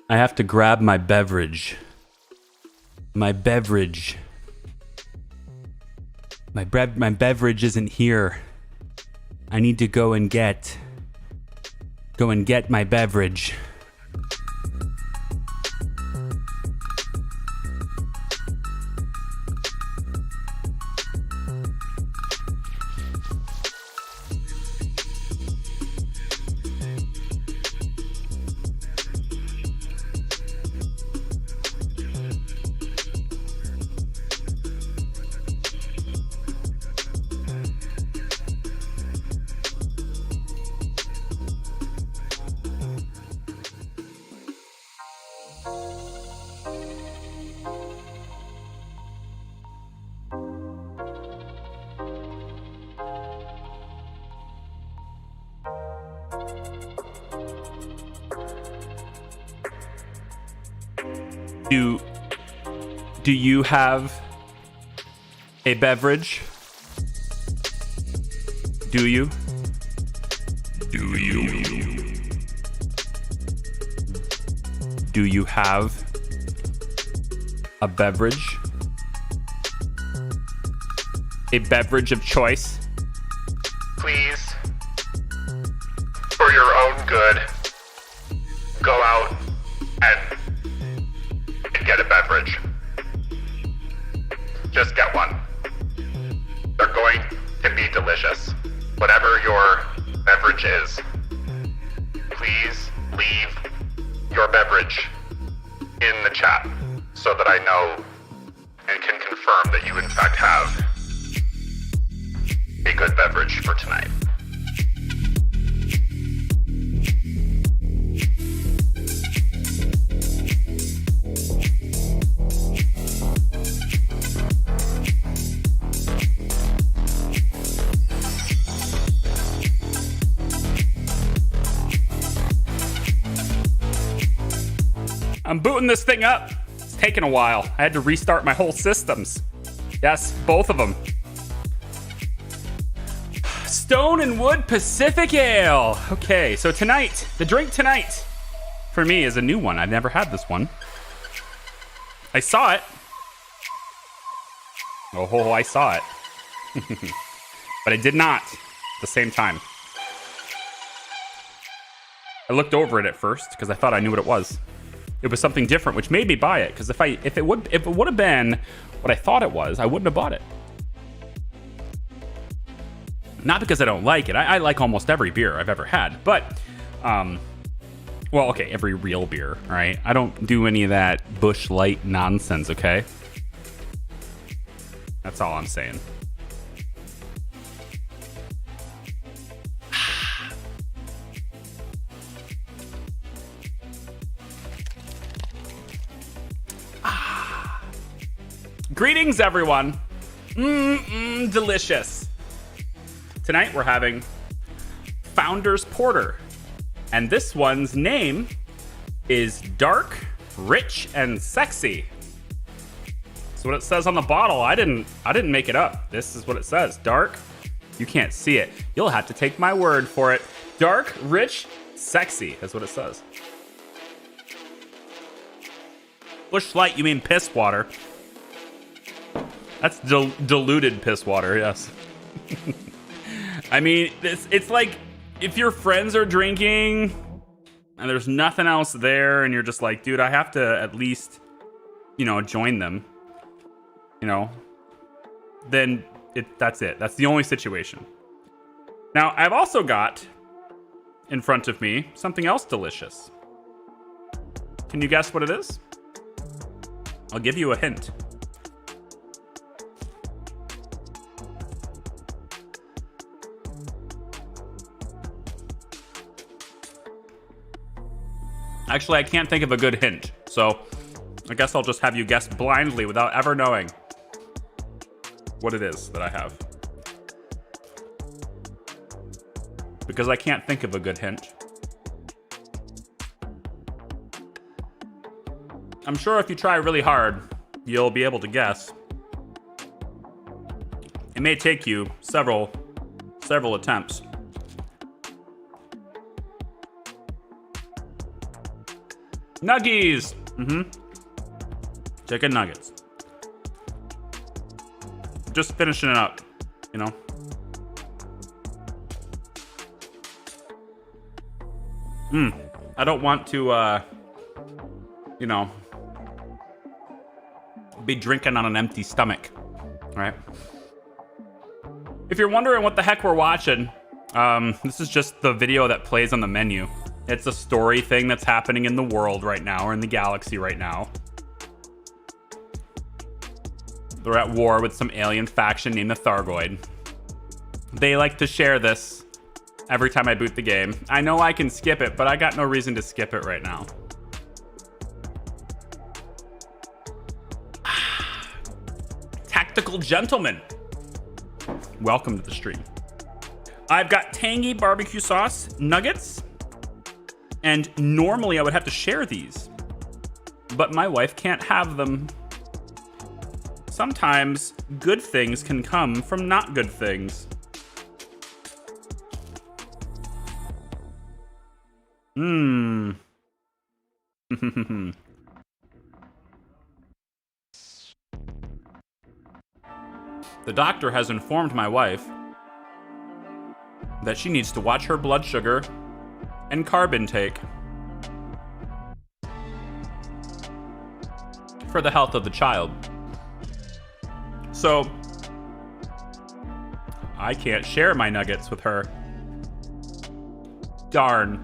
I have to grab my beverage. My beverage. My beverage isn't here. I need to go and get my beverage. Do you have a beverage? Do you? Do you have a beverage? A beverage of choice? Please, for your own good, go out and get a beverage. Just get one. They're going to be delicious. Whatever your beverage is, please leave your beverage in the chat so that I know and can confirm that you in fact have a good beverage for tonight. I'm booting this thing up. It's taken a while. I had to restart my whole systems. Yes, both of them. Stone and Wood Pacific Ale. Okay, so tonight, the drink tonight for me is a new one. I've never had this one. I saw it. Oh, I saw it. But I did not at the same time. I looked over it at first because I thought I knew what it was. It was something different, which made me buy it. Because if it would have been what I thought it was, I wouldn't have bought it. Not because I don't like it. I like almost every beer I've ever had. But, well, okay, every real beer, right? I don't do any of that Busch Light nonsense, okay? That's all I'm saying. Greetings, everyone. Delicious. Tonight we're having Founder's Porter. And this one's name is Dark, Rich, and Sexy. That's what it says on the bottle. I didn't make it up. This is what it says. Dark. You can't see it. You'll have to take my word for it. Dark, Rich, Sexy. That's what it says. Busch Light, you mean piss water. That's diluted piss water, yes. I mean, it's like if your friends are drinking and there's nothing else there and you're just like, dude, I have to at least, join them, then that's it. That's the only situation. Now, I've also got in front of me something else delicious. Can you guess what it is? I'll give you a hint. Actually, I can't think of a good hint, so I guess I'll just have you guess blindly without ever knowing what it is that I have. Because I can't think of a good hint. I'm sure if you try really hard, you'll be able to guess. It may take you several attempts. Nuggies. Chicken nuggets. Just finishing it up, you know. I don't want to, you know, be drinking on an empty stomach, right? If you're wondering what the heck we're watching, this is just the video that plays on the menu. It's a story thing that's happening in the world right now, or in the galaxy right now. They're at war with some alien faction named the Thargoid. They like to share this every time I boot the game. I know I can skip it, but I got no reason to skip it right now. Tactical Gentleman. Welcome to the stream. I've got tangy barbecue sauce nuggets, and normally I would have to share these, but my wife can't have them. Sometimes good things can come from not good things. The doctor has informed my wife that she needs to watch her blood sugar and carb intake for the health of the child. So, I can't share my nuggets with her. Darn.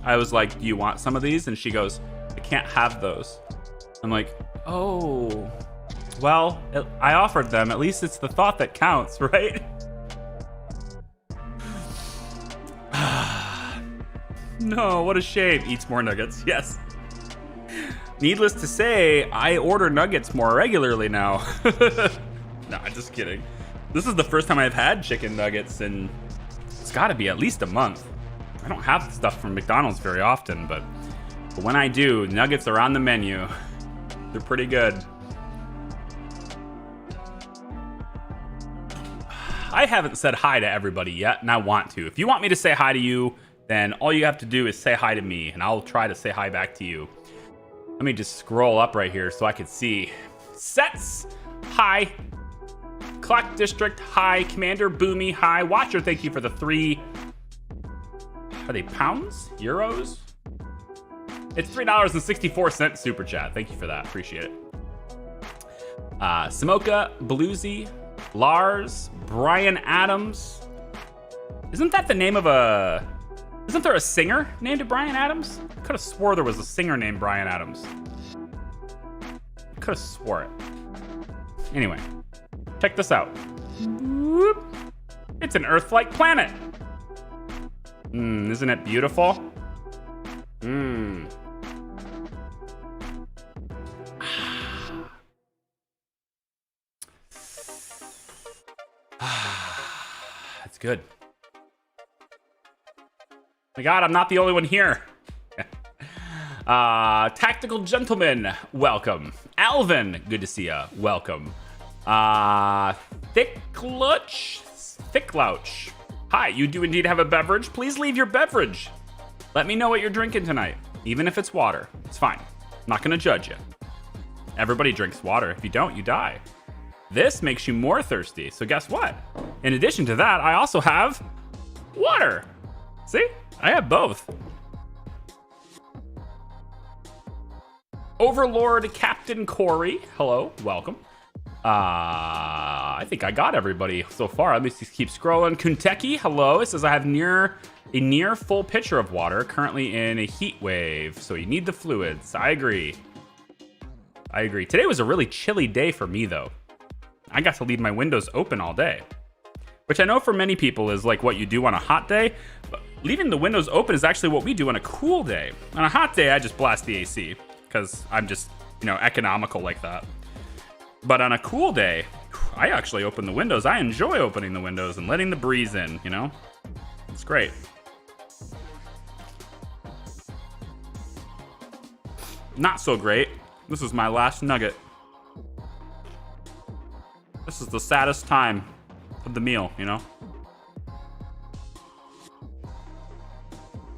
I was like, do you want some of these? And she goes, I can't have those. I'm like, oh, well, I offered them. At least it's the thought that counts, right? No, what a shame. Eats more nuggets. Yes. Needless to say, I order nuggets more regularly now. No, just kidding. This is the first time I've had chicken nuggets in, it's got to be at least a month. I don't have stuff from McDonald's very often, but when I do, nuggets are on the menu. They're pretty good. I haven't said hi to everybody yet, and I want to. If you want me to say hi to you, then all you have to do is say hi to me, and I'll try to say hi back to you. Let me just scroll up right here so I can see. Sets, hi. Clock District, hi. Commander Boomy, hi. Watcher, thank you for the 3... Are they pounds? Euros? It's $3.64 super chat. Thank you for that. Appreciate it. Samoka, Bluesy, Lars, Brian Adams. Isn't that the name of a... Isn't there a singer named Brian Adams? I could have swore there was a singer named Brian Adams. I could have swore it. Anyway, check this out. Whoop. It's an Earth-like planet. Isn't it beautiful? That's good. My God, I'm not the only one here. Tactical Gentleman, welcome. Alvin, good to see ya. Welcome. Thicklouch. Hi, you do indeed have a beverage. Please leave your beverage. Let me know what you're drinking tonight, even if it's water. It's fine. I'm not gonna judge you. Everybody drinks water. If you don't, you die. This makes you more thirsty. So guess what? In addition to that, I also have water. See? I have both. Overlord Captain Corey. Hello, welcome. I think I got everybody so far. Let me just keep scrolling. Kunteki, hello. It says I have a near full pitcher of water, currently in a heat wave. So you need the fluids. I agree. Today was a really chilly day for me, though. I got to leave my windows open all day, which I know for many people is like what you do on a hot day. But leaving the windows open is actually what we do on a cool day. On a hot day, I just blast the AC because I'm just, economical like that. But on a cool day, I actually open the windows. I enjoy opening the windows and letting the breeze in, It's great. Not so great. This is my last nugget. This is the saddest time of the meal,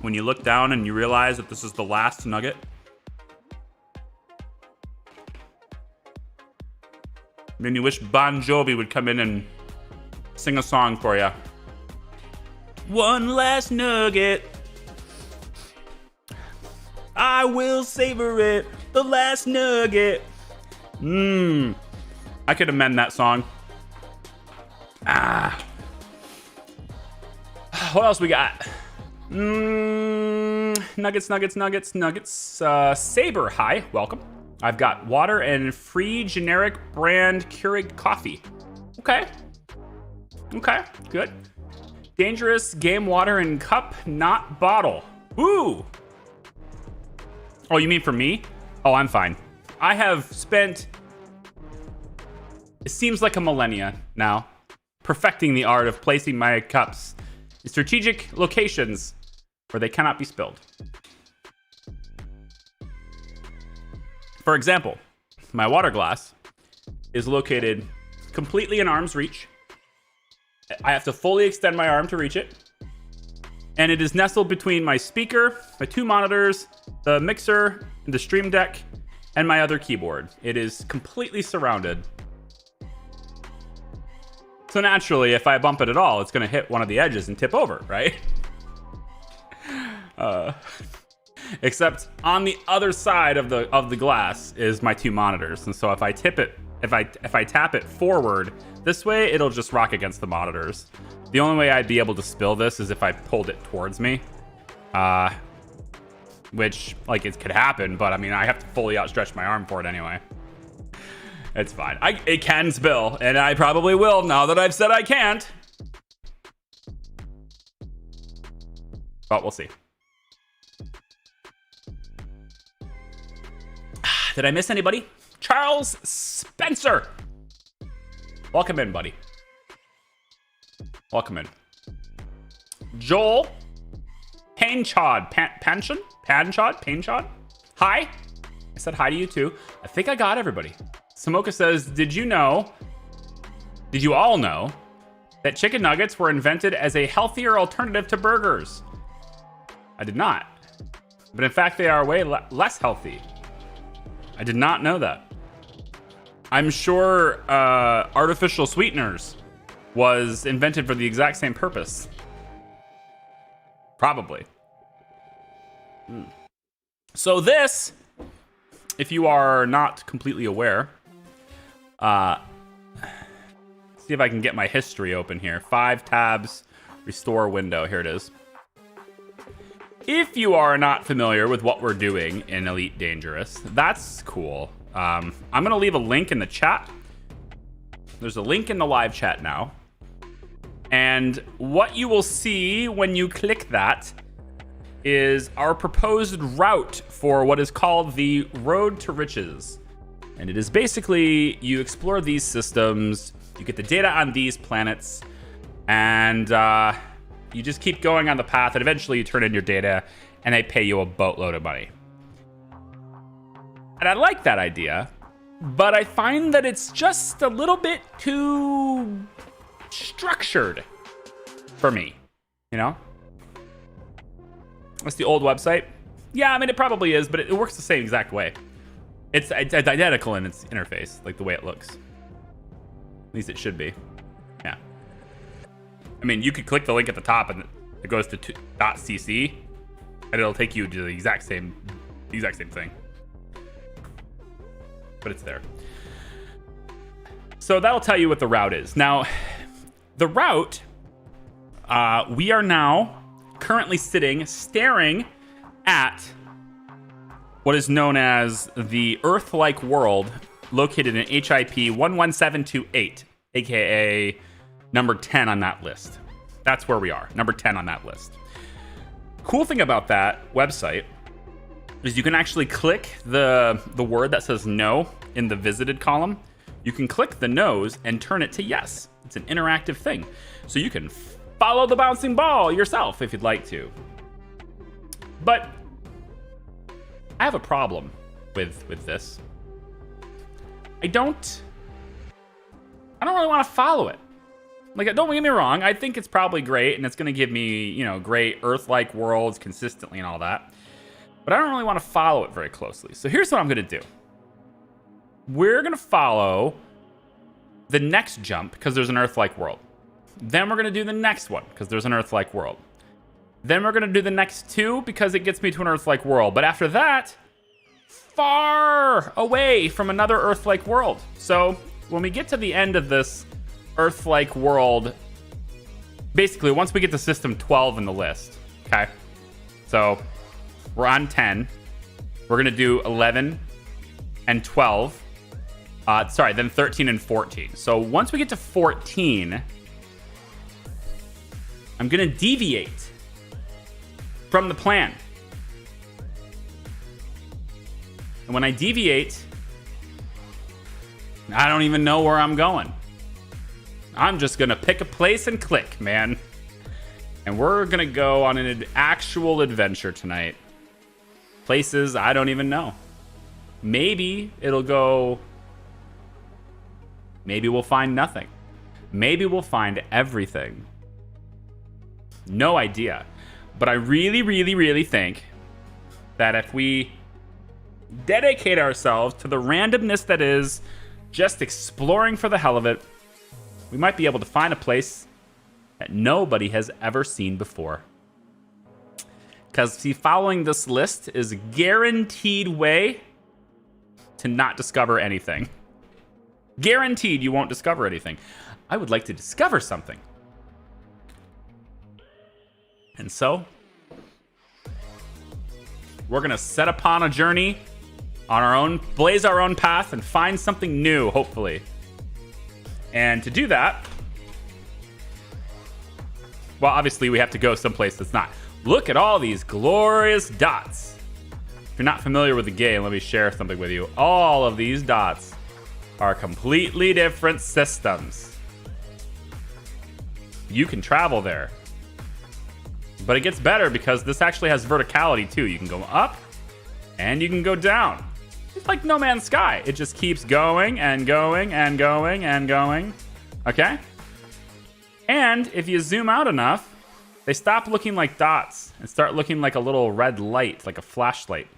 when you look down and you realize that this is the last nugget? Then you wish Bon Jovi would come in and sing a song for you. One last nugget. I will savor it. The last nugget. I could amend that song. What else we got? Nuggets. Saber, hi, welcome. I've got water and free generic brand Keurig coffee. Okay, good. Dangerous game water in cup, not bottle. Ooh. Oh, you mean for me? Oh, I'm fine. I have spent, it seems like a millennia now, perfecting the art of placing my cups in strategic locations where they cannot be spilled. For example, my water glass is located completely in arm's reach. I have to fully extend my arm to reach it. And it is nestled between my speaker, my two monitors, the mixer, the stream deck, and my other keyboard. It is completely surrounded. So naturally, if I bump it at all, it's going to hit one of the edges and tip over, right? Except on the other side of the glass is my two monitors, and so if I tip it, if I tap it forward this way, it'll just rock against the monitors. The only way I'd be able to spill this is if I pulled it towards me, which like it could happen, but I mean I have to fully outstretch my arm for it anyway. It's fine. It can spill, and I probably will now that I've said I can't. But we'll see. Did I miss anybody? Charles Spencer. Welcome in, buddy. Welcome in. Joel Painchod. Painchod? Hi. I said hi to you too. I think I got everybody. Samoka says, did you all know that chicken nuggets were invented as a healthier alternative to burgers? I did not. But in fact, they are way less healthy. I did not know that. I'm sure artificial sweeteners was invented for the exact same purpose. Probably. So this, if you are not completely aware, see if I can get my history open here. 5 tabs, restore window. Here it is. If you are not familiar with what we're doing in Elite Dangerous, that's cool. I'm going to leave a link in the chat. There's a link in the live chat now. And what you will see when you click that is our proposed route for what is called the Road to Riches. And it is basically you explore these systems, you get the data on these planets, and you just keep going on the path, and eventually you turn in your data, and they pay you a boatload of money. And I like that idea, but I find that it's just a little bit too structured for me, you know? That's the old website. Yeah, I mean, it probably is, but it works the same exact way. It's identical in its interface, like the way it looks. At least it should be. Yeah. I mean, you could click the link at the top and it goes to .cc, and it'll take you to the exact same thing. But it's there. So that'll tell you what the route is. Now, the route, we are now currently staring at what is known as the Earth-like world located in HIP 11728, aka number 10 on that list. That's where we are, number 10 on that list. Cool thing about that website is you can actually click the word that says no in the visited column. You can click the no's and turn it to yes. It's an interactive thing. So you can follow the bouncing ball yourself if you'd like to. But I have a problem with this. I don't really want to follow it. Like, don't get me wrong. I think it's probably great, and it's going to give me, you know, great Earth-like worlds consistently and all that. But I don't really want to follow it very closely. So here's what I'm going to do. We're going to follow the next jump because there's an Earth-like world. Then we're going to do the next one because there's an Earth-like world. Then we're going to do the next two because it gets me to an Earth-like world. But after that, far away from another Earth-like world. So when we get to the end of this Earth-like world, basically once we get to system 12 in the list, okay? So we're on 10. We're going to do 11 and 12. Then 13 and 14. So once we get to 14, I'm going to deviate from the plan. And when I deviate, I don't even know where I'm going. I'm just going to pick a place and click, man. And we're going to go on an actual adventure tonight. Places I don't even know. Maybe it'll go... Maybe we'll find nothing. Maybe we'll find everything. No idea. But I really, really, really think that if we dedicate ourselves to the randomness that is just exploring for the hell of it, we might be able to find a place that nobody has ever seen before. Because, see, following this list is a guaranteed way to not discover anything. Guaranteed you won't discover anything. I would like to discover something. And so, we're going to set upon a journey on our own, blaze our own path, and find something new, hopefully. And to do that, well, obviously we have to go someplace that's not. Look at all these glorious dots. If you're not familiar with the game, let me share something with you. All of these dots are completely different systems. You can travel there. But it gets better because this actually has verticality too. You can go up and you can go down. It's like No Man's Sky. It just keeps going and going and going and going. Okay? And if you zoom out enough, they stop looking like dots and start looking like a little red light, like a flashlight.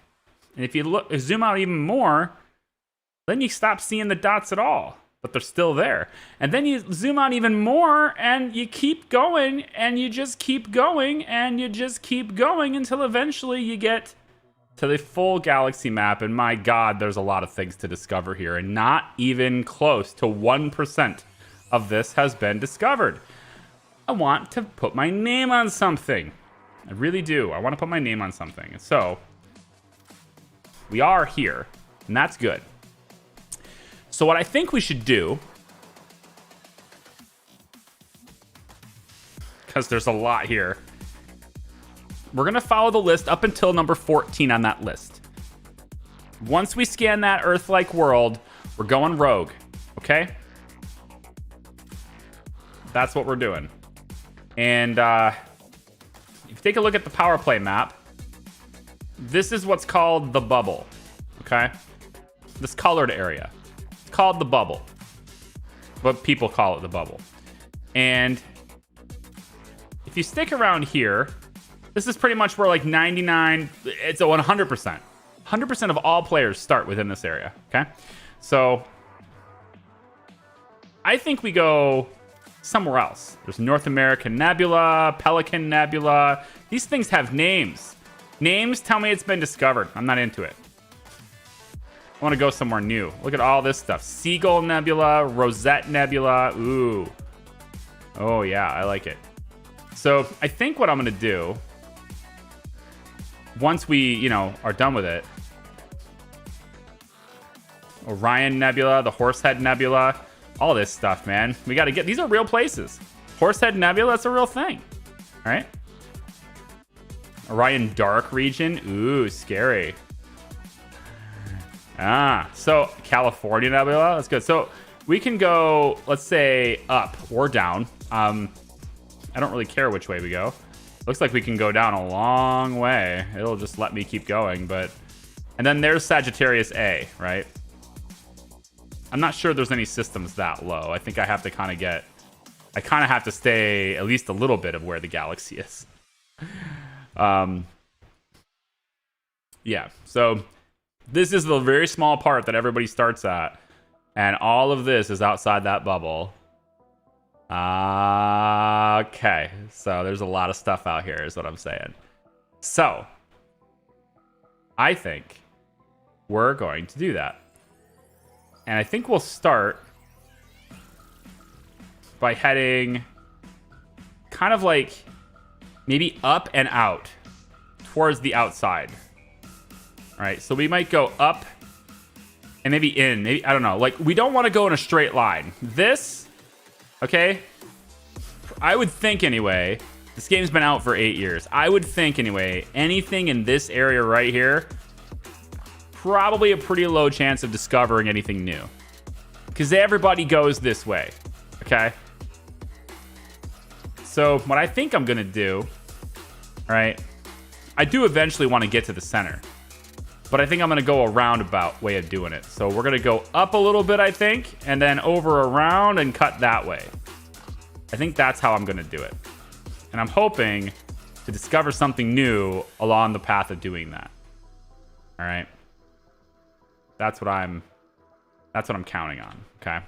And if you zoom out even more, then you stop seeing the dots at all. But they're still there. And then you zoom out even more and you keep going and you just keep going and you just keep going until eventually you get to the full galaxy map. And my God, there's a lot of things to discover here. And not even close to 1% of this has been discovered. I want to put my name on something. I really do. I want to put my name on something. And so, we are here. And that's good. So what I think we should do, because there's a lot here, we're going to follow the list up until number 14 on that list. Once we scan that Earth-like world, we're going rogue, okay? That's what we're doing. And if you take a look at the power play map, this is what's called the bubble, okay? This colored area. Called the bubble, but people call it the bubble. And if you stick around here, this is pretty much where like 99, it's a 100%. 100% of all players start within this area, okay? So I think we go somewhere else. There's North American Nebula, Pelican Nebula. These things have names. Names tell me it's been discovered. I'm not into it. I want to go somewhere new. Look at all this stuff. Seagull Nebula, Rosette Nebula. Ooh. Oh, yeah, I like it. So I think what I'm going to do, once we, are done with it, Orion Nebula, the Horsehead Nebula, all this stuff, man. We got to get, these are real places. Horsehead Nebula, that's a real thing. All right. Orion Dark Region. Ooh, scary. So California Nebula, that's good. So we can go, let's say, up or down. I don't really care which way we go. Looks like we can go down a long way. It'll just let me keep going, and then there's Sagittarius A, right? I'm not sure there's any systems that low. I think I have to kind of get I kind of have to stay at least a little bit of where the galaxy is. Yeah, so this is the very small part that everybody starts at, and all of this is outside that bubble. Okay, so there's a lot of stuff out here is what I'm saying. So I think we're going to do that. And I think we'll start by heading kind of like maybe up and out towards the outside. All right, so we might go up and maybe in. Maybe, I don't know. Like, we don't want to go in a straight line. This, okay, I would think anyway, this game's been out for 8 years. I would think anyway, anything in this area right here, probably a pretty low chance of discovering anything new. Because everybody goes this way, okay? So what I think I'm going to do, all right, I do eventually want to get to the center. But I think I'm going to go a roundabout way of doing it. So we're going to go up a little bit, I think, and then over around and cut that way. I think that's how I'm going to do it. And I'm hoping to discover something new along the path of doing that. All right. That's what I'm counting on, okay?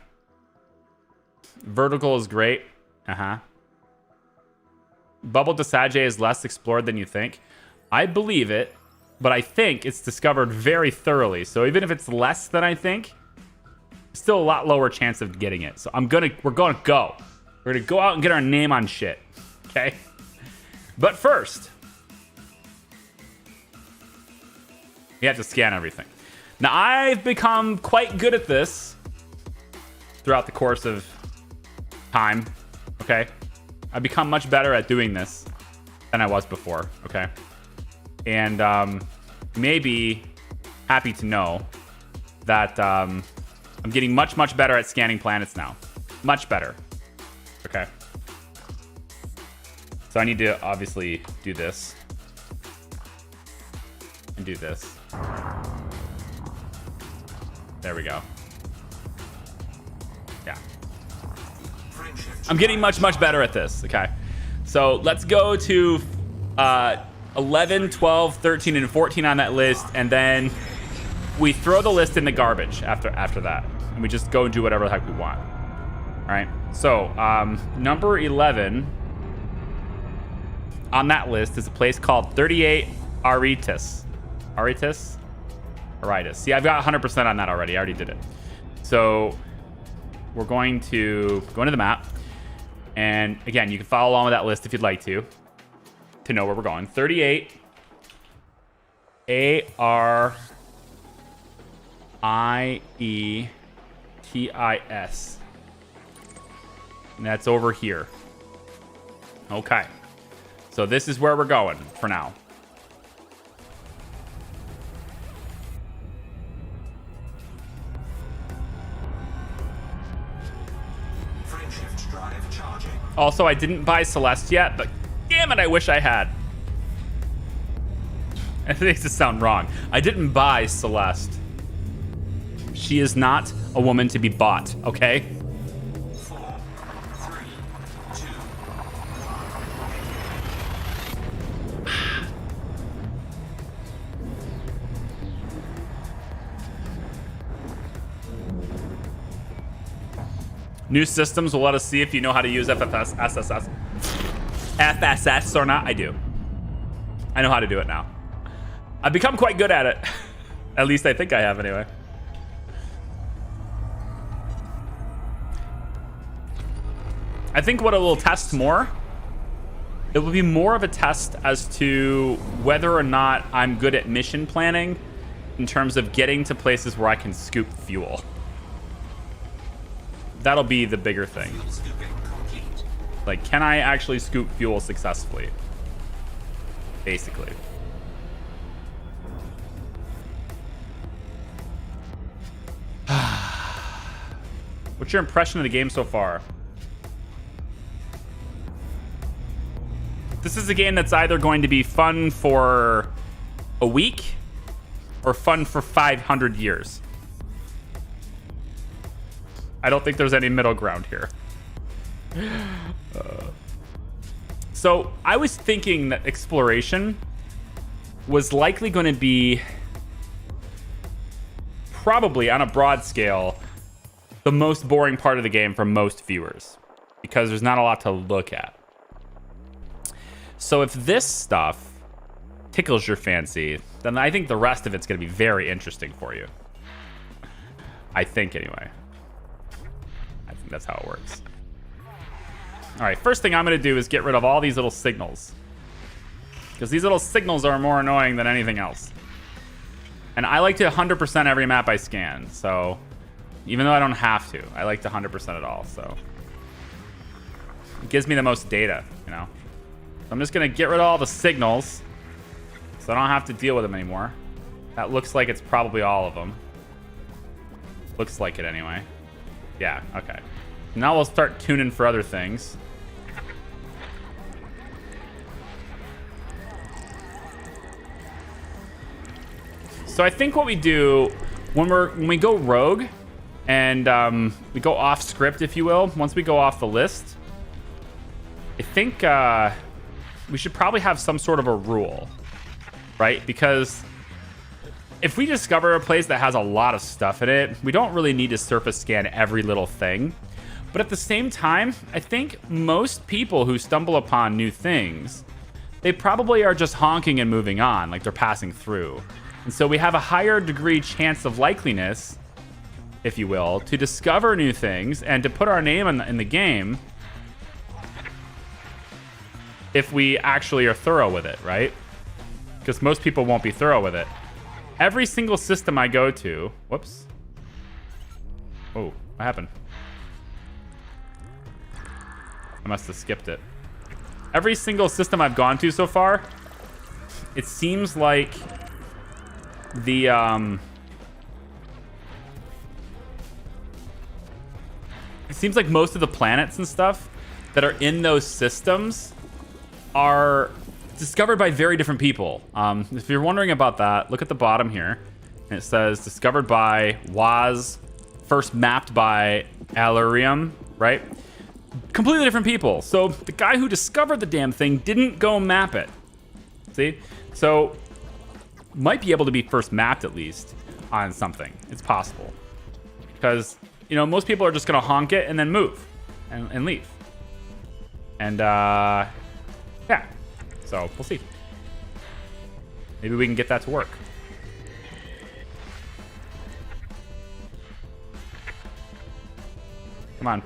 Vertical is great. Bubble de Sage is less explored than you think. I believe it, but I think it's discovered very thoroughly. So even if it's less than I think, still a lot lower chance of getting it. So we're gonna go. We're gonna go out and get our name on shit, okay? But first, you have to scan everything. Now, I've become quite good at this throughout the course of time, okay? I've become much better at doing this than I was before, okay? And maybe happy to know that I'm getting much, much better at scanning planets now. Much better, okay? So I need to obviously do this and do this. There we go. Yeah. I'm getting much, much better at this, okay? So let's go to 11, 12, 13, and 14 on that list, and then we throw the list in the garbage after that. And we just go and do whatever the heck we want. All right, so number 11 on that list is a place called 38 Aritis. Aritis? Aritis. See, I've got 100% on that already. I already did it. So we're going to go into the map. And again, you can follow along with that list if you'd like to know where we're going. 38 Aritis. And that's over here. Okay. So this is where we're going for now. Also, I didn't buy Celeste yet, but damn it, I wish I had. It makes it sound wrong. I didn't buy Celeste. She is not a woman to be bought, okay? 4, 3, 2. New systems will let us see if you know how to use FSS or not. I do. I know how to do it now. I've become quite good at it. At least I think I have anyway. I think what it will test more, it will be more of a test as to whether or not I'm good at mission planning in terms of getting to places where I can scoop fuel. That'll be the bigger thing. Like, can I actually scoop fuel successfully? Basically. What's your impression of the game so far? This is a game that's either going to be fun for a week or fun for 500 years. I don't think there's any middle ground here. So I was thinking that exploration was likely going to be probably on a broad scale the most boring part of the game for most viewers because there's not a lot to look at. So if this stuff tickles your fancy, then I think the rest of it's going to be very interesting for you. I think anyway. I think that's how it works. All right, first thing I'm going to do is get rid of all these little signals. Because these little signals are more annoying than anything else. And I like to 100% every map I scan. So even though I don't have to, I like to 100% it all. So it gives me the most data, you know. So I'm just going to get rid of all the signals so I don't have to deal with them anymore. That looks like it's probably all of them. Looks like it anyway. Yeah, okay. Now we'll start tuning for other things. So I think what we do when we go rogue and we go off script, if you will, once we go off the list, I think we should probably have some sort of a rule, right? Because if we discover a place that has a lot of stuff in it, we don't really need to surface scan every little thing. But at the same time, I think most people who stumble upon new things, they probably are just honking and moving on, like they're passing through. And so we have a higher degree chance of likeliness, if you will, to discover new things and to put our name in the game if we actually are thorough with it, right? Because most people won't be thorough with it. Every single system I go to... Whoops. Oh, what happened? I must have skipped it. Every single system I've gone to so far, it seems like the it seems like most of the planets and stuff that are in those systems are discovered by very different people. If you're wondering about that, look at the bottom here. And it says discovered by Waz, first mapped by Alurium, right? Completely different people. So the guy who discovered the damn thing didn't go map it. See? So might be able to be first mapped at least on something. It's possible. Because, you know, most people are just going to honk it and then move and leave. And, yeah. So we'll see. Maybe we can get that to work. Come on.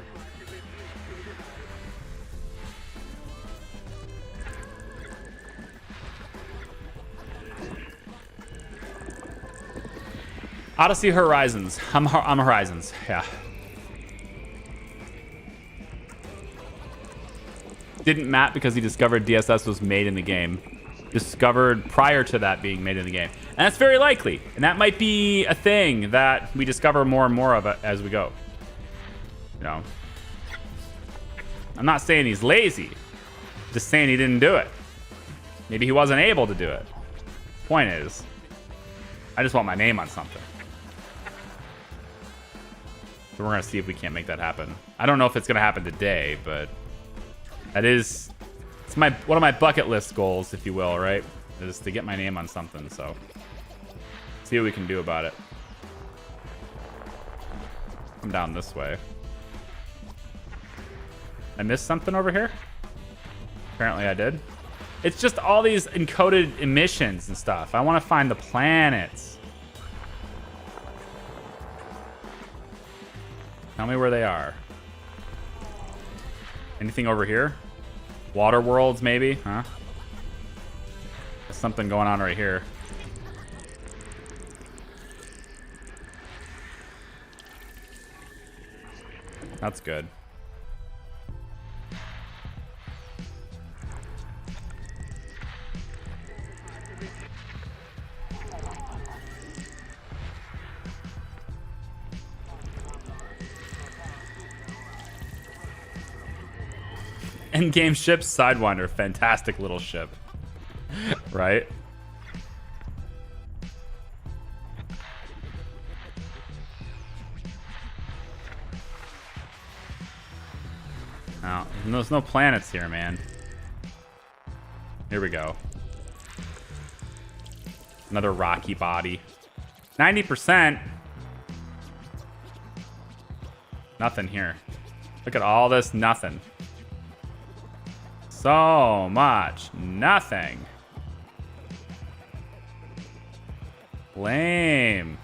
Odyssey Horizons. I'm Horizons. Yeah. Didn't map because he discovered DSS was made in the game. Discovered prior to that being made in the game. And that's very likely. And that might be a thing that we discover more and more of it as we go. You know. I'm not saying he's lazy. Just saying he didn't do it. Maybe he wasn't able to do it. Point is, I just want my name on something. So we're gonna see if we can't make that happen. I don't know if it's gonna happen today, but that is, it's one of my bucket list goals, if you will, right? Is to get my name on something. So see what we can do about it. Come down this way. I missed something over here? Apparently I did. It's just all these encoded emissions and stuff. I want to find the planets. Tell me where they are. Anything over here? Water worlds, maybe? Huh? There's something going on right here. That's good. Endgame ship, Sidewinder. Fantastic little ship. Right? Oh, there's no planets here, man. Here we go. Another rocky body. 90%. Nothing here. Look at all this nothing. So much nothing. Lame.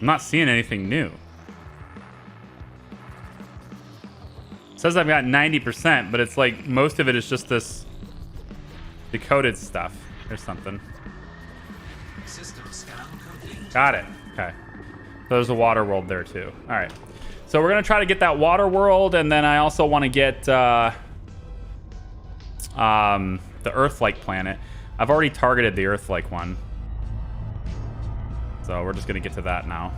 I'm not seeing anything new. It says I've got 90%, but it's like most of it is just this decoded stuff. There's something. System scan complete. Got it. Okay. So there's a water world there too. All right. So we're gonna try to get that water world, and then I also want to get the Earth-like planet. I've already targeted the Earth-like one. So we're just going to get to that now.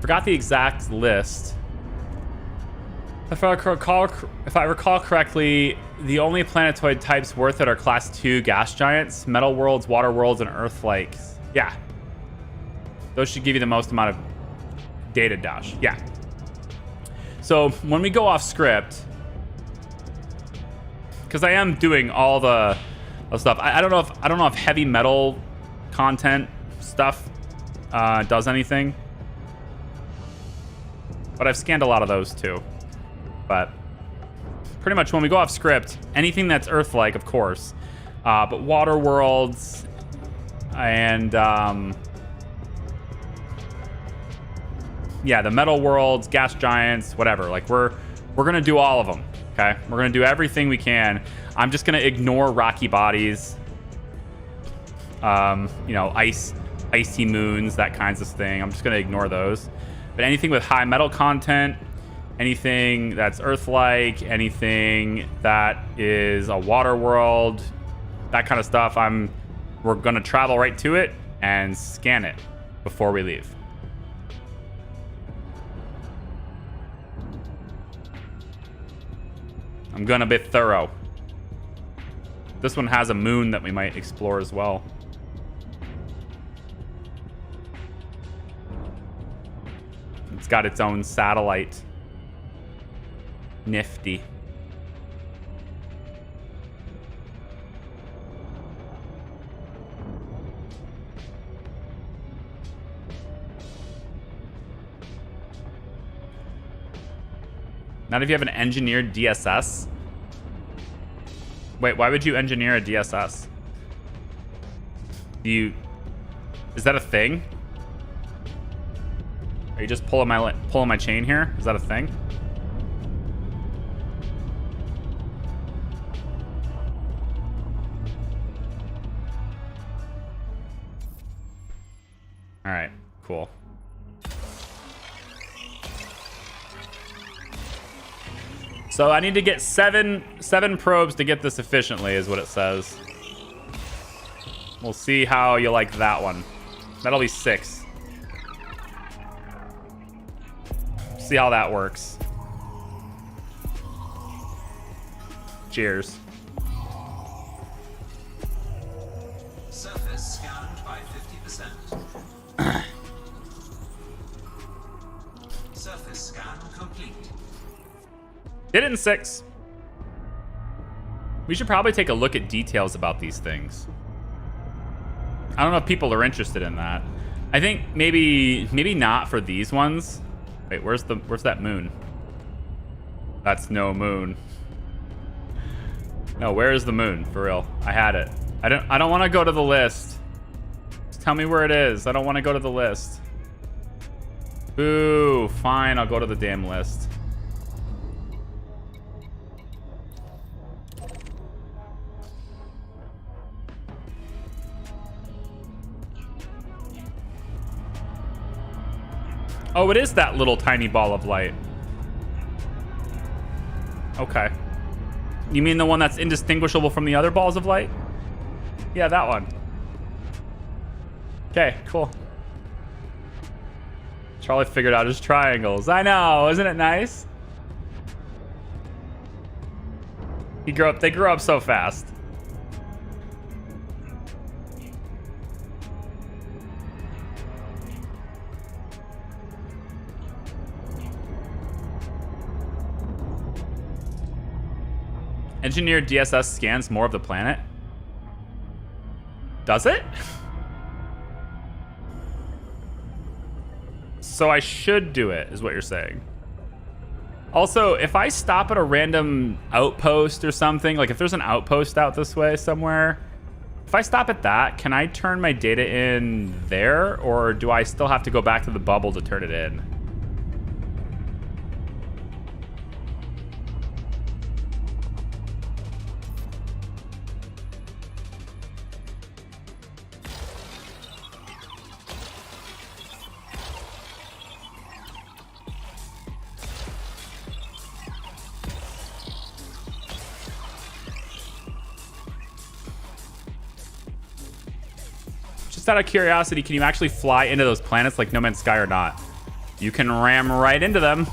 Forgot the exact list. If I recall correctly, the only planetoid types worth it are class 2 gas giants, metal worlds, water worlds, and Earth-likes. Yeah. Those should give you the most amount of data dash. Yeah. So when we go off script, because I am doing all the stuff. I don't know if heavy metal content stuff does anything, but I've scanned a lot of those too. But pretty much when we go off script, anything that's Earth-like, of course, but water worlds and yeah, the metal worlds, gas giants, whatever. Like we're gonna do all of them. Okay, we're gonna do everything we can. I'm just gonna ignore rocky bodies, you know, icy moons, that kinds of thing. I'm just gonna ignore those. But anything with high metal content, anything that's Earth-like, anything that is a water world, that kind of stuff, we're gonna travel right to it and scan it before we leave. I'm gonna be thorough. This one has a moon that we might explore as well. It's got its own satellite. Nifty. Not if you have an engineered DSS. Wait, why would you engineer a DSS? Is that a thing? Are you just pulling my chain here? Is that a thing? All right, cool. So I need to get seven probes to get this efficiently, is what it says. We'll see how you like that one. That'll be 6. See how that works. Cheers. Surface scanned by 50%. Surface scan complete. Did it in 6. We should probably take a look at details about these things. I don't know if people are interested in that. I think maybe not for these ones. Wait, where's that moon? That's no moon. No, where is the moon? For real. I had it. I don't want to go to the list. Just tell me where it is. I don't want to go to the list. Ooh, fine, I'll go to the damn list. Oh, it is that little tiny ball of light. Okay. You mean the one that's indistinguishable from the other balls of light? Yeah, that one. Okay, cool. Charlie figured out his triangles. I know, isn't it nice? They grew up so fast. Engineered DSS scans more of the planet. Does it? So I should do it, is what you're saying. Also, if I stop at a random outpost or something, like if there's an outpost out this way somewhere, if I stop at that, can I turn my data in there, or do I still have to go back to the bubble to turn it in? Out of curiosity, can you actually fly into those planets like No Man's Sky or not? You can ram right into them,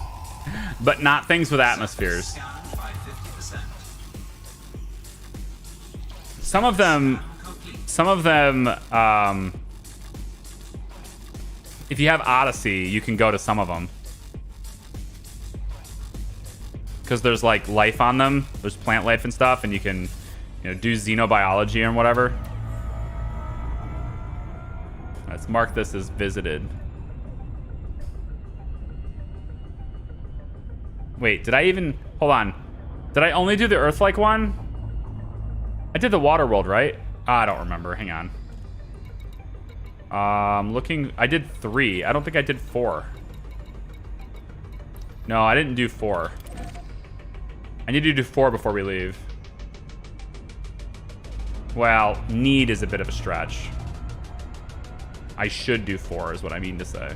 but not things with atmospheres. Scanned by 50%. Some of them, if you have Odyssey, you can go to some of them. Because there's like life on them. There's plant life and stuff, and you can, do xenobiology and whatever. Let's mark this as visited. Wait, did I even... Hold on. Did I only do the Earth-like one? I did the water world, right? I don't remember. Hang on. Looking... I did 3. I don't think I did 4. No, I didn't do 4. I need to do 4 before we leave. Well, need is a bit of a stretch. I should do 4 is what I mean to say.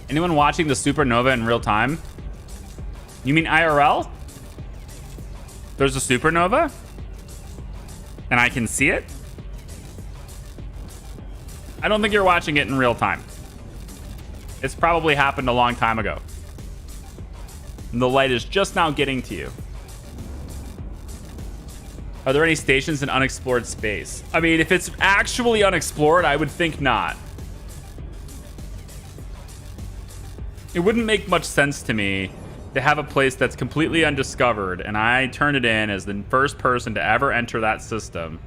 Anyone watching the supernova in real time? You mean IRL? There's a supernova? And I can see it? I don't think you're watching it in real time. It's probably happened a long time ago. And the light is just now getting to you. Are there any stations in unexplored space? I mean, if it's actually unexplored, I would think not. It wouldn't make much sense to me to have a place that's completely undiscovered and I turn it in as the first person to ever enter that system.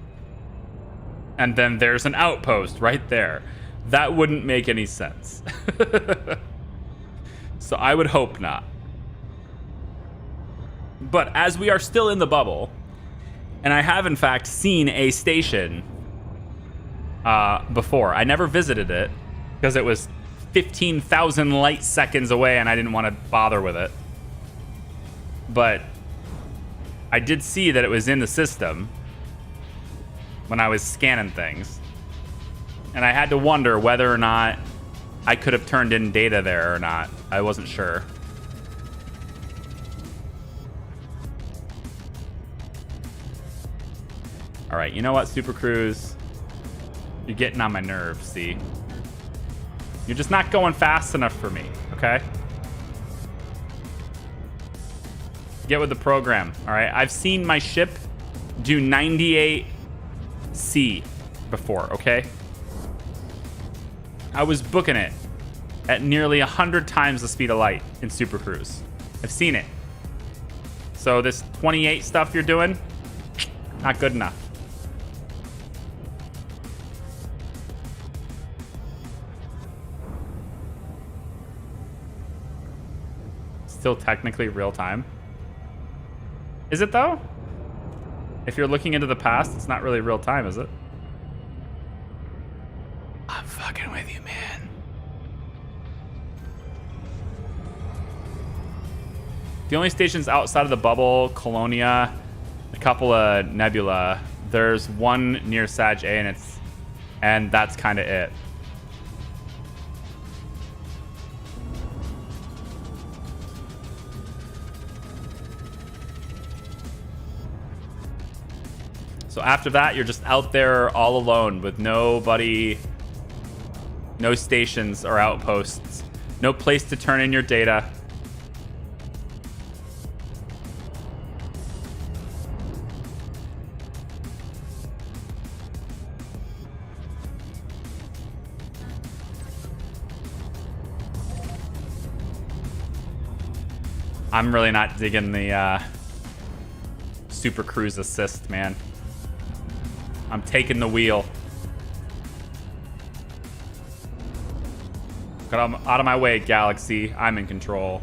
And then there's an outpost right there. That wouldn't make any sense. So I would hope not. But as we are still in the bubble, and I have in fact seen a station before. I never visited it because it was 15,000 light seconds away and I didn't want to bother with it. But I did see that it was in the system when I was scanning things. And I had to wonder whether or not I could have turned in data there or not. I wasn't sure. All right, you know what, Super Cruise? You're getting on my nerves, see? You're just not going fast enough for me, okay? Get with the program, all right? I've seen my ship do 98 C before, okay? I was booking it at nearly 100 times the speed of light in Super Cruise. I've seen it. So this 28 stuff you're doing, not good enough. Still technically real time. Is it though? If you're looking into the past, it's not really real time, is it? I'm fucking with you, man. The only stations outside of the bubble, Colonia, a couple of Nebula, There's one near Sag A, and that's kind of it. So after that, you're just out there all alone with nobody, no stations or outposts, no place to turn in your data. I'm really not digging the Super Cruise assist, man. I'm taking the wheel. Get out of my way, Galaxy. I'm in control.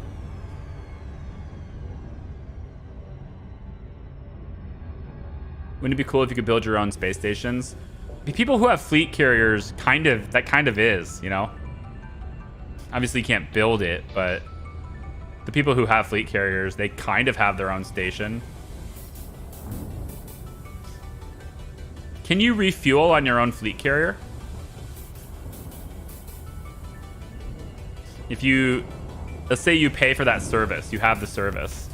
Wouldn't it be cool if you could build your own space stations? The people who have fleet carriers, that kind of is, you know? Obviously you can't build it, but the people who have fleet carriers, they kind of have their own station. Can you refuel on your own fleet carrier? If you, let's say you pay for that service, you have the service.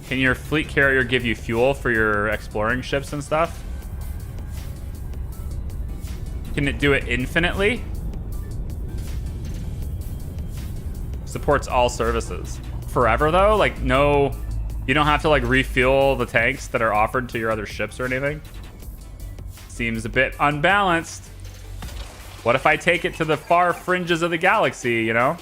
Can your fleet carrier give you fuel for your exploring ships and stuff? Can it do it infinitely? Supports all services. Forever though? Like no, you don't have to like refuel the tanks that are offered to your other ships or anything? Seems a bit unbalanced. What if I take it to the far fringes of the galaxy, you know?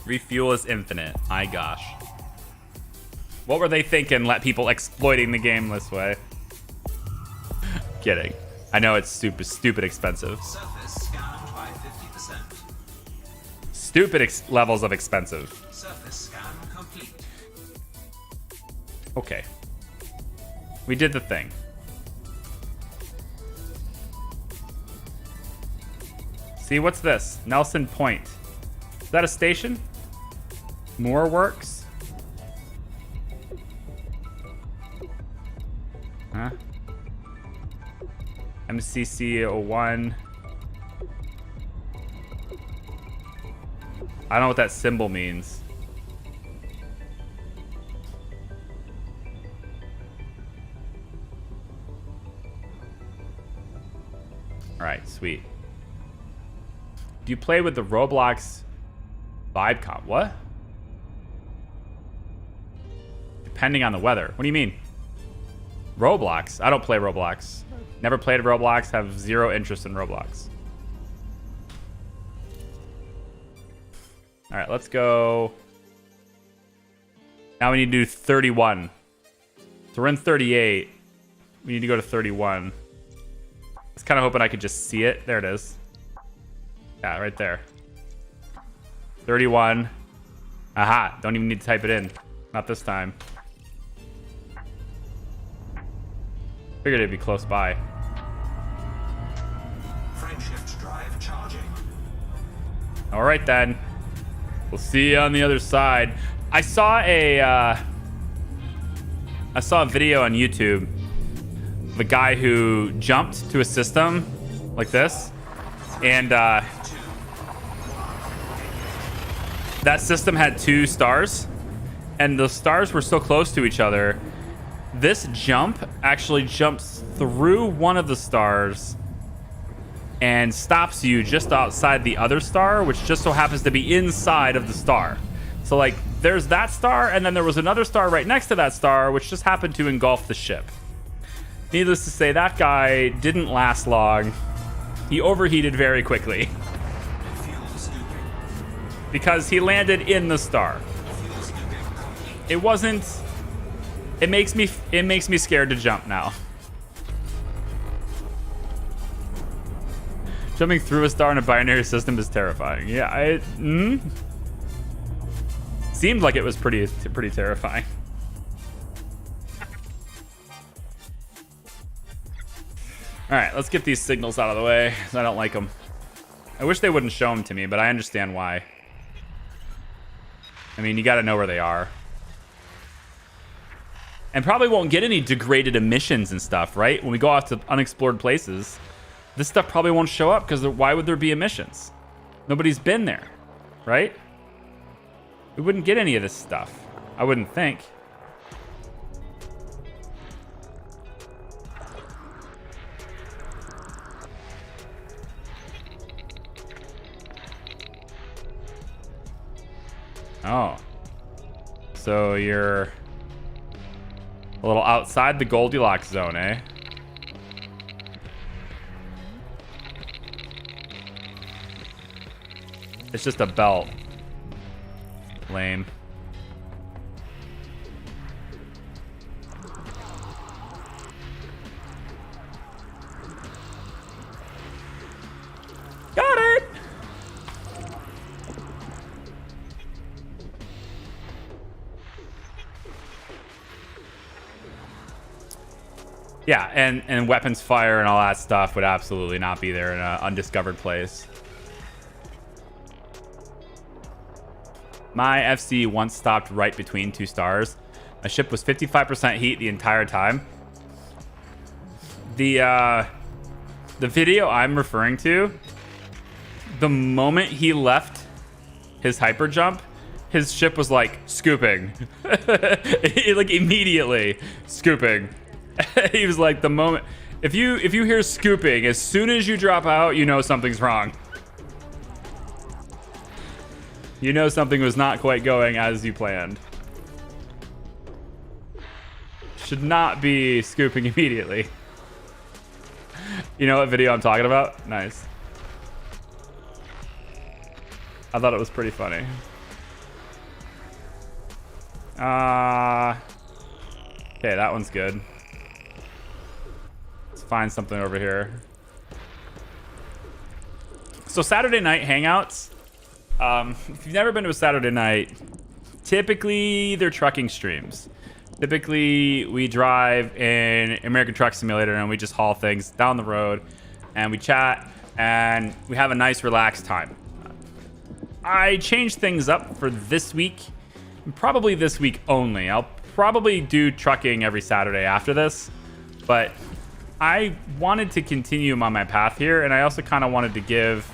Refuel is infinite. My gosh. What were they thinking? Let people exploiting the game this way. Kidding. I know it's stupid expensive. Surface scanned by 50%. Stupid levels of expensive. Surface scan complete. Okay. We did the thing. See, what's this? Nelson Point. Is that a station? More works? Huh? MCC01. I don't know what that symbol means. All right, sweet. Do you play with the Roblox vibe comp? What? Depending on the weather. What do you mean? Roblox? I don't play Roblox. Never played Roblox, have zero interest in Roblox. All right, let's go. Now we need to do 31. So we're in 38. We need to go to 31. I was kind of hoping I could just see it. There it is. Yeah, right there. 31. Aha, don't even need to type it in. Not this time. Figured it'd be close by. Frameshift drive charging. All right then. We'll see you on the other side. I saw a video on YouTube of a guy who jumped to a system like this, and that system had 2 stars, and the stars were so close to each other. This jump actually jumps through one of the stars and stops you just outside the other star, which just so happens to be inside of the star. So like there's that star, and then there was another star right next to that star, which just happened to engulf the ship. Needless to say, that guy didn't last long. He overheated very quickly Fuel scooping. because he landed in the star. Fuel scooping complete. It wasn't. It makes me scared to jump now. Jumping through a star in a binary system is terrifying. Yeah, seemed like it was pretty terrifying. All right, let's get these signals out of the way. I don't like them. I wish they wouldn't show them to me, but I understand why. I mean, you got to know where they are. And probably won't get any degraded emissions and stuff, right? When we go off to unexplored places, this stuff probably won't show up because why would there be emissions? Nobody's been there, right? We wouldn't get any of this stuff. I wouldn't think. Oh. So you're a little outside the Goldilocks zone, eh? It's just a belt. Lame. Got it! Yeah, and weapons fire and all that stuff would absolutely not be there in an undiscovered place. My FC once stopped right between 2 stars. My ship was 55% heat the entire time. The video I'm referring to, the moment he left his hyper jump, his ship was like scooping. Like immediately scooping. He was like, the moment if you hear scooping, as soon as you drop out, you know something's wrong. You know something was not quite going as you planned. Should not be scooping immediately. You know what video I'm talking about? Nice. I thought it was pretty funny. Okay, that one's good. Let's find something over here. So Saturday night hangouts. If you've never been to a Saturday night, typically they're trucking streams. Typically we drive in American Truck Simulator and we just haul things down the road and we chat and we have a nice relaxed time. I changed things up for this week, probably this week only. I'll probably do trucking every Saturday after this, but I wanted to continue on my path here, and I also kind of wanted to give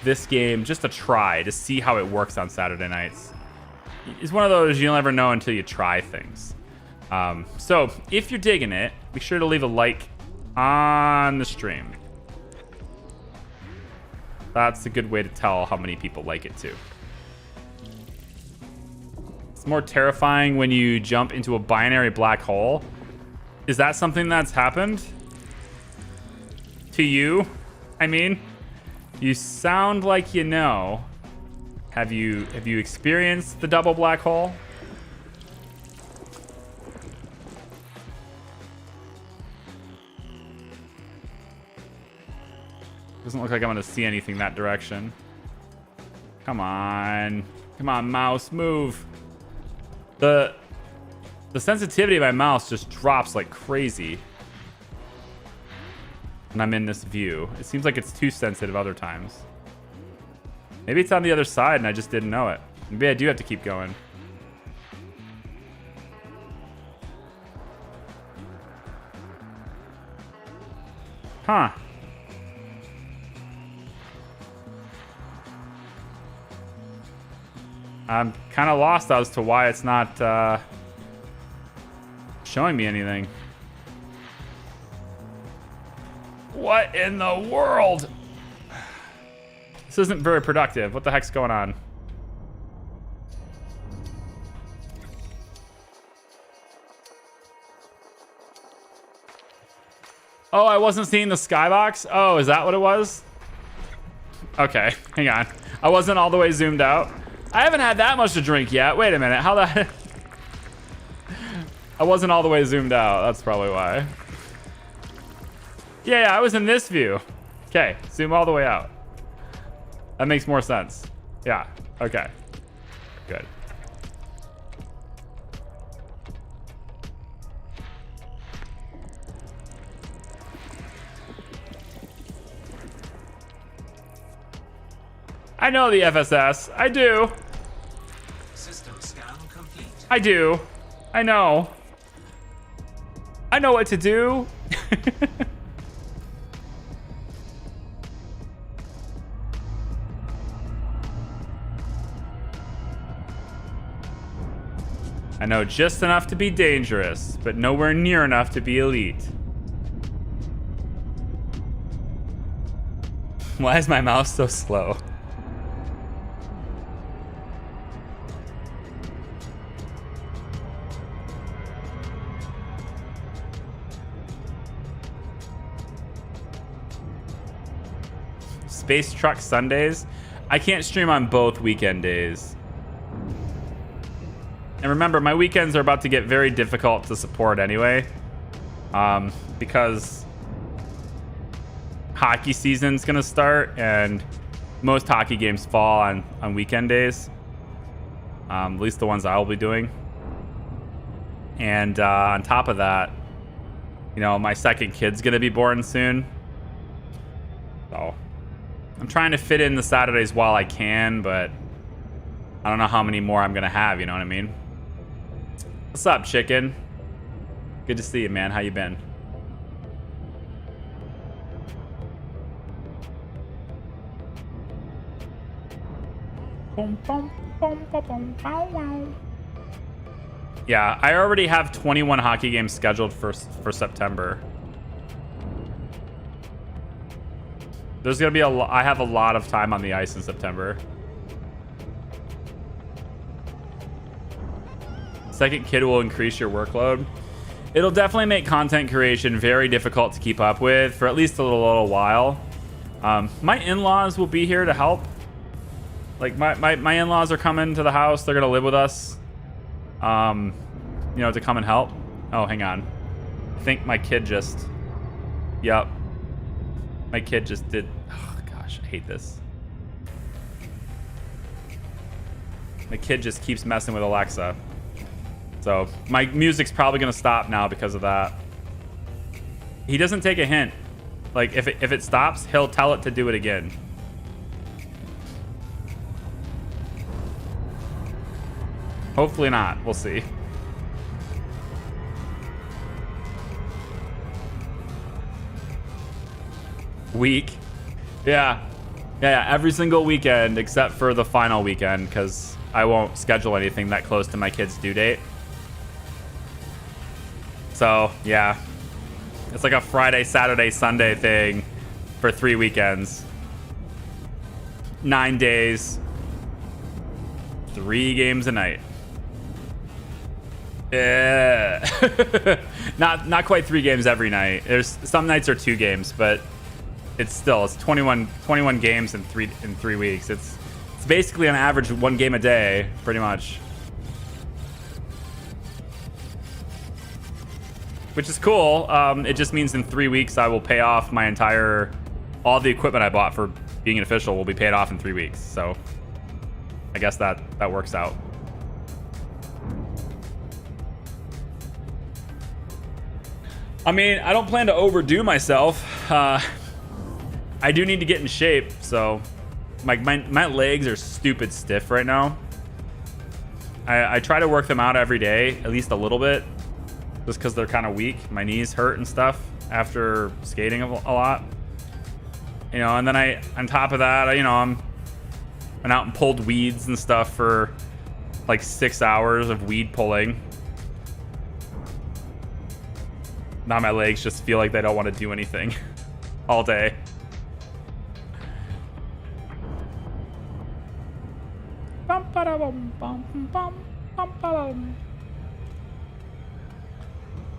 this game just a try to see how it works on Saturday nights. It's one of those you'll never know until you try things. So if you're digging it, be sure to leave a like on the stream. That's a good way to tell how many people like it too. It's more terrifying when you jump into a binary black hole. Is that something that's happened to you? I mean, you sound like you know. Have you experienced the double black hole? Doesn't look like I'm gonna see anything that direction. Come on. Come on, mouse, move. The sensitivity of my mouse just drops like crazy when I'm in this view. It seems like it's too sensitive other times. Maybe it's on the other side and I just didn't know it. Maybe I do have to keep going. Huh. I'm kind of lost as to why it's not showing me anything. What in the world? This isn't very productive. What the heck's going on? Oh, I wasn't seeing the skybox? Oh, is that what it was? Okay, hang on. I wasn't all the way zoomed out. I haven't had that much to drink yet. Wait a minute. How that... I wasn't all the way zoomed out. That's probably why. Yeah, I was in this view. Okay, zoom all the way out. That makes more sense. Yeah, okay. Good. I know the FSS. I do. System scan complete. I do. I know. I know what to do. I know just enough to be dangerous, but nowhere near enough to be elite. Why is my mouse so slow? Space Truck Sundays? I can't stream on both weekend days. And remember, my weekends are about to get very difficult to support anyway. Because hockey season's gonna start and most hockey games fall on weekend days. At least the ones I'll be doing. And on top of that, you know, my second kid's gonna be born soon. So I'm trying to fit in the Saturdays while I can, but I don't know how many more I'm gonna have, you know what I mean? What's up, chicken? Good to see you, man. How you been? Yeah, I already have 21 hockey games scheduled for September. There's gonna be I have a lot of time on the ice in September. Second kid will increase your workload. It'll definitely make content creation very difficult to keep up with for at least a little while. My in-laws will be here to help. Like my in-laws are coming to the house. They're gonna live with us. You know, to come and help. Oh, hang on. I think my kid just. Yep. My kid just did. Oh gosh, I hate this. My kid just keeps messing with Alexa. So my music's probably gonna stop now because of that. He doesn't take a hint. Like if it stops, he'll tell it to do it again. Hopefully not. We'll see. Week. Yeah. Every single weekend except for the final weekend because I won't schedule anything that close to my kid's due date. So, yeah. It's like a Friday, Saturday, Sunday thing for 3 weekends. 9 days. 3 games a night. Yeah. Not quite 3 games every night. There's some nights are 2 games, but it's 21 games in 3 weeks. It's basically on average 1 game a day, pretty much. Which is cool. It just means in 3 weeks I will pay off all the equipment I bought for being an official will be paid off in 3 weeks. So I guess that works out. I mean, I don't plan to overdo myself. I do need to get in shape, so my legs are stupid stiff right now. I try to work them out every day, at least a little bit, just because they're kind of weak. My knees hurt and stuff after skating a lot. You know, and then on top of that, you know, I'm out and pulled weeds and stuff for like 6 hours of weed pulling. Now my legs just feel like they don't want to do anything all day.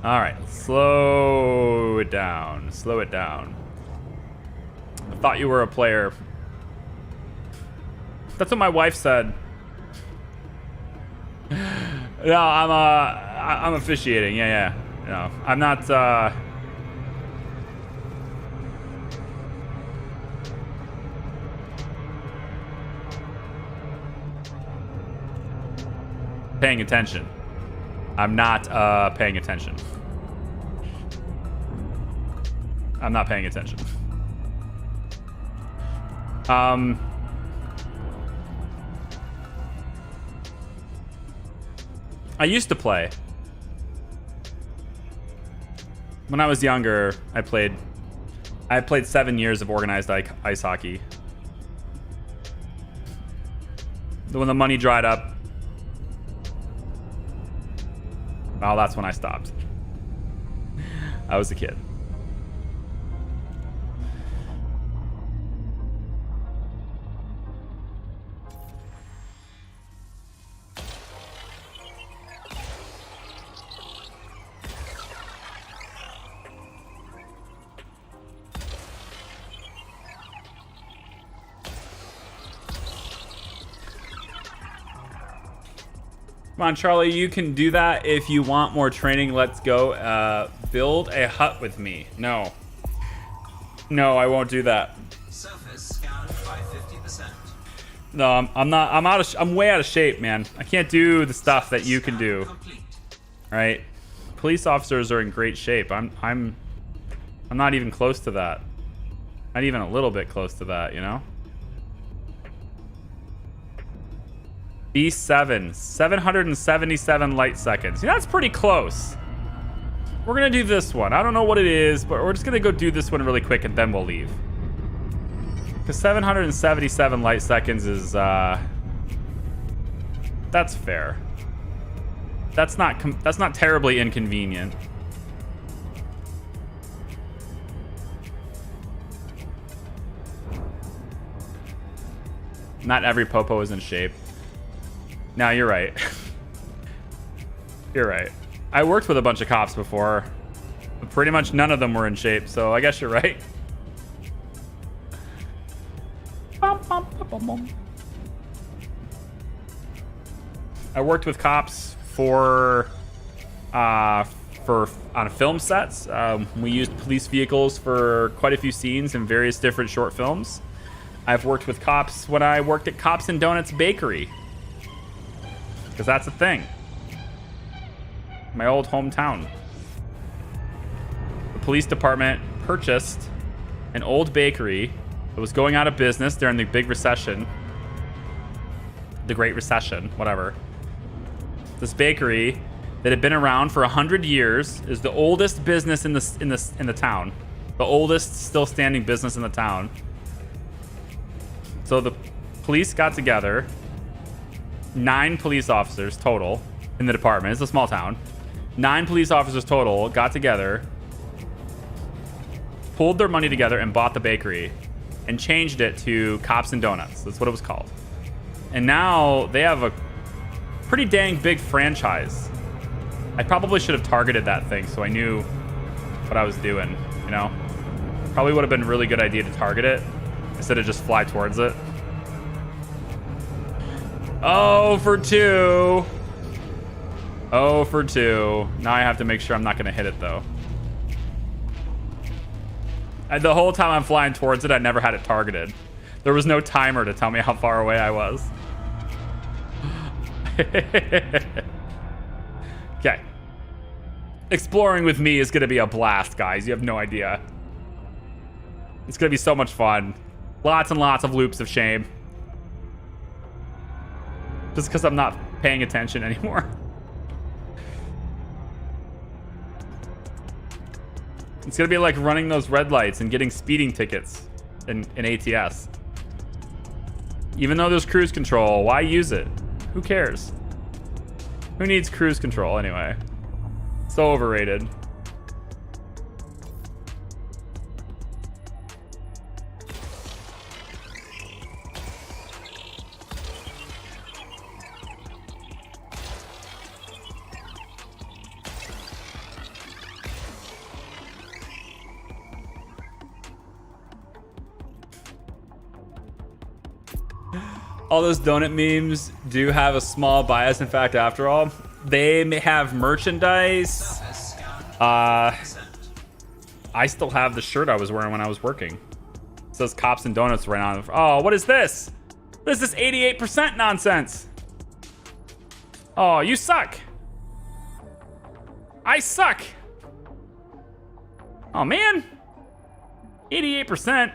All right, slow it down. Slow it down. I thought you were a player. That's what my wife said. No, I'm officiating. Yeah. No, I'm not. Paying attention. I'm not paying attention. I'm not paying attention. I used to play. When I was younger, I played 7 years of organized ice hockey. When the money dried up, well, that's when I stopped. I was a kid. Come on, Charlie, you can do that if you want more training. Let's go. Build a hut with me. No. No, I won't do that. Surface scanned by 50%. No, I'm way out of shape, man. I can't do the stuff that you can do. Complete. Right? Police officers are in great shape. I'm not even close to that. Not even a little bit close to that, you know? B7, 777 light seconds. Yeah, that's pretty close. We're gonna do this one. I don't know what it is, but we're just gonna go do this one really quick and then we'll leave. Because 777 light seconds is, that's fair. That's not terribly inconvenient. Not every popo is in shape. No, you're right. You're right. I worked with a bunch of cops before. But pretty much none of them were in shape, so I guess you're right. I worked with cops on film sets. We used police vehicles for quite a few scenes in various different short films. I've worked with cops when I worked at Cops and Donuts Bakery. Because that's a thing. My old hometown. The police department purchased an old bakery that was going out of business during the big recession. The Great Recession, whatever. This bakery that had been around for 100 years is the oldest business in the town. The oldest still standing business in the town. So the police got together. 9 police officers total in the department. It's a small town. 9 police officers total got together, pulled their money together, and bought the bakery and changed it to Cops and Donuts. That's what it was called. And now they have a pretty dang big franchise. I probably should have targeted that thing so I knew what I was doing, you know? Probably would have been a really good idea to target it instead of just fly towards it. Oh, for 2. Oh, for 2. Now I have to make sure I'm not going to hit it, though. And the whole time I'm flying towards it, I never had it targeted. There was no timer to tell me how far away I was. Okay. Exploring with me is going to be a blast, guys. You have no idea. It's going to be so much fun. Lots and lots of loops of shame. Just because I'm not paying attention anymore. It's gonna be like running those red lights and getting speeding tickets in ATS. Even though there's cruise control, why use it? Who cares? Who needs cruise control anyway? So overrated. All those donut memes do have a small bias. In fact, after all, they may have merchandise. I still have the shirt I was wearing when I was working. It says Cops and Donuts right on. Oh, what is this? What is this 88% nonsense? Oh, you suck. I suck. Oh, man. 88%.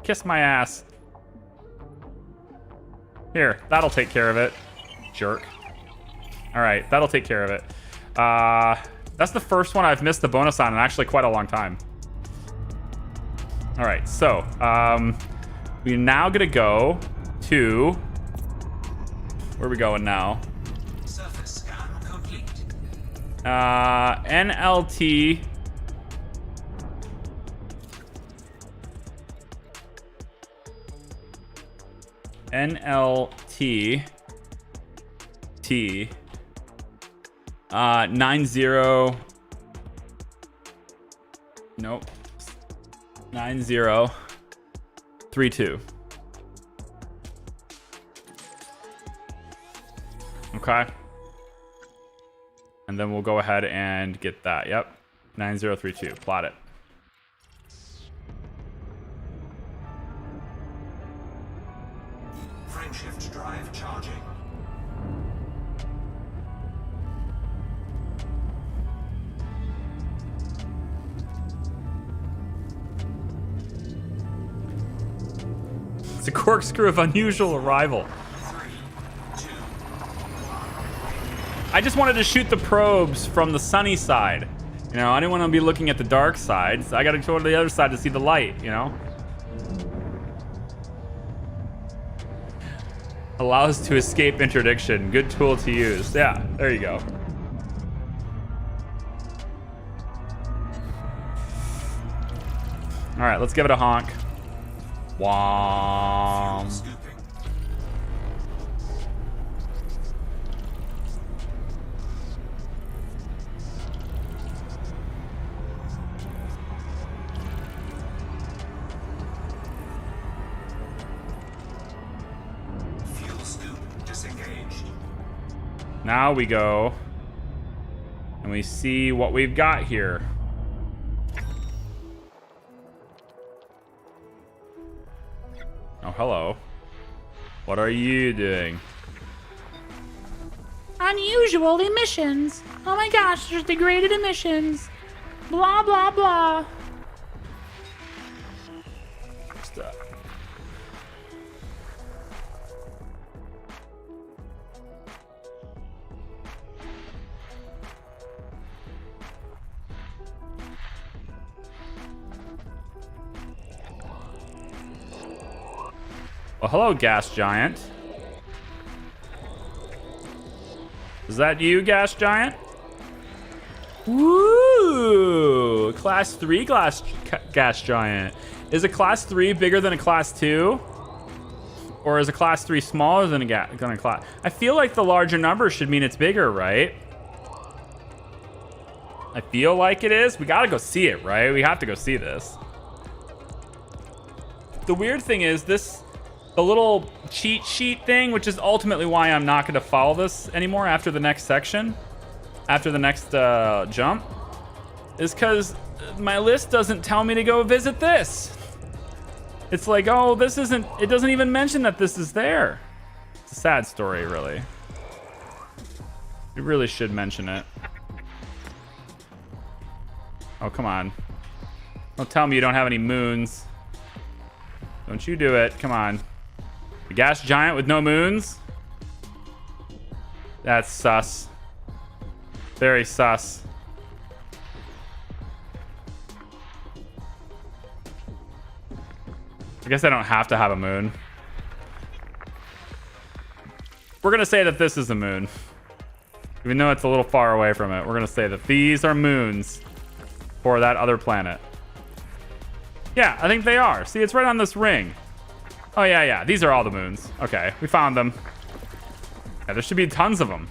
Kiss my ass. Here, that'll take care of it. Jerk. All right, that'll take care of it. That's the first one I've missed the bonus on in actually quite a long time. All right, so we're now gonna go to, where are we going now? Surface scan complete. NLT. NLT T 90. Nope. 9032. Okay. And then we'll go ahead and get that. Yep. 9032. Plot it. Frameshift drive charging. It's a corkscrew of unusual arrival. 3, 2, I just wanted to shoot the probes from the sunny side. You know, I didn't want to be looking at the dark side. So I got to go to the other side to see the light, you know? Allows to escape interdiction. Good tool to use. Yeah, there you go. All right, let's give it a honk. Wom. scooping. Fuel scoop disengaged. Now we go and we see what we've got here. Oh, hello. What are you doing? Unusual emissions. Oh my gosh, there's degraded emissions. Blah, blah, blah. Stuff. Well, hello, gas giant. Is that you, gas giant? Woo! Class 3 gas giant. Is a class 3 bigger than a class 2? Or is a class 3 smaller than a class? I feel like the larger number should mean it's bigger, right? I feel like it is. We gotta go see it, right? We have to go see this. The weird thing is this, the little cheat sheet thing, which is ultimately why I'm not going to follow this anymore after the next section, after the next jump, is because my list doesn't tell me to go visit this. It's like, oh, this isn't, it doesn't even mention that this is there. It's a sad story, really. It really should mention it. Oh, come on. Don't tell me you don't have any moons. Don't you do it. Come on. The gas giant with no moons? That's sus. Very sus. I guess I don't have to have a moon. We're going to say that this is a moon. Even though it's a little far away from it, we're going to say that these are moons for that other planet. Yeah, I think they are. See, it's right on this ring. Oh, yeah. These are all the moons. Okay, we found them. Yeah, there should be tons of them.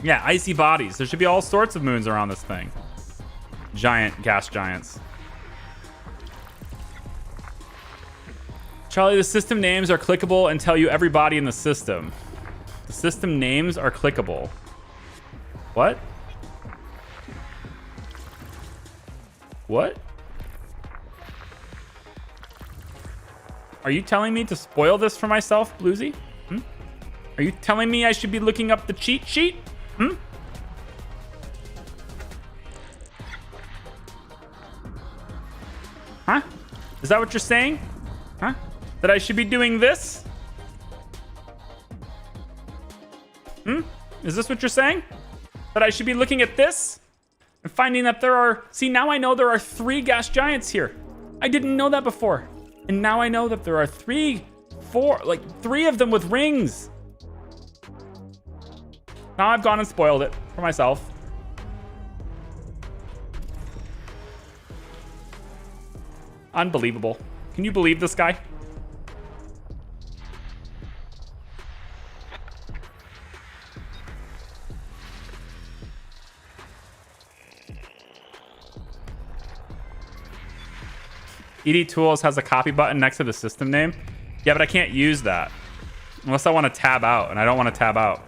Yeah, icy bodies. There should be all sorts of moons around this thing. Giant gas giants. Charlie, the system names are clickable and tell you every body in the system. The system names are clickable. What? What? Are you telling me to spoil this for myself, Bluesy? Are you telling me I should be looking up the cheat sheet? Huh? Is that what you're saying? Huh? That I should be doing this? Is this what you're saying? That I should be looking at this and finding that there are... See, now I know there are 3 gas giants here. I didn't know that before. And now I know that there are 3 of them with rings. Now I've gone and spoiled it for myself. Unbelievable. Can you believe this guy? ED Tools has a copy button next to the system name. Yeah, but I can't use that unless I want to tab out, and I don't want to tab out.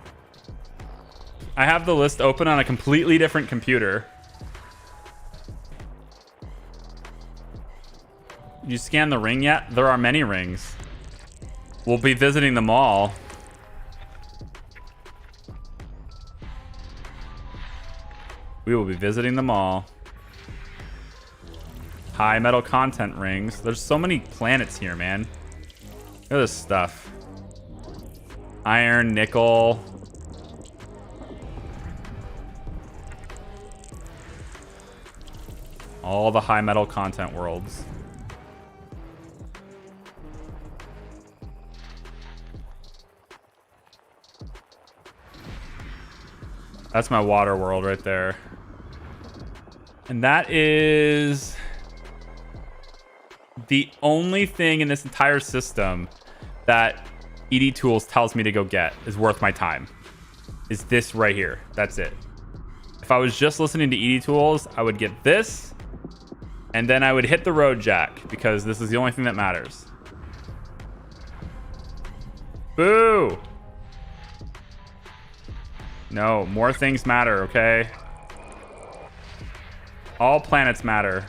I have the list open on a completely different computer. You scan the ring yet? There are many rings. We'll be visiting them all. We will be visiting them all. High metal content rings. There's so many planets here, man. Look at this stuff. Iron, nickel. All the high metal content worlds. That's my water world right there. And that is the only thing in this entire system that ED Tools tells me to go get is worth my time. Is this right here. That's it. If I was just listening to ED Tools, I would get this, and then I would hit the road jack, because this is the only thing that matters. Boo! No, more things matter, okay? All planets matter.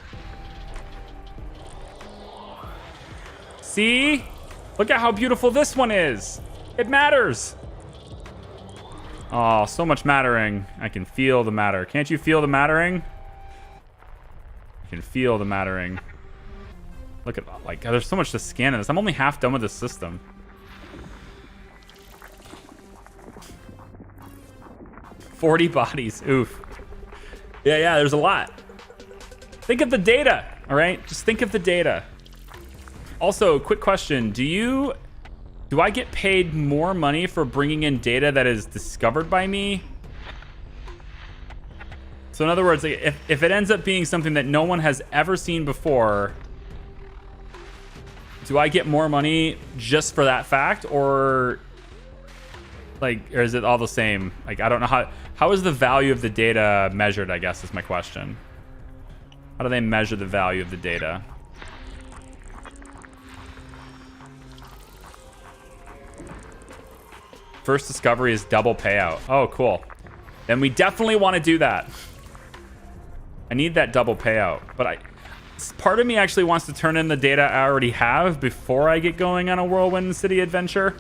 See? Look at how beautiful this one is. It matters. Oh, so much mattering. I can feel the matter. Can't you feel the mattering? I can feel the mattering. Look at, like, there's so much to scan in this. I'm only half done with this system. $40 bodies. Oof. Yeah, there's a lot. Think of the data, all right? Just think of the data. Also, quick question. Do I get paid more money for bringing in data that is discovered by me? So in other words, like, if it ends up being something that no one has ever seen before, do I get more money just for that fact? Or is it all the same? Like, I don't know how is the value of the data measured, I guess is my question. How do they measure the value of the data? First discovery is double payout. Oh, cool. Then we definitely want to do that. I need that double payout. But part of me actually wants to turn in the data I already have before I get going on a Whirlwind City adventure.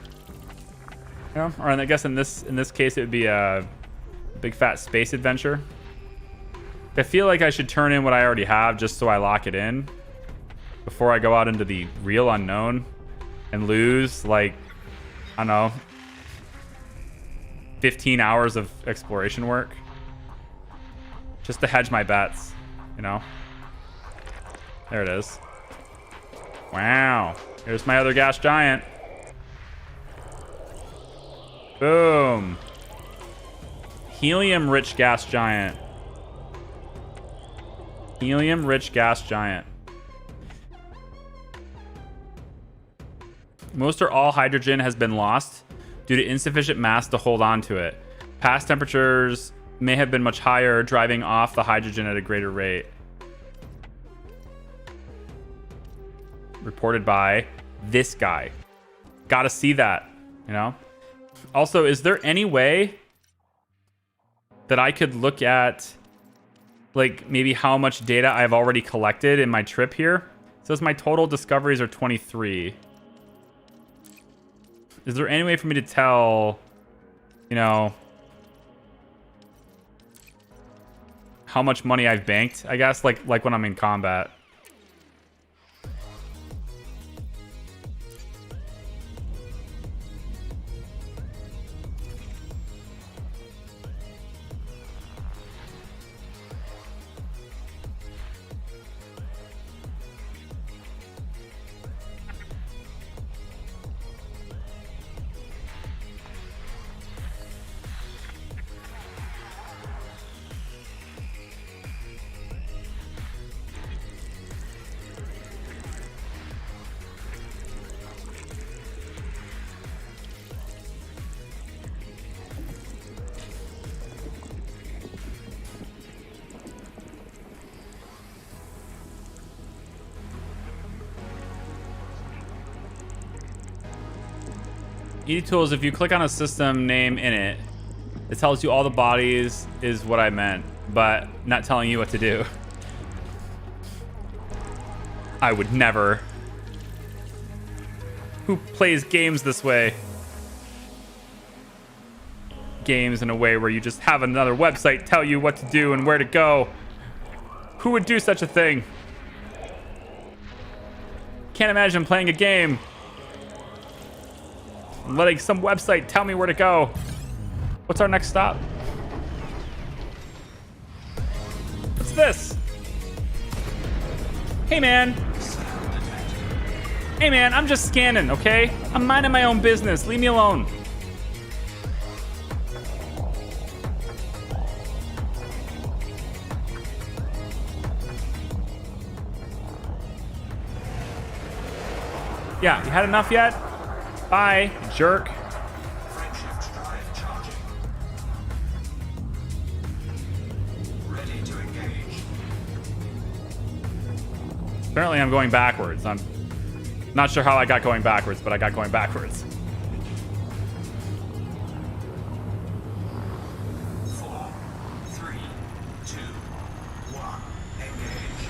You know? Or I guess in this case, it would be a big fat space adventure. I feel like I should turn in what I already have just so I lock it in before I go out into the real unknown and lose, like, I don't know, 15 hours of exploration work just to hedge my bets, you know? There it is. Wow. Here's my other gas giant. Boom. Helium-rich gas giant. Helium-rich gas giant. Most or all hydrogen has been lost due to insufficient mass to hold on to it. Past temperatures may have been much higher, driving off the hydrogen at a greater rate. Reported by this guy. Gotta see that, you know? Also, is there any way that I could look at, like, maybe how much data I've already collected in my trip here? It says my total discoveries are 23. Is there any way for me to tell, you know, how much money I've banked, I guess, like when I'm in combat? eTools, if you click on a system name in it, it tells you all the bodies is what I meant, but not telling you what to do. I would never. Who plays games this way? Games in a way where you just have another website tell you what to do and where to go. Who would do such a thing? Can't imagine playing a game and letting some website tell me where to go. What's our next stop? What's this? Hey man. Hey man, I'm just scanning, okay? I'm minding my own business. Leave me alone. Yeah, you had enough yet? Bye, jerk. Friendship drive charging. Ready to engage. Apparently I'm going backwards. I'm not sure how I got going backwards, but I got going backwards. 4, 3, 2, 1. Engage.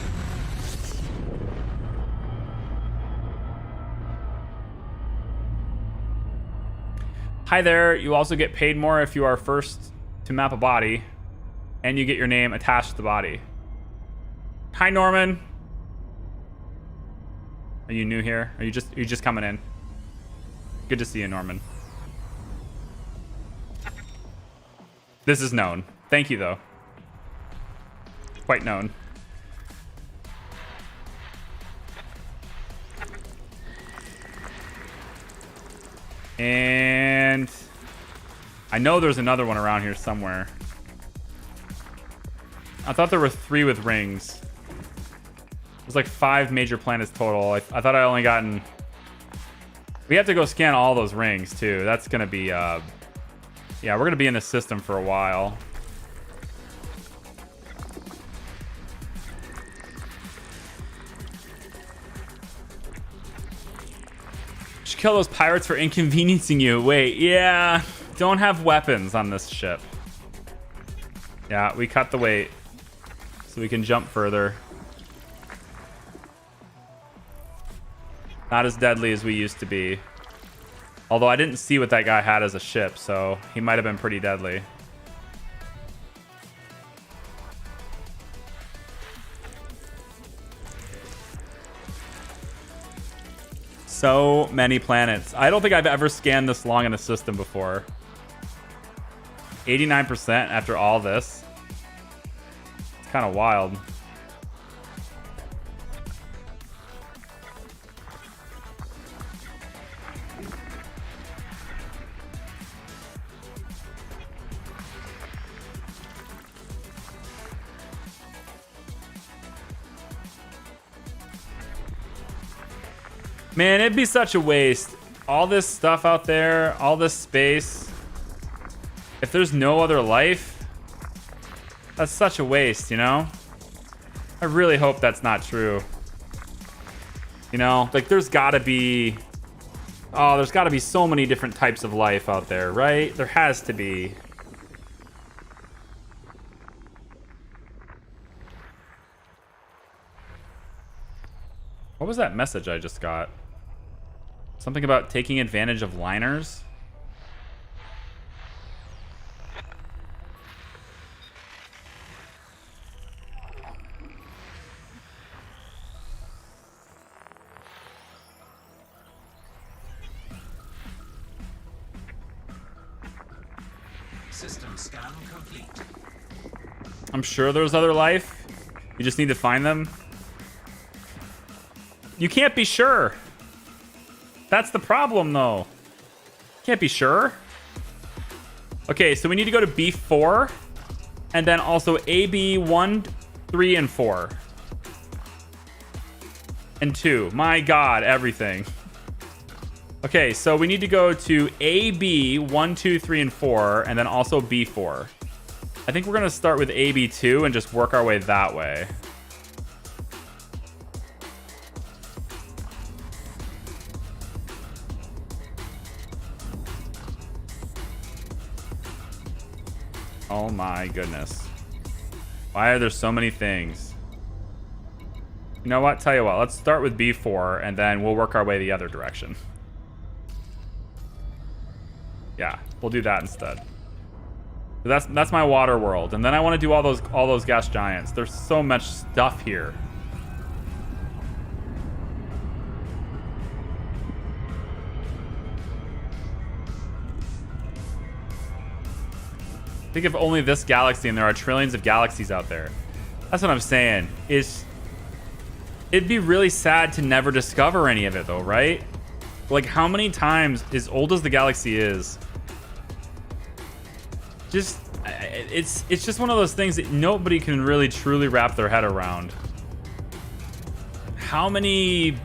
Hi there. You also get paid more if you are first to map a body, and you get your name attached to the body. Hi, Norman. Are you new here? Are you just coming in? Good to see you, Norman. This is known. Thank you, though. Quite known. And I know there's another one around here somewhere. I thought there were 3 with rings. There's like 5 major planets total. I thought I only gotten... We have to go scan all those rings, too. That's going to be... Yeah, we're going to be in this system for a while. Should kill those pirates for inconveniencing you. Wait, yeah. Don't have weapons on this ship. Yeah, we cut the weight so we can jump further. Not as deadly as we used to be. Although I didn't see what that guy had as a ship, so he might have been pretty deadly. So many planets. I don't think I've ever scanned this long in a system before. 89% after all this. It's kind of wild. Man, it'd be such a waste. All this stuff out there, all this space. If there's no other life, that's such a waste, you know? I really hope that's not true. You know, like there's gotta be... Oh, there's gotta be so many different types of life out there, right? There has to be. What was that message I just got? Something about taking advantage of liners? System scan complete. I'm sure there's other life. You just need to find them. You can't be sure. That's the problem, though. Can't be sure. Okay, so we need to go to B4. And then also AB 1, 3, and 4. And 2. My God, everything. Okay, so we need to go to AB 1, 2, 3, and 4. And then also B4. I think we're going to start with AB2 and just work our way that way. Oh my goodness. Why are there so many things? You know what? Tell you what. Let's start with B4, and then we'll work our way the other direction. Yeah, we'll do that instead. That's my water world, and then I want to do all those gas giants. There's so much stuff here. Think of only this galaxy, and there are trillions of galaxies out there. That's what I'm saying. It'd be really sad to never discover any of it, though, right? Like, how many times, as old as the galaxy is, it's just one of those things that nobody can really truly wrap their head around. How many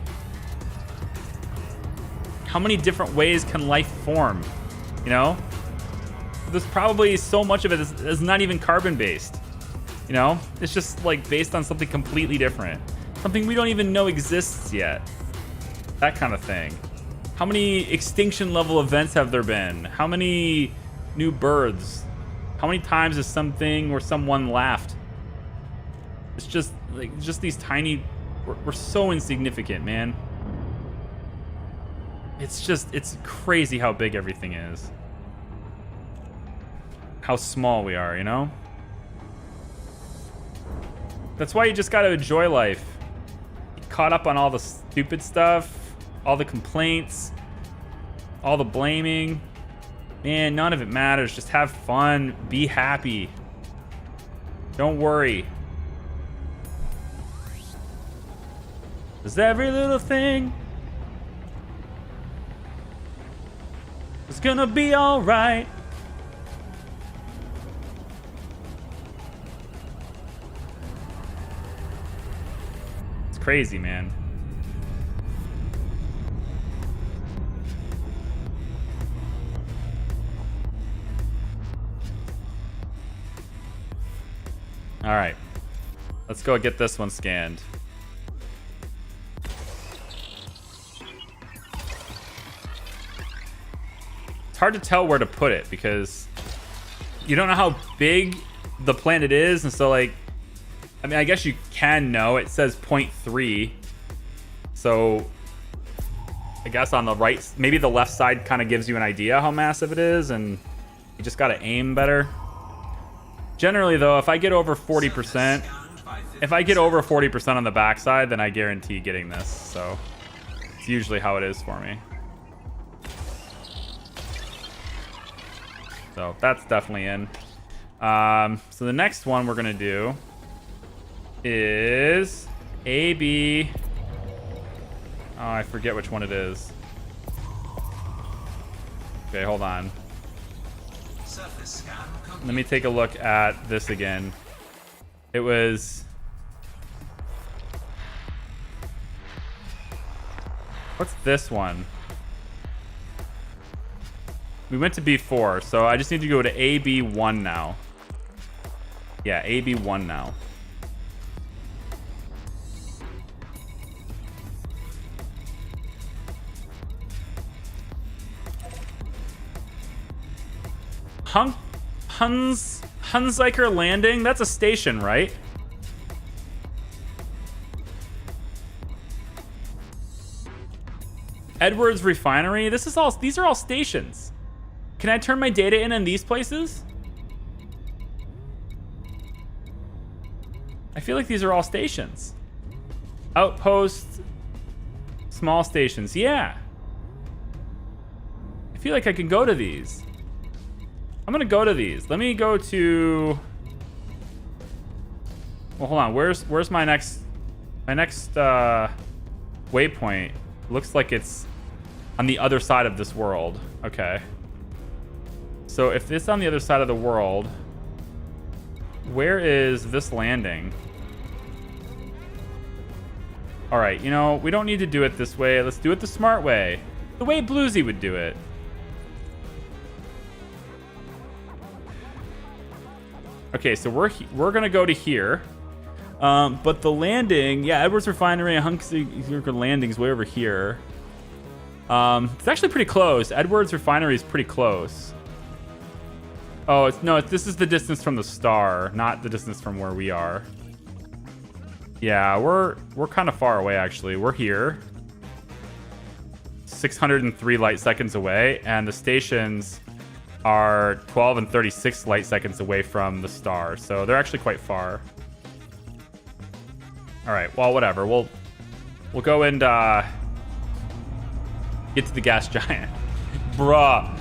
different ways can life form? You know? There's probably so much of it is not even carbon based. You know? It's just like based on something completely different. Something we don't even know exists yet. That kind of thing. How many extinction level events have there been? How many new births? How many times has something or someone laughed? It's just like these tiny. We're so insignificant, man. It's crazy how big everything is. How small we are, you know? That's why you just gotta enjoy life. Get caught up on all the stupid stuff, all the complaints, all the blaming. Man, none of it matters. Just have fun. Be happy. Don't worry. 'Cause every little thing is gonna be alright. It's crazy, man. All right, let's go get this one scanned. It's hard to tell where to put it because you don't know how big the planet is, and so like, I mean, I guess you can know. It says 0.3, so I guess on the right, maybe the left side kind of gives you an idea how massive it is, and you just gotta aim better. Generally, though, if I get over 40%, on the backside, then I guarantee getting this. So it's usually how it is for me. So that's definitely in. So the next one we're gonna do is AB. Oh, I forget which one it is. Okay, hold on. Let me take a look at this again. It was... What's this one? We went to B4, so I just need to go to AB1 now. Yeah, AB1 now. Hunziker Landing? That's a station, right? Edwards Refinery? These are all stations. Can I turn my data in these places? I feel like these are all stations. Outposts, small stations. Yeah. I feel like I can go to these. I'm gonna go to these. Let me go to... Well, hold on. Where's my next waypoint? Looks like it's on the other side of this world. Okay. So if it's on the other side of the world, where is this landing? All right, you know, we don't need to do it this way. Let's do it the smart way. The way Bluesy would do it. Okay, so we're gonna go to here, but the landing, yeah, Edwards Refinery and Hunziker Landing's way over here. It's actually pretty close. Edwards Refinery is pretty close. Oh, this is the distance from the star, not the distance from where we are. Yeah, we're kind of far away, actually. We're here. 603 light seconds away, and the stations are 12 and 36 light seconds away from the star, so they're actually quite far. All right, well, whatever. We'll go and get to the gas giant. Bruh.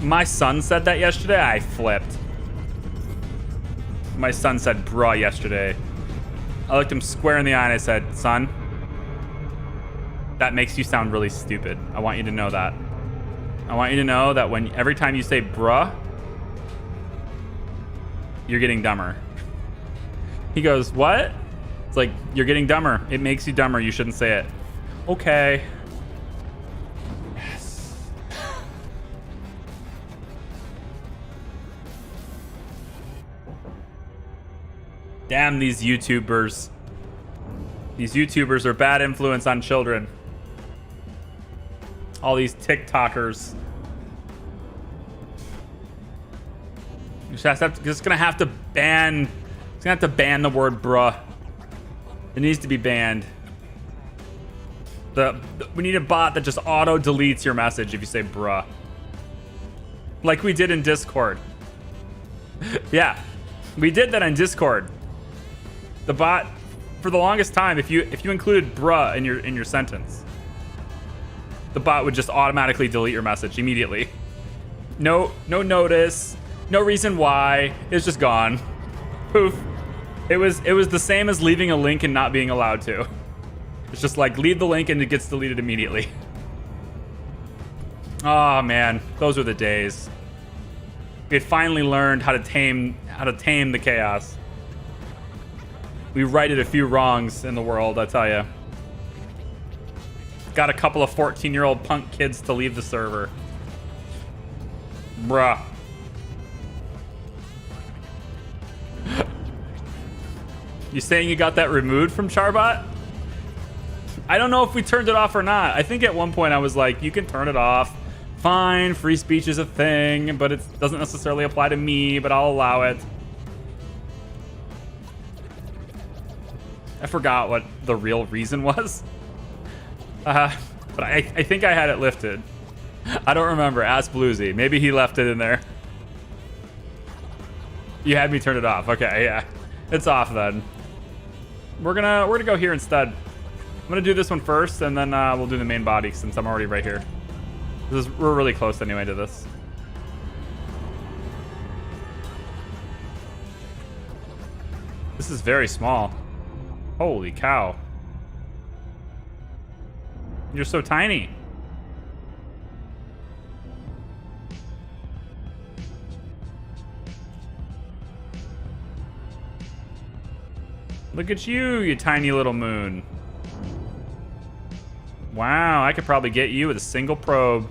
My son said that yesterday. I flipped. My son said bruh yesterday. I looked him square in the eye and I said, son, that makes you sound really stupid. I want you to know that. I want you to know that every time you say bruh, you're getting dumber. He goes, what? It's like, you're getting dumber. It makes you dumber. You shouldn't say it. Okay. Yes. Damn these YouTubers. These YouTubers are bad influence on children. All these TikTokers. Just gonna have to ban. It's gonna have to ban the word bruh. It needs to be banned. We need a bot that just auto deletes your message if you say bruh. Like we did in Discord. Yeah, we did that in Discord. The bot, for the longest time, if you included bruh in your sentence, the bot would just automatically delete your message immediately. No notice, no reason why. It's just gone. Poof. It was the same as leaving a link and not being allowed to. It's just like leave the link and it gets deleted immediately. Oh man, those were the days. We had finally learned how to tame the chaos. We righted a few wrongs in the world, I tell you. Got a couple of 14-year-old punk kids to leave the server. Bruh. You saying you got that removed from Charbot? I don't know if we turned it off or not. I think at one point I was like, you can turn it off. Fine, free speech is a thing, but it doesn't necessarily apply to me, but I'll allow it. I forgot what the real reason was. But I think I had it lifted. I don't remember. Ask Bluesy. Maybe he left it in there. You had me turn it off. Okay, yeah. It's off then. We're gonna go here instead. I'm gonna do this one first, and then we'll do the main body since I'm already right here. We're really close anyway to this. This is very small. Holy cow. You're so tiny. Look at you, you tiny little moon. Wow, I could probably get you with a single probe.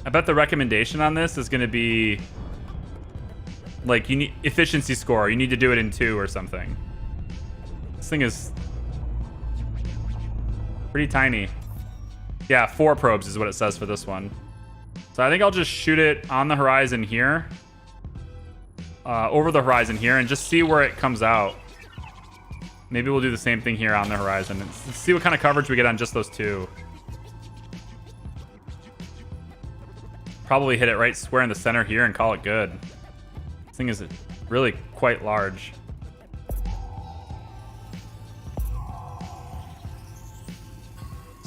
I bet the recommendation on this is going to be like you need efficiency score. You need to do it in 2 or something. This thing is pretty tiny. Yeah, 4 probes is what it says for this one. So I think I'll just shoot it on the horizon here. Over the horizon here and just see where it comes out. Maybe we'll do the same thing here on the horizon. Let's see what kind of coverage we get on just those 2. Probably hit it right square in the center here and call it good. This thing is really quite large.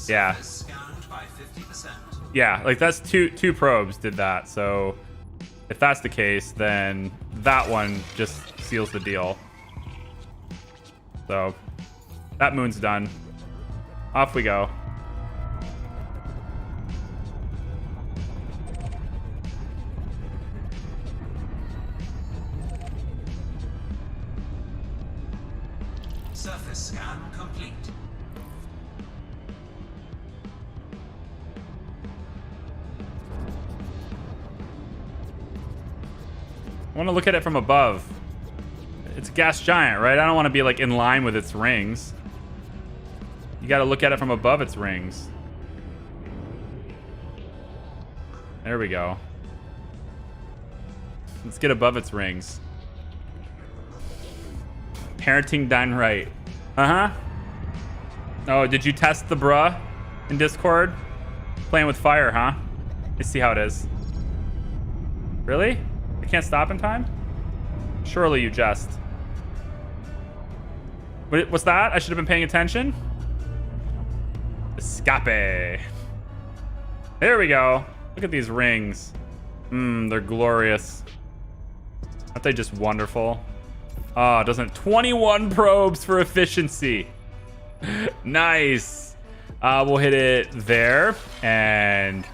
Yeah. Scanned by 50%. Yeah, like that's two probes did that. So if that's the case, then that one just seals the deal. So that moon's done. Off we go. Surface scan complete. I want to look at it from above. It's a gas giant, right? I don't want to be like in line with its rings. You got to look at it from above its rings. There we go. Let's get above its rings. Parenting done right. Uh-huh. Oh, did you test the bruh in Discord? Playing with fire, huh? Let's see how it is. Really? I can't stop in time? Surely you jest. What's that? I should have been paying attention. Escape. There we go. Look at these rings. They're glorious. Aren't they just wonderful? Oh, doesn't 21 probes for efficiency. Nice. We'll hit it there and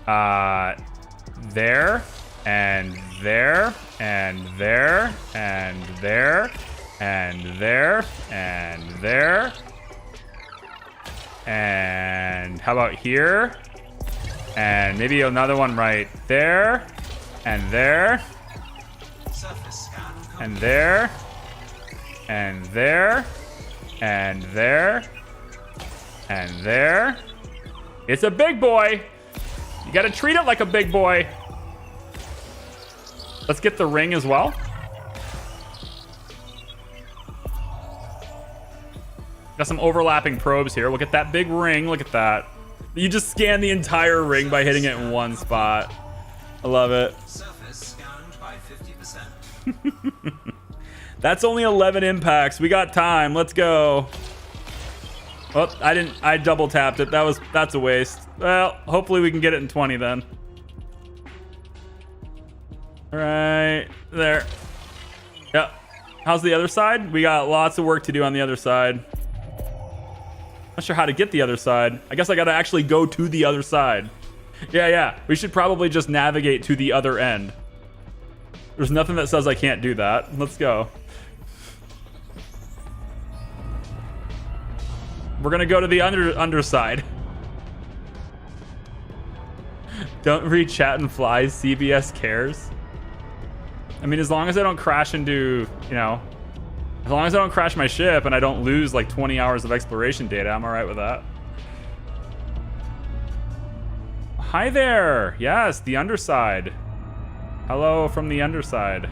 there and there and there and there and there and there. And how about here? And maybe another one right there and there Surface scan and there and there and there and there. It's a big boy. You gotta treat it like a big boy. Let's get the ring as well. Got some overlapping probes here. We'll get that big ring. Look at that. You just scan the entire ring by hitting it in one spot. I love it. surface scanned by 50%. That's only 11 impacts. We got time. Let's go. Oh, I double tapped it. That's a waste. Well, hopefully we can get it in 20 then. Right there. Yep. How's the other side? We got lots of work to do on the other side. Not sure how to get the other side. I guess I gotta actually go to the other side. Yeah. We should probably just navigate to the other end. There's nothing that says I can't do that. Let's go. We're gonna go to the underside. Don't read chat and flies. CBS cares. I mean, as long as I don't crash into, as long as I don't crash my ship and I don't lose like 20 hours of exploration data, I'm all right with that. Hi there. Yes, the underside. Hello from the underside.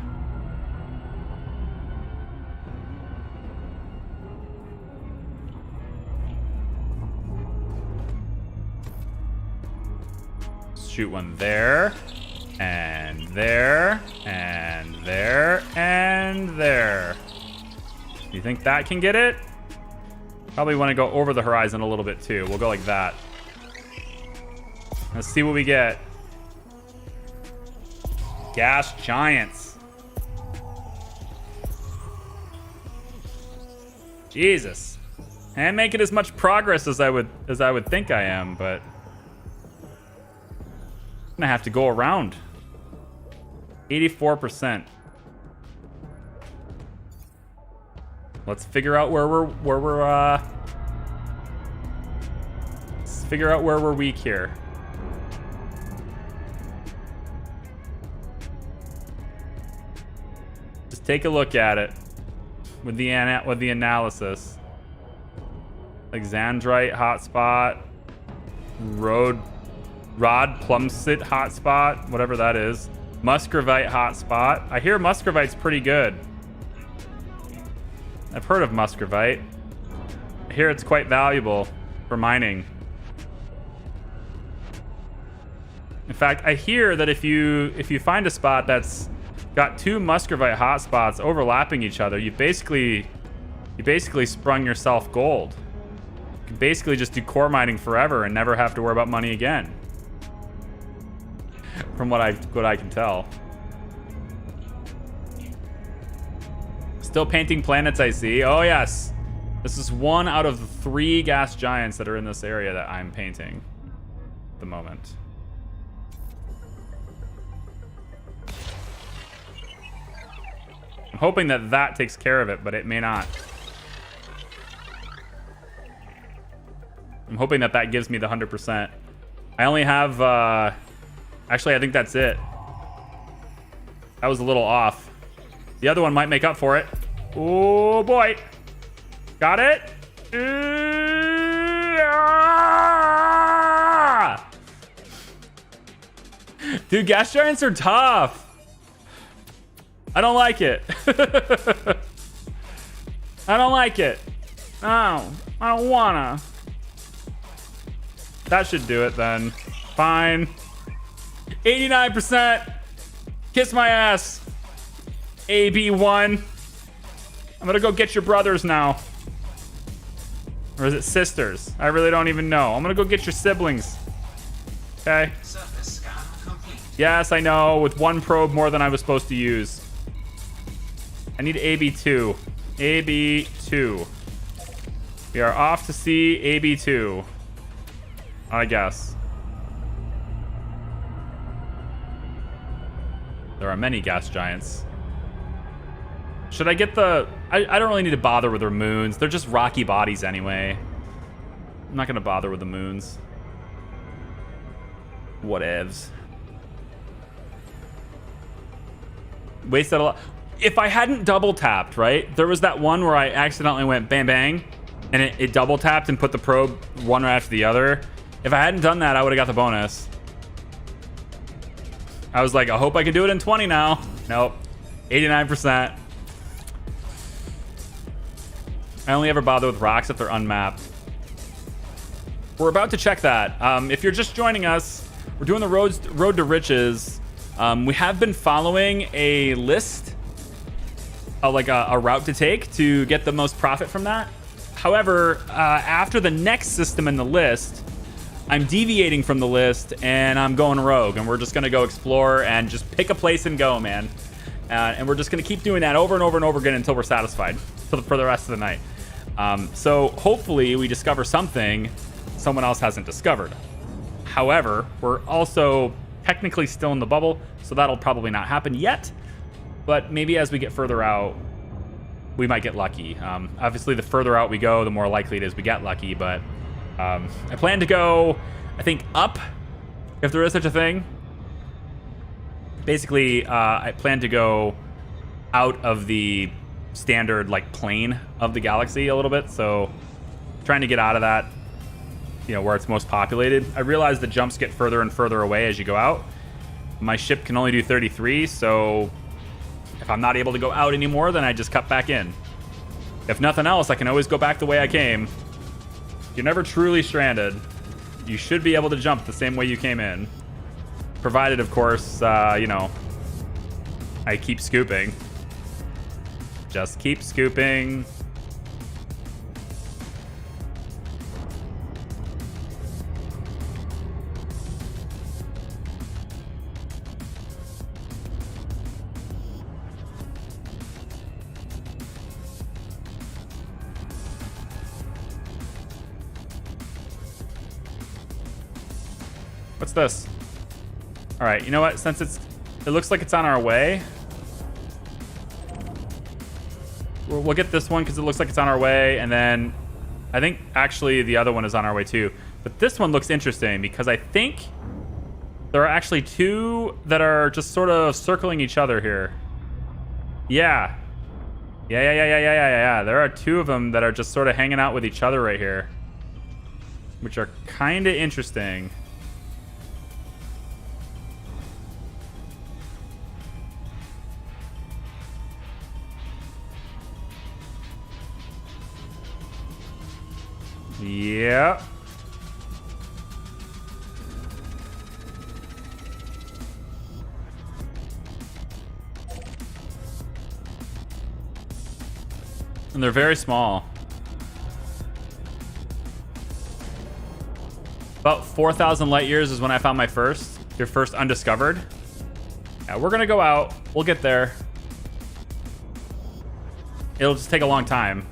Shoot one there, and there, and there, and there. You think that can get it? Probably want to go over the horizon a little bit too. We'll go like that. Let's see what we get. Gas giants. Jesus. I ain't making as much progress as I would think I am, but I'm gonna have to go around. 84%. Let's figure out where we're let's figure out where we're weak here. Just take a look at it with the analysis. Alexandrite hotspot, Rod Plumset hotspot, whatever that is. Muscovite hotspot. I hear Muscovite's pretty good. I've heard of Muscovite. I hear it's quite valuable for mining. In fact, I hear that if you find a spot that's got two Muscovite hotspots overlapping each other, you basically sprung yourself gold. You can basically just do core mining forever and never have to worry about money again. From what I can tell. Still painting planets, I see. Oh yes, this is one out of the 3 gas giants that are in this area that I'm painting at the moment. I'm hoping that takes care of it, but it may not. I'm hoping that gives me the 100%. I only have, actually, I think that's it. That was a little off. The other one might make up for it. Oh boy. Got it? Dude, gas giants are tough. I don't like it. I don't like it. No, I don't wanna. That should do it then. Fine. 89%. Kiss my ass. AB1. I'm gonna go get your brothers now. Or is it sisters? I really don't even know. I'm gonna go get your siblings. Okay. Surface scan complete. Yes, I know. With one probe more than I was supposed to use. I need AB2. AB2. We are off to see AB2. I guess. There are many gas giants. Should I get the... I don't really need to bother with their moons. They're just rocky bodies anyway. I'm not going to bother with the moons. Whatevs. Wasted a lot. If I hadn't double tapped, right? There was that one where I accidentally went bang bang and it double tapped and put the probe one right after the other. If I hadn't done that, I would have got the bonus. I was like, I hope I can do it in 20 now. Nope. 89%. I only ever bother with rocks if they're unmapped. We're about to check that. If you're just joining us, we're doing the Road to Riches. We have been following a list, like a route to take to get the most profit from that. However, after the next system in the list, I'm deviating from the list and I'm going rogue, and we're just gonna go explore and just pick a place and go, man. And we're just gonna keep doing that over and over and over again until we're satisfied for the rest of the night. So hopefully we discover something someone else hasn't discovered. However, we're also technically still in the bubble, so that'll probably not happen yet. But maybe as we get further out, we might get lucky. Obviously, the further out we go, the more likely it is we get lucky. But I plan to go, I think, up, if there is such a thing. Basically, I plan to go out of the standard like plane of the galaxy a little bit. So trying to get out of that, you know, where it's most populated. I realize the jumps get further and further away as you go out. My ship can only do 33, so if I'm not able to go out anymore, then I just cut back in. If nothing else, I can always go back the way I came. You're never truly stranded. You should be able to jump the same way you came in. Provided, of course, you know, I keep scooping. Just keep scooping. What's this? All right, you know what? Since it looks like it's on our way, we'll get this one because it looks like it's on our way, and then I think actually the other one is on our way too. But this one looks interesting because I think there are actually two that are just sort of circling each other here. Yeah. Yeah. There are two of them that are just sort of hanging out with each other right here, which are kind of interesting. Yep. And they're very small. About 4,000 light years is when I found your first undiscovered. Yeah, we're gonna go out. We'll get there. It'll just take a long time.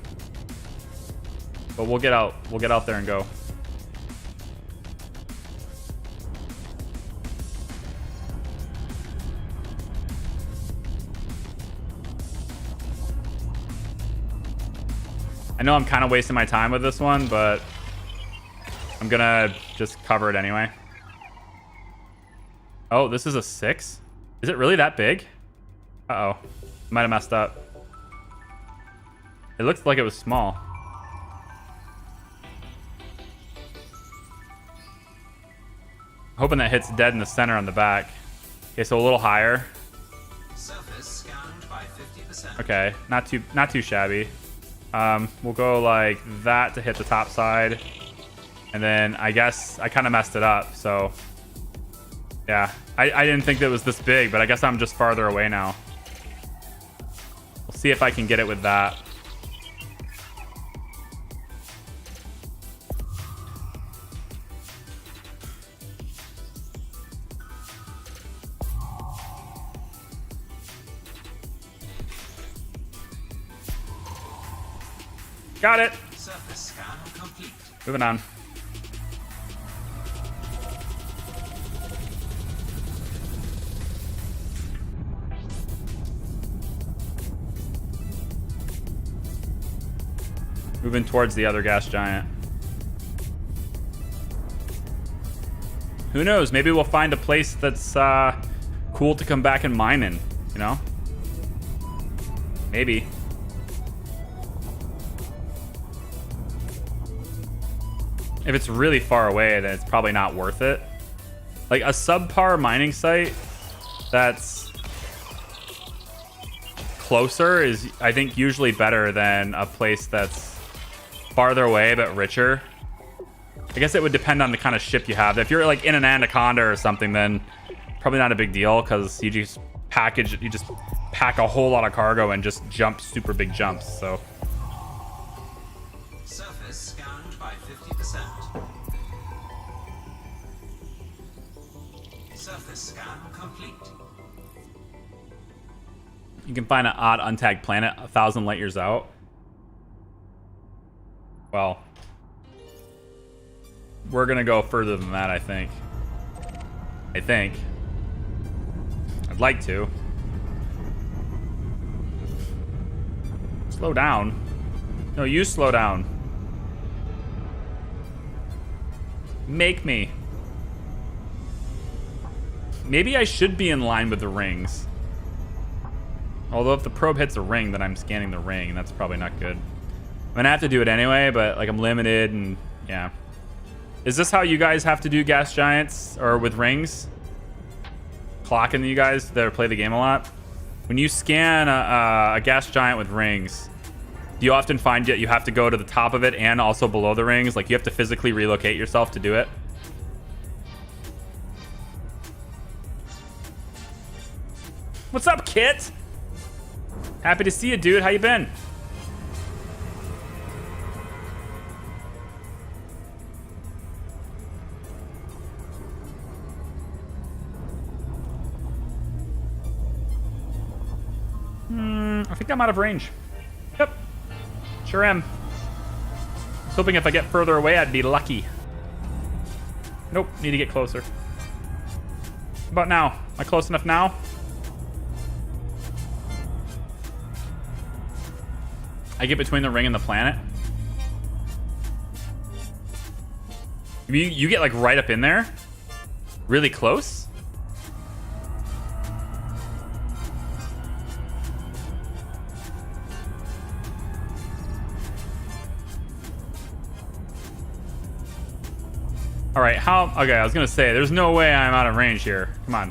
But we'll get out. We'll get out there and go. I know I'm kind of wasting my time with this one, but I'm gonna just cover it anyway. Oh, this is a 6? Is it really that big? Uh-oh. Might have messed up. It looks like it was small. Hoping that hits dead in the center on the back. Okay, so a little higher. Surface scanned by Okay, not too shabby. We'll go like that to hit the top side. And then I guess I kind of messed it up, so yeah. I didn't think that it was this big, but I guess I'm just farther away now. We'll see if I can get it with that. Got it. Surface scan complete. Moving on. Moving towards the other gas giant. Who knows? Maybe we'll find a place that's cool to come back and mine in, you know? Maybe. If it's really far away, then it's probably not worth it. Like a subpar mining site that's closer is, I think, usually better than a place that's farther away but richer. I guess it would depend on the kind of ship you have. If you're like in an Anaconda or something, then probably not a big deal because you just pack a whole lot of cargo and just jump super big jumps. So Surface scanned by 50%. Surface scan complete. you can find an odd untagged planet 1,000 light years out. Well, we're gonna go further than that, I think. I'd like to. Slow down. No, you slow down. Make me. Maybe I should be in line with the rings. Although if the probe hits a ring, then I'm scanning the ring, and that's probably not good. I'm gonna have to do it anyway, but like I'm limited, and yeah. Is this how you guys have to do gas giants or with rings? Clocking you guys that play the game a lot. When you scan a gas giant with rings, do you often find that you have to go to the top of it and also below the rings? Like you have to physically relocate yourself to do it? What's up, Kit? Happy to see you, dude. How you been? I think I'm out of range. Yep. Sure am. I was hoping if I get further away, I'd be lucky. Nope. Need to get closer. How about now? Am I close enough now? I get between the ring and the planet. You get like right up in there? Really close? All right, okay, I was gonna say, there's no way I'm out of range here. Come on.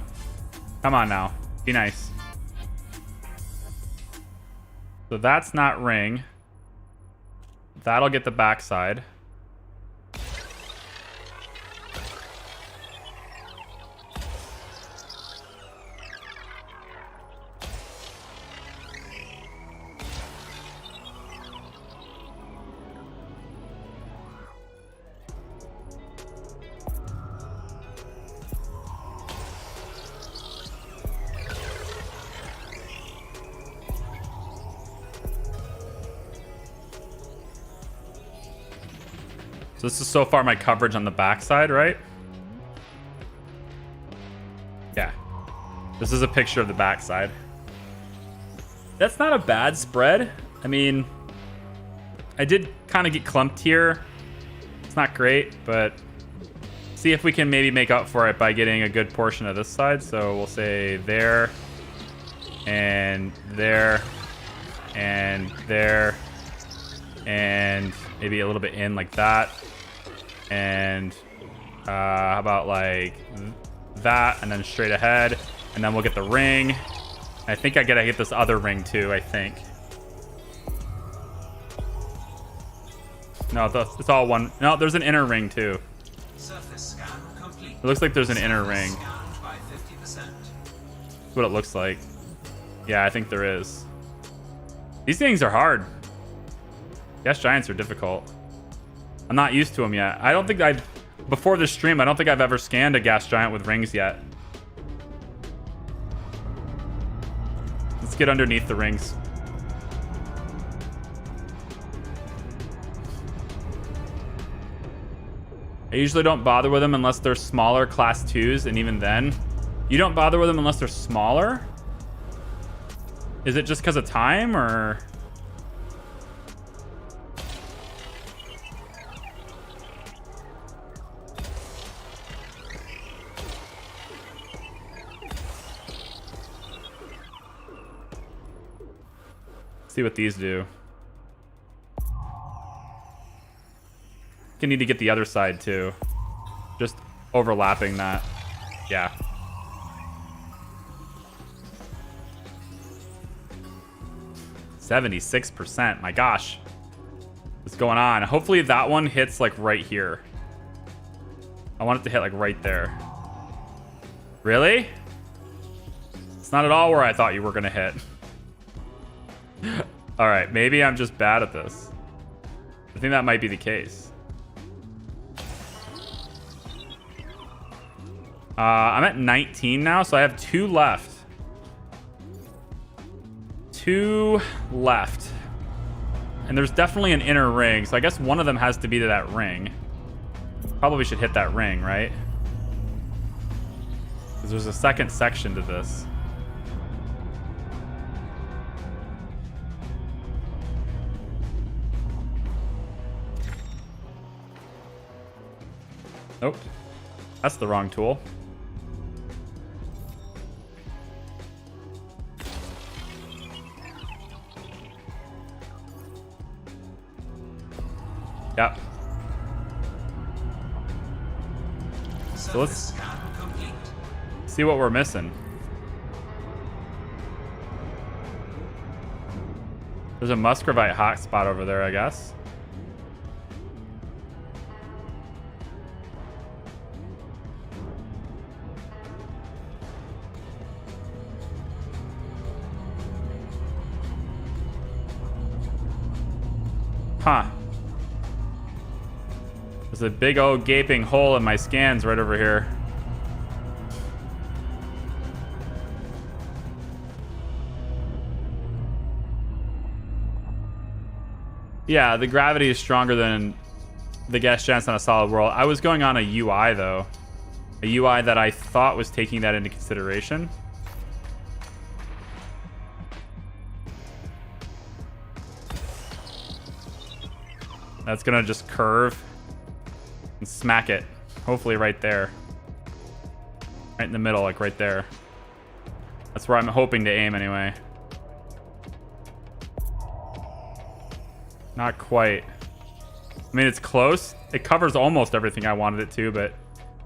Come on now. Be nice. So that's not ring. That'll get the backside. So this is so far my coverage on the backside, right? Yeah. This is a picture of the backside. That's not a bad spread. I mean, I did kind of get clumped here. It's not great, but see if we can maybe make up for it by getting a good portion of this side. So we'll say there, and there, and there, and maybe a little bit in like that. And how about like that, and then straight ahead, and then we'll get the ring, I think I gotta get this other ring too, I think. No, it's all one. No, there's an inner ring too. Surface scan complete. It looks like there's an inner ring. Scanned by 50%. That's what it looks like. Yeah, I think there is. These things are hard. Gas giants are difficult. I'm not used to them yet. I don't think before this stream, I don't think I've ever scanned a gas giant with rings yet. Let's get underneath the rings. I usually don't bother with them unless they're smaller class 2s, and even then, you don't bother with them unless they're smaller? Is it just because of time, or? See what these do. Need to get the other side too. Just overlapping that. Yeah. %76%. My gosh. What's going on? Hopefully that one hits like right here. I want it to hit like right there. Really? It's not at all where I thought you were gonna hit. All right, maybe I'm just bad at this. I think that might be the case. I'm at 19 now, so I have 2 left. 2 left. And there's definitely an inner ring, so I guess one of them has to be to that ring. Probably should hit that ring, right? Because there's a second section to this. Nope. That's the wrong tool. Yep. So let's see what we're missing. There's a muscovite hotspot over there, I guess. Huh. There's a big old gaping hole in my scans right over here. Yeah, the gravity is stronger than the gas giants on a solid world. I was going on a UI though. A UI that I thought was taking that into consideration. That's gonna just curve and smack it. Hopefully right there. Right in the middle, like right there. That's where I'm hoping to aim anyway. Not quite. I mean, it's close. It covers almost everything I wanted it to, but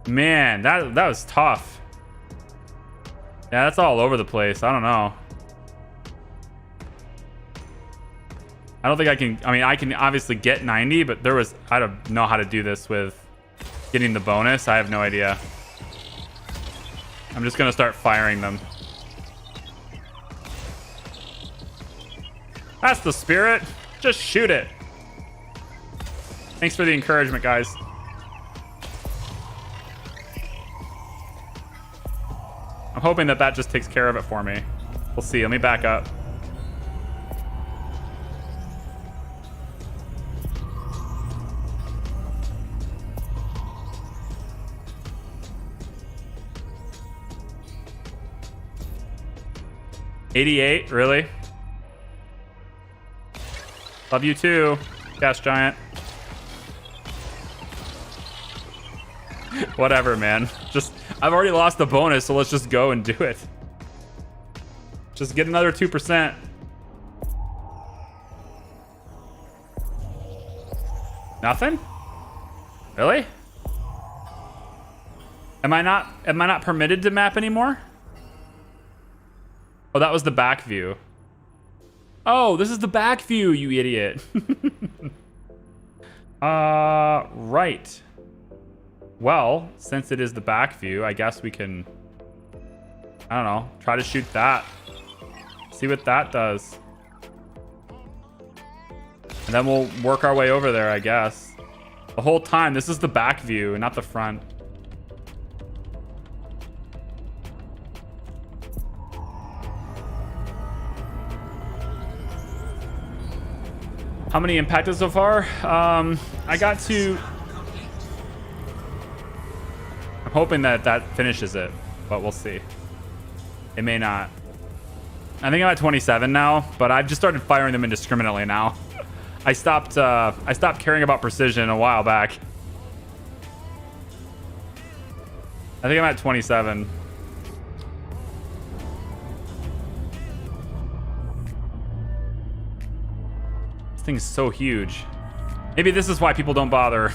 man, that was tough. Yeah, that's all over the place. I don't know. I don't think I can. I mean, I can obviously get 90, but I don't know how to do this with getting the bonus. I have no idea. I'm just going to start firing them. That's the spirit. Just shoot it. Thanks for the encouragement, guys. I'm hoping that just takes care of it for me. We'll see. Let me back up. $88, really? Love you too, gas giant. Whatever, man. I've already lost the bonus, so let's just go and do it. Just get another 2%. Nothing? Really? Am I not permitted to map anymore? Oh, that was the back view. Oh, this is the back view, you idiot. Right. Well, since it is the back view, I guess we can, I don't know, try to shoot that. See what that does. And then we'll work our way over there, I guess. The whole time, this is the back view, not the front. How many impacted so far? I got to... I'm hoping that finishes it, but we'll see. It may not. I think I'm at 27 now, but I've just started firing them indiscriminately now. I stopped caring about precision a while back. I think I'm at 27. This thing is so huge. Maybe this is why people don't bother.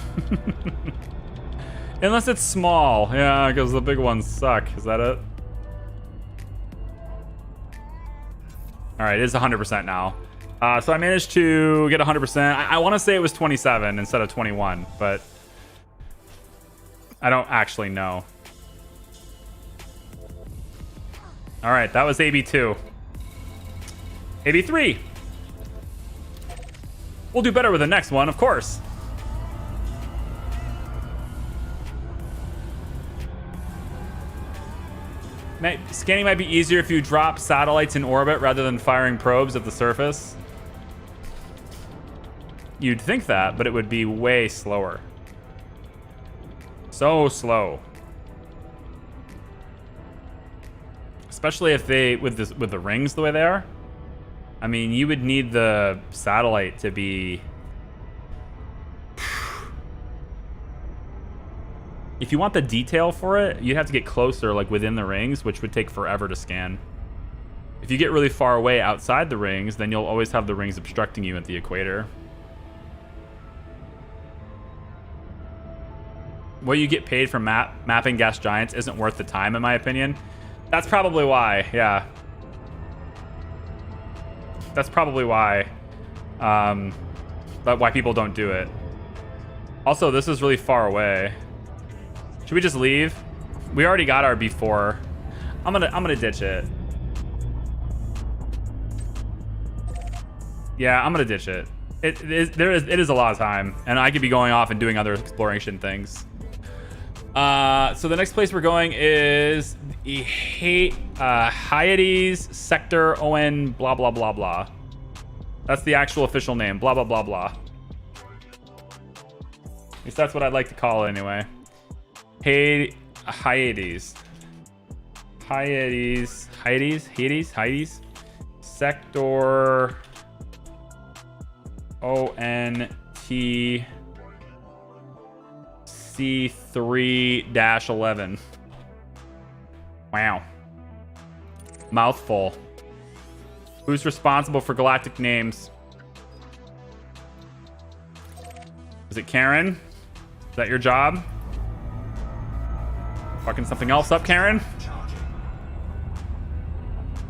Unless it's small. Yeah, because the big ones suck. Is that it? All right, it is 100% now. So I managed to get 100%. I want to say it was 27 instead of 21, but I don't actually know. All right, that was AB2. AB3. We'll do better with the next one, of course. Scanning might be easier if you drop satellites in orbit rather than firing probes at the surface. You'd think that, but it would be way slower. So slow. Especially if they, with the rings the way they are. I mean, you would need the satellite to be... If you want the detail for it, you'd have to get closer, like within the rings, which would take forever to scan. If you get really far away outside the rings, then you'll always have the rings obstructing you at the equator. What you get paid for mapping gas giants isn't worth the time, in my opinion. That's probably why, yeah. That's probably why. Why people don't do it. Also, this is really far away. Should we just leave? We already got our B4. I'm gonna ditch it. Yeah, I'm gonna ditch it. It is a lot of time, and I could be going off and doing other exploration things. So the next place we're going is Hyades Sector ON blah blah blah blah. That's the actual official name. Blah blah blah blah. At least that's what I'd like to call it anyway. Hyades. Sector ONT C3-11. Wow. Mouthful. Who's responsible for galactic names? Is it Karen? Is that your job? Fucking something else up, Karen?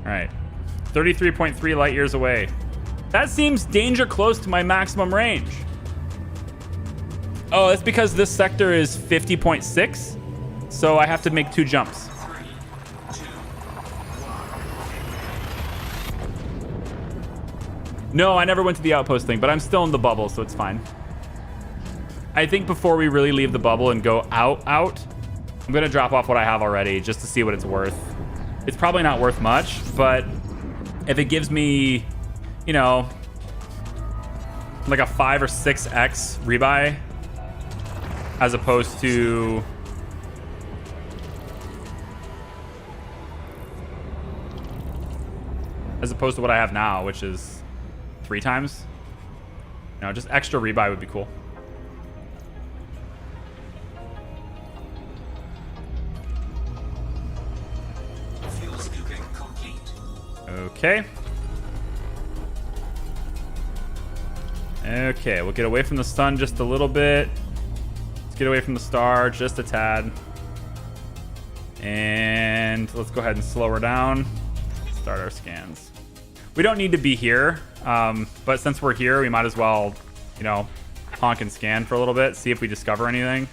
Alright. 33.3 light years away. That seems danger close to my maximum range. Oh, that's because this sector is 50.6. So I have to make 2 jumps. No, I never went to the outpost thing, but I'm still in the bubble, so it's fine. I think before we really leave the bubble and go out, I'm gonna drop off what I have already just to see what it's worth. It's probably not worth much, but if it gives me, you know, like a 5 or 6x rebuy, as opposed to what I have now, which is 3 times. You know, just extra rebuy would be cool. Okay. Okay, we'll get away from the sun just a little bit. Let's get away from the star just a tad. And let's go ahead and slow her down. Start our scans. We don't need to be here, but since we're here, we might as well, you know, honk and scan for a little bit, see if we discover anything.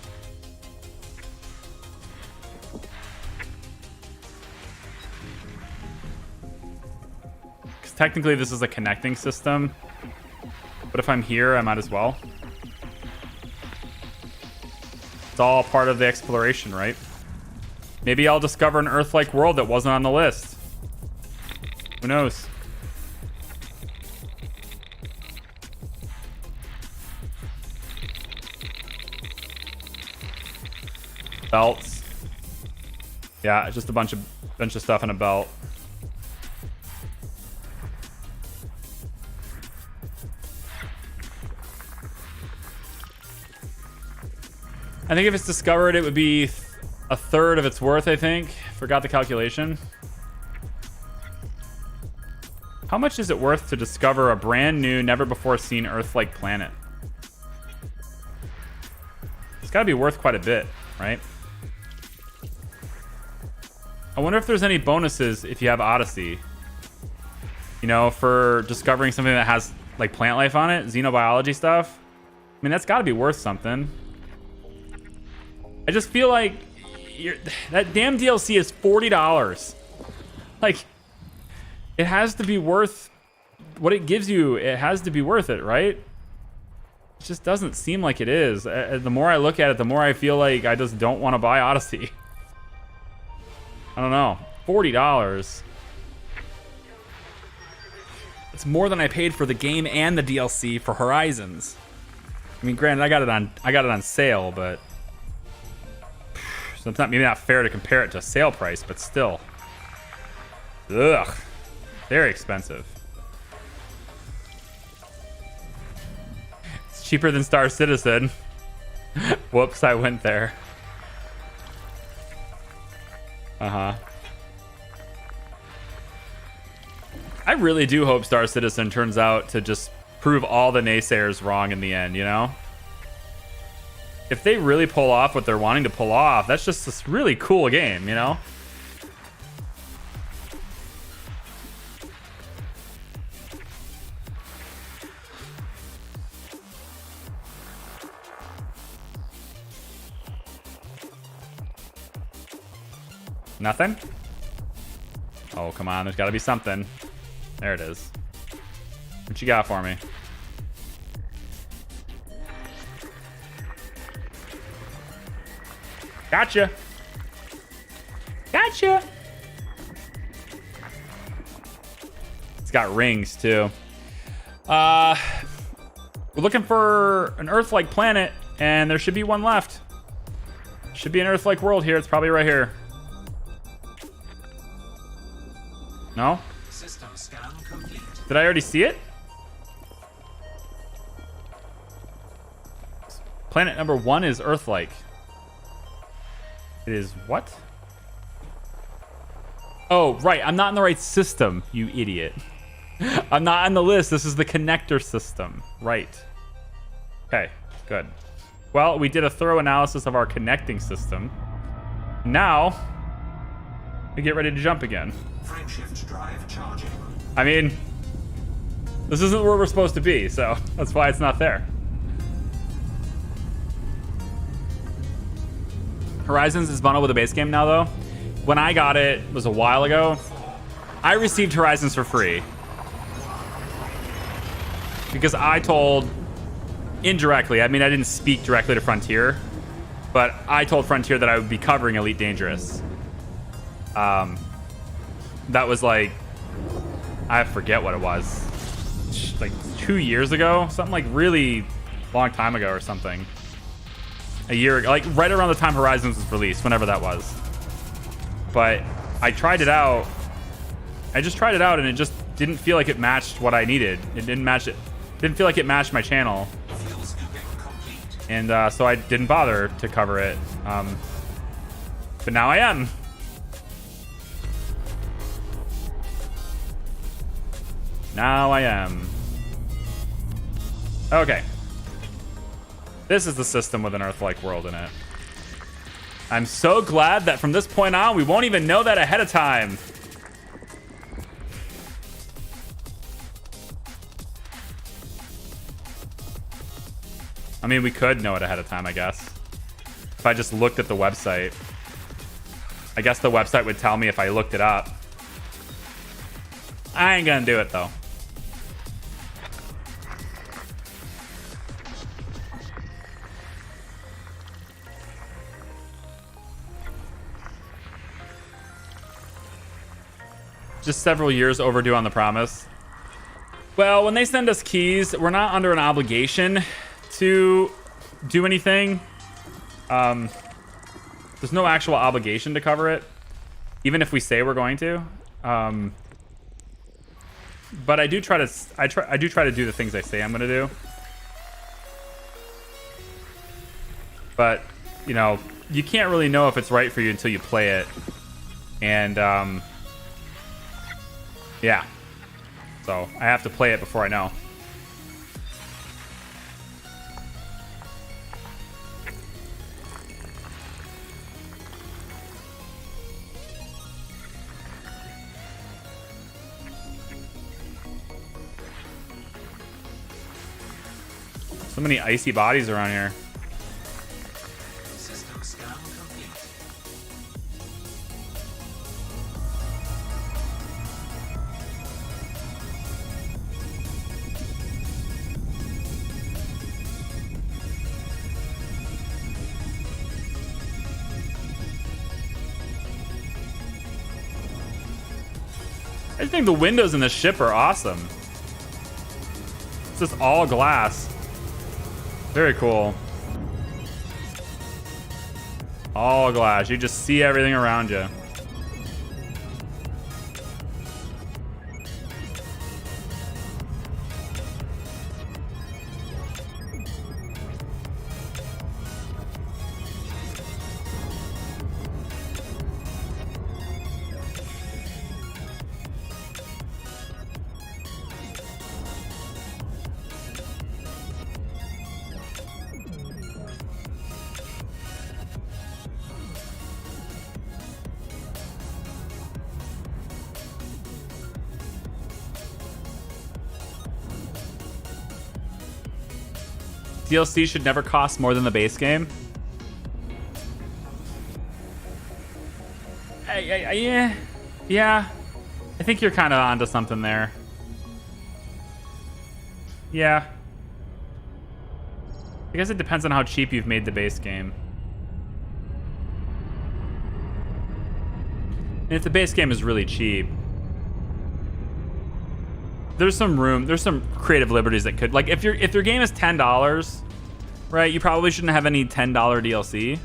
Because technically this is a connecting system, but if I'm here, I might as well. It's all part of the exploration, right? Maybe I'll discover an Earth-like world that wasn't on the list. Who knows? Belts. Yeah, just a bunch of stuff in a belt. I think if it's discovered, it would be a third of its worth, I think. Forgot the calculation. How much is it worth to discover a brand new, never before seen Earth-like planet? It's gotta be worth quite a bit, right? I wonder if there's any bonuses if you have Odyssey. You know, for discovering something that has like plant life on it, xenobiology stuff. I mean, that's gotta be worth something. I just feel like that damn DLC is $40. Like, it has to be worth what it gives you. It has to be worth it, right? It just doesn't seem like it is. The more I look at it, the more I feel like I just don't want to buy Odyssey. I don't know. $40. It's more than I paid for the game and the DLC for Horizons. I mean, granted, I got it on sale, but so it's not maybe not fair to compare it to sale price, but still. Ugh. Very expensive. It's cheaper than Star Citizen. Whoops, I went there. Uh-huh. I really do hope Star Citizen turns out to just prove all the naysayers wrong in the end, you know? If they really pull off what they're wanting to pull off, that's just this really cool game, you know? Nothing? Oh, come on. There's got to be something. There it is. What you got for me? Gotcha. Gotcha. It's got rings, too. We're looking for an Earth-like planet, and there should be one left. Should be an Earth-like world here. It's probably right here. No? System scan complete. Did I already see it? Planet number 1 is Earth-like. It is what? Oh, right. I'm not in the right system, you idiot. I'm not on the list. This is the connector system. Right. Okay, good. Well, we did a thorough analysis of our connecting system. Now, we get ready to jump again. Frameshift drive charging. I mean, this isn't where we're supposed to be, so that's why it's not there. Horizons is bundled with a base game now, though. When I got it was a while ago. I received Horizons for free because I told indirectly, I mean, I didn't speak directly to Frontier, but I told Frontier that I would be covering Elite Dangerous. That was like, I forget what it was, like 2 years ago, something like really long time ago or something. A year ago, like right around the time Horizons was released, whenever that was. But I tried it out. I just tried it out, and it just didn't feel like it matched what I needed. It didn't match it. Didn't feel like it matched my channel. Fuel scooping complete. And so I didn't bother to cover it. But now I am. Now I am. Okay. This is the system with an Earth-like world in it. I'm so glad that from this point on, we won't even know that ahead of time. I mean, we could know it ahead of time, I guess. If I just looked at the website. I guess the website would tell me if I looked it up. I ain't gonna do it, though. Just several years overdue on the promise. Well, when they send us keys, we're not under an obligation to do anything. There's no actual obligation to cover it, even if we say we're going to. But I do try to do the things I say I'm going to do. But, you know, you can't really know if it's right for you until you play it. And yeah. So I have to play it before I know. So many icy bodies around here. System scan complete. I think the windows in the ship are awesome. It's just all glass. Very cool. All glass. You just see everything around you. DLC should never cost more than the base game. Yeah. I think you're kind of onto something there. Yeah. I guess it depends on how cheap you've made the base game. And if the base game is really cheap, there's some room, there's some creative liberties that could, like, if your game is $10, right, you probably shouldn't have any $10 DLC,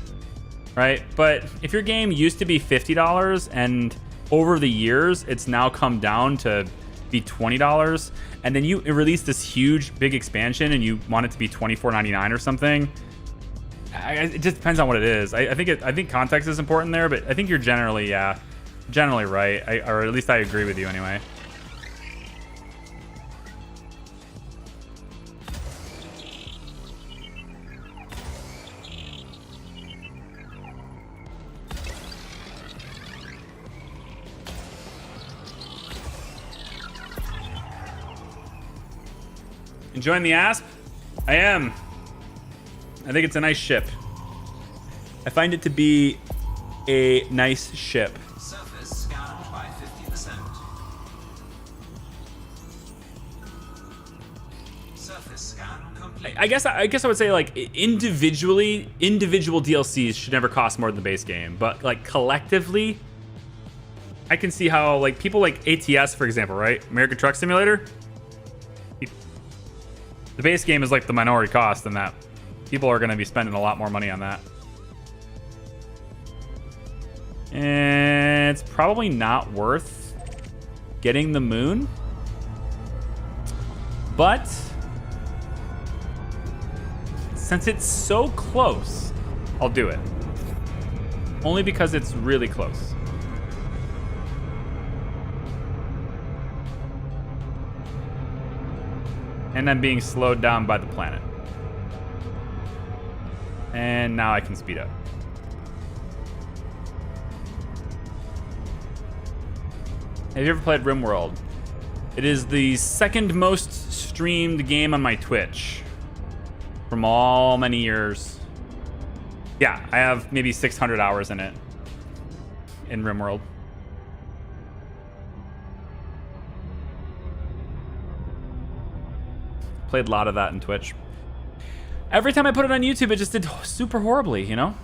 right? But if your game used to be $50 and over the years it's now come down to be $20, and then you release this huge big expansion and you want it to be $24.99 or something, it just depends on what it is. I think context is important there, but I think you're generally right, or at least I agree with you anyway. Enjoying the Asp? I am. I think it's a nice ship. I find it to be a nice ship. Surface scanned by 50%. Surface scan complete. I guess I would say, like, individual DLCs should never cost more than the base game, but like collectively, I can see how, like, people like ATS, for example, right? American Truck Simulator. The base game is like the minority cost, and that people are going to be spending a lot more money on that. And it's probably not worth getting the moon, but since it's so close, I'll do it. Only because it's really close. And I'm being slowed down by the planet. And now I can speed up. Have you ever played RimWorld? It is the second most streamed game on my Twitch. from all many years. Yeah, I have maybe 600 hours in it in RimWorld. Played a lot of that in Twitch. Every time I put it on YouTube, it just did super horribly, you know?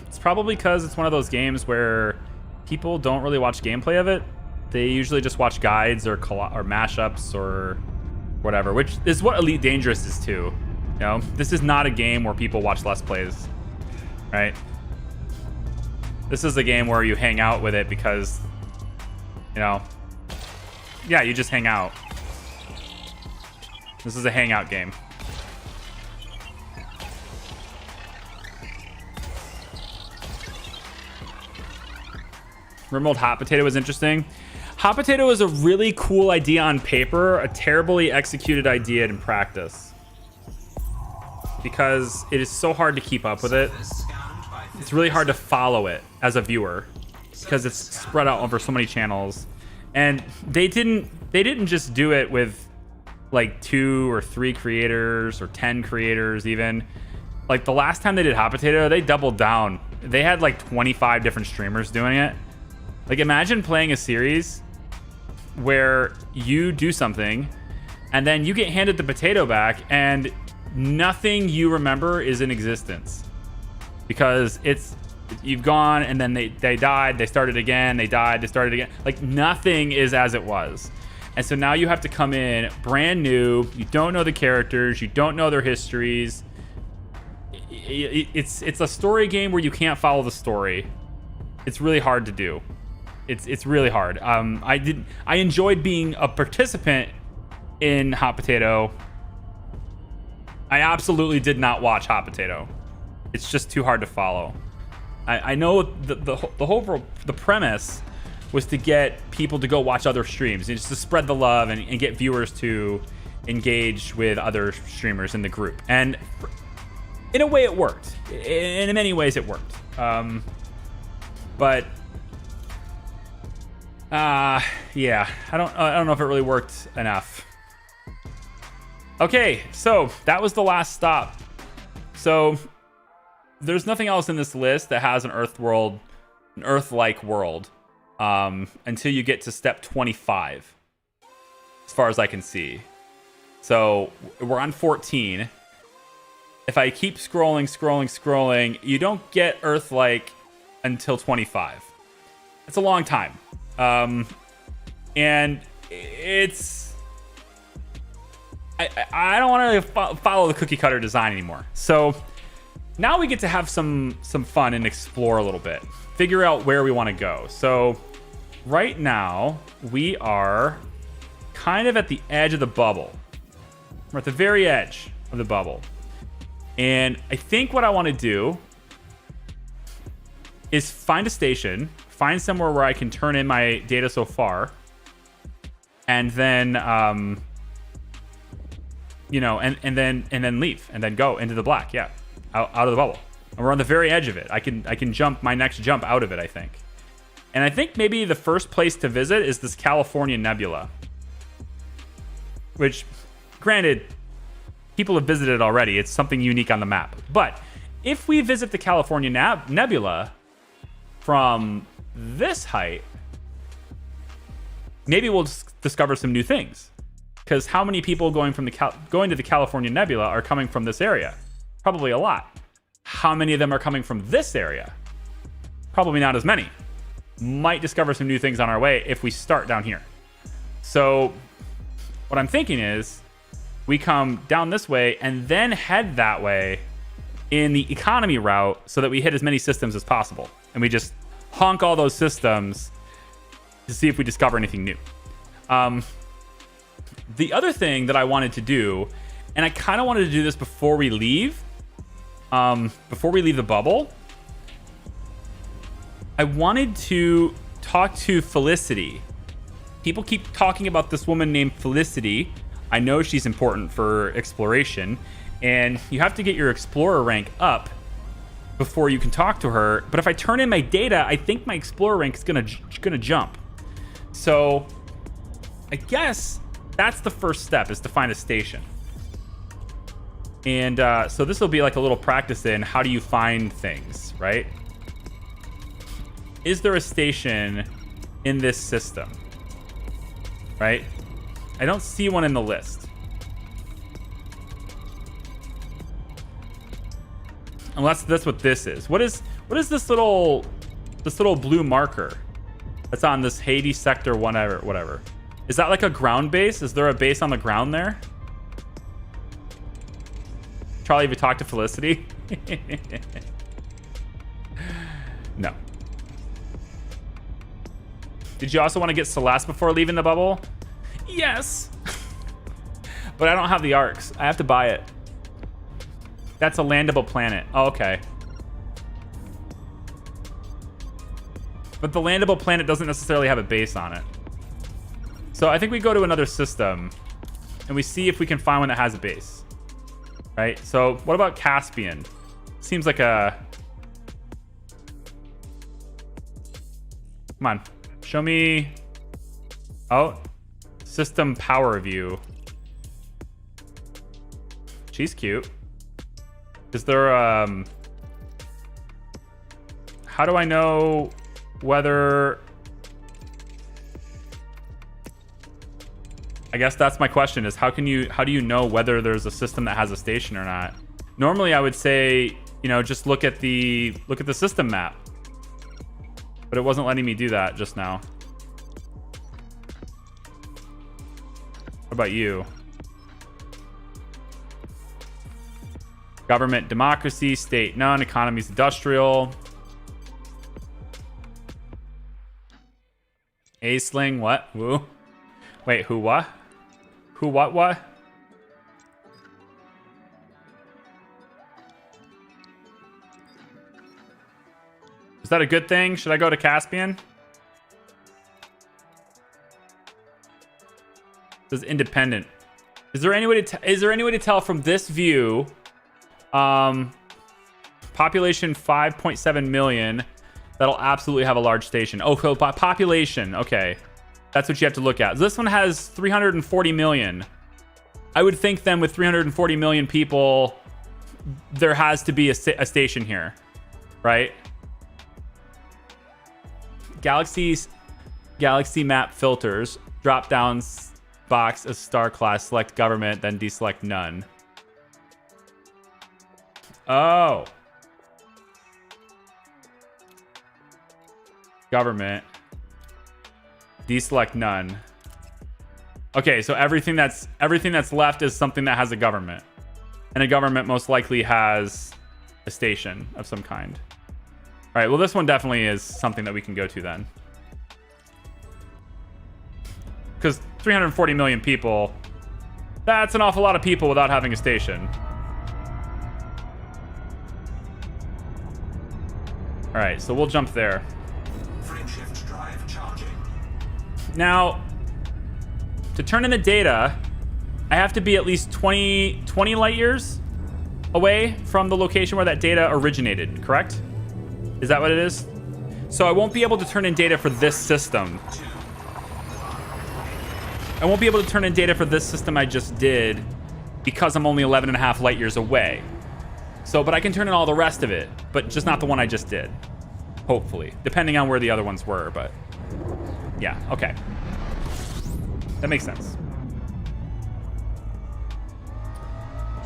It's probably because it's one of those games where people don't really watch gameplay of it. They usually just watch guides or mashups or whatever, which is what Elite Dangerous is too. You know, this is not a game where people watch Let's Plays, right? This is a game where you hang out with it because, you know, yeah, you just hang out. This is a hangout game. Remote Hot Potato was interesting. Hot Potato is a really cool idea on paper, a terribly executed idea in practice. Because it is so hard to keep up with it. It's really hard to follow it as a viewer because it's spread out over so many channels. And they didn't just do it with like 2 or 3 creators or 10 creators even. Like the last time they did Hot Potato, they doubled down. They had like 25 different streamers doing it. Like imagine playing a series where you do something and then you get handed the potato back and nothing you remember is in existence because you've gone and then they died, they started again, they died, they started again. Like nothing is as it was. And so now you have to come in brand new. You don't know the characters. You don't know their histories. It's a story game where you can't follow the story. It's really hard to do. It's really hard. I enjoyed being a participant in Hot Potato. I absolutely did not watch Hot Potato. It's just too hard to follow. I know the premise was to get people to go watch other streams and just to spread the love and get viewers to engage with other streamers in the group. And in a way it worked. In many ways it worked. But yeah, I don't know if it really worked enough. Okay, so that was the last stop. So there's nothing else in this list that has an Earth-like world until you get to step 25, as far as I can see. So we're on 14. If I keep scrolling, you don't get Earth-like until 25. It's a long time. And it's... I don't want to follow the cookie cutter design anymore. So now we get to have some fun and explore a little bit. Figure out where we want to go. So right now we are kind of at the edge of the bubble. We're at the very edge of the bubble. And I think what I want to do is find a station, find somewhere where I can turn in my data so far, and then you know, and then leave, and then go into the black, yeah, out of the bubble. And we're on the very edge of it. I can jump my next jump out of it, I think. And I think maybe the first place to visit is this California Nebula, which, granted, people have visited already. It's something unique on the map. But if we visit the California Nebula from this height, maybe we'll discover some new things. Because how many people going to the California Nebula are coming from this area? Probably a lot. How many of them are coming from this area? Probably not as many. Might discover some new things on our way if we start down here. So what I'm thinking is we come down this way and then head that way in the economy route so that we hit as many systems as possible. And we just honk all those systems to see if we discover anything new. The other thing that I wanted to do, and I kind of wanted to do this before we leave the bubble, I wanted to talk to Felicity. People keep talking about this woman named Felicity. I know she's important for exploration, and you have to get your explorer rank up before you can talk to her. But if I turn in my data, I think my explorer rank is gonna jump. So I guess that's the first step, is to find a station. And so this will be like a little practice in how do you find things, right? Is there a station in this system? Right? I don't see one in the list. Unless that's what this is. What is this little blue marker that's on this Hades sector whatever? Is that like a ground base? Is there a base on the ground there? Charlie, have you talked to Felicity? No. Did you also want to get Celeste before leaving the bubble? Yes. But I don't have the arcs. I have to buy it. That's a landable planet. Oh, okay. But the landable planet doesn't necessarily have a base on it. So I think we go to another system and we see if we can find one that has a base. Right? So what about Caspian? Seems like a... Come on. Show me... Oh. System power view. She's cute. Is there how do I know whether... I guess that's my question, is how do you know whether there's a system that has a station or not? Normally I would say, you know, just look at the system map. But it wasn't letting me do that just now. What about you? Government, democracy, state, none. Economy's industrial. A-sling, what? Woo. Wait, who, what? Who, what? Is that a good thing? Should I go to Caspian? It says independent. Is there any way to tell from this view? Population 5.7 million. That'll absolutely have a large station. Oh, so by population. Okay. That's what you have to look at. This one has 340 million. I would think then with 340 million people, there has to be a station here, right? Galaxy map filters. Drop down box as star class. Select government, then deselect none. Oh. Government. Deselect none. Okay, so everything that's left is something that has a government. And a government most likely has a station of some kind. All right, well, this one definitely is something that we can go to then. Because 340 million people, that's an awful lot of people without having a station. All right, so we'll jump there. Frameshift drive charging. Now, to turn in the data, I have to be at least 20 light years away from the location where that data originated, correct? Is that what it is? So I won't be able to turn in data for this system. I won't be able to turn in data for this system I just did because I'm only 11 and a half light years away. So, but I can turn in all the rest of it, but just not the one I just did. Hopefully. Depending on where the other ones were, but... Yeah, okay. That makes sense.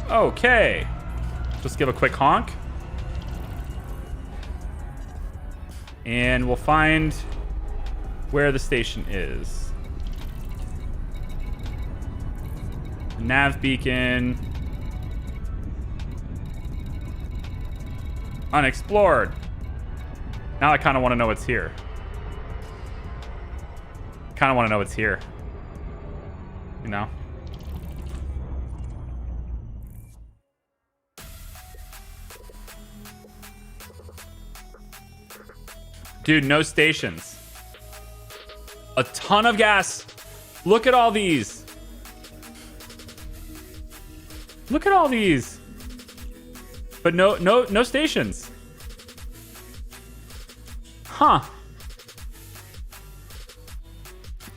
Okay. Just give a quick honk. And we'll find where the station is. Nav beacon. Unexplored. Now I kind of want to know what's here. Kind of want to know what's here. You know? Dude, no stations. A ton of gas. Look at all these. Look at all these. But no stations. Huh.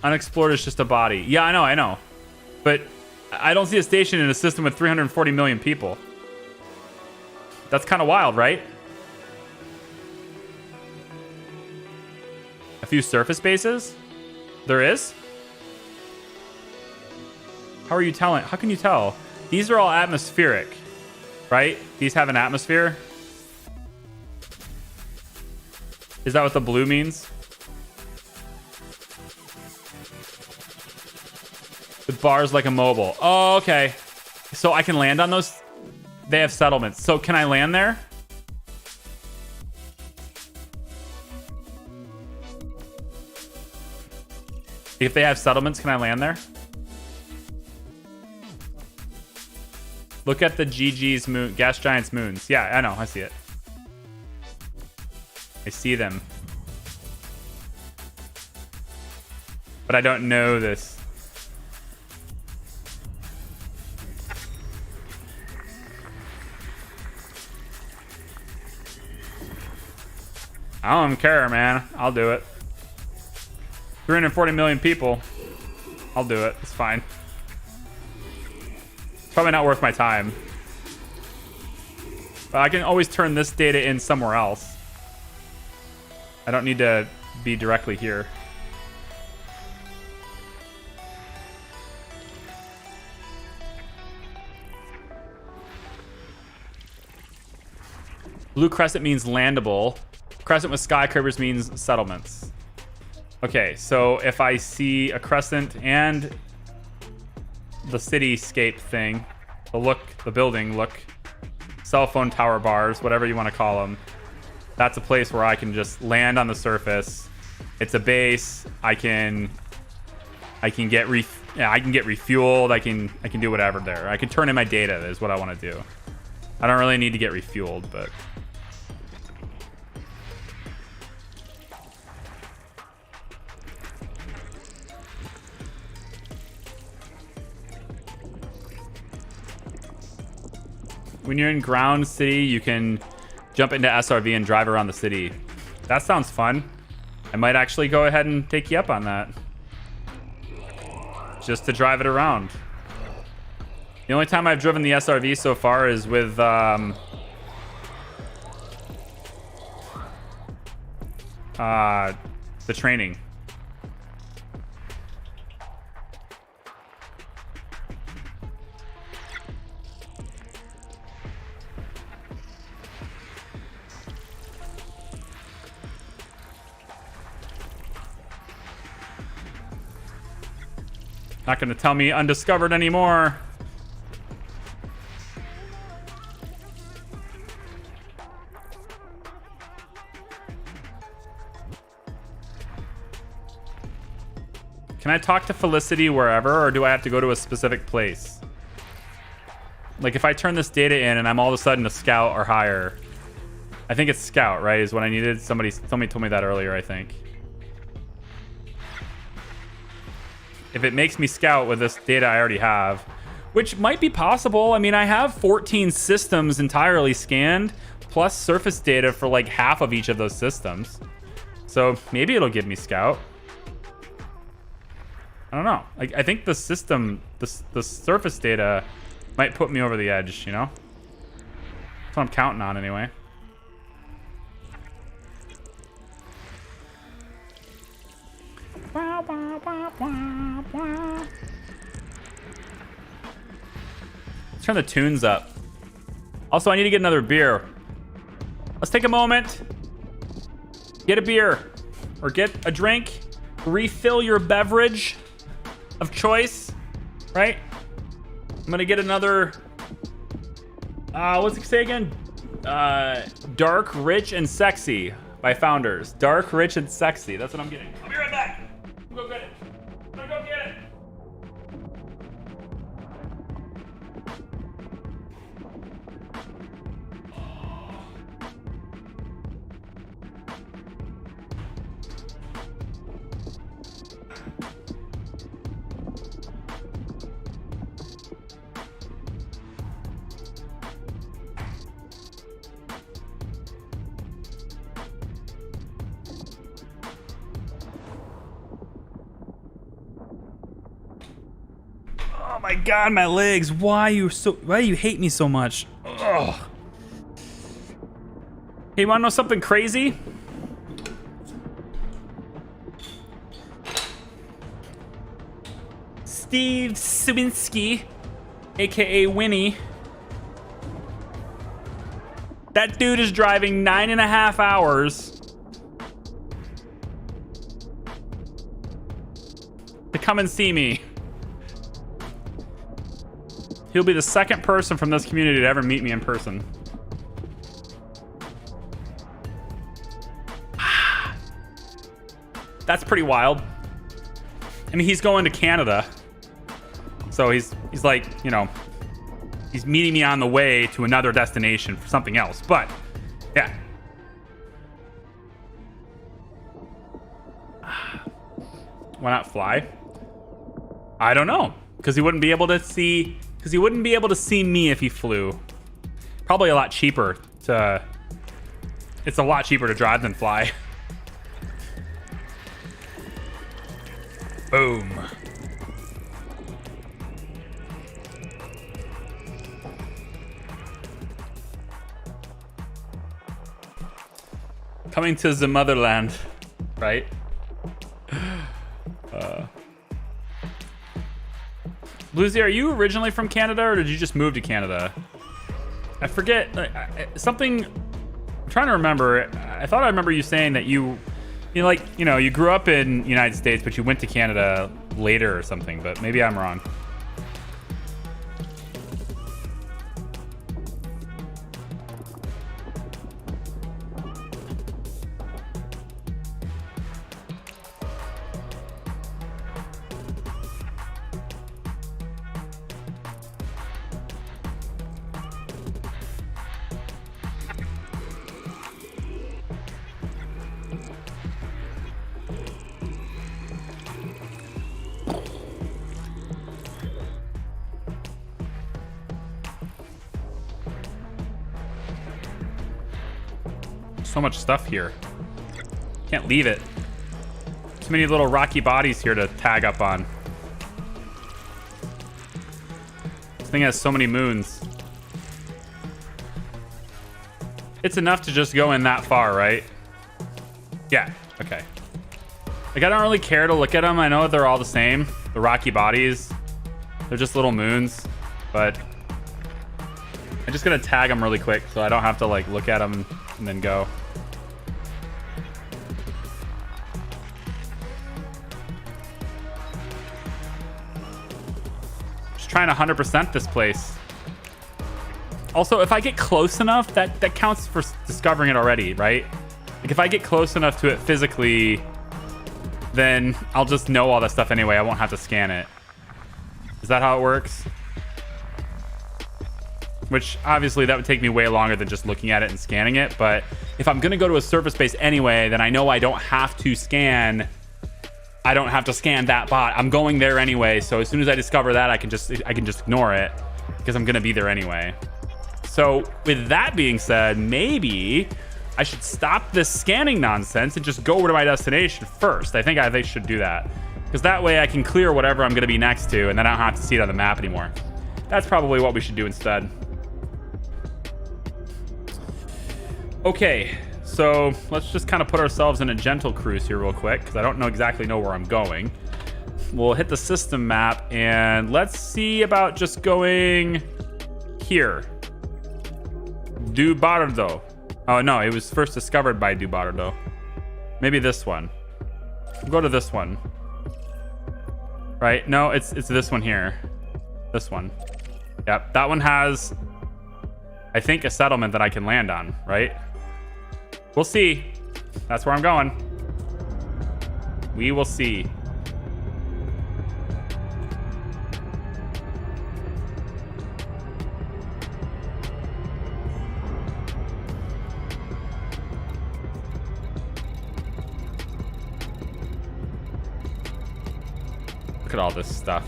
Unexplored is just a body. Yeah, I know. But I don't see a station in a system with 340 million people. That's kind of wild, right? A few surface bases? There is? How are you telling? How can you tell? These are all atmospheric, right? These have an atmosphere. Is that what the blue means? The bar's like a mobile. Oh, okay. So I can land on those. They have settlements. So can I land there? If they have settlements, can I land there? Look at the GG's moon, gas giants moons. Yeah, I know. I see it. I see them. But I don't know this. I don't care, man. I'll do it. 340 million people. I'll do it. It's fine. It's probably not worth my time. But I can always turn this data in somewhere else. I don't need to be directly here. Blue crescent means landable. Crescent with skyscrapers means settlements. Okay, so if I see a crescent and the cityscape thing, the building look, cell phone tower bars, whatever you want to call them, that's a place where I can just land on the surface. It's a base. I can get refueled. I can do whatever there. I can turn in my data is what I want to do. I don't really need to get refueled, but when you're in ground city, you can jump into SRV and drive around the city. That sounds fun. I might actually go ahead and take you up on that. Just to drive it around. The only time I've driven the SRV so far is with the training. Not gonna tell me undiscovered anymore. Can I talk to Felicity wherever, or do I have to go to a specific place? Like if I turn this data in and I'm all of a sudden a scout or higher, I think it's scout, right? Is what I needed. Somebody told me that earlier, I think. If it makes me scout with this data I already have, which might be possible. I mean, I have 14 systems entirely scanned, plus surface data for like half of each of those systems. So maybe it'll give me scout. I don't know. I think the system, the surface data might put me over the edge, you know? That's what I'm counting on anyway. Let's turn the tunes up. Also, I need to get another beer. Let's take a moment. Get a beer or get a drink. Refill your beverage of choice, right? I'm gonna get another, what's it say again? Dark, Rich, and Sexy by Founders. Dark, Rich, and Sexy. That's what I'm getting. I'll be right back. Go get it. I'm gonna go get it. Oh my god, my legs. Why do you hate me so much? Ugh. Hey, you wanna know something crazy? Steve Sawinski, aka Winnie. That dude is driving 9.5 hours to come and see me. He'll be the second person from this community to ever meet me in person. That's pretty wild. I mean, he's going to Canada. So he's like, you know, he's meeting me on the way to another destination for something else. But, yeah. Why not fly? I don't know. Because he wouldn't be able to see... Because he wouldn't be able to see me if he flew. Probably a lot cheaper to... It's a lot cheaper to drive than fly. Boom. Coming to the motherland, right? Bluesy, are you originally from Canada or did you just move to Canada? I forget something. I'm trying to remember. I thought I remember you saying that you grew up in United States, but you went to Canada later or something, but maybe I'm wrong. So much stuff here. Can't leave it. Too many little rocky bodies here to tag up on. This thing has so many moons. It's enough to just go in that far, right? Yeah, okay. Like, I don't really care to look at them. I know they're all the same. The rocky bodies. They're just little moons. But I'm just gonna tag them really quick so I don't have to, like, look at them and then go. Trying to 100% this place. Also, if I get close enough, that counts for discovering it already, right? Like, if I get close enough to it physically, then I'll just know all that stuff anyway. I won't have to scan it. Is that how it works? Which, obviously, that would take me way longer than just looking at it and scanning it. But if I'm going to go to a surface base anyway, then I know I don't have to scan... I don't have to scan that bot. I'm going there anyway, so as soon as I discover that, I can just ignore it because I'm gonna be there anyway. So with that being said, maybe I should stop this scanning nonsense and just go over to my destination first. I think I should do that because that way I can clear whatever I'm gonna be next to, and then I don't have to see it on the map anymore. That's probably what we should do instead. Okay. So let's just kind of put ourselves in a gentle cruise here real quick because I don't exactly know where I'm going. We'll hit the system map and let's see about just going here. Du Bardo. Oh no, it was first discovered by Du Bardo. Maybe this one. We'll go to this one. Right? No, it's this one here. This one. Yep, that one has, I think, a settlement that I can land on, right? We'll see. That's where I'm going. We will see. Look at all this stuff.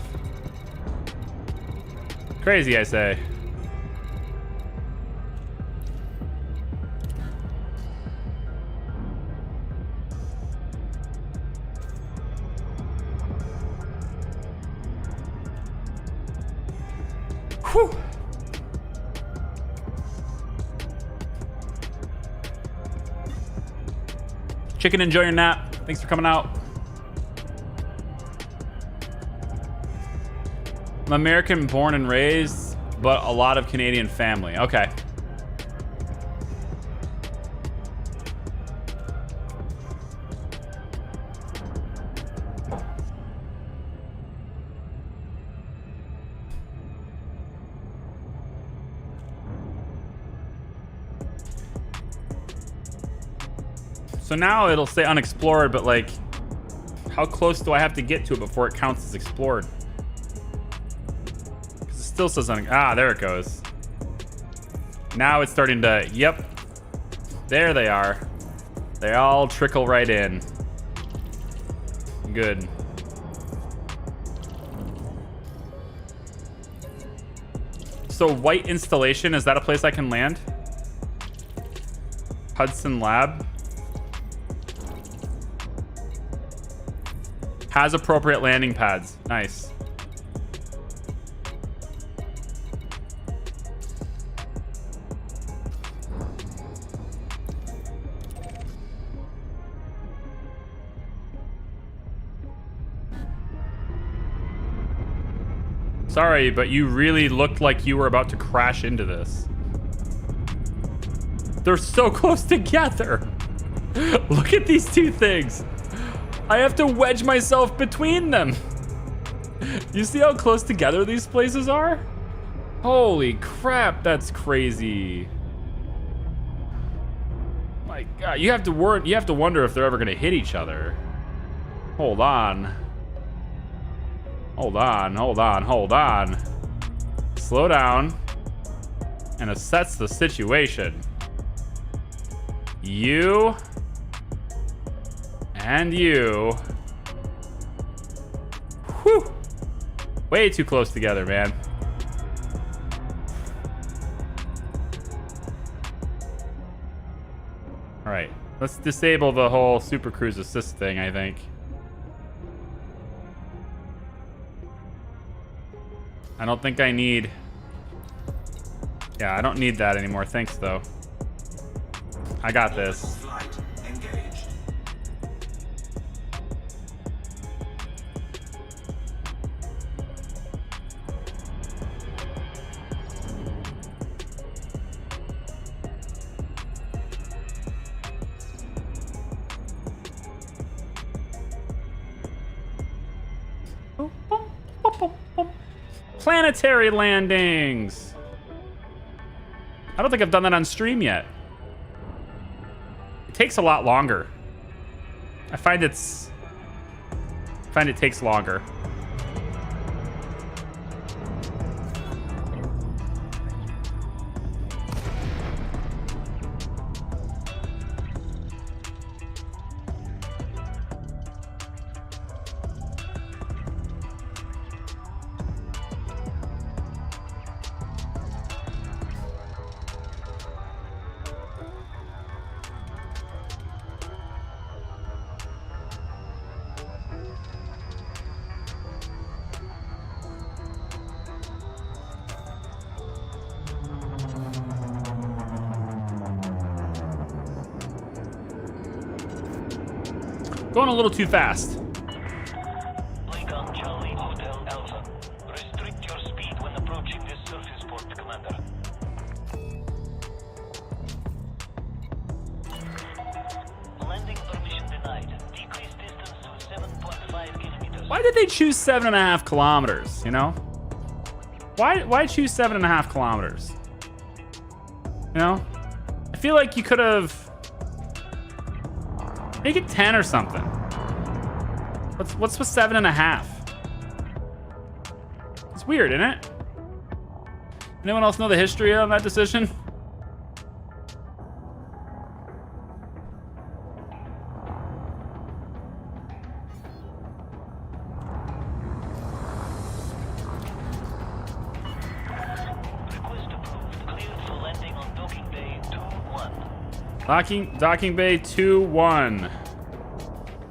Crazy, I say. Whew. Chicken, enjoy your nap. Thanks for coming out. I'm American born and raised, but a lot of Canadian family. Okay. So now it'll say unexplored, but like, how close do I have to get to it before it counts as explored? Because it still says there it goes. Now it's starting to, yep. There they are. They all trickle right in. Good. So White Installation, is that a place I can land? Hudson Lab. Has appropriate landing pads. Nice. Sorry, but you really looked like you were about to crash into this. They're so close together. Look at these two things. I have to wedge myself between them. You see how close together these places are? Holy crap, that's crazy. My God, you have to wonder if they're ever gonna hit each other. Hold on. Hold on, hold on, hold on. Slow down and assess the situation. You and you. Whew. Way too close together, man. All right, let's disable the whole Super Cruise Assist thing, I think. I don't think I need... Yeah, I don't need that anymore. Thanks, though. I got this. Flight engaged. Planetary landings. I don't think I've done that on stream yet. It takes a lot longer. I find it takes longer. Going a little too fast. Blatant Charlie Hotel Alpha. Restrict your speed when approaching this surface port, Commander. Landing permission denied. Decrease distance to 7.5 kilometers. Why did they choose 7.5 kilometers, you know? Why choose 7.5 kilometers? You know? I feel like you could have... Make it 10 or something. What's with 7.5? It's weird, isn't it? Anyone else know the history on that decision? Request approved. Cleared for landing on docking bay 2-1. Docking bay 2-1.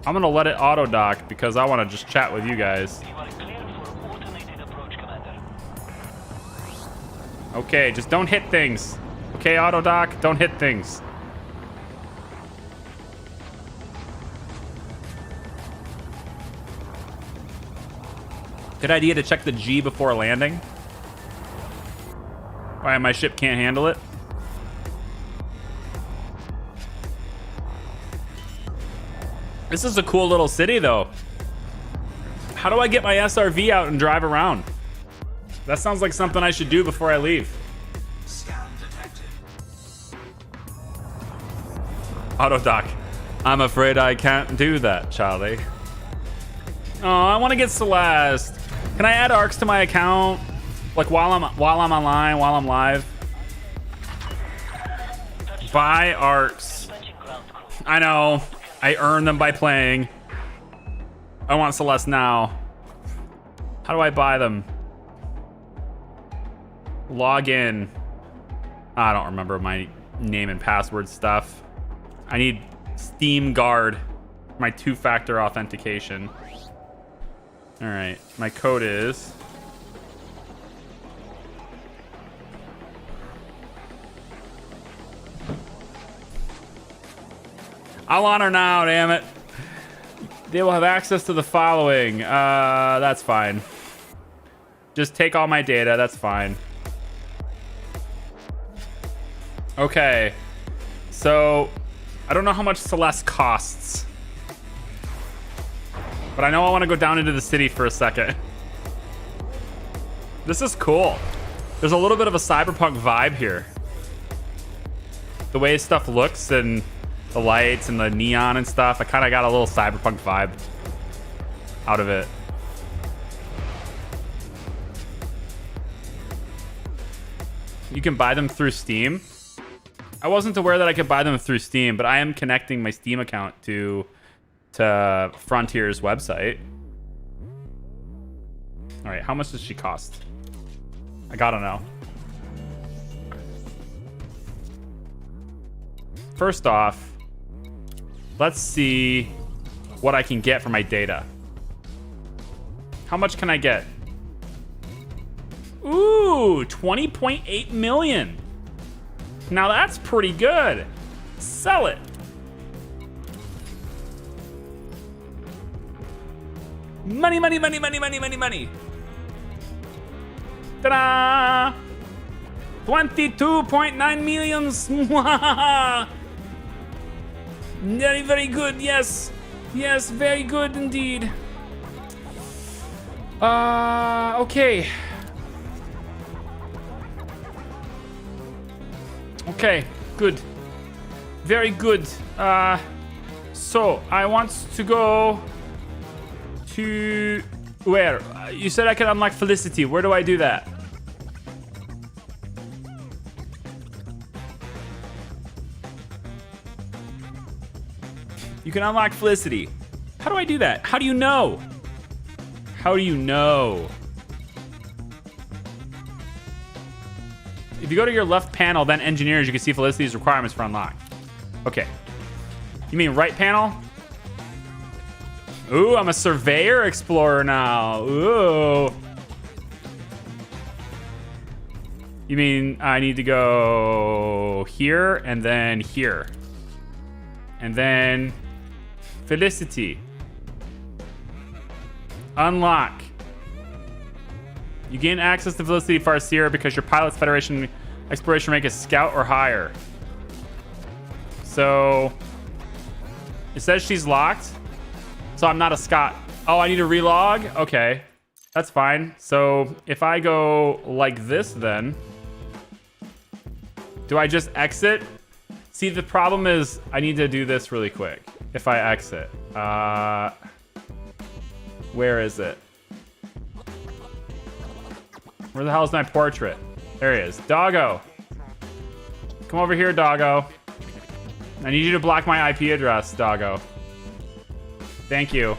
I'm gonna let it auto dock because I want to just chat with you guys. You are cleared for automated approach, Commander. Okay, just don't hit things. Okay, auto dock, don't hit things. Good idea to check the G before landing. Why my ship can't handle it. This is a cool little city, though. How do I get my SRV out and drive around? That sounds like something I should do before I leave. Scan detected. Auto dock. I'm afraid I can't do that, Charlie. Oh, I want to get Celeste. Can I add arcs to my account? Like while I'm online, while I'm live? Buy arcs. I know. I earn them by playing. I want Celeste now. How do I buy them? Log in. I don't remember my name and password stuff. I need Steam Guard, my two-factor authentication. All right, my code is... I'll honor now, damn it. They will have access to the following. That's fine. Just take all my data, that's fine. Okay, so I don't know how much Celeste costs, but I know I want to go down into the city for a second. This is cool. There's a little bit of a cyberpunk vibe here. The way stuff looks and the lights and the neon and stuff, I kind of got a little cyberpunk vibe out of it. You can buy them through Steam. I wasn't aware that I could buy them through Steam, but I am connecting my Steam account to Frontier's website. All right, how much does she cost? I gotta know. First off, let's see what I can get for my data. How much can I get? Ooh, 20.8 million. Now that's pretty good. Sell it. Money, money, money, money, money, money, money. Ta-da! 22.9 millions. Very, very good. Yes. Yes, very good indeed. Okay. Okay, good. Very good. So I want to go to where? You said I can unlock Felicity. Where do I do that? You can unlock Felicity. How do I do that? How do you know? How do you know? If you go to your left panel, then engineers, you can see Felicity's requirements for unlock. Okay. You mean right panel? Ooh, I'm a surveyor explorer now. Ooh. You mean I need to go here and then here. And then Felicity. Unlock. You gain access to Felicity Farseer because your pilot's Federation exploration rank is Scout or higher. So it says she's locked. So I'm not a Scot. Oh, I need to relog? Okay, that's fine. So if I go like this then, do I just exit? See, the problem is I need to do this really quick. If I exit, where is it? Where the hell is my portrait? There he is. Doggo. Come over here, Doggo. I need you to block my IP address, Doggo. Thank you.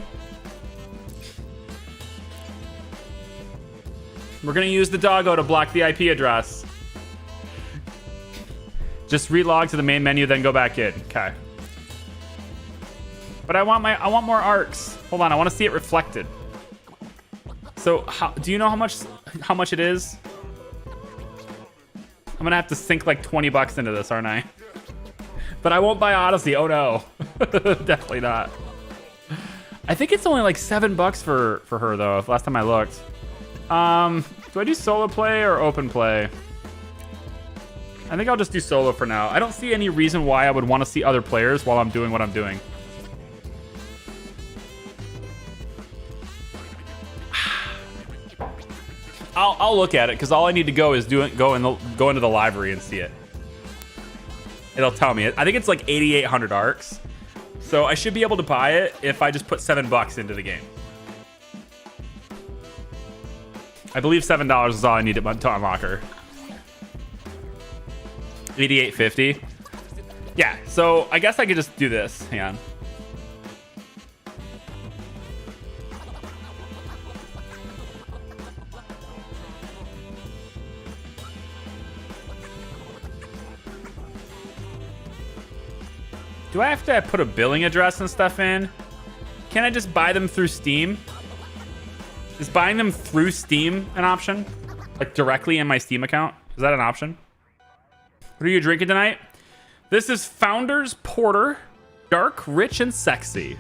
We're gonna use the Doggo to block the IP address. Just relog to the main menu, then go back in. Okay. But I want more arcs. Hold on, I want to see it reflected. So, do you know how much it is? I'm gonna have to sink like 20 bucks into this, aren't I? But I won't buy Odyssey. Oh no, definitely not. I think it's only like $7 for her though. Last time I looked. Do I do solo play or open play? I think I'll just do solo for now. I don't see any reason why I would want to see other players while I'm doing what I'm doing. I'll look at it because all I need to go is go into the library and see it. It'll tell me. I think it's like 8,800 arcs, so I should be able to buy it if I just put $7 into the game. I believe $7 is all I need to unlock her. 88.50. Yeah, so I guess I could just do this. Hang on. Do I have to put a billing address and stuff in? Can I just buy them through Steam? Is buying them through Steam an option? Like directly in my Steam account? Is that an option? What are you drinking tonight? This is Founders Porter, dark, rich, and sexy.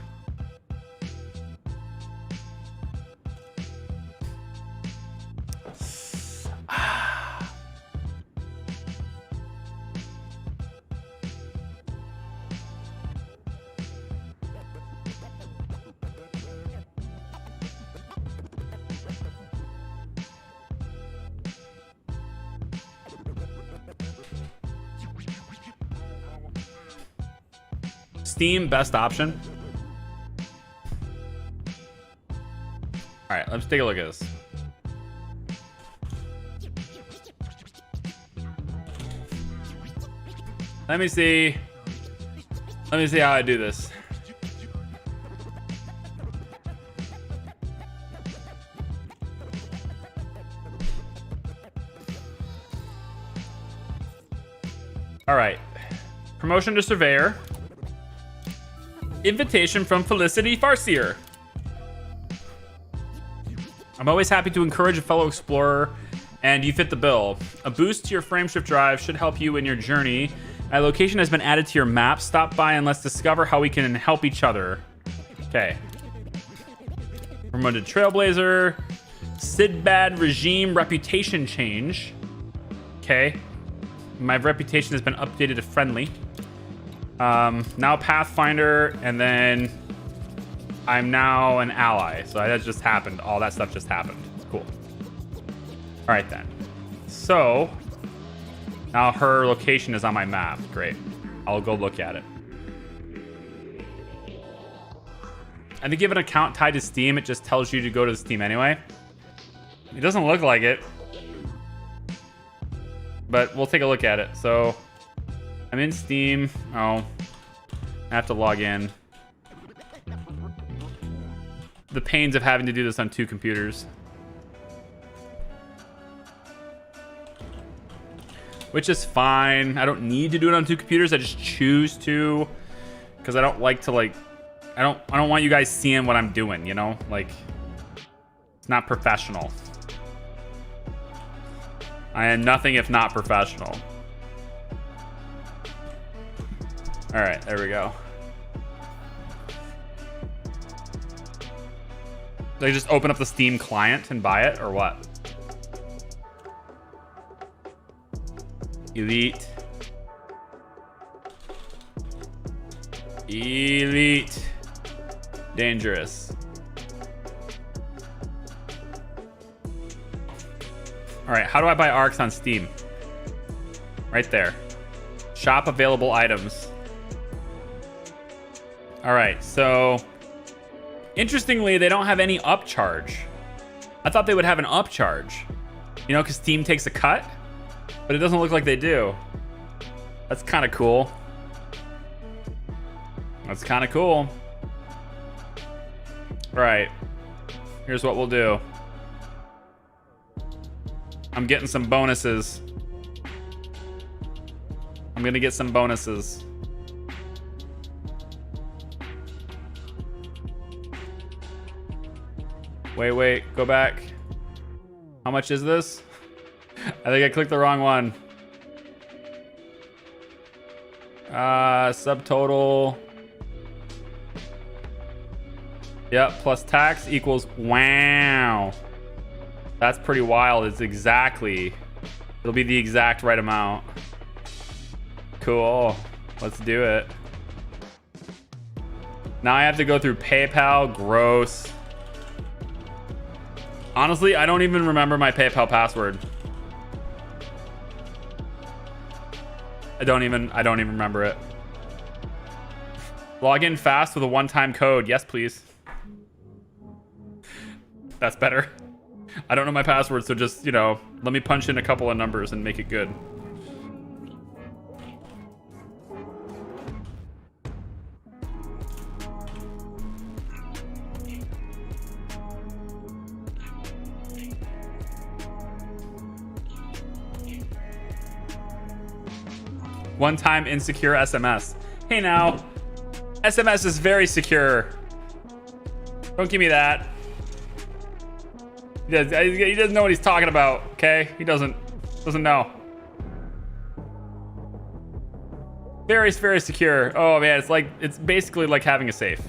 Steam, best option. All right, let's take a look at this. Let me see how I do this. All right. Promotion to Surveyor. Invitation from Felicity Farseer. I'm always happy to encourage a fellow explorer, and you fit the bill. A boost to your frameshift drive should help you in your journey. A location has been added to your map. Stop by and let's discover how we can help each other. Okay. Promoted Trailblazer. Sidbad regime reputation change. Okay. My reputation has been updated to friendly. Now Pathfinder, and then I'm now an ally. So that just happened. All that stuff just happened. Cool. All right then. So now her location is on my map. Great. I'll go look at it. I think if you have an account tied to Steam, it just tells you to go to Steam anyway. It doesn't look like it, but we'll take a look at it. So I'm in Steam. Oh, I have to log in. The pains of having to do this on two computers. Which is fine. I don't need to do it on two computers. I just choose to, because I don't like to I don't want you guys seeing what I'm doing, you know? Like, it's not professional. I am nothing if not professional. All right, there we go. Do I just open up the Steam client and buy it, or what? Elite. Elite. Dangerous. All right, how do I buy arcs on Steam? Right there. Shop available items. All right, so interestingly, they don't have any upcharge. I thought they would have an upcharge, you know, because Steam takes a cut, but it doesn't look like they do. That's kind of cool. That's kind of cool. All right, here's what we'll do. I'm getting some bonuses. I'm gonna get some bonuses. Wait, go back. How much is this? I think I clicked the wrong one. Subtotal. Yep, plus tax equals, wow. That's pretty wild. It's exactly... It'll be the exact right amount. Cool. Let's do it. Now I have to go through PayPal. Gross. Honestly, I don't even remember my PayPal password. I don't even remember it. Log in fast with a one-time code. Yes, please. That's better. I don't know my password, so just, you know, let me punch in a couple of numbers and make it good. One-time insecure SMS. Hey now, SMS is very secure. Don't give me that. He doesn't know what he's talking about, okay? He doesn't know. Very, very secure. Oh man, it's basically like having a safe.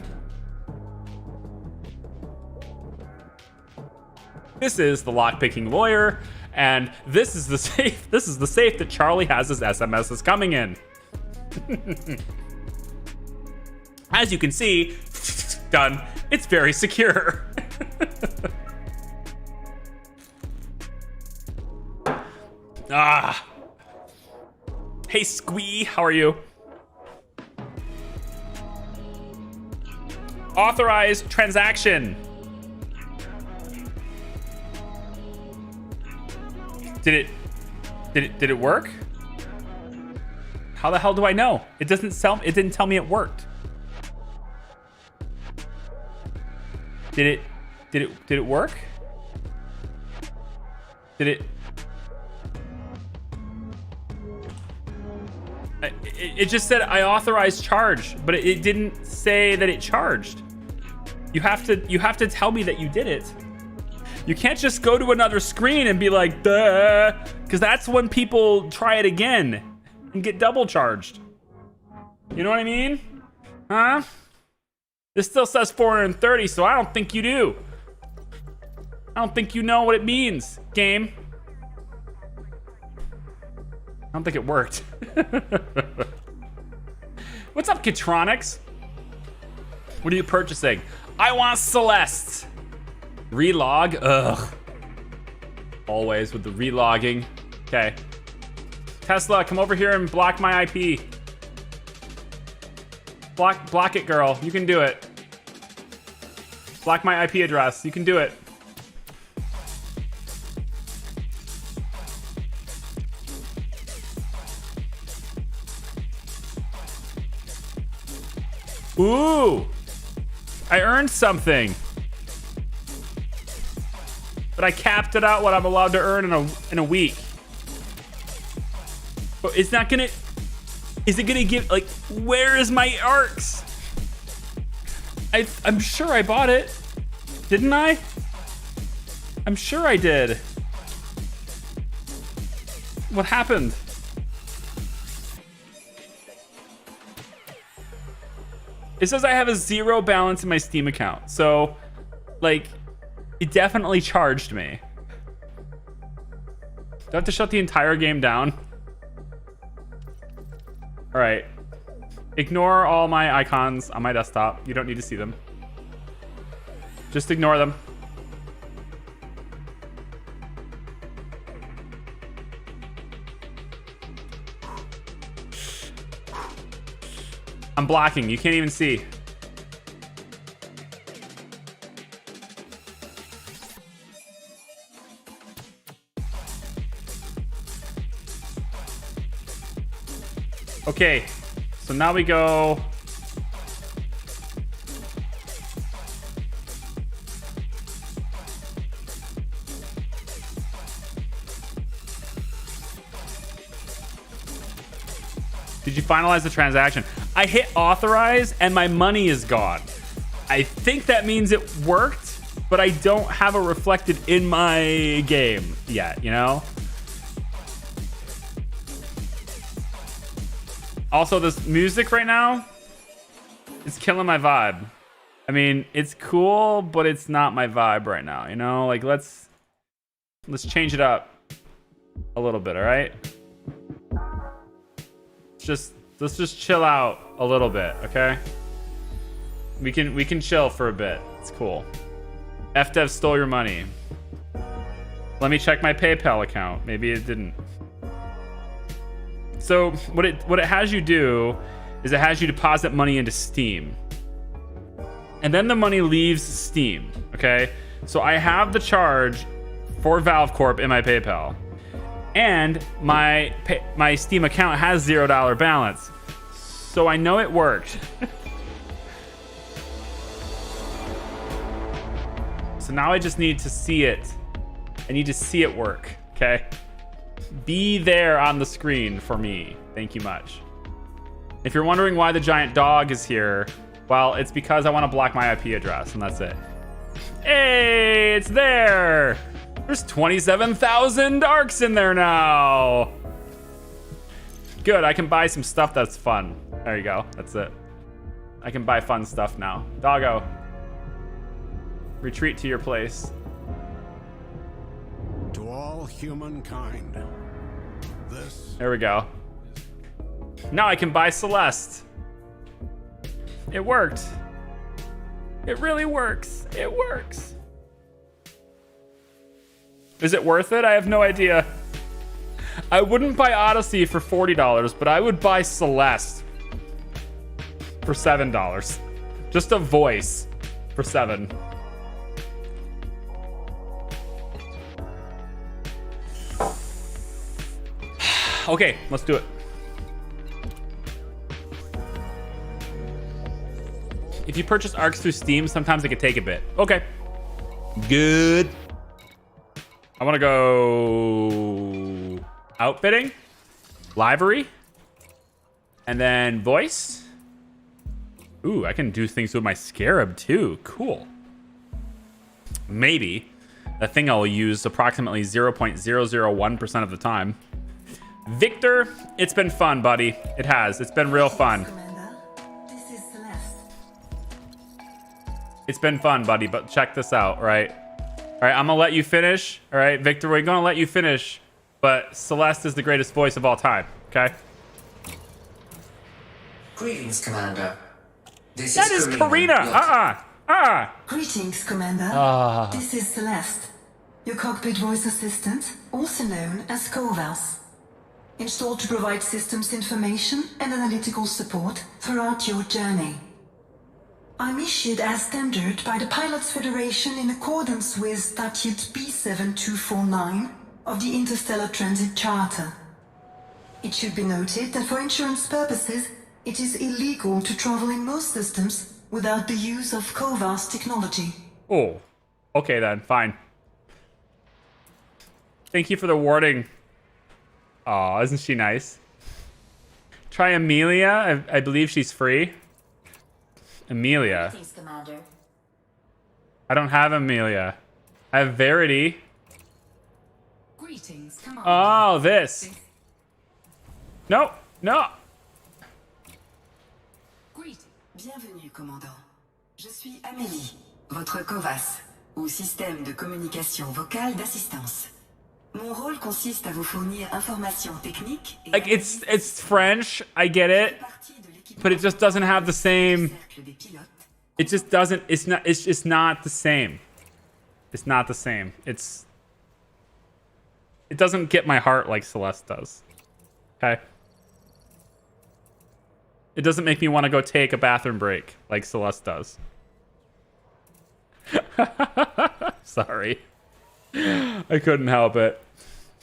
This is the lockpicking lawyer, and this is the safe. This is the safe that Charlie has his SMSs coming in. As you can see, done. It's very secure. Ah. Hey, Squee, how are you? Authorize transaction. Did it work? How the hell do I know? It didn't tell me it worked. Did it work? Did it? It just said I authorized charge, but it didn't say that it charged. You have to tell me that you did it. You can't just go to another screen and be like, duh, because that's when people try it again and get double charged. You know what I mean? Huh? This still says 430, so I don't think you do. I don't think you know what it means, game. I don't think it worked. What's up, Kitronics? What are you purchasing? I want Celeste. Relog? Ugh. Always with the relogging. Okay. Tesla, come over here and block my IP. Block it, girl. You can do it. Block my IP address. You can do it. Ooh! I earned something. But I capped it out what I'm allowed to earn in a week. But it's not gonna... Is it gonna give... Like, where is my arcs? I'm sure I bought it. Didn't I? I'm sure I did. What happened? It says I have a 0 balance in my Steam account. So, like, it definitely charged me. Do I have to shut the entire game down? All right. Ignore all my icons on my desktop. You don't need to see them. Just ignore them. I'm blocking. You can't even see. Okay, so now we go. Did you finalize the transaction? I hit authorize and my money is gone. I think that means it worked, but I don't have it reflected in my game yet, you know? Also, this music right now is killing my vibe. I mean, it's cool, but it's not my vibe right now, you know? Like, let's Let's change it up a little bit, all right? Let's just chill out a little bit, okay? We can chill for a bit. It's cool. FDev stole your money. Let me check my PayPal account. Maybe it didn't. So what it has you do is it has you deposit money into Steam. And then the money leaves Steam, okay? So I have the charge for Valve Corp in my PayPal. And my Steam account has $0 balance. So I know it worked. So now I just need to see it. I need to see it work, okay? Be there on the screen for me. Thank you much. If you're wondering why the giant dog is here, well, it's because I want to block my IP address, and that's it. Hey, it's there! There's 27,000 arcs in there now! Good, I can buy some stuff that's fun. There you go, that's it. I can buy fun stuff now. Doggo. Retreat to your place. To all humankind, this... There we go. Now I can buy Celeste. It worked. It really works. It works. Is it worth it? I have no idea. I wouldn't buy Odyssey for $40, but I would buy Celeste for $7. Just a voice for $7. Okay, let's do it. If you purchase arcs through Steam, sometimes it can take a bit. Okay. Good. I want to go outfitting, livery, and then voice. Ooh, I can do things with my scarab too. Cool. Maybe. A thing I'll use approximately 0.001% of the time. Victor, it's been fun, buddy. It has. It's been real fun. Commander, this is Celeste. It's been fun, buddy, but check this out, right? All right, I'm gonna let you finish. All right, Victor, we're gonna let you finish, but Celeste is the greatest voice of all time, okay? Greetings, Commander. This That is Karina. Greetings, Commander. This is Celeste, your cockpit voice assistant, also known as Kovas. Installed to provide systems information and analytical support throughout your journey. I'm issued as standard by the Pilots Federation in accordance with Statute B7249 of the Interstellar Transit Charter. It should be noted that for insurance purposes, it is illegal to travel in most systems without the use of Kovas technology. Oh, okay then, fine. Thank you for the warning. Aw, isn't she nice? Try Amelia. I believe she's free. Amelia. Greetings, Commander. I don't have Amelia. I have Verity. Greetings, Commander. Oh, this. No, no. Bienvenue, Commandant. Je suis Amélie, votre Kovas, ou système de communication vocale d'assistance. Mon rôle consiste à vous fournir informations techniques et Like it's French. I get it, but it just doesn't have the same. It just doesn't. It's not. It's just not the same. It's not the same. It doesn't get my heart like Celeste does. Okay. It doesn't make me want to go take a bathroom break like Celeste does. Sorry. I couldn't help it.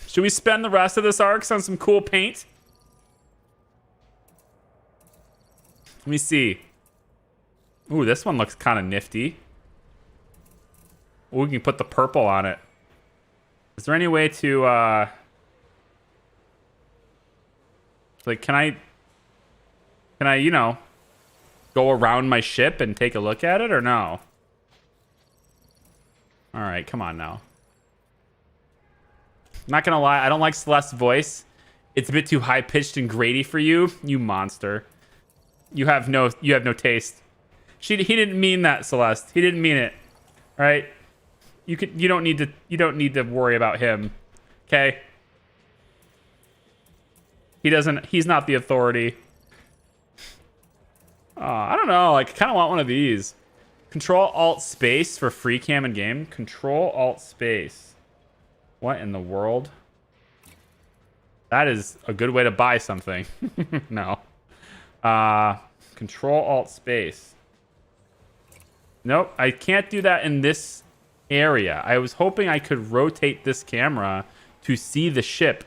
Should we spend the rest of this arc on some cool paint? Let me see. Ooh, this one looks kind of nifty. Ooh, we can put the purple on it. Is there any way to, like, can I, you know, go around my ship and take a look at it, or no? All right, come on now. I'm not gonna lie, I don't like Celeste's voice. It's a bit too high-pitched and grating for you, you monster. You have no taste. He didn't mean that, Celeste. He didn't mean it. All right? You don't need to worry about him. Okay? He's not the authority. I don't know. Like, I kind of want one of these. Control Alt Space for free cam in game. Control Alt Space. What in the world? That is a good way to buy something. No. Control Alt Space. Nope, I can't do that in this area. I was hoping I could rotate this camera to see the ship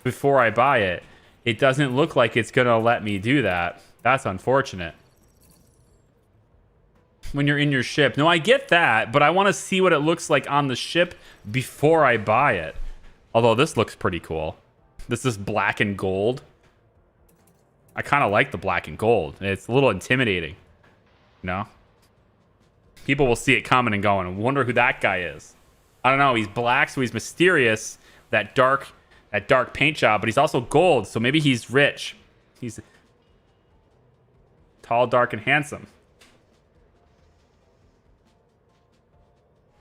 before I buy it. It doesn't look like it's gonna let me do that. That's unfortunate. When you're in your ship. No, I get that, but I want to see what it looks like on the ship before I buy it. Although this looks pretty cool. This is black and gold. I kind of like the black and gold. It's a little intimidating. You know? People will see it coming and going and wonder who that guy is. I don't know. He's black, so he's mysterious. That dark paint job, but he's also gold, so maybe he's rich. He's tall, dark, and handsome.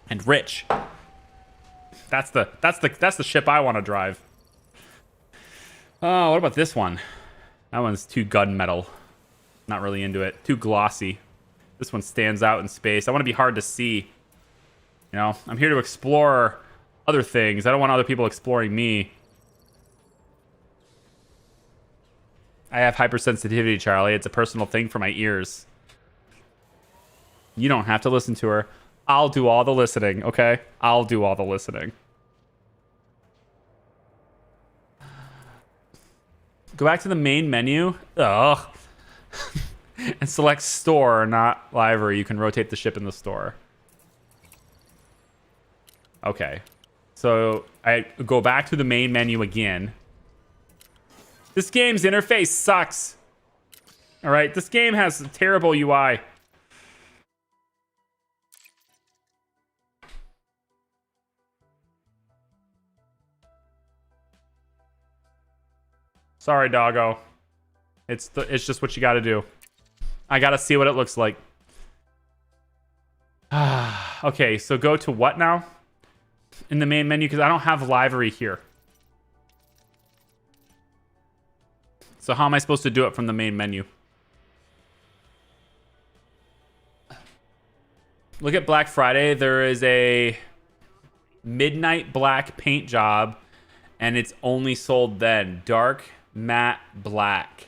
And rich. That's the ship I want to drive. Oh, what about this one? That one's too gunmetal. Not really into it. Too glossy. This one stands out in space. I want to be hard to see. You know, I'm here to explore other things. I don't want other people exploring me. I have hypersensitivity, Charlie. It's a personal thing for my ears. You don't have to listen to her. I'll do all the listening, okay? I'll do all the listening. Go back to the main menu. Ugh. And select store, not library. You can rotate the ship in the store. Okay. So I go back to the main menu again. This game's interface sucks. All right, this game has a terrible UI. Sorry, doggo. It's just what you got to do. I got to see what it looks like. Okay, so go to what now? In the main menu, because I don't have library here. So how am I supposed to do it from the main menu? Look at Black Friday. There is a midnight black paint job, and it's only sold then. Dark matte black.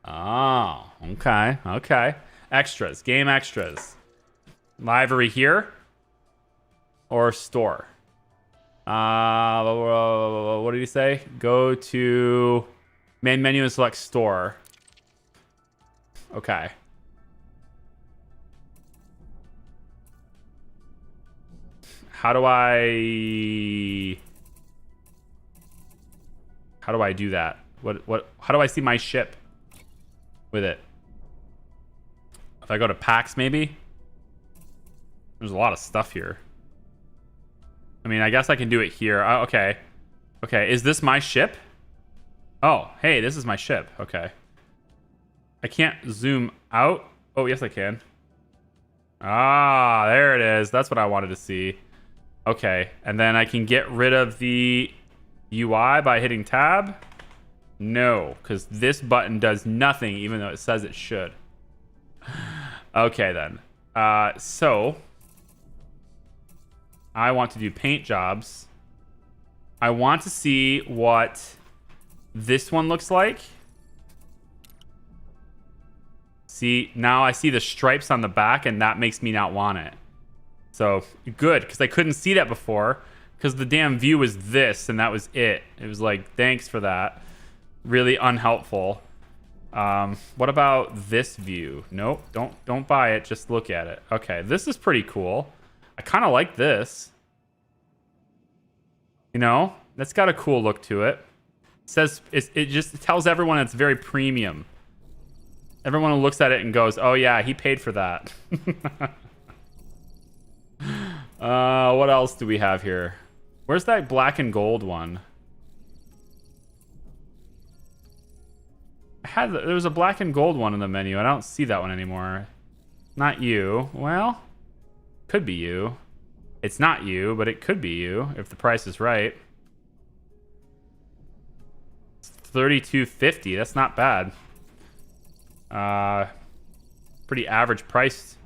Oh, okay, okay. Extras, game extras. Library here or store? What did he say? Go to main menu and select store. Okay. How do I do that? How do I see my ship with it? If I go to packs, maybe? There's a lot of stuff here. I mean, I guess I can do it here. Okay. Okay, is this my ship? Oh, hey, this is my ship. Okay. I can't zoom out. Oh, yes, I can. Ah, there it is. That's what I wanted to see. Okay, and then I can get rid of the UI by hitting tab. No, because this button does nothing, even though it says it should. Okay, then. So I want to do paint jobs. I want to see what this one looks like. See, now I see the stripes on the back, and that makes me not want it. So, good, because I couldn't see that before, because the damn view was this, and that was it. It was like, thanks for that. Really unhelpful. What about this view? Nope, don't buy it, just look at it. Okay, this is pretty cool. I kind of like this. You know, that's got a cool look to it. It says, it just tells everyone it's very premium. Everyone who looks at it and goes, oh yeah, he paid for that. What else do we have here? Where's that black and gold one? There was a black and gold one in the menu. I don't see that one anymore. Not you. Well, could be you. It's not you, but it could be you if the price is right. It's $32.50. That's not bad. Pretty average price.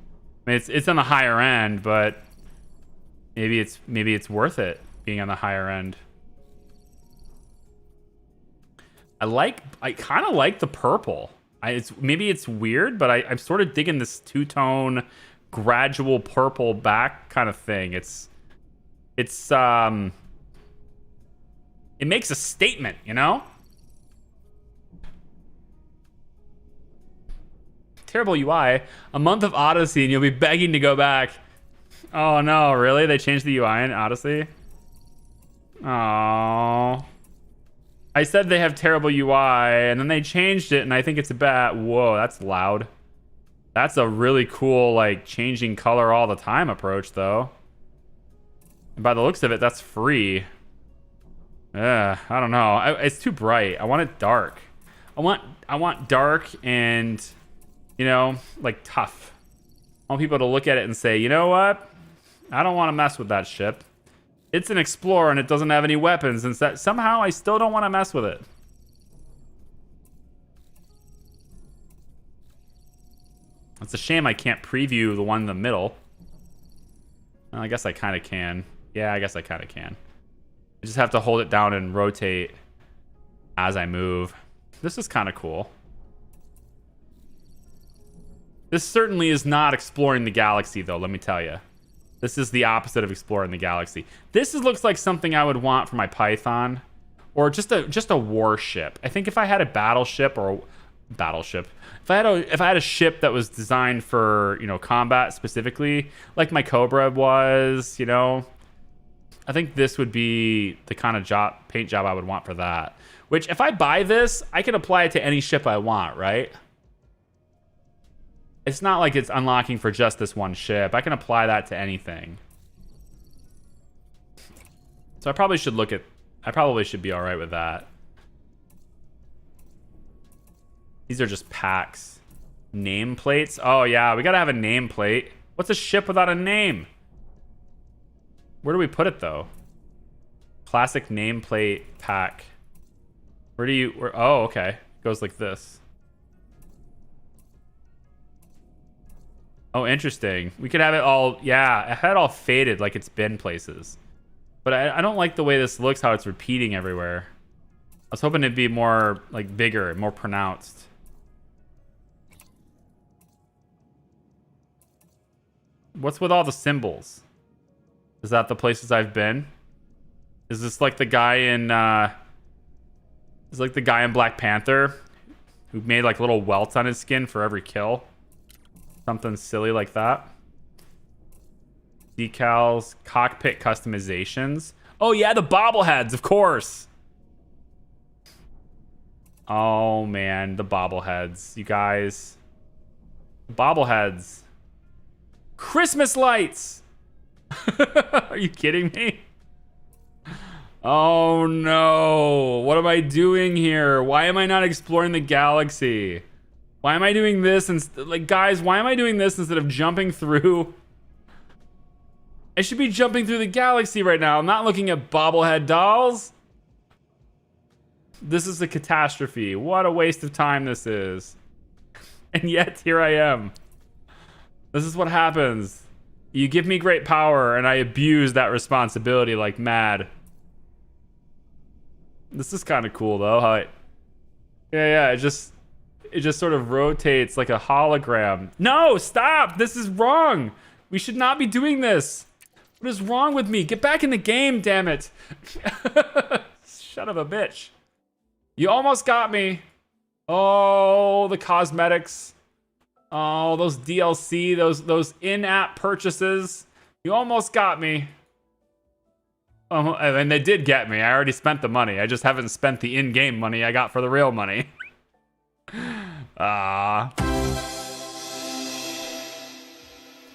I mean, it's on the higher end, but maybe it's worth it being on the higher end. I kind of like the purple. Maybe it's weird, but I'm sort of digging this two-tone gradual purple back kind of thing. It makes a statement, you know? Terrible UI. A month of Odyssey and you'll be begging to go back. Oh no, really? They changed the UI in Odyssey? Oh. I said they have terrible UI and then they changed it and I think it's a bad. Whoa, that's loud. That's a really cool, like, changing color all the time approach, though. And by the looks of it, that's free. I don't know. It's too bright. I want it dark. I want dark and, you know, like, tough. I want people to look at it and say, you know what? I don't want to mess with that ship. It's an Explorer and it doesn't have any weapons, and somehow I still don't want to mess with it. It's a shame I can't preview the one in the middle. Well, I guess I kind of can. Yeah, I guess I kind of can. I just have to hold it down and rotate as I move. This is kind of cool. This certainly is not exploring the galaxy, though, let me tell you. This is the opposite of exploring the galaxy. This looks like something I would want for my Python. Or just a warship. I think if I had a battleship or... Battleship. If I had a ship that was designed for, you know, combat specifically, like my Cobra was, you know, I think this would be the kind of paint job I would want for that. Which, if I buy this, I can apply it to any ship I want, right? It's not like it's unlocking for just this one ship. I can apply that to anything. So I probably should be all right with that. These are just packs. Nameplates? Oh, yeah. We gotta have a nameplate. What's a ship without a name? Where do we put it, though? Classic nameplate pack. Oh, okay. It goes like this. Oh, interesting. We could have it all... Yeah, I had it all faded like it's been places. But I don't like the way this looks, how it's repeating everywhere. I was hoping it'd be more, like, bigger, more pronounced. What's with all the symbols? Is that the places I've been? Is this like the guy in Black Panther who made like little welts on his skin for every kill? Something silly like that. Decals, cockpit customizations. Oh yeah, the bobbleheads, of course. Oh man, the bobbleheads, you guys. Bobbleheads. Christmas lights! Are you kidding me? Oh no. What am I doing here? Why am I not exploring the galaxy? Why am I doing this? Like, guys, why am I doing this instead of jumping through? I should be jumping through the galaxy right now. I'm not looking at bobblehead dolls. This is a catastrophe. What a waste of time this is. And yet, here I am. This is what happens. You give me great power, and I abuse that responsibility like mad. This is kind of cool, though. How it just sort of rotates like a hologram. No, stop! This is wrong! We should not be doing this! What is wrong with me? Get back in the game, damn it! Son of a bitch. You almost got me. Oh, the cosmetics. Oh, those DLC, those in-app purchases. You almost got me. And they did get me. I already spent the money. I just haven't spent the in-game money I got for the real money.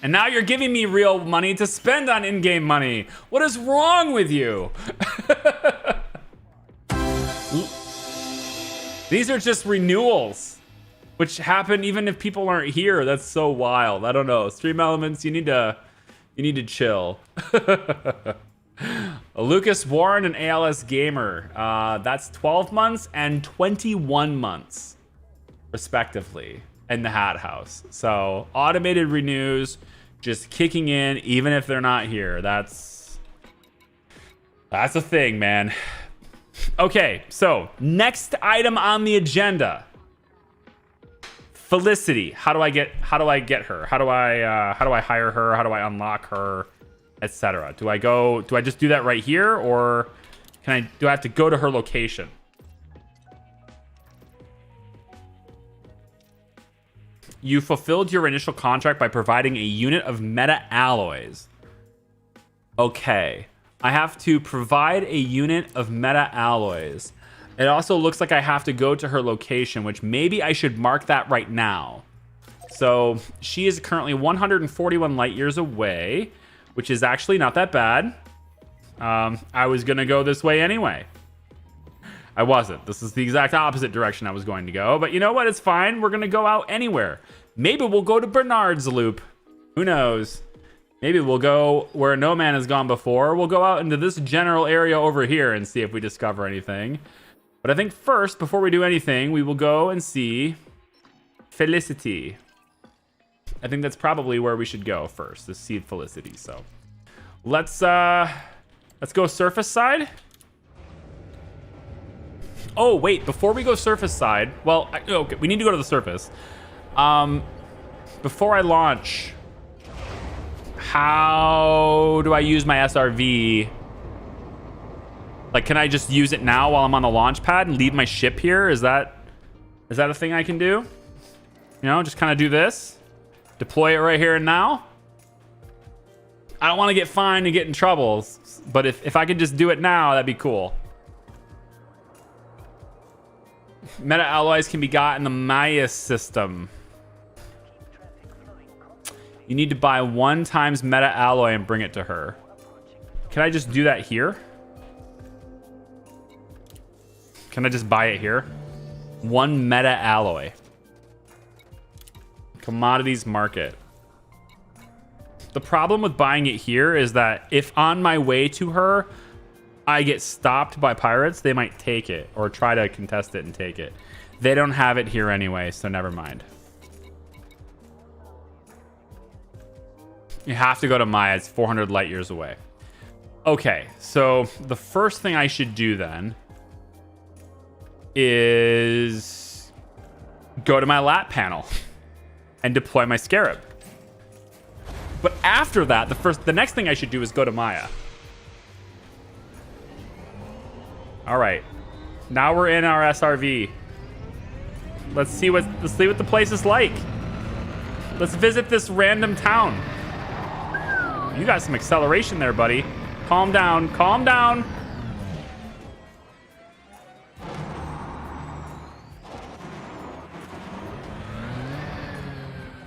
And now you're giving me real money to spend on in-game money. What is wrong with you? These are just renewals, which happen even if people aren't here. That's so wild. I don't know. Stream Elements, you need to You need to chill. Lucas Warren and ALS Gamer. That's 12 months and 21 months, respectively, in the Hat House. So automated renews just kicking in, even if they're not here. That's a thing, man. Okay, so next item on the agenda. Felicity. How do I get her? How do I hire her? How do I unlock her, etc.? Do I just do that right here, or do I have to go to her location? You fulfilled your initial contract by providing a unit of meta alloys. Okay. I have to provide a unit of meta alloys. It also looks like I have to go to her location, which maybe I should mark that right now. So she is currently 141 light years away, which is actually not that bad. I was going to go this way anyway. I wasn't. This is the exact opposite direction I was going to go. But you know what? It's fine. We're going to go out anywhere. Maybe we'll go to Bernard's Loop. Who knows? Maybe we'll go where no man has gone before. We'll go out into this general area over here and see if we discover anything. But I think first, before we do anything, we will go and see Felicity. I think that's probably where we should go first, is see Felicity. So let's go surface side. Oh, wait, before we go surface side, well, okay, we need to go to the surface. Before I launch, how do I use my SRV? Like, can I just use it now while I'm on the launch pad and leave my ship here? Is that a thing I can do? You know, just kind of do this. Deploy it right here and now. I don't want to get fined and get in trouble, but if I could just do it now, that'd be cool. Meta alloys can be got in the Maya system. You need to buy 1 times meta alloy and bring it to her. Can I just do that here? Can I just buy it here? 1 meta alloy. Commodities market. The problem with buying it here is that if on my way to her, I get stopped by pirates, they might take it or try to contest it and take it. They don't have it here anyway, so never mind. You have to go to Maya. It's 400 light years away. Okay, so the first thing I should do then is go to my lat panel and deploy my scarab. But after that, the next thing I should do is go to Maya. All right, now we're in our SRV. Let's see what the place is like. Let's visit this random town. You got some acceleration there, buddy. Calm down, calm down.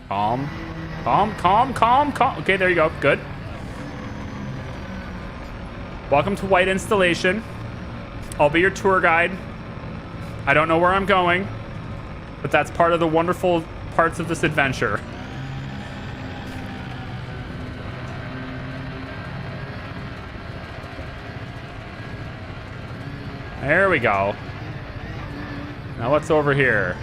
Calm, calm, calm, calm, calm. Okay, there you go, good. Welcome to White Installation. I'll be your tour guide. I don't know where I'm going, but that's part of the wonderful parts of this adventure. There we go. Now what's over here?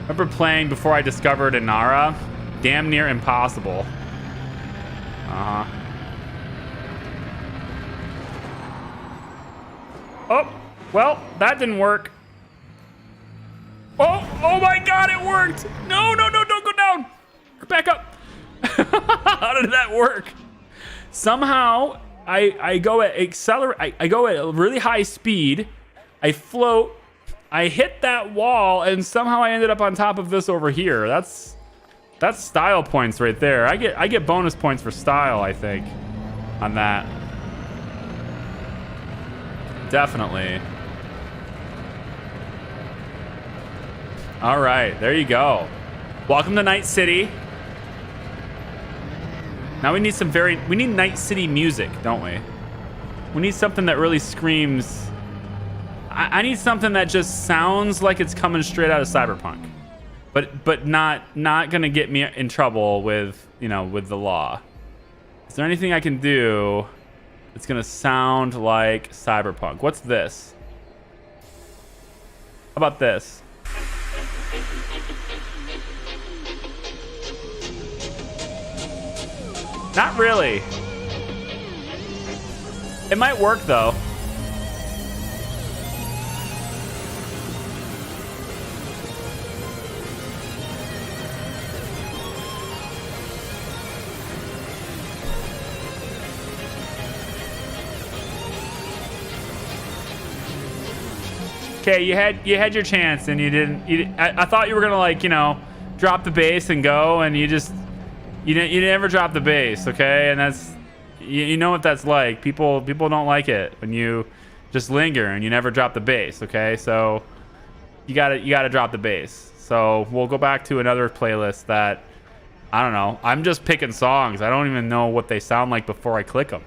Remember playing before I discovered Inara? Damn near impossible. Uh-huh. Oh, well, that didn't work. Oh my God, it worked. No, don't go down. Back up. How did that work? Somehow, I go at I go at a really high speed. I float. I hit that wall, and somehow I ended up on top of this over here. That's style points right there. I get bonus points for style, I think, on that. Definitely. All right, there you go. Welcome to Night City. Now we need we need Night City music, don't we? We need something that really screams. I need something that just sounds like it's coming straight out of Cyberpunk. but not gonna get me in trouble with, you know, with the law. Is there anything I can do that's gonna sound like cyberpunk? What's this? How about this? Not really. It might work though. Okay, you had your chance and you didn't. I thought you were gonna, like, you know, drop the bass and go, and you never drop the bass. Okay, and that's you know what that's like. People don't like it when you just linger and you never drop the bass. Okay, so you gotta drop the bass. So we'll go back to another playlist that, I don't know. I'm just picking songs. I don't even know what they sound like before I click them.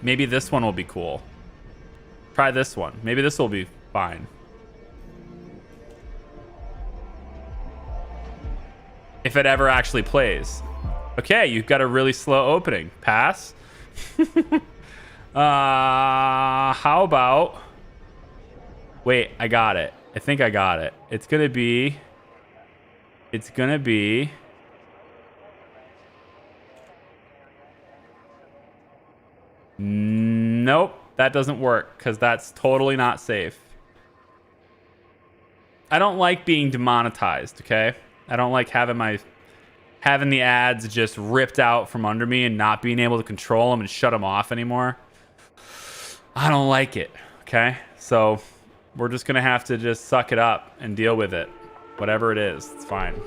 Maybe this one will be cool. Try this one. Maybe this will be fine. If it ever actually plays. Okay, you've got a really slow opening. Pass. How about... Wait, I got it. I think I got it. It's gonna be... Nope. That doesn't work because that's totally not safe. I don't like being demonetized, okay? I don't like having the ads just ripped out from under me and not being able to control them and shut them off anymore. I don't like it, okay? So we're just gonna have to just suck it up and deal with it. Whatever it is, it's fine.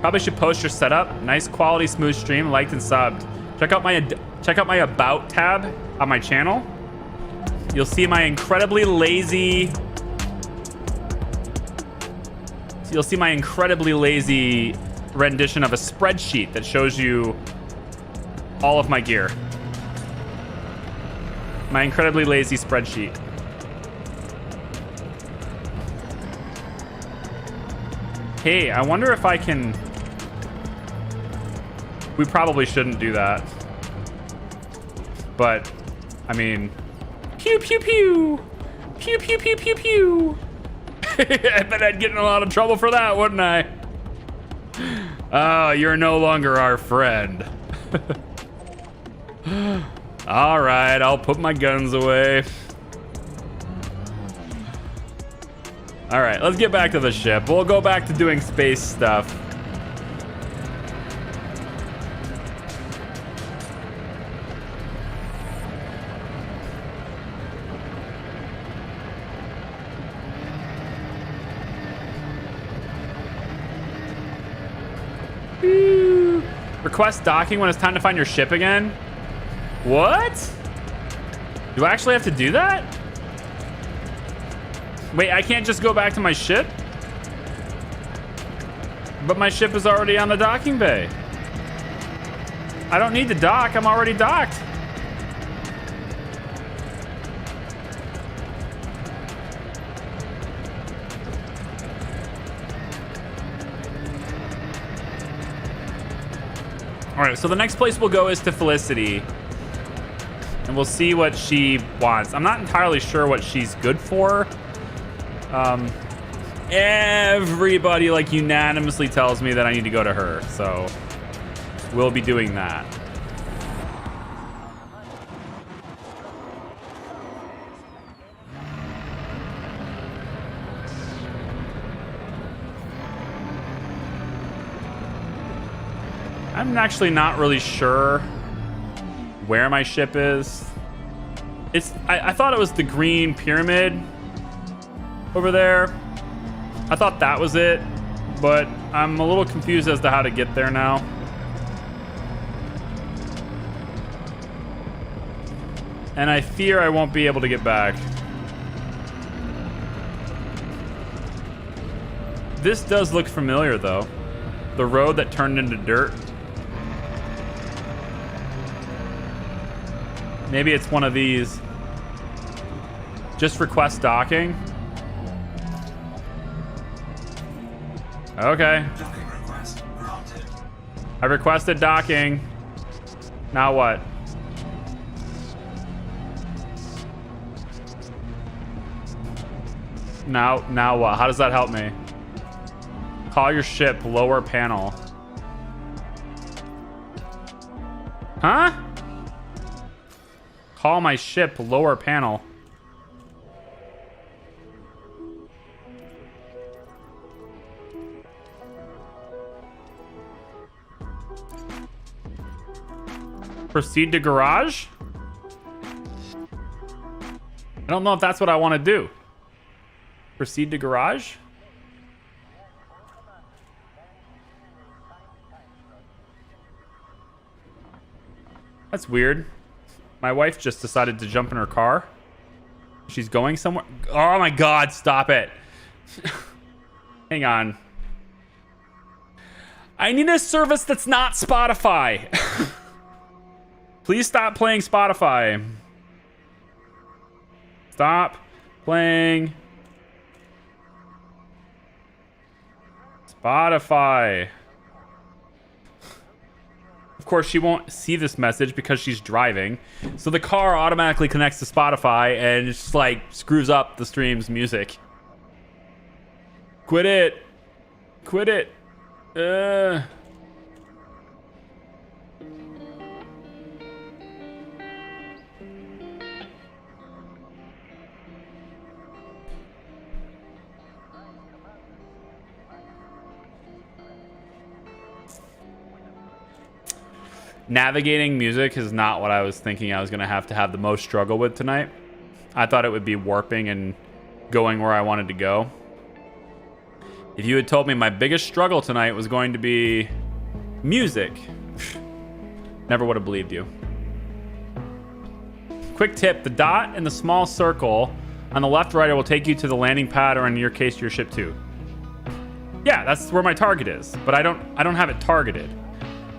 Probably should post your setup. Nice quality, smooth stream, liked and subbed. Check out my About tab on my channel. You'll see my incredibly lazy rendition of a spreadsheet that shows you all of my gear. My incredibly lazy spreadsheet. Hey, I wonder if I can... We probably shouldn't do that. But, I mean... Pew, pew, pew! Pew, pew, pew, pew, pew! I bet I'd get in a lot of trouble for that, wouldn't I? Oh, you're no longer our friend. All right, I'll put my guns away. All right, let's get back to the ship. We'll go back to doing space stuff. Request docking when it's time to find your ship again? What? Do I actually have to do that? Wait, I can't just go back to my ship? But my ship is already on the docking bay. I don't need to dock. I'm already docked. All right, so the next place we'll go is to Felicity. And we'll see what she wants. I'm not entirely sure what she's good for. Everybody like unanimously tells me that I need to go to her, so we'll be doing that. I'm actually not really sure where my ship is. I thought it was the green pyramid over there. I thought that was it, but I'm a little confused as to how to get there now. And I fear I won't be able to get back. This does look familiar though. The road that turned into dirt. Maybe it's one of these. Just request docking. Okay. I requested docking. Now what? Now what? How does that help me? Call your ship, lower panel. Huh? Call my ship, lower panel. Proceed to garage? I don't know if that's what I want to do. Proceed to garage? That's weird. My wife just decided to jump in her car. She's going somewhere. Oh my God, stop it. Hang on. I need a service that's not Spotify. Please stop playing Spotify. Stop playing Spotify. Of course, she won't see this message because she's driving. So the car automatically connects to Spotify and it's just like screws up the stream's music. Quit it. Quit it. Navigating music is not what I was thinking I was going to have the most struggle with tonight. I thought it would be warping and going where I wanted to go. If you had told me my biggest struggle tonight was going to be music, never would have believed you. Quick tip, the dot and the small circle on the left right will take you to the landing pad, or in your case, your ship 2. Yeah, that's where my target is, but I don't have it targeted.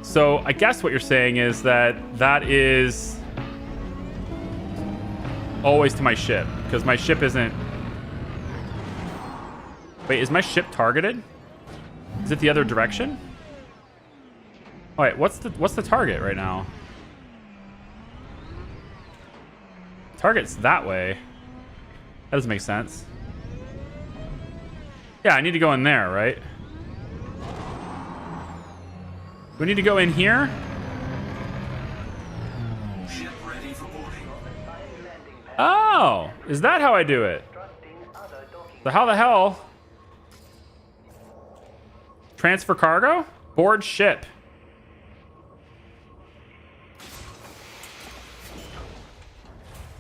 So I guess what you're saying is that is always to my ship, because my ship isn't... Wait, is my ship targeted? Is it the other direction? Oh, wait, what's the target right now? Target's that way. That doesn't make sense. Yeah, I need to go in there, right? Do we need to go in here? Oh, is that how I do it? So how the hell? Transfer cargo? Board ship.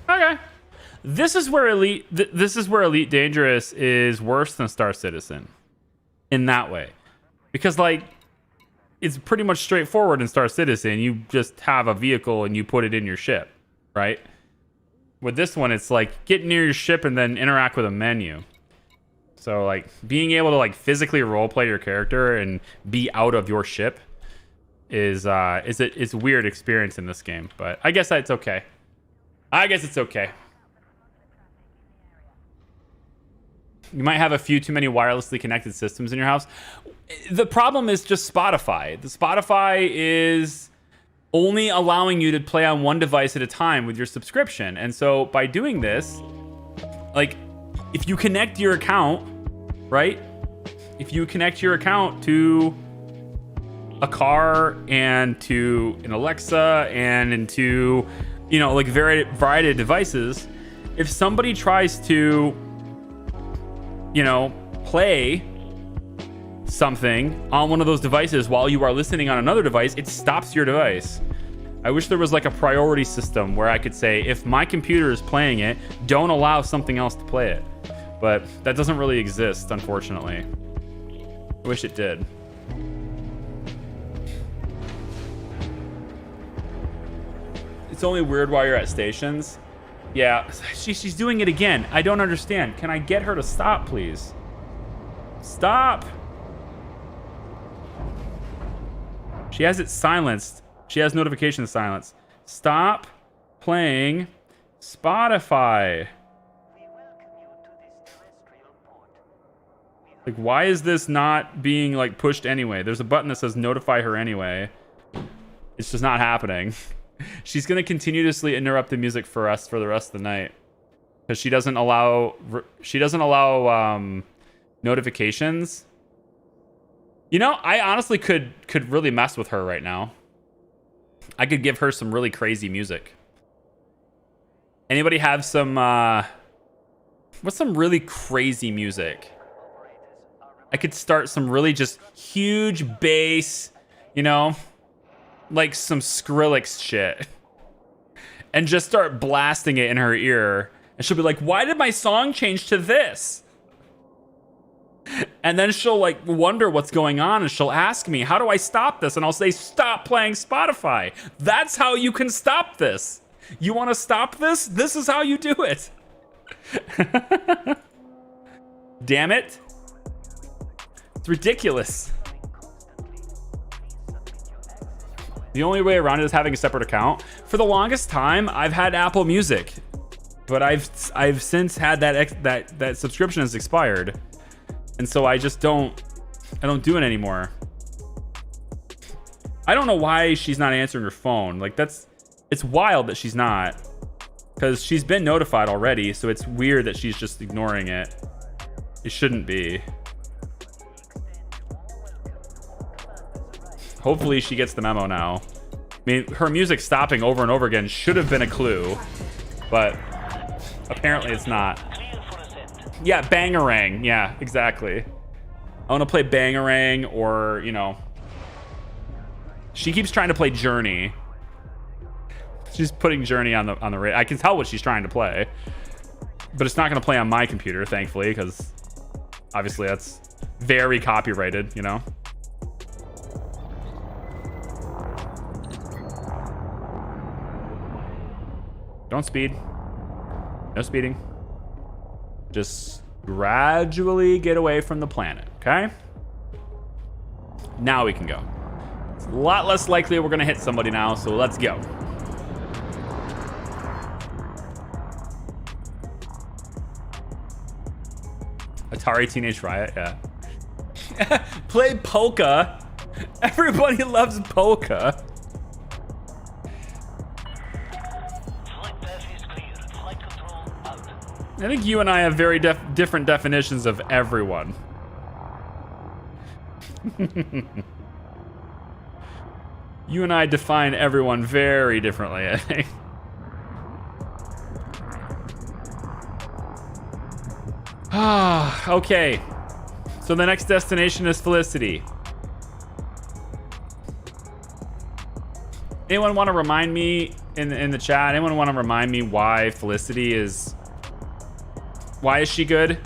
Okay. This is where Elite Dangerous is worse than Star Citizen. In that way. Because like it's pretty much straightforward in Star Citizen. You just have a vehicle and you put it in your ship, right? With this one, it's like get near your ship and then interact with a menu. So like being able to like physically roleplay your character and be out of your ship is a weird experience in this game. But I guess it's okay. I guess it's okay. You might have a few too many wirelessly connected systems in your house. The problem is just Spotify. The Spotify is only allowing you to play on one device at a time with your subscription. And so by doing this, like if you connect your account, right? If you connect your account to a car and to an Alexa and into, you know, like variety of devices, if somebody tries to, you know, play something on one of those devices while you are listening on another device, it stops your device. I wish there was like a priority system where I could say, if my computer is playing it, don't allow something else to play it. But that doesn't really exist, unfortunately. I wish it did. It's only weird while you're at stations. Yeah, she's doing it again. I don't understand. Can I get her to stop, please? Stop. She has it silenced. She has notifications silenced. Stop playing Spotify. Like, why is this not being like pushed anyway? There's a button that says notify her anyway. It's just not happening. She's gonna continuously interrupt the music for us for the rest of the night because she doesn't allow notifications. You know, I honestly could really mess with her right now. I could give her some really crazy music. Anybody have some what's some really crazy music? I could start some really just huge bass, you know, like some Skrillex shit, and just start blasting it in her ear. And she'll be like, why did my song change to this? And then she'll like wonder what's going on, and she'll ask me, how do I stop this? And I'll say, stop playing Spotify. That's how you can stop this. You want to stop this? This is how you do it. Damn it. It's ridiculous. The only way around it is having a separate account. For the longest time, I've had Apple Music, but I've since had that subscription has expired, and so I just don't do it anymore. I don't know why she's not answering her phone. Like it's wild that she's not, because she's been notified already. So it's weird that she's just ignoring it. It shouldn't be. Hopefully she gets the memo now. I mean, her music stopping over and over again should have been a clue, but apparently it's not. Yeah, Bangarang. Yeah, exactly. I want to play Bangarang, or, you know, she keeps trying to play Journey. She's putting Journey on the radio. I can tell what she's trying to play, but it's not going to play on my computer, thankfully, because obviously that's very copyrighted, you know. Don't speed. No speeding. Just gradually get away from the planet, okay? Now we can go. It's a lot less likely we're gonna hit somebody now, so let's go. Atari Teenage Riot, yeah. Play polka. Everybody loves polka. I think you and I have very different definitions of everyone. You and I define everyone very differently, I think. Okay. So the next destination is Felicity. Anyone want to remind me in the chat? Anyone want to remind me why Felicity is... Why is she good?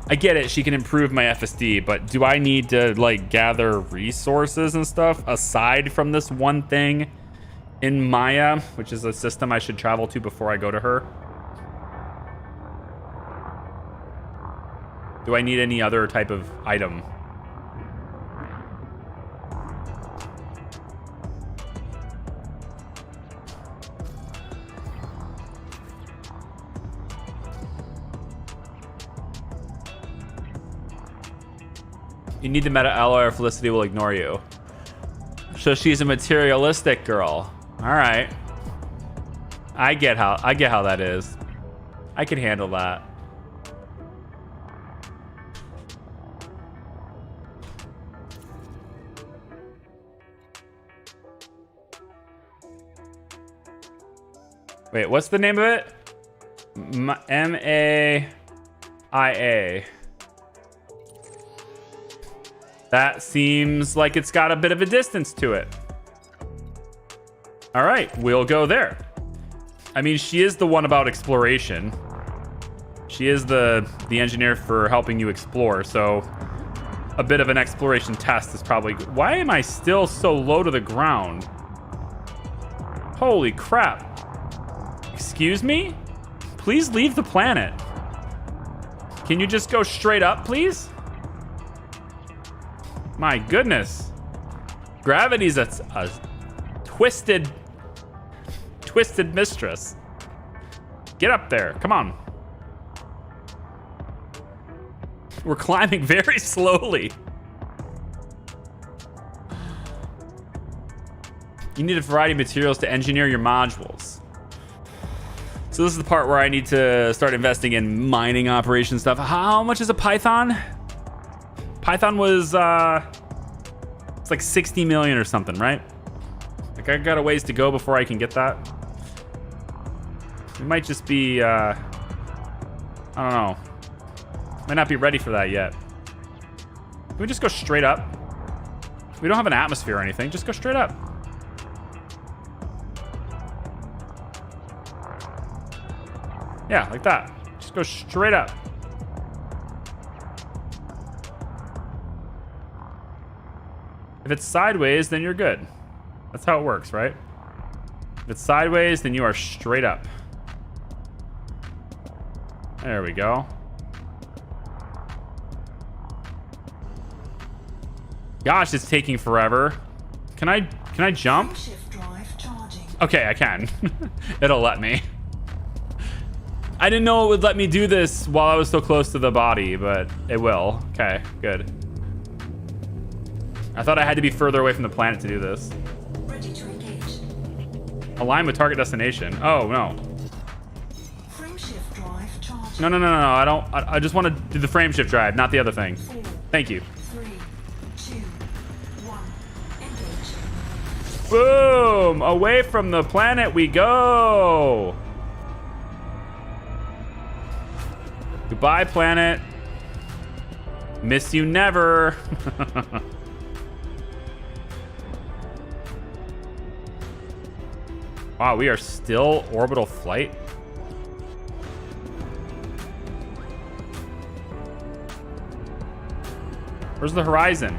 I get it, she can improve my FSD, but do I need to like gather resources and stuff aside from this one thing in Maya, which is a system I should travel to before I go to her? Do I need any other type of item? You need the meta alloy or Felicity will ignore you. So she's a materialistic girl. All right. I get how that is. I can handle that. Wait, what's the name of it? M-A-I-A. That seems like it's got a bit of a distance to it. All right, we'll go there. I mean, she is the one about exploration. She is the engineer for helping you explore, so a bit of an exploration test is probably good. Why am I still so low to the ground? Holy crap. Excuse me? Please leave the planet. Can you just go straight up, please? My goodness. Gravity's a twisted mistress. Get up there. Come on. We're climbing very slowly. You need a variety of materials to engineer your modules. So this is the part where I need to start investing in mining operation stuff. How much is a Python? Python was, it's like 60 million or something, right? Like I got a ways to go before I can get that. It might just be, I don't know. Might not be ready for that yet. Can we just go straight up? We don't have an atmosphere or anything. Just go straight up. Yeah, like that. Just go straight up. If it's sideways, then you're good. That's how it works, right? If it's sideways, then you are straight up. There we go. Gosh, it's taking forever. Can I jump? Okay, I can. It'll let me. I didn't know it would let me do this while I was so close to the body, but it will. Okay, good. I thought I had to be further away from the planet to do this. Ready to engage. Align with target destination. Oh, no. Frameshift drive charging. No. I don't. I just want to do the frameshift drive, not the other thing. 4, Thank you. 3, 2, 1. Engage. Boom! Away from the planet we go! Goodbye, planet. Miss you never. Wow, we are still orbital flight. Where's the horizon?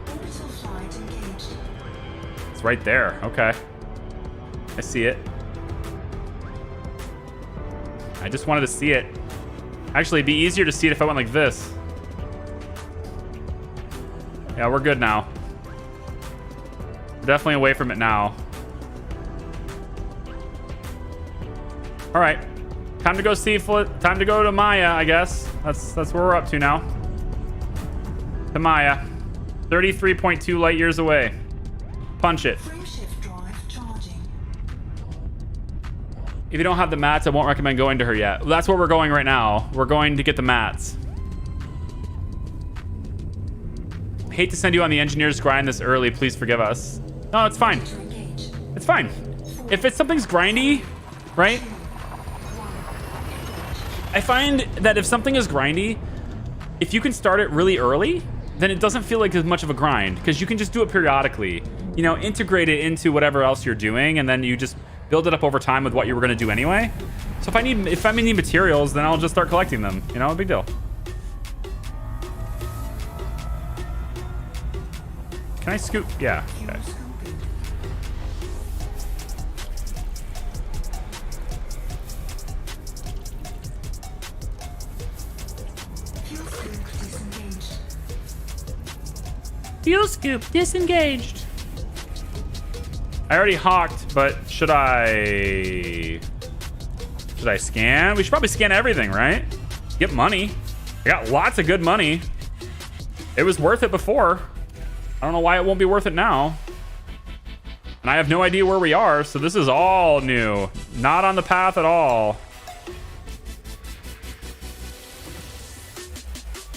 Orbital flight engaged. It's right there. Okay. I see it. I just wanted to see it. Actually, it'd be easier to see it if I went like this. Yeah, we're good now. We're definitely away from it now. All right. Time to go see time to go to Maya, I guess. That's where we're up to now. To Maya. 33.2 light years away. Punch it. Frameshift drive charging. If you don't have the mats, I won't recommend going to her yet. Well, that's where we're going right now. We're going to get the mats. Hate to send you on the engineer's grind this early. Please forgive us. No, it's fine. To engage. It's fine. If it's something's grindy, right? I find that if something is grindy, if you can start it really early, then it doesn't feel like as much of a grind because you can just do it periodically. You know, integrate it into whatever else you're doing, and then you just build it up over time with what you were going to do anyway. So if I need materials, then I'll just start collecting them. You know, no big deal. Can I scoop? Yeah. Okay. Fuel scoop disengaged. I already hawked, but should I scan? We should probably scan everything, right? Get money. I got lots of good money. It was worth it before. I don't know why it won't be worth it now. And I have no idea where we are, so this is all new. Not on the path at all.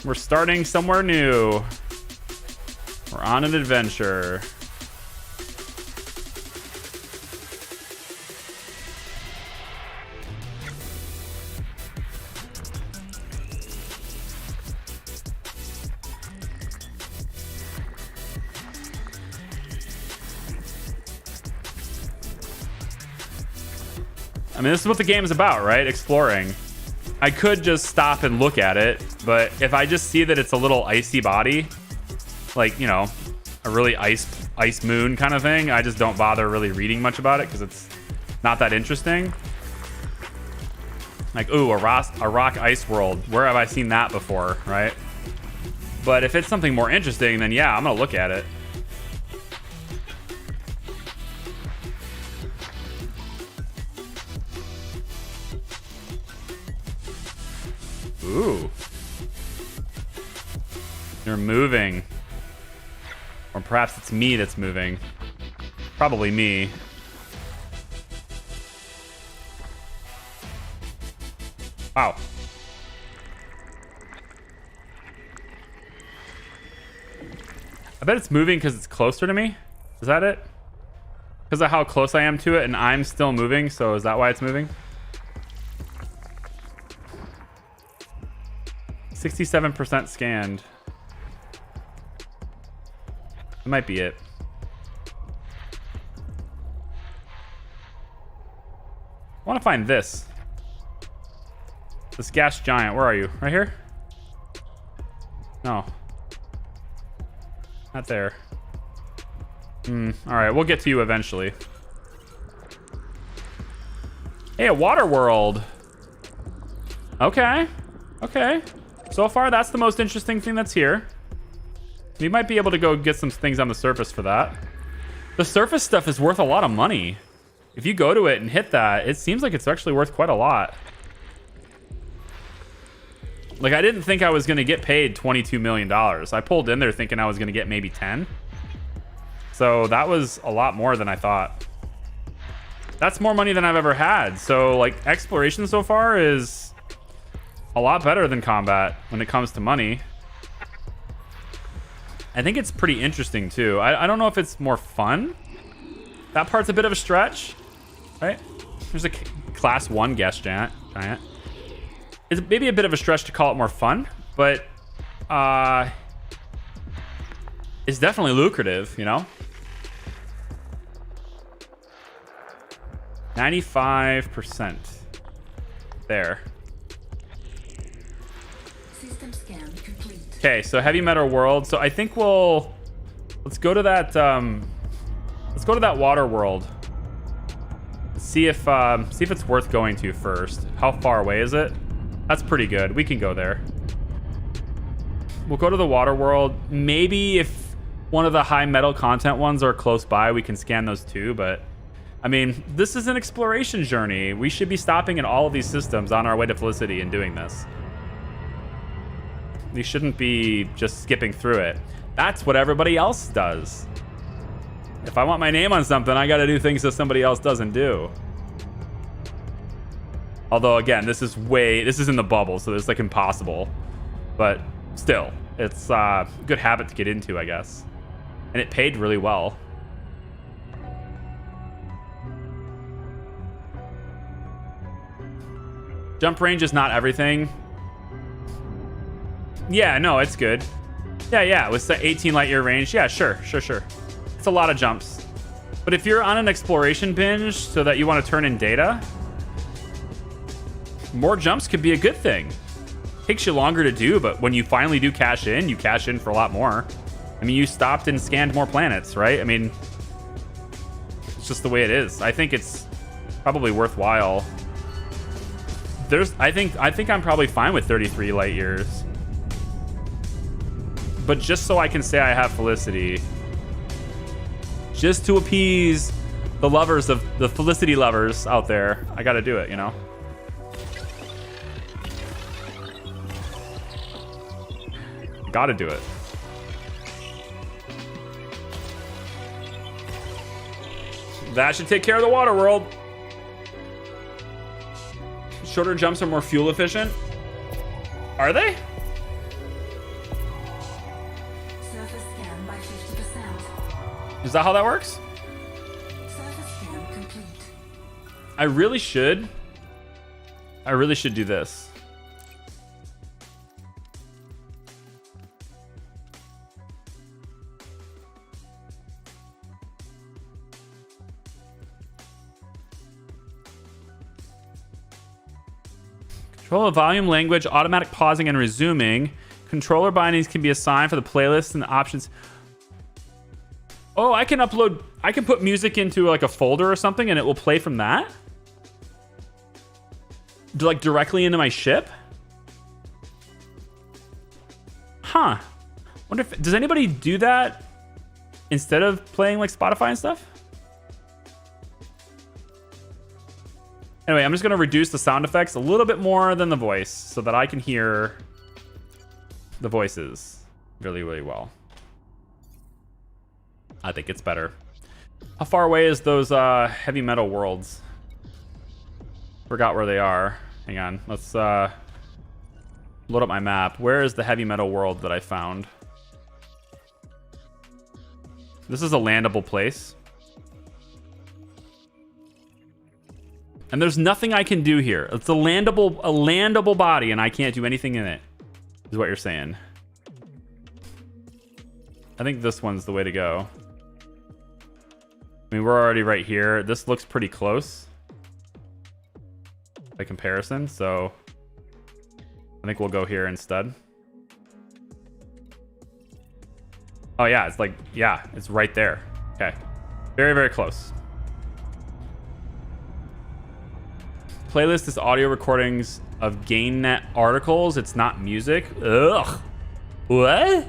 We're starting somewhere new. We're on an adventure. I mean, this is what the game is about, right? Exploring. I could just stop and look at it, but if I just see that it's a little icy body, like, you know, a really ice moon kind of thing, I just don't bother really reading much about it because it's not that interesting. Like, ooh, a rock ice world. Where have I seen that before, right? But if it's something more interesting, then yeah, I'm gonna look at it. Ooh. You're moving. Or perhaps it's me that's moving. Probably me. Wow. I bet it's moving because it's closer to me. Is that it? Because of how close I am to it and I'm still moving, so is that why it's moving? 67% scanned. That might be it. I want to find this. This gas giant. Where are you? Right here? No. Not there. Alright, we'll get to you eventually. Hey, a water world. Okay. Okay. So far, that's the most interesting thing that's here. We might be able to go get some things on the surface for that. The surface stuff is worth a lot of money. If you go to it and hit that, it seems like it's actually worth quite a lot. Like, I didn't think I was going to get paid $22 million. I pulled in there thinking I was going to get maybe 10. So that was a lot more than I thought. That's more money than I've ever had. So, like, exploration so far is a lot better than combat when it comes to money. I think it's pretty interesting, too. I don't know if it's more fun. That part's a bit of a stretch, right? There's a class 1 gas giant. It's maybe a bit of a stretch to call it more fun, but it's definitely lucrative, you know? 95%. There. System scan complete. Okay, so heavy metal world. So I think let's go to that water world. See if it's worth going to first. How far away is it? That's pretty good. We can go there. We'll go to the water world. Maybe if one of the high metal content ones are close by, we can scan those too, but I mean, this is an exploration journey. We should be stopping in all of these systems on our way to Felicity and doing this. We shouldn't be just skipping through it. That's what everybody else does. If I want my name on something, I gotta do things that somebody else doesn't do. Although, again, this is in the bubble, so it's like impossible. But still, it's a good habit to get into, I guess. And it paid really well. Jump range is not everything. Yeah, no, it's good. Yeah, with the 18 light year range, yeah, sure. It's a lot of jumps. But if you're on an exploration binge so that you want to turn in data, more jumps could be a good thing. Takes you longer to do, but when you finally do cash in, you cash in for a lot more. I mean, you stopped and scanned more planets, right? I mean, it's just the way it is. I think it's probably worthwhile. I think I'm probably fine with 33 light years. But just so I can say I have Felicity, just to appease the lovers of the Felicity lovers out there, I gotta do it, you know? Gotta do it. That should take care of the water world. Shorter jumps are more fuel efficient. Are they? Surface scan by 50%. Is that how that works? Surface scan complete. I really should do this. Control of volume, language, automatic pausing and resuming. Controller bindings can be assigned for the playlist and the options. Oh, I can put music into like a folder or something and it will play from that? Like directly into my ship? Huh. Wonder if, does anybody do that instead of playing like Spotify and stuff? Anyway, I'm just going to reduce the sound effects a little bit more than the voice so that I can hear the voices really, really well. I think it's better. How far away is those heavy metal worlds? Forgot where they are. Hang on. Let's load up my map. Where is the heavy metal world that I found? This is a landable place. And there's nothing I can do here. It's a landable body, and I can't do anything in it, is what you're saying. I think this one's the way to go. I mean, we're already right here. This looks pretty close by comparison, so I think we'll go here instead. Oh yeah, it's like, yeah, it's right there. Okay, very, very close. Playlist is audio recordings of GainNet articles. It's not music. Ugh. What?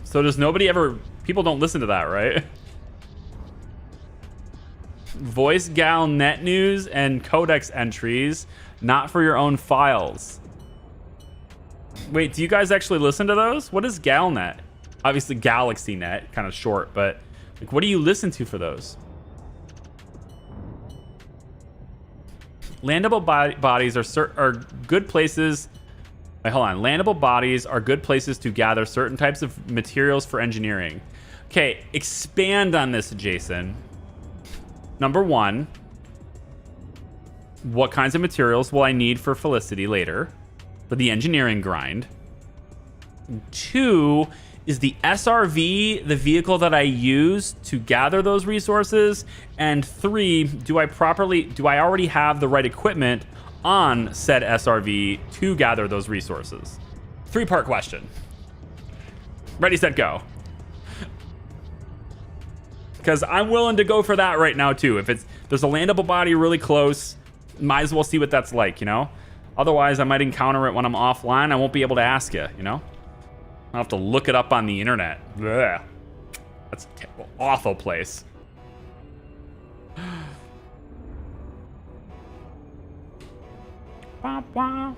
So does nobody ever... People don't listen to that, right? Voice Gal net news and codex entries, not for your own files. Wait, do you guys actually listen to those? What is GalNet? Obviously Galaxy Net, kind of short, but like, what do you listen to for those? Landable bodies are good places. Wait, hold on. Landable bodies are good places to gather certain types of materials for engineering. Okay, expand on this, Jason. Number one, what kinds of materials will I need for Felicity later for the engineering grind? Two, is the SRV the vehicle that I use to gather those resources? And three, do I already have the right equipment on said SRV to gather those resources? Three-part question. Ready, set, go. Because I'm willing to go for that right now too. If there's a landable body really close, might as well see what that's like, you know? Otherwise, I might encounter it when I'm offline. I won't be able to ask you, you know? I'll have to look it up on the internet. Ugh. That's an awful place. Wah, wah.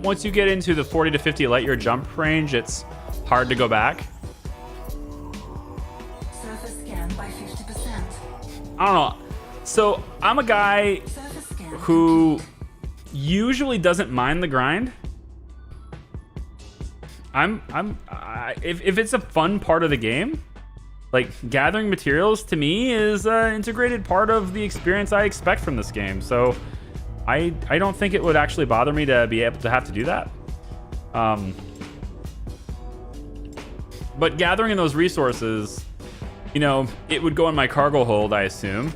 Once you get into the 40 to 50 light year jump range, it's hard to go back. Surface scan by 50%. I don't know. So I'm a guy who usually doesn't mind the grind. If it's a fun part of the game, like gathering materials to me is an integrated part of the experience I expect from this game. So I don't think it would actually bother me to be able to have to do that. But gathering those resources, you know, it would go in my cargo hold, I assume,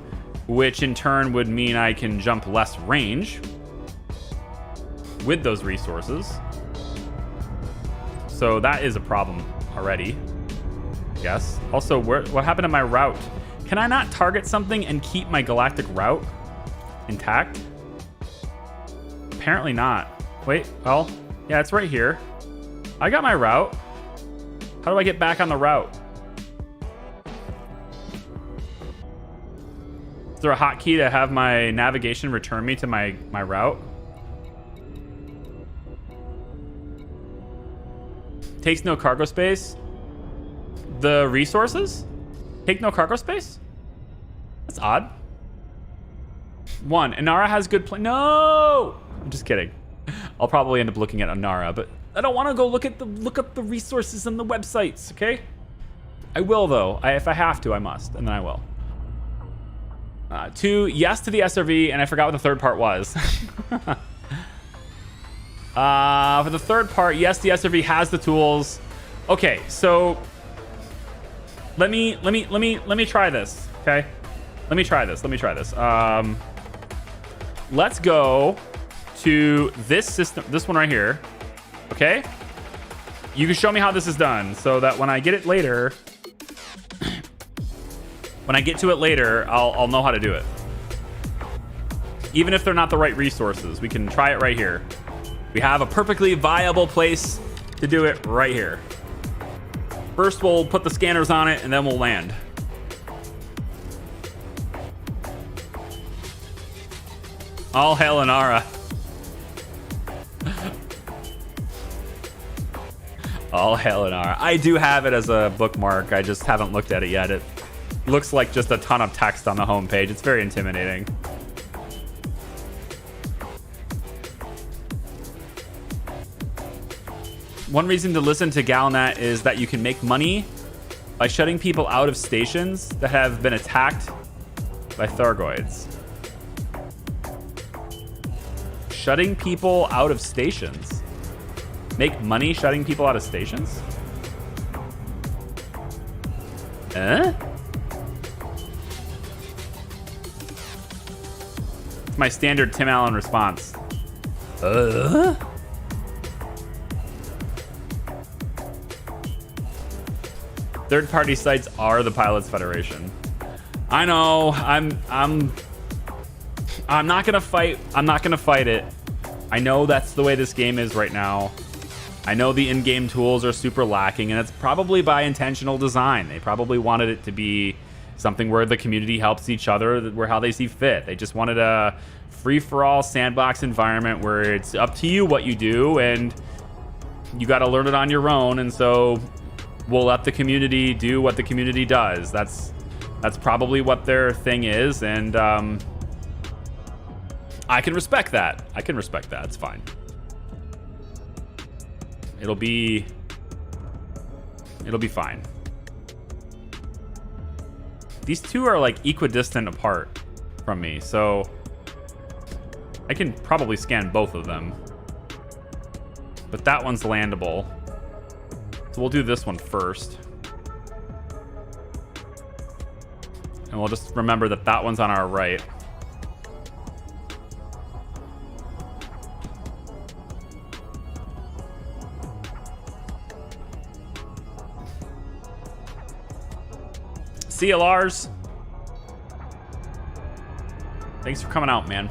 which in turn would mean I can jump less range with those resources. So that is a problem already, I guess. Also, what happened to my route? Can I not target something and keep my galactic route intact? Apparently not. Wait, well, yeah, it's right here. I got my route. How do I get back on the route? Is there a hotkey to have my navigation return me to my route? Takes no cargo space. The resources take no cargo space? That's odd. One, Inara has good No! I'm just kidding. I'll probably end up looking at Inara, but I don't want to go look up the resources on the websites, okay? I will though. If I have to, I must, and then I will. 2, yes to the SRV, and I forgot what the third part was. For the third part, yes, the SRV has the tools. Okay, so let me try this. Okay, let me try this. Let's go to this system, this one right here. Okay, you can show me how this is done, so that when I get it later, when I get to it later, I'll know how to do it. Even if they're not the right resources, we can try it right here. We have a perfectly viable place to do it right here. First, we'll put the scanners on it, and then we'll land. All hail Inara. All hail Inara. I do have it as a bookmark. I just haven't looked at it yet. It looks like just a ton of text on the homepage. It's very intimidating. One reason to listen to Galnet is that you can make money by shutting people out of stations that have been attacked by Thargoids. Shutting people out of stations? Make money shutting people out of stations? Eh? It's my standard Tim Allen response. Third-party sites are the Pilots Federation. I know. I'm not gonna fight. I'm not gonna fight it. I know that's the way this game is right now. I know the in-game tools are super lacking, and it's probably by intentional design. They probably wanted it to be something where the community helps each other, where how they see fit. They just wanted a free-for-all sandbox environment where it's up to you what you do, and you got to learn it on your own. And so we'll let the community do what the community does. That's probably what their thing is, and I can respect that. It's fine. It'll be fine. These two are like equidistant apart from me, so I can probably scan both of them. But that one's landable. So we'll do this one first. And we'll just remember that that one's on our right. See you, Lars. Thanks for coming out, man.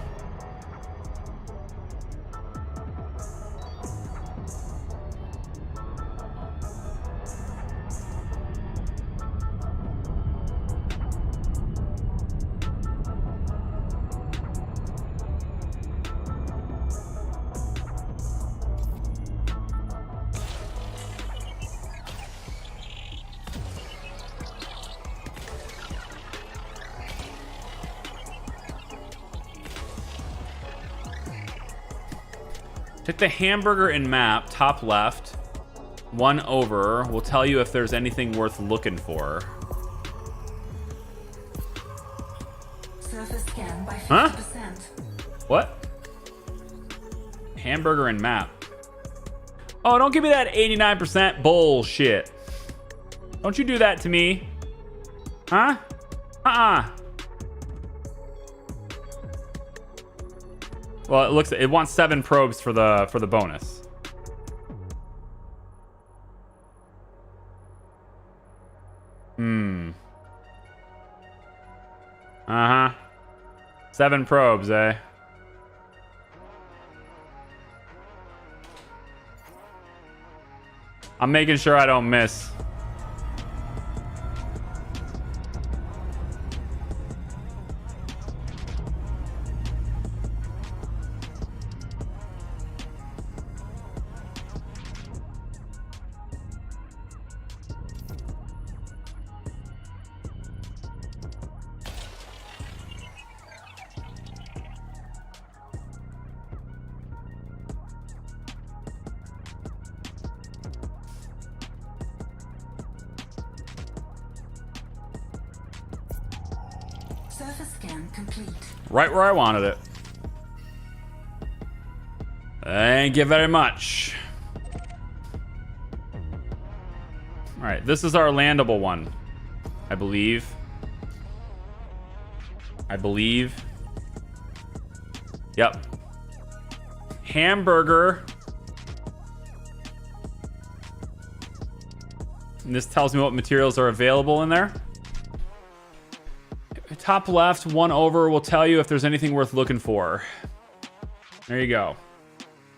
Take the hamburger and map, top left, one over. Will tell you if there's anything worth looking for. Surface scan by 50%. Huh? What? Hamburger and map. Oh, don't give me that 89% bullshit. Don't you do that to me. Huh? Well, it wants 7 probes for the bonus. Uh-huh. 7 probes, eh? I'm making sure I don't miss. Surface scan complete. Right where I wanted it. Thank you very much. All right, this is our landable one, I believe. Yep. Hamburger. And this tells me what materials are available in there. Top left, one over will tell you if there's anything worth looking for. There you go.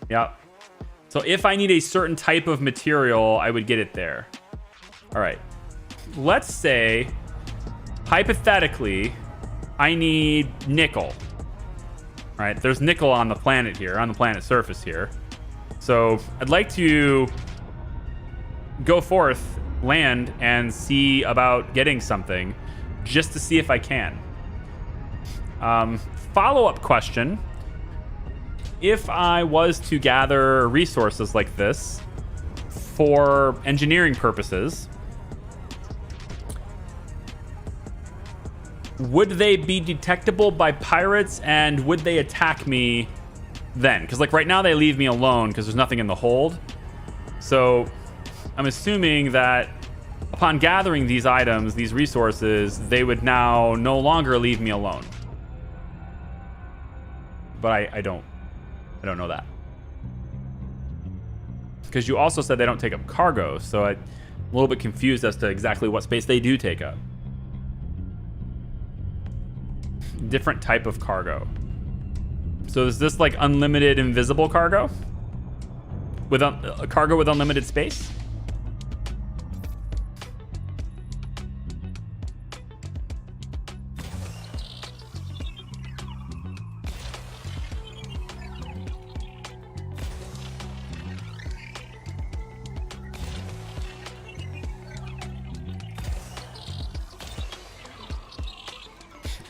Yep. So if I need a certain type of material, I would get it there. All right. Let's say, hypothetically, I need nickel. All right, there's nickel on the planet here, on the planet surface here. So I'd like to go forth, land, and see about getting something just to see if I can. Follow-up question. If I was to gather resources like this for engineering purposes, would they be detectable by pirates, and would they attack me then? Because like right now they leave me alone because there's nothing in the hold. So I'm assuming that upon gathering these items, these resources, they would now no longer leave me alone. But I don't know that. Because you also said they don't take up cargo, so I'm a little bit confused as to exactly what space they do take up. Different type of cargo. So is this like unlimited invisible cargo? With a cargo with unlimited space?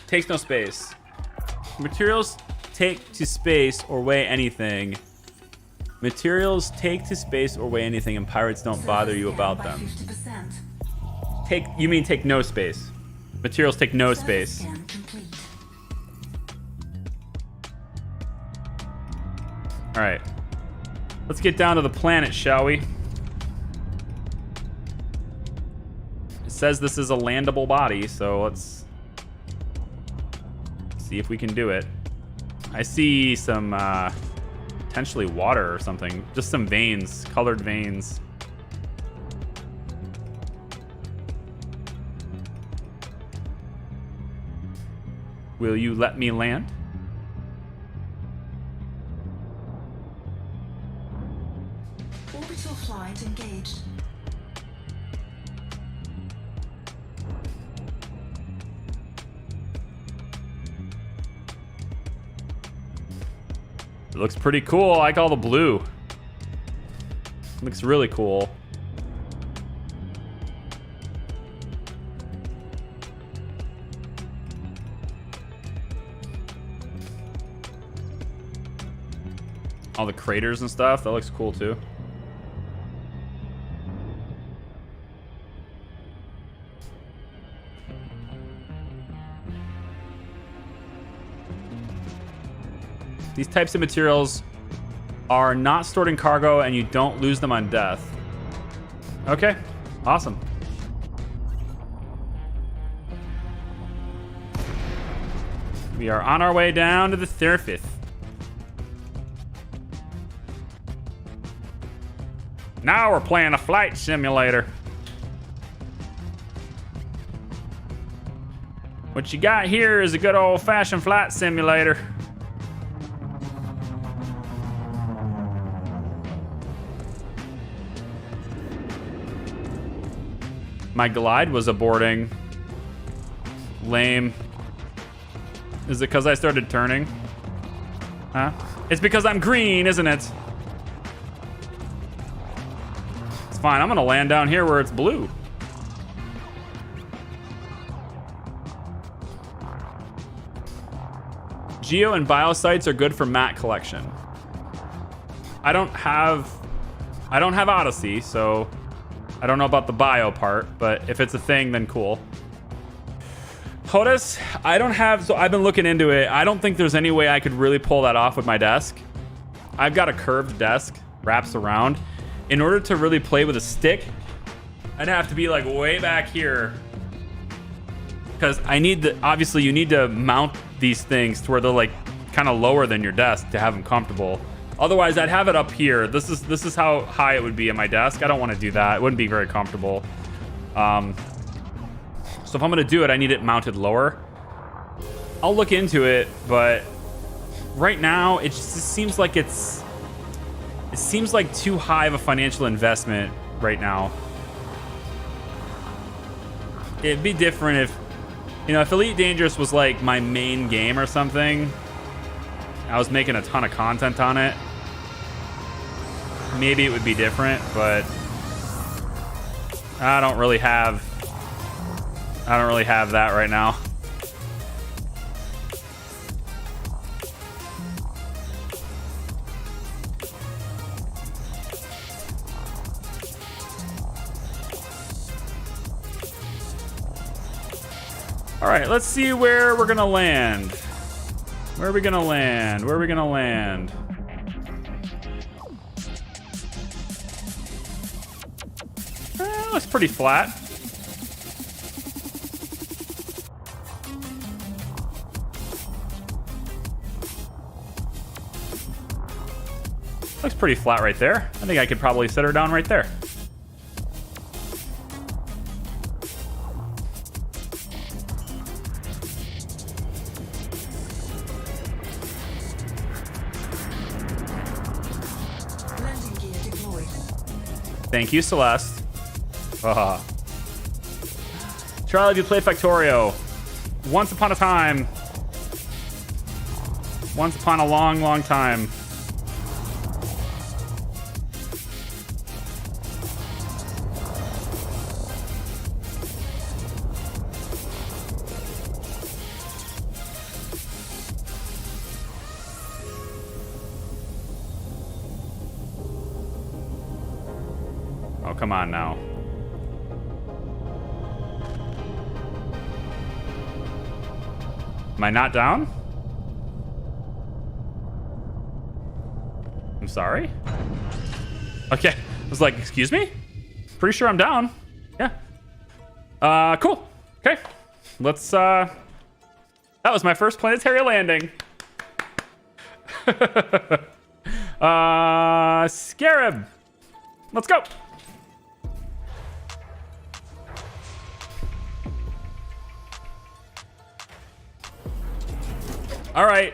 Takes no space. Materials take to space or weigh anything. Materials take to space or weigh anything, and pirates don't bother you about them. 50%. You mean take no space? Materials take no space. Scan complete. All right. Let's get down to the planet, shall we? It says this is a landable body, so let's see if we can do it. I see some potentially water or something. Just some veins, colored veins. Will you let me land? Orbital flight engaged. It looks pretty cool. I like all the blue. Looks really cool. All the craters and stuff. That looks cool too. These types of materials are not stored in cargo, and you don't lose them on death. Okay, awesome. We are on our way down to the surface. Now we're playing a flight simulator. What you got here is a good old-fashioned flight simulator. My glide was aborting. Lame. Is it because I started turning? Huh? It's because I'm green, isn't it? It's fine. I'm going to land down here where it's blue. Geo and biosites are good for mat collection. I don't have Odyssey, so I don't know about the bio part, but if it's a thing, then cool. HOTAS, I don't have, so I've been looking into it. I don't think there's any way I could really pull that off with my desk. I've got a curved desk, wraps around. In order to really play with a stick, I'd have to be like way back here. Because I need the, obviously you need to mount these things to where they're like kind of lower than your desk to have them comfortable. Otherwise, I'd have it up here. This is how high it would be at my desk. I don't want to do that. It wouldn't be very comfortable. So if I'm gonna do it, I need it mounted lower. I'll look into it, but right now it just seems like it seems like too high of a financial investment right now. It'd be different if, you know, if Elite Dangerous was like my main game or something. I was making a ton of content on it. Maybe it would be different, but I don't really have that right now. All right, let's see where we're gonna land. Where are we gonna land? Where are we gonna land? Looks pretty flat. Looks pretty flat right there. I think I could probably set her down right there. Landing gear deployed. Thank you, Celeste. Charlie, do you play Factorio? Once upon a time. Once upon a long, long time. Oh, come on now. Am I not down? I'm sorry? Okay. I was like, excuse me? Pretty sure I'm down. Yeah. Cool. Okay. Let's, that was my first planetary landing. Scarab. Let's go. All right,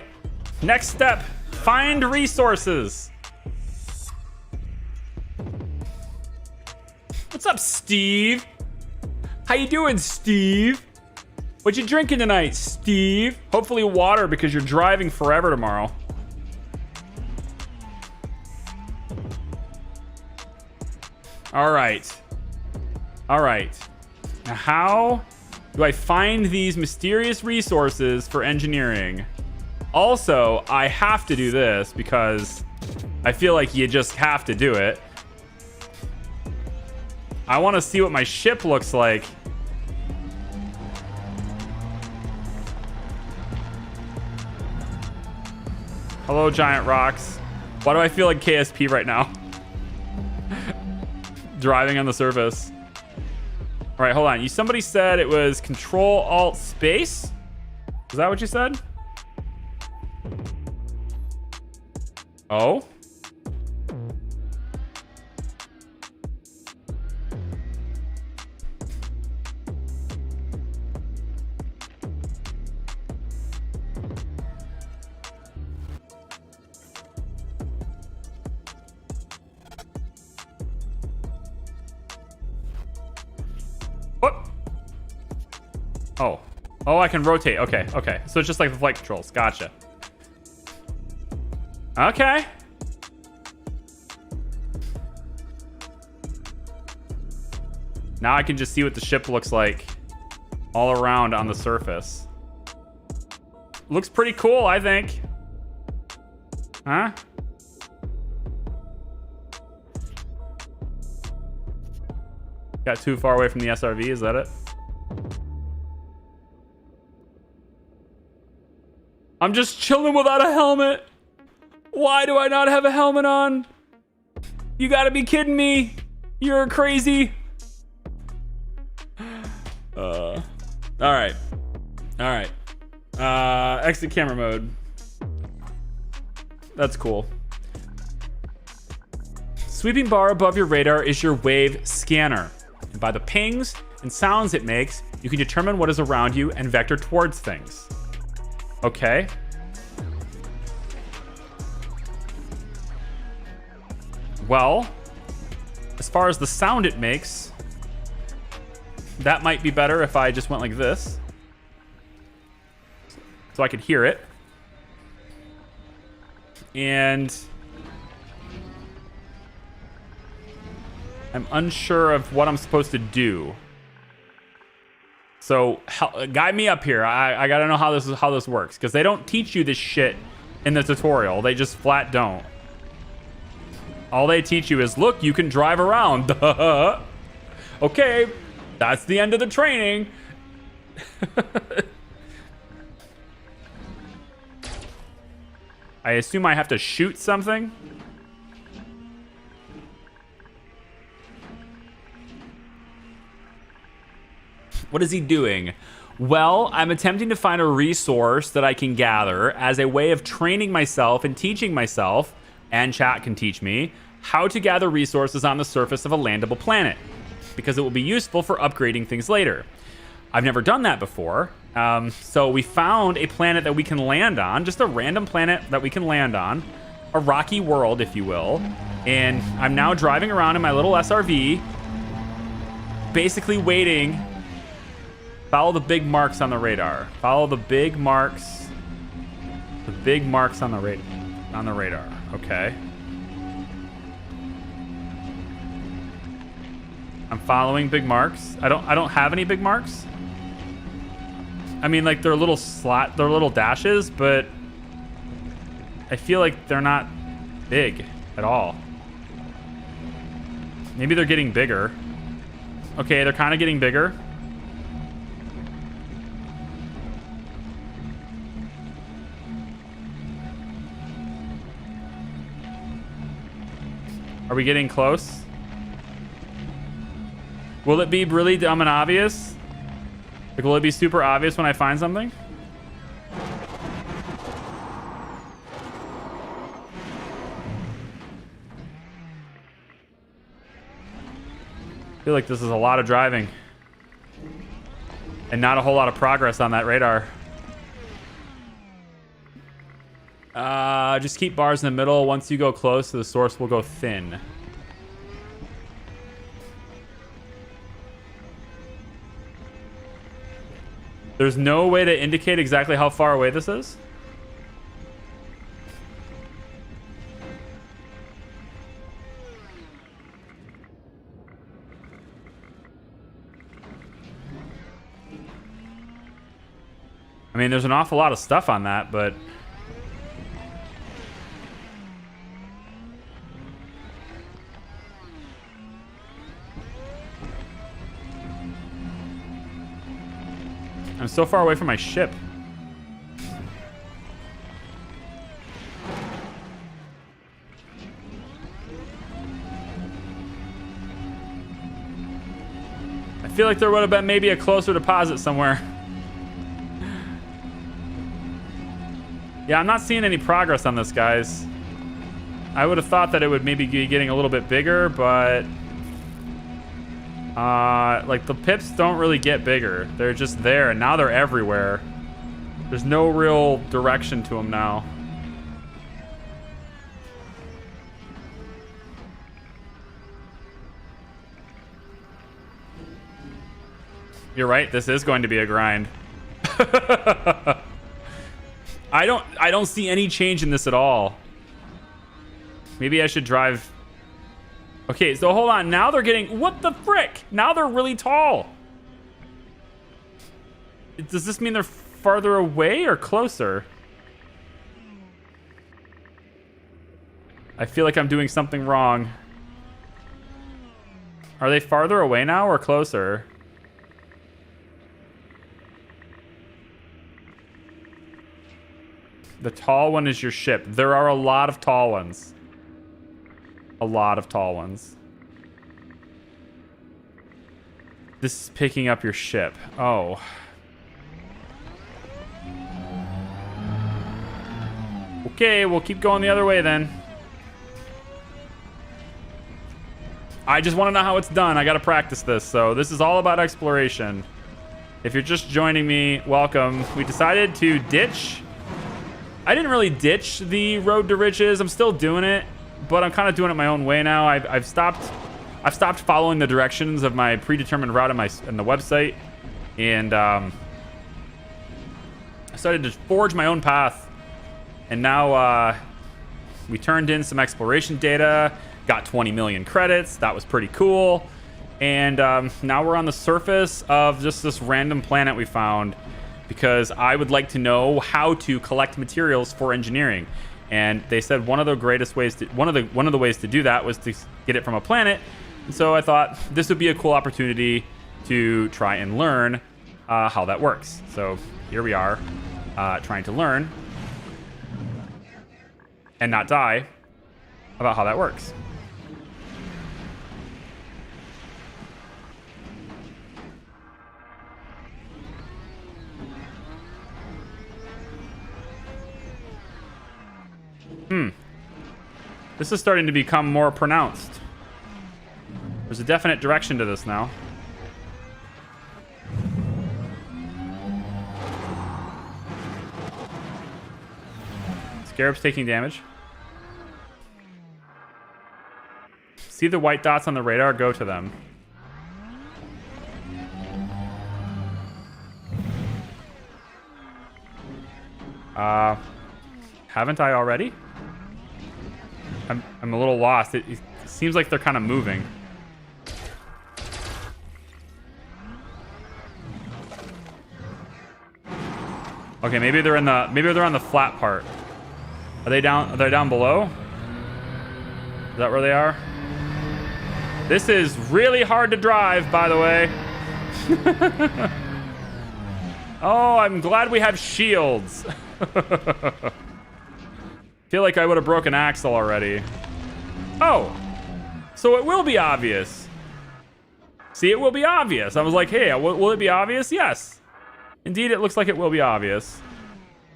next step, find resources. What's up, Steve? How you doing, Steve? What you drinking tonight, Steve? Hopefully water because you're driving forever tomorrow. All right. All right. Now how do I find these mysterious resources for engineering? Also, I have to do this because I feel like you just have to do it. I want to see what my ship looks like. Hello, giant rocks. Why do I feel like KSP right now? Driving on the surface. All right, hold on. Somebody said it was Control-Alt-Space? Is that what you said? Oh? What? Oh. Oh, I can rotate. Okay, okay. So it's just like the flight controls. Gotcha. Okay. Now I can just see what the ship looks like all around on the surface. Looks pretty cool, I think. Huh? Got too far away from the SRV, is that it? I'm just chilling without a helmet. Why do I not have a helmet on? You gotta be kidding me. You're crazy. All right. Exit camera mode. That's cool. Sweeping bar above your radar is your wave scanner. And by the pings and sounds it makes, you can determine what is around you and vector towards things. Okay. Well, as far as the sound it makes, that might be better if I just went like this. So I could hear it. And I'm unsure of what I'm supposed to do. So guide me up here. I gotta know how this works, because they don't teach you this shit in the tutorial. They just flat don't. All they teach you is, look, you can drive around. Okay, that's the end of the training. I assume I have to shoot something. What is he doing? Well, I'm attempting to find a resource that I can gather as a way of training myself and teaching myself, and chat can teach me, how to gather resources on the surface of a landable planet, because it will be useful for upgrading things later. I've never done that before, so we found a planet that we can land on, just a random planet that we can land on, a rocky world, if you will, and I'm now driving around in my little SRV, basically waiting. Follow the big marks on the radar. Follow the big marks. The big marks on the radar. Okay. I'm following big marks. I don't have any big marks. I mean, like, they're little dashes, but I feel like they're not big at all. Maybe they're getting bigger. Okay, they're kind of getting bigger. Are we getting close? Will it be really dumb and obvious? Like, will it be super obvious when I find something? I feel like this is a lot of driving. And not a whole lot of progress on that radar. Just keep bars in the middle. Once you go close, the source will go thin. There's no way to indicate exactly how far away this is? I mean, there's an awful lot of stuff on that, but... I'm so far away from my ship. I feel like there would have been maybe a closer deposit somewhere. Yeah, I'm not seeing any progress on this, guys. I would have thought that it would maybe be getting a little bit bigger, but... like, the pips don't really get bigger. They're just there, and now they're everywhere. There's no real direction to them now. You're right, this is going to be a grind. I don't see any change in this at all. Maybe I should drive... Okay, so hold on. Now they're getting... What the frick? Now they're really tall. Does this mean they're farther away or closer? I feel like I'm doing something wrong. Are they farther away now or closer? The tall one is your ship. There are a lot of tall ones. A lot of tall ones. This is picking up your ship. Oh. Okay, we'll keep going the other way then. I just want to know how it's done. I got to practice this. So this is all about exploration. If you're just joining me, welcome. We decided to ditch. I didn't really ditch the road to riches. I'm still doing it, but I'm kind of doing it my own way now. I've stopped following the directions of my predetermined route on the website, and I started to forge my own path. And now we turned in some exploration data, got 20 million credits. That was pretty cool. And now we're on the surface of just this random planet we found, because I would like to know how to collect materials for engineering. And they said one of the ways to do that was to get it from a planet. And so I thought this would be a cool opportunity to try and learn how that works. So here we are, trying to learn and not die about how that works. This is starting to become more pronounced. There's a definite direction to this now. Scarab's taking damage. See the white dots on the radar? Go to them. Haven't I already? I'm a little lost. It seems like they're kind of moving. Okay, maybe they're on the flat part. Are they down below? Is that where they are? This is really hard to drive, by the way. Oh, I'm glad we have shields. Feel like I would have broken axle already. Oh, so it will be obvious. See, it will be obvious. I was like, hey, will it be obvious? Yes. Indeed, it looks like it will be obvious.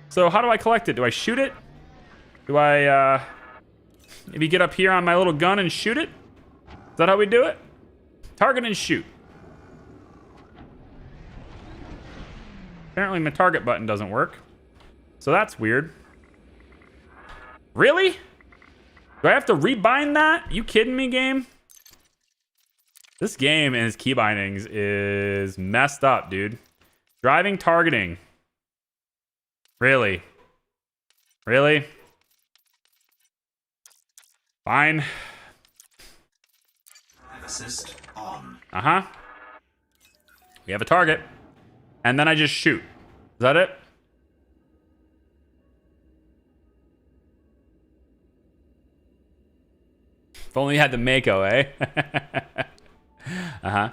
So how do I collect it? Do I shoot it? Do I maybe get up here on my little gun and shoot it? Is that how we do it? Target and shoot. Apparently my target button doesn't work. So that's weird. Really? Do I have to rebind that? You kidding me, game? This game and its key bindings is messed up, dude. Driving targeting. Really? Really? Fine. Assist on. Uh-huh. We have a target. And then I just shoot. Is that it? If only you had the Mako, eh? Uh-huh.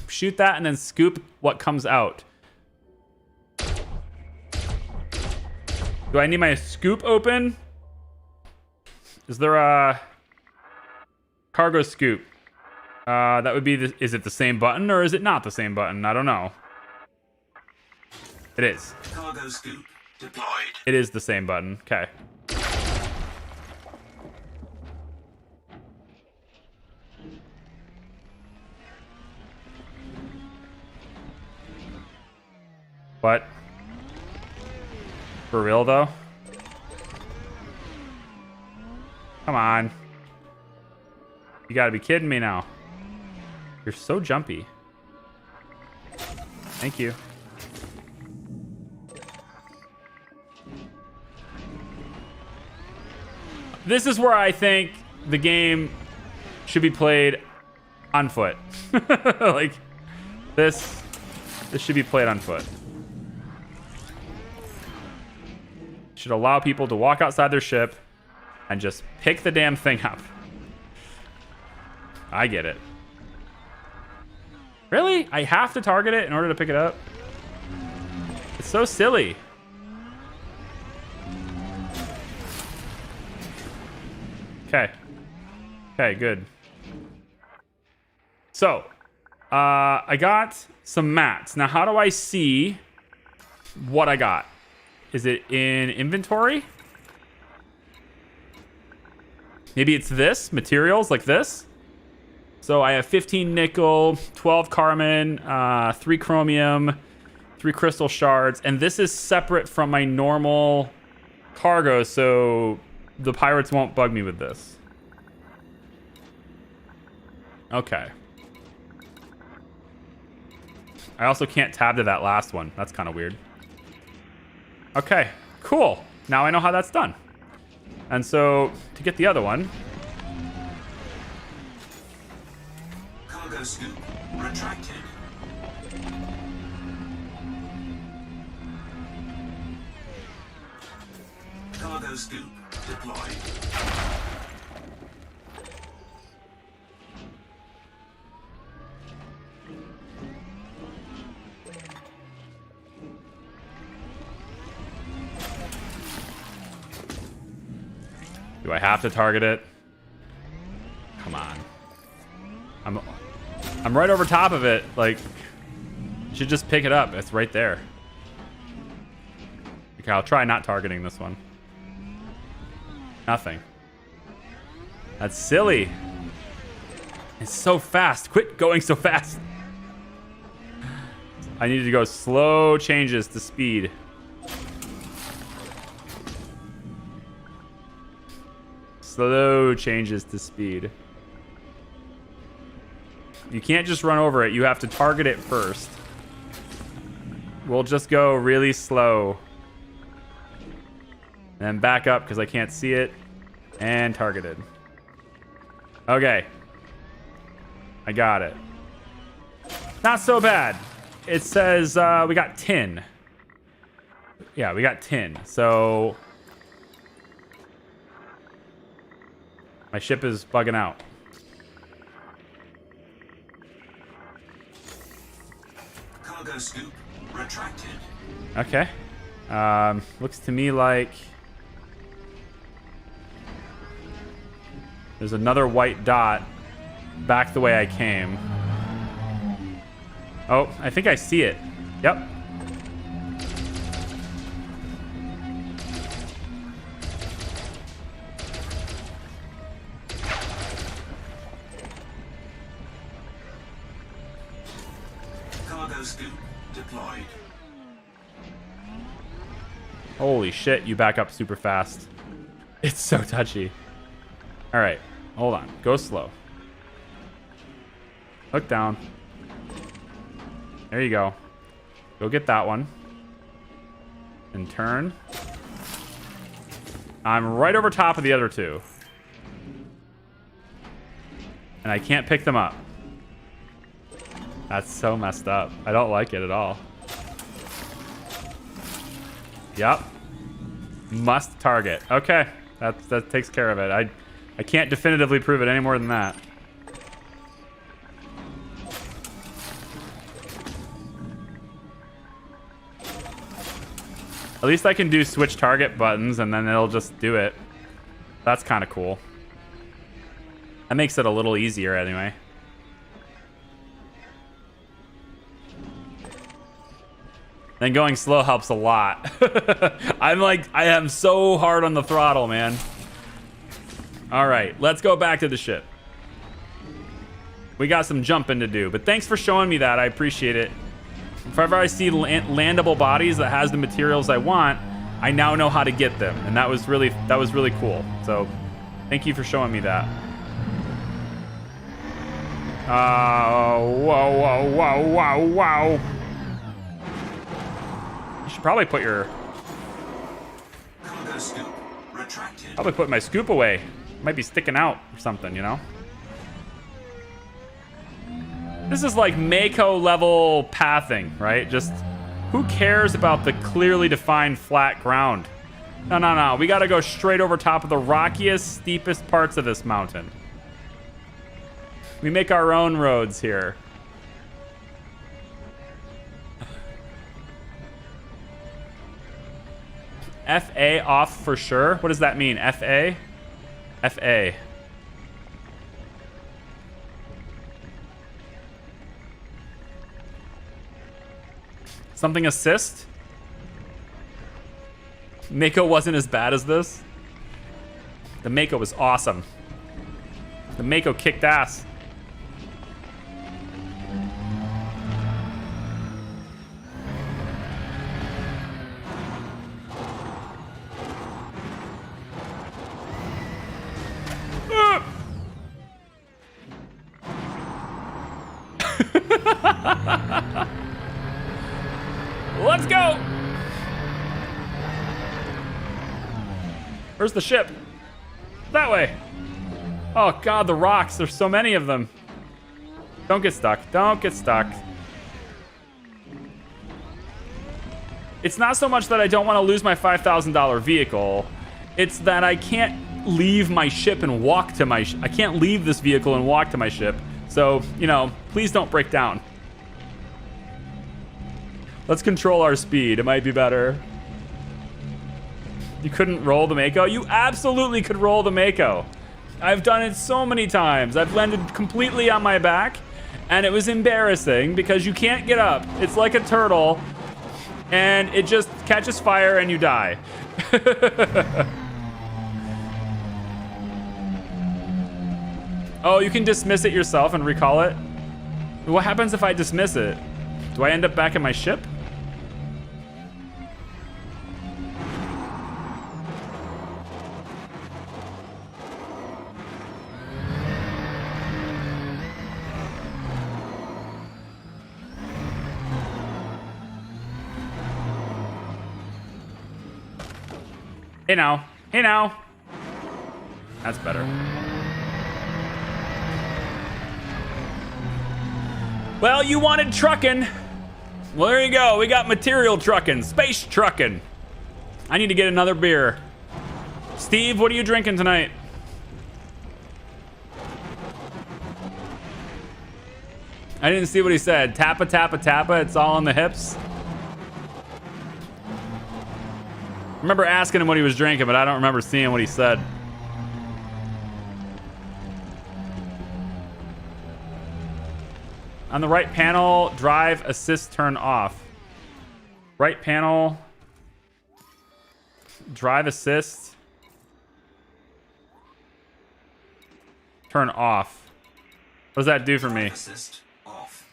Shoot that and then scoop what comes out. Do I need my scoop open? Is there a cargo scoop? That would be is it the same button or is it not the same button? I don't know. It is. Cargo scoop deployed. It is the same button. Okay. What? For real, though? Come on. You gotta be kidding me now. You're so jumpy. Thank you. This is where I think the game should be played on foot. Like, this should be played on foot. Should allow people to walk outside their ship and just pick the damn thing up. I get it. Really? I have to target it in order to pick it up? It's so silly. Okay. Okay, good. So, I got some mats. Now, how do I see what I got? Is it in inventory? Maybe it's this, materials like this. So I have 15 nickel, 12 carbon, 3 chromium, 3 crystal shards, and this is separate from my normal cargo, so the pirates won't bug me with this. Okay. I also can't tab to that last one. That's kind of weird. Okay, cool. Now I know how that's done. And so, to get the other one... Cargo scoop retracted. Cargo scoop deployed. Do I have to target it? Come on. I'm right over top of it. Like, you should just pick it up. It's right there. Okay, I'll try not targeting this one. Nothing. That's silly. It's so fast. Quit going so fast. I need to go slow changes to speed. Slow changes to speed. You can't just run over it. You have to target it first. We'll just go really slow. Then back up because I can't see it. And targeted. Okay. I got it. Not so bad. It says we got 10. Yeah, we got 10. So... my ship is bugging out. Cargo scoop retracted. Okay. Looks to me like there's another white dot back the way I came. Oh, I think I see it. Yep. Scoop deployed. Holy shit, you back up super fast. It's so touchy. All right, hold on. Go slow. Look down. There you go. Go get that one. And turn. I'm right over top of the other two. And I can't pick them up. That's so messed up. I don't like it at all. Yep. Must target. Okay. That takes care of it. I can't definitively prove it any more than that. At least I can do switch target buttons and then it'll just do it. That's kind of cool. That makes it a little easier anyway. Then going slow helps a lot. I am so hard on the throttle, man. All right, let's go back to the ship. We got some jumping to do, but thanks for showing me that. I appreciate it. If ever I see landable bodies that has the materials I want, I now know how to get them, and that was really cool. So, thank you for showing me that. Wow. You should probably put your... Cargo scoop retracted. Probably put my scoop away. Might be sticking out or something, you know? This is like Mako level pathing, right? Just who cares about the clearly defined flat ground? No. We gotta go straight over top of the rockiest, steepest parts of this mountain. We make our own roads here. FA off for sure. What does that mean? FA? FA. Something assist? Mako wasn't as bad as this. The Mako was awesome. The Mako kicked ass. Let's go! Where's the ship? That way. Oh god, the rocks. There's so many of them. Don't get stuck. Don't get stuck. It's not so much that I don't want to lose my $5,000 vehicle. It's that I can't leave my ship and walk to my I can't leave this vehicle and walk to my ship. So, you know, please don't break down. Let's control our speed. It might be better. You couldn't roll the Mako? You absolutely could roll the Mako. I've done it so many times. I've landed completely on my back, and it was embarrassing because you can't get up. It's like a turtle, and it just catches fire and you die. Oh, you can dismiss it yourself and recall it? What happens if I dismiss it? Do I end up back in my ship? Hey now. Hey now. That's better. Well, you wanted trucking. Well, there you go. We got material trucking, space trucking. I need to get another beer. Steve, what are you drinking tonight? I didn't see what he said. Tappa, tappa, tappa. It's all on the hips. I remember asking him what he was drinking, but I don't remember seeing what he said. On the right panel, drive assist turn off. Right panel, drive assist turn off. What does that do for me? Assist off.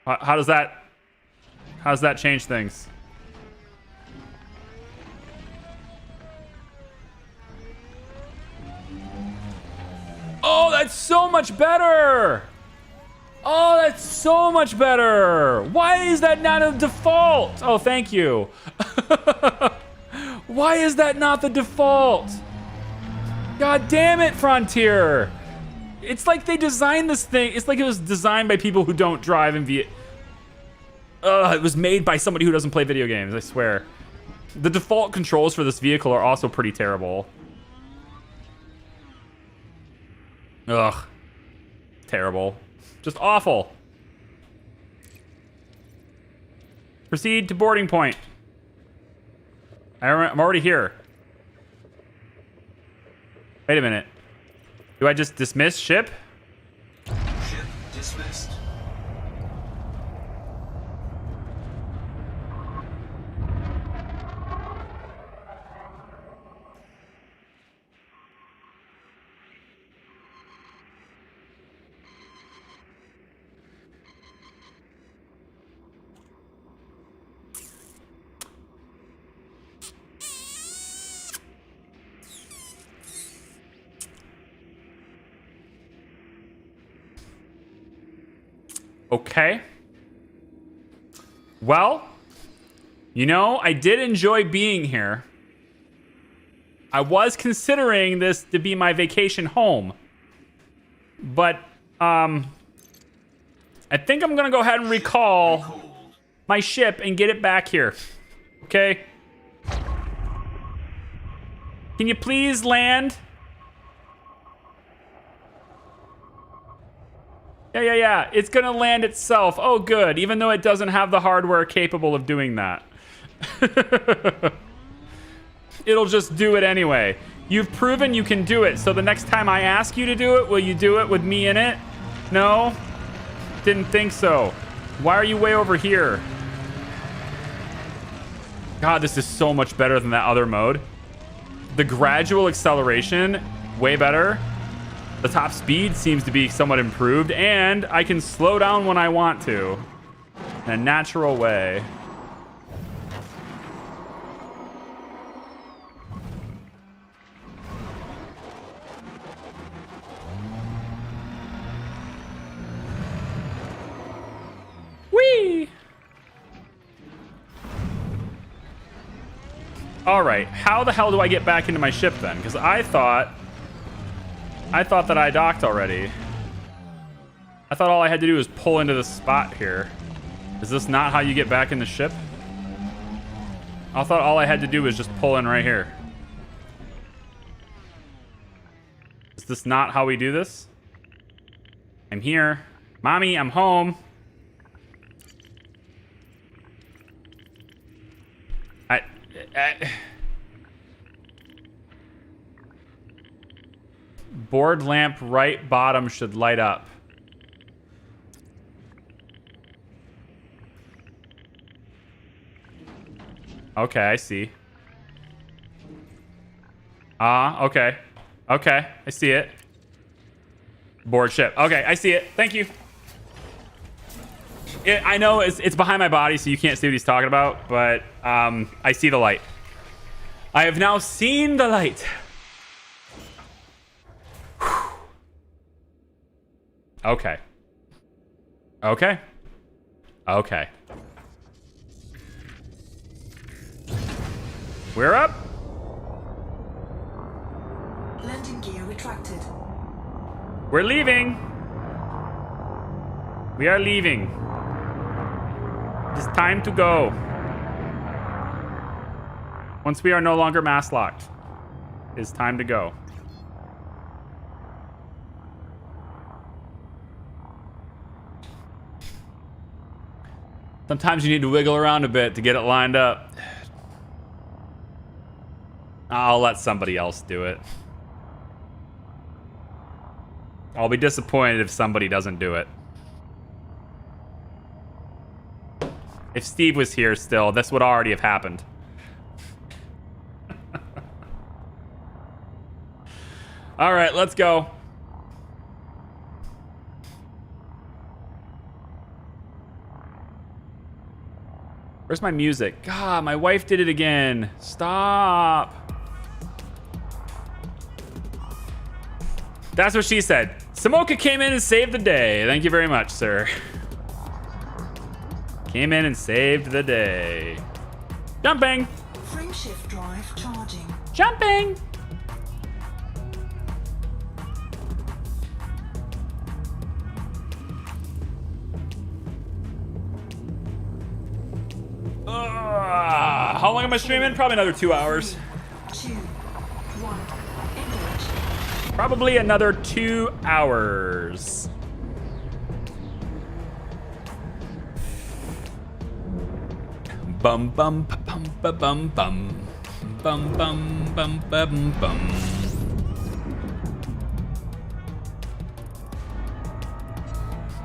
How does that change things? Oh, that's so much better. Oh, that's so much better. Why is that not a default? Oh, thank you. Why is that not the default? God damn it, Frontier. It's like they designed this thing. It's like it was designed by people who don't drive in it was made by somebody who doesn't play video games, I swear. The default controls for this vehicle are also pretty terrible. Ugh. Terrible. Just awful. Proceed to boarding point. I'm already here. Wait a minute. Do I just dismiss ship? Ship dismissed. Okay. Well, you know, I did enjoy being here. I was considering this to be my vacation home. But, I think I'm gonna go ahead and recall my ship and get it back here. Okay? Can you please land? Yeah. It's gonna land itself. Oh, good. Even though it doesn't have the hardware capable of doing that. It'll just do it anyway. You've proven you can do it. So the next time I ask you to do it, will you do it with me in it? No? Didn't think so. Why are you way over here? God, this is so much better than that other mode. The gradual acceleration, way better. The top speed seems to be somewhat improved, and I can slow down when I want to in a natural way. Whee! All right, how the hell do I get back into my ship then? Because I thought that I docked already. I thought all I had to do was pull into this spot here. Is this not how you get back in the ship? I thought all I had to do was just pull in right here. Is this not how we do this? I'm here. Mommy, I'm home. Board lamp right bottom should light up. Okay, I see. Okay. Okay, I see it. Board ship. Okay, I see it. Thank you. I know it's behind my body, so you can't see what he's talking about, but I see the light. I have now seen the light. Okay. Okay. Okay. We're up. Landing gear retracted. We're leaving. We are leaving. It's time to go. Once we are no longer mass locked, it's time to go. Sometimes you need to wiggle around a bit to get it lined up. I'll let somebody else do it. I'll be disappointed if somebody doesn't do it. If Steve was here still, this would already have happened. All right, let's go. Where's my music? God, my wife did it again. Stop. That's what she said. Samoka came in and saved the day. Thank you very much, sir. Came in and saved the day. Jumping. Frameshift drive charging. Jumping. How long am I streaming? Probably another 2 hours. 2, 1, engage. Probably another 2 hours. Bum bum bum bum bum bum bum bum bum bum bum.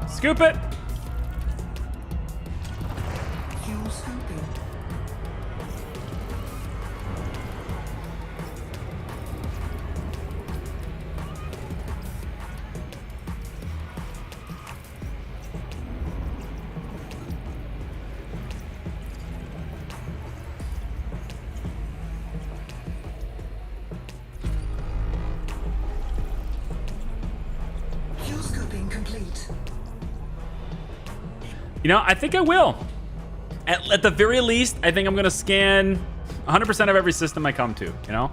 Scoop it. Fuel scooping. Fuel scooping complete. You know, I think I will. At the very least, I think I'm going to scan 100% of every system I come to, you know?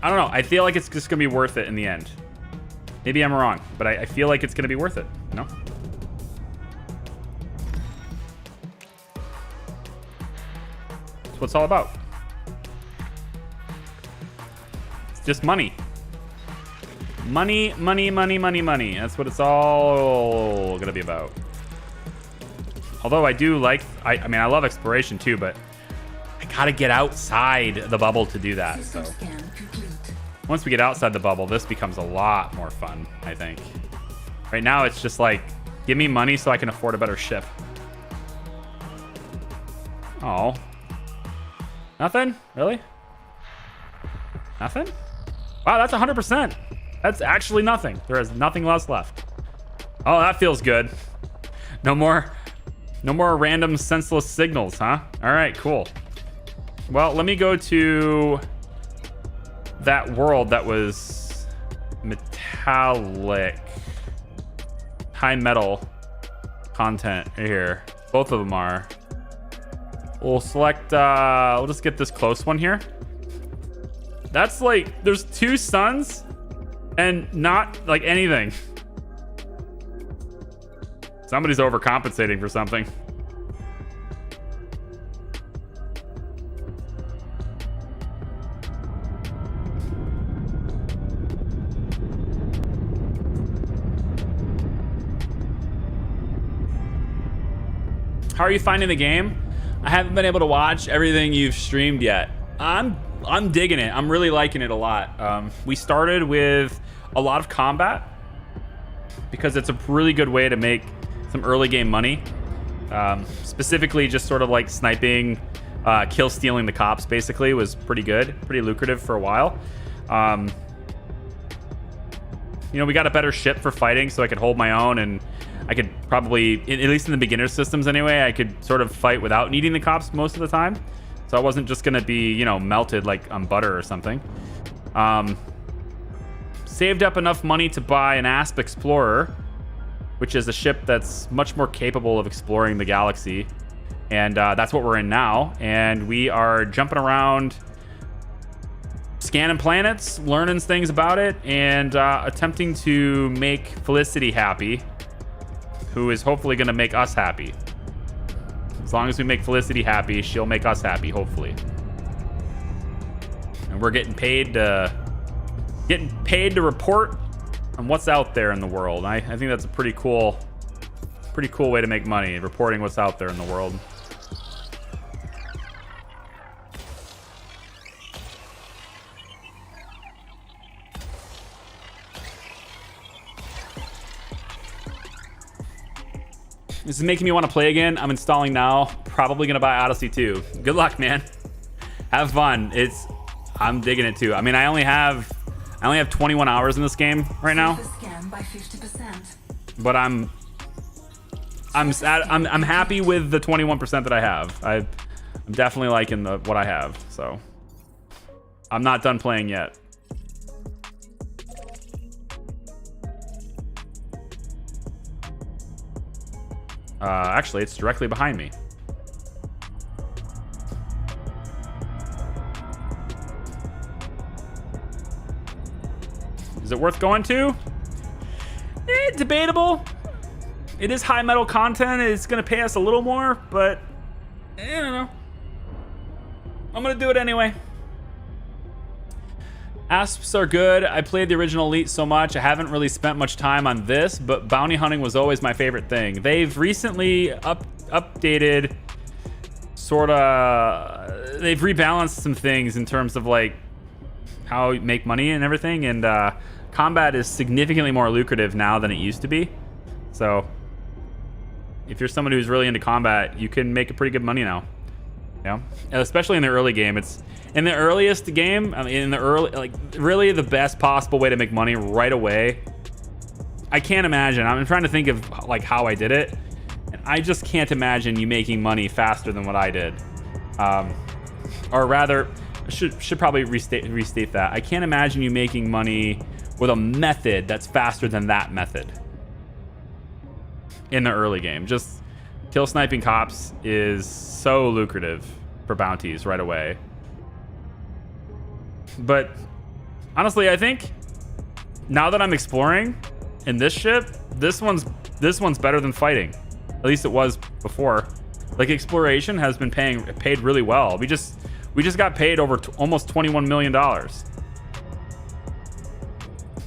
I don't know. I feel like it's just going to be worth it in the end. Maybe I'm wrong, but I feel like it's going to be worth it, you know? That's what it's all about. It's just money. Money, money, money, money, money. That's what it's all going to be about. Although I do like, I mean, I love exploration too, but I gotta get outside the bubble to do that. So System scan complete. once we get outside the bubble, this becomes a lot more fun, I think. Right now, it's just like, give me money so I can afford a better ship. Oh. Nothing? Really? Nothing? Wow, that's 100%. That's actually nothing. There is nothing less left. Oh, that feels good. No more random senseless signals, huh? All right, cool. Well, let me go to that world that was metallic. High metal content right here. Both of them are. We'll select, we'll just get this close one here. That's like, there's 2 suns and not like anything. Somebody's overcompensating for something. How are you finding the game? I haven't been able to watch everything you've streamed yet. I'm digging it. I'm really liking it a lot. We started with a lot of combat because it's a really good way to make some early game money. Specifically just sort of like sniping, kill stealing the cops basically was pretty good, pretty lucrative for a while. You know, we got a better ship for fighting so I could hold my own, and I could probably, at least in the beginner systems anyway, I could sort of fight without needing the cops most of the time. So I wasn't just gonna be, you know, melted like on butter or something. Saved up enough money to buy an Asp Explorer, which is a ship that's much more capable of exploring the galaxy. And that's what we're in now. And we are jumping around, scanning planets, learning things about it, and attempting to make Felicity happy, who is hopefully going to make us happy. As long as we make Felicity happy, she'll make us happy, hopefully. And we're getting paid to report on what's out there in the world. I think that's a pretty cool way to make money, reporting what's out there in the world. This is making me want to play again. I'm installing now. Probably gonna buy Odyssey 2. Good luck, man. Have fun. I'm digging it too. I mean, I only have 21 hours in this game right now. But I'm happy with the 21% that I have. I'm definitely liking what I have. So I'm not done playing yet. Actually, it's directly behind me. Is it worth going to? Debatable. It is high metal content. It's going to pay us a little more, but I don't know. I'm going to do it anyway. Asps are good. I played the original Elite so much. I haven't really spent much time on this, but bounty hunting was always my favorite thing. They've recently updated, they've rebalanced some things in terms of like how you make money and everything, and combat is significantly more lucrative now than it used to be. So if you're someone who's really into combat, you can make a pretty good money now. Yeah, and especially in the early game. It's in the earliest game. I mean, in the early, like really the best possible way to make money right away. I can't imagine. I'm trying to think of like how I did it, and I just can't imagine you making money faster than what I did. Or rather, I should probably restate that. I can't imagine you making money with a method that's faster than that method in the early game. Just kill sniping cops is so lucrative for bounties right away. But honestly, I think now that I'm exploring in this ship, this one's better than fighting. At least it was before. Like exploration has been paid really well. We just got paid over almost $21 million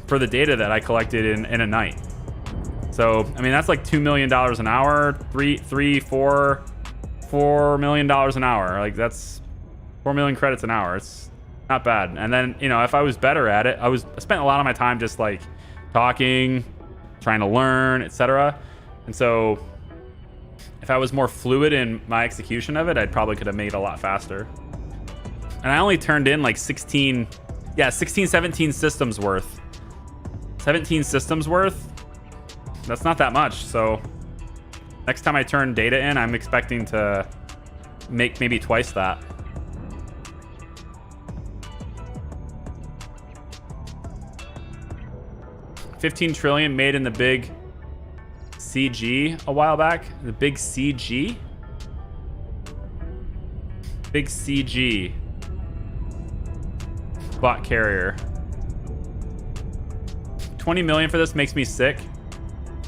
for the data that I collected in a night. So, I mean, that's like $2 million an hour, $4 million an hour. Like that's 4 million credits an hour. Not bad. And then, you know, if I was better at it, I spent a lot of my time just like talking, trying to learn, etc. And so if I was more fluid in my execution of it, I probably could have made it a lot faster. And I only turned in like 17 systems worth. 17 systems worth. That's not that much. So next time I turn data in, I'm expecting to make maybe twice that. $15 trillion made in the big CG a while back. The big CG? Big CG. Bot carrier. 20 million for this makes me sick.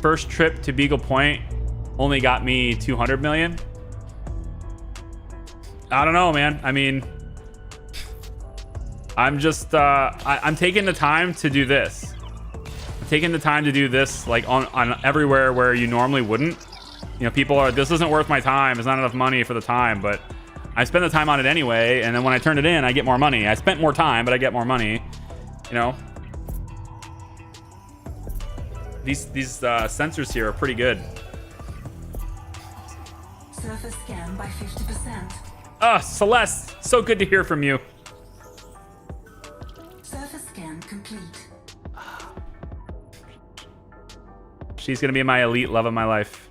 First trip to Beagle Point only got me 200 million. I don't know, man. I mean, I'm just, I'm taking the time to do this. I'm taking the time to do this like on everywhere where you normally wouldn't. You know, people are, this isn't worth my time. It's not enough money for the time, but I spend the time on it anyway. And then when I turn it in, I get more money. I spent more time, but I get more money, you know? These sensors here are pretty good. Surface scan by 50%. Ah, Celeste, so good to hear from you. Surface scan complete. She's gonna be my elite love of my life.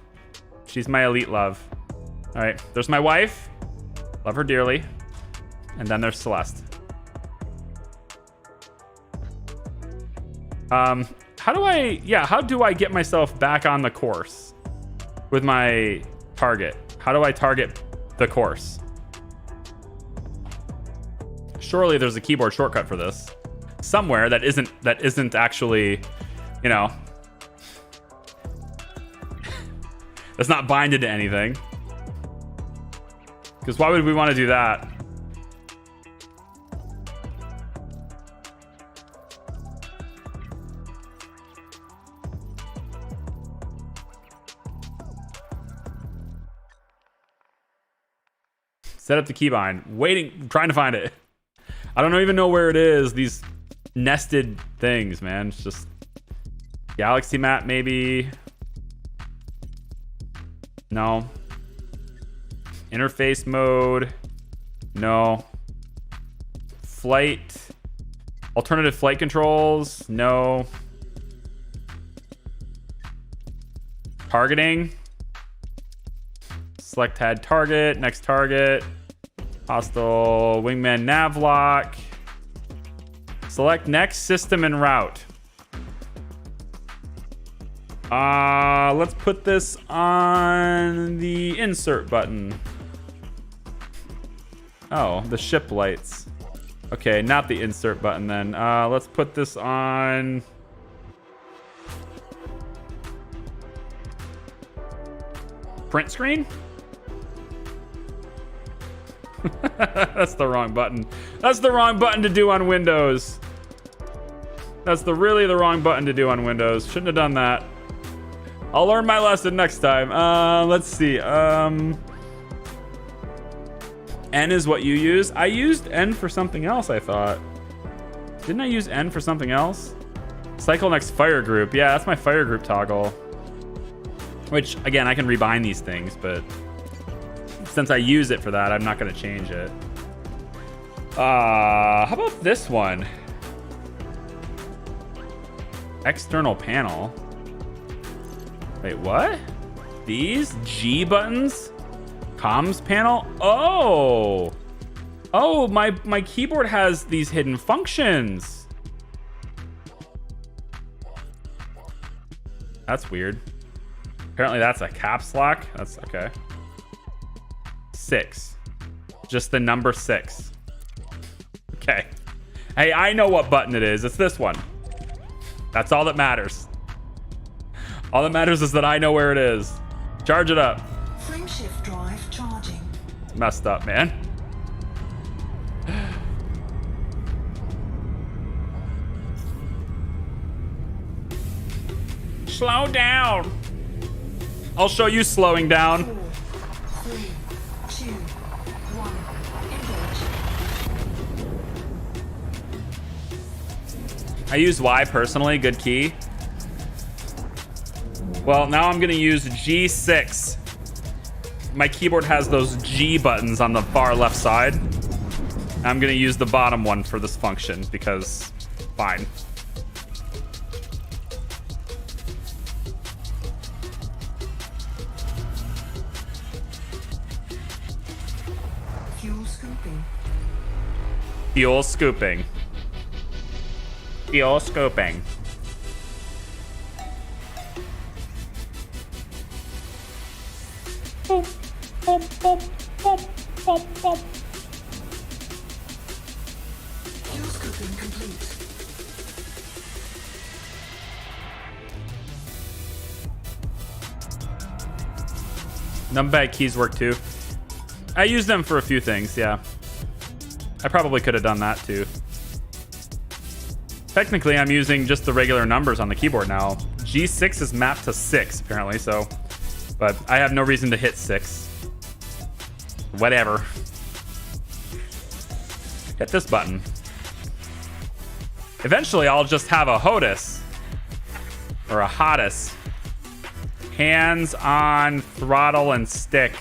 She's my elite love. All right, there's my wife. Love her dearly. And then there's Celeste. How do I get myself back on the course with my target? How do I target the course? Surely there's a keyboard shortcut for this somewhere that isn't actually, you know, that's not binded to anything. Because why would we want to do that? Set up the keybind. Waiting, trying to find it. I don't even know where it is. These nested things, man. It's just galaxy map, maybe. No. Interface mode. No. Flight. Alternative flight controls. No. Targeting. Select had target. Next target. Hostile wingman nav lock. Select next system and route. Let's put this on the insert button. Oh, the ship lights. Okay, not the insert button then. Let's put this on. Print screen? That's the wrong button. That's the wrong button to do on Windows. That's really the wrong button to do on Windows. Shouldn't have done that. I'll learn my lesson next time. Let's see. N is what you use. I used N for something else, I thought. Didn't I use N for something else? Cycle next fire group. Yeah, that's my fire group toggle. Which, again, I can rebind these things, but since I use it for that, I'm not going to change it. How about this one? External panel. Wait, what? These G buttons? Comms panel? Oh! Oh, my keyboard has these hidden functions. That's weird. Apparently that's a caps lock. That's okay. 6. Just the number 6. Okay. Hey, I know what button it is. It's this one. That's all that matters. All that matters is that I know where it is. Charge it up. Frameshift drive charging. It's messed up, man. Slow down. I'll show you slowing down. 4, 3, 2, 1. Engage. I use Y personally, good key. Well, now I'm gonna use G6. My keyboard has those G buttons on the far left side. I'm gonna use the bottom one for this function because fine. Fuel scooping. Fuel scooping. Fuel scooping. Boom, boom, boom, boom, boom, boom. Fuel scooping complete. Numpad keys work too. I use them for a few things, yeah. I probably could have done that too. Technically, I'm using just the regular numbers on the keyboard now. G6 is mapped to 6, apparently, so... But I have no reason to hit 6. Whatever. Hit this button. Eventually, I'll just have a HOTUS. Or a HOTUS. Hands on throttle and stick.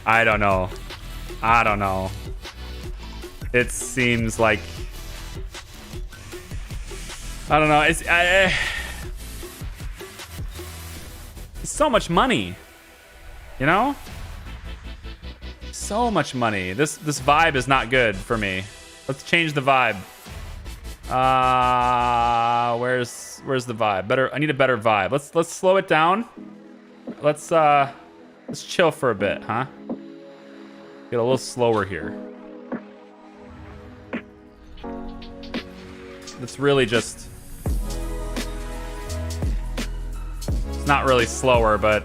I don't know. I don't know. It seems like... I don't know. It's so much money. You know? So much money. This vibe is not good for me. Let's change the vibe. Where's the vibe? Better. I need a better vibe. Let's slow it down. Let's chill for a bit, huh? Get a little slower here. It's really just... It's not really slower, but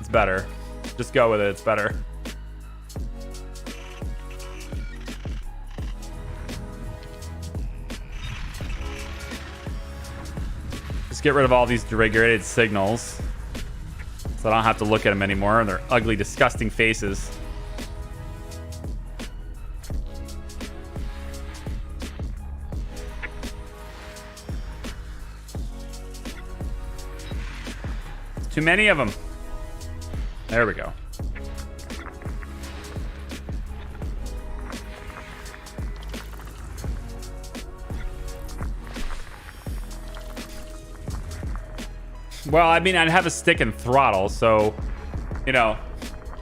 it's better. Just go with it. It's better. Just get rid of all these deregulated signals so I don't have to look at them anymore. They're ugly, disgusting faces. Too many of them. There we go. Well, I mean, I'd have a stick and throttle, so, you know,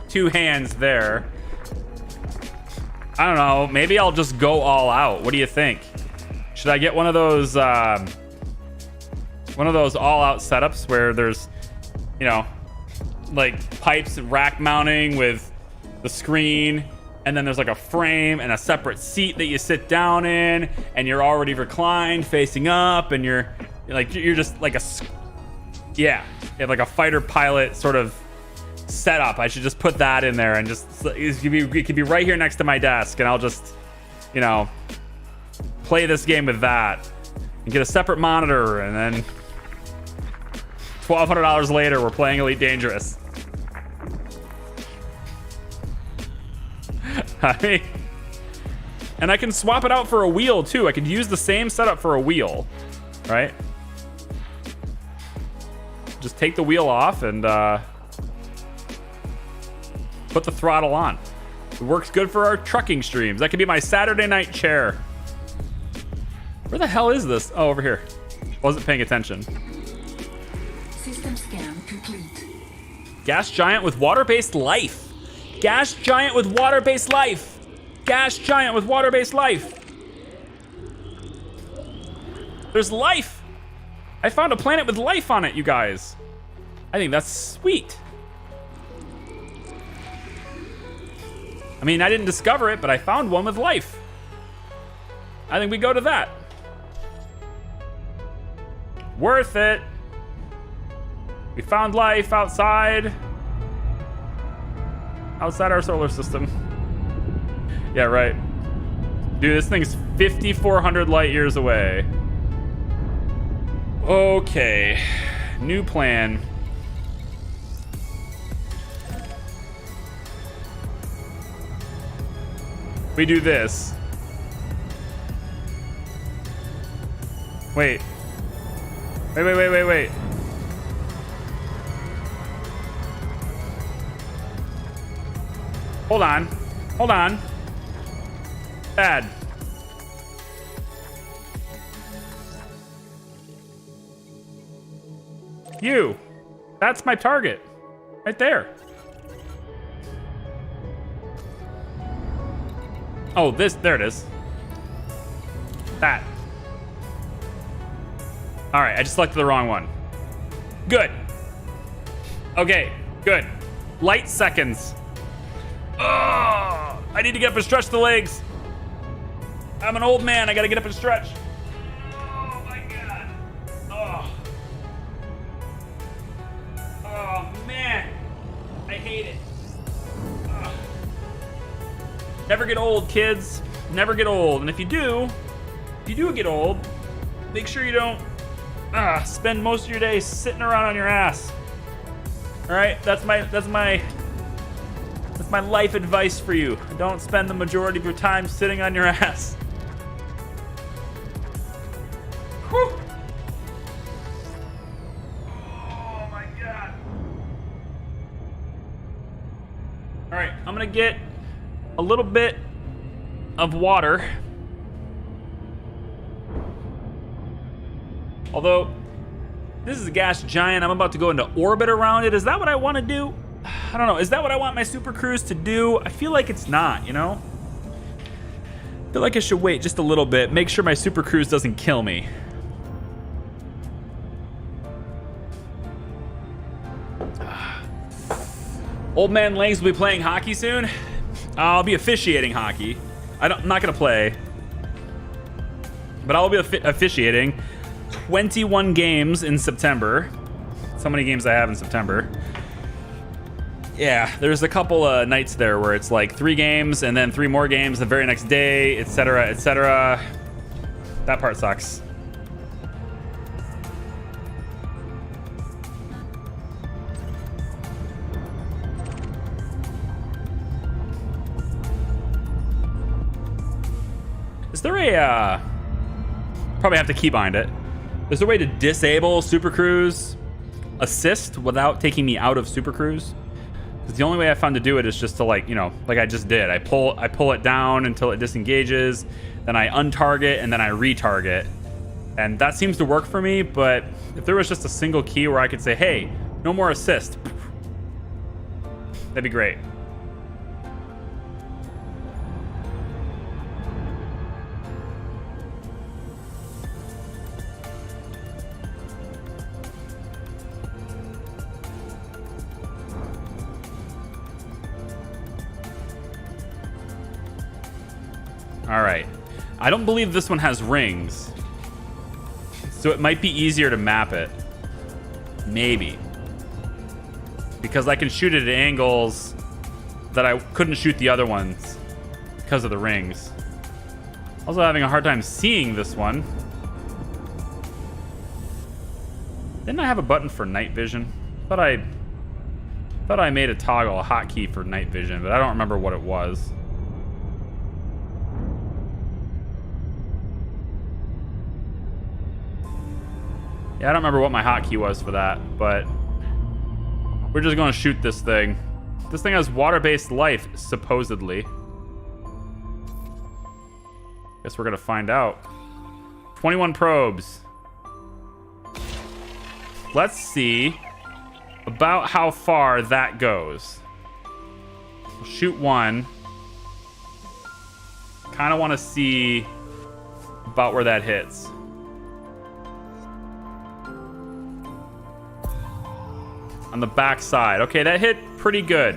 2 hands there. I don't know. Maybe I'll just go all out. What do you think? Should I get one of those all-out setups where there's, you know, like pipes and rack mounting with the screen, and then there's like a frame and a separate seat that you sit down in, and you're already reclined facing up, and you're just like you have like a fighter pilot sort of setup. I should just put that in there and just it could be right here next to my desk, and I'll just, you know, play this game with that and get a separate monitor, and then $1,200 later, we're playing Elite Dangerous. I mean, and I can swap it out for a wheel too. I could use the same setup for a wheel, right? Just take the wheel off and put the throttle on. It works good for our trucking streams. That could be my Saturday night chair. Where the hell is this? Oh, over here. Wasn't paying attention. System scan complete. Gas giant with water-based life. Gas giant with water-based life. Gas giant with water-based life. There's life. I found a planet with life on it, you guys. I think that's sweet. I mean, I didn't discover it, but I found one with life. I think we go to that. Worth it. We found life outside our solar system. Yeah, right. Dude, this thing's 5,400 light years away. Okay. New plan. we do this. Wait. Wait. Hold on. Bad. You. That's my target. Right there. Oh, there it is. That. All right, I just selected the wrong one. Good. Okay, good. Light seconds. Oh, I need to get up and stretch the legs. I'm an old man. I gotta get up and stretch. Oh my God. Oh man. I hate it. Oh. Never get old, kids. Never get old. And if you do get old, make sure you don't spend most of your day sitting around on your ass. All right, that's my life advice for you. Don't spend the majority of your time sitting on your ass. Whew. Oh my God. All right, I'm gonna get a little bit of water. Although, this is a gas giant. I'm about to go into orbit around it. Is that what I want to do? I don't know. Is that what I want my Super Cruise to do? I feel like it's not, you know? I feel like I should wait just a little bit. Make sure my Super Cruise doesn't kill me. Old man Langs will be playing hockey soon. I'll be officiating hockey. I'm not going to play. But I'll be officiating 21 games in September. So many games I have in September. Yeah, there's a couple of nights there where it's like 3 games and then 3 more games the very next day, etc., etc. That part sucks. Is there a probably have to keybind it. Is there a way to disable Super Cruise assist without taking me out of Super Cruise? Because the only way I found to do it is just to, like, you know, like I just did. I pull it down until it disengages, then I untarget, and then I retarget. And that seems to work for me, but if there was just a single key where I could say, hey, no more assist, that'd be great. All right. I don't believe this one has rings. So it might be easier to map it. Maybe. Because I can shoot it at angles that I couldn't shoot the other ones because of the rings. Also having a hard time seeing this one. Didn't I have a button for night vision? Thought I made a toggle, a hotkey for night vision, but I don't remember what it was. Yeah, I don't remember what my hotkey was for that, but we're just gonna shoot this thing. This thing has water-based life, supposedly. Guess we're gonna find out. 21 probes. Let's see about how far that goes. We'll shoot one. Kind of want to see about where that hits. On the back side. Okay, that hit pretty good.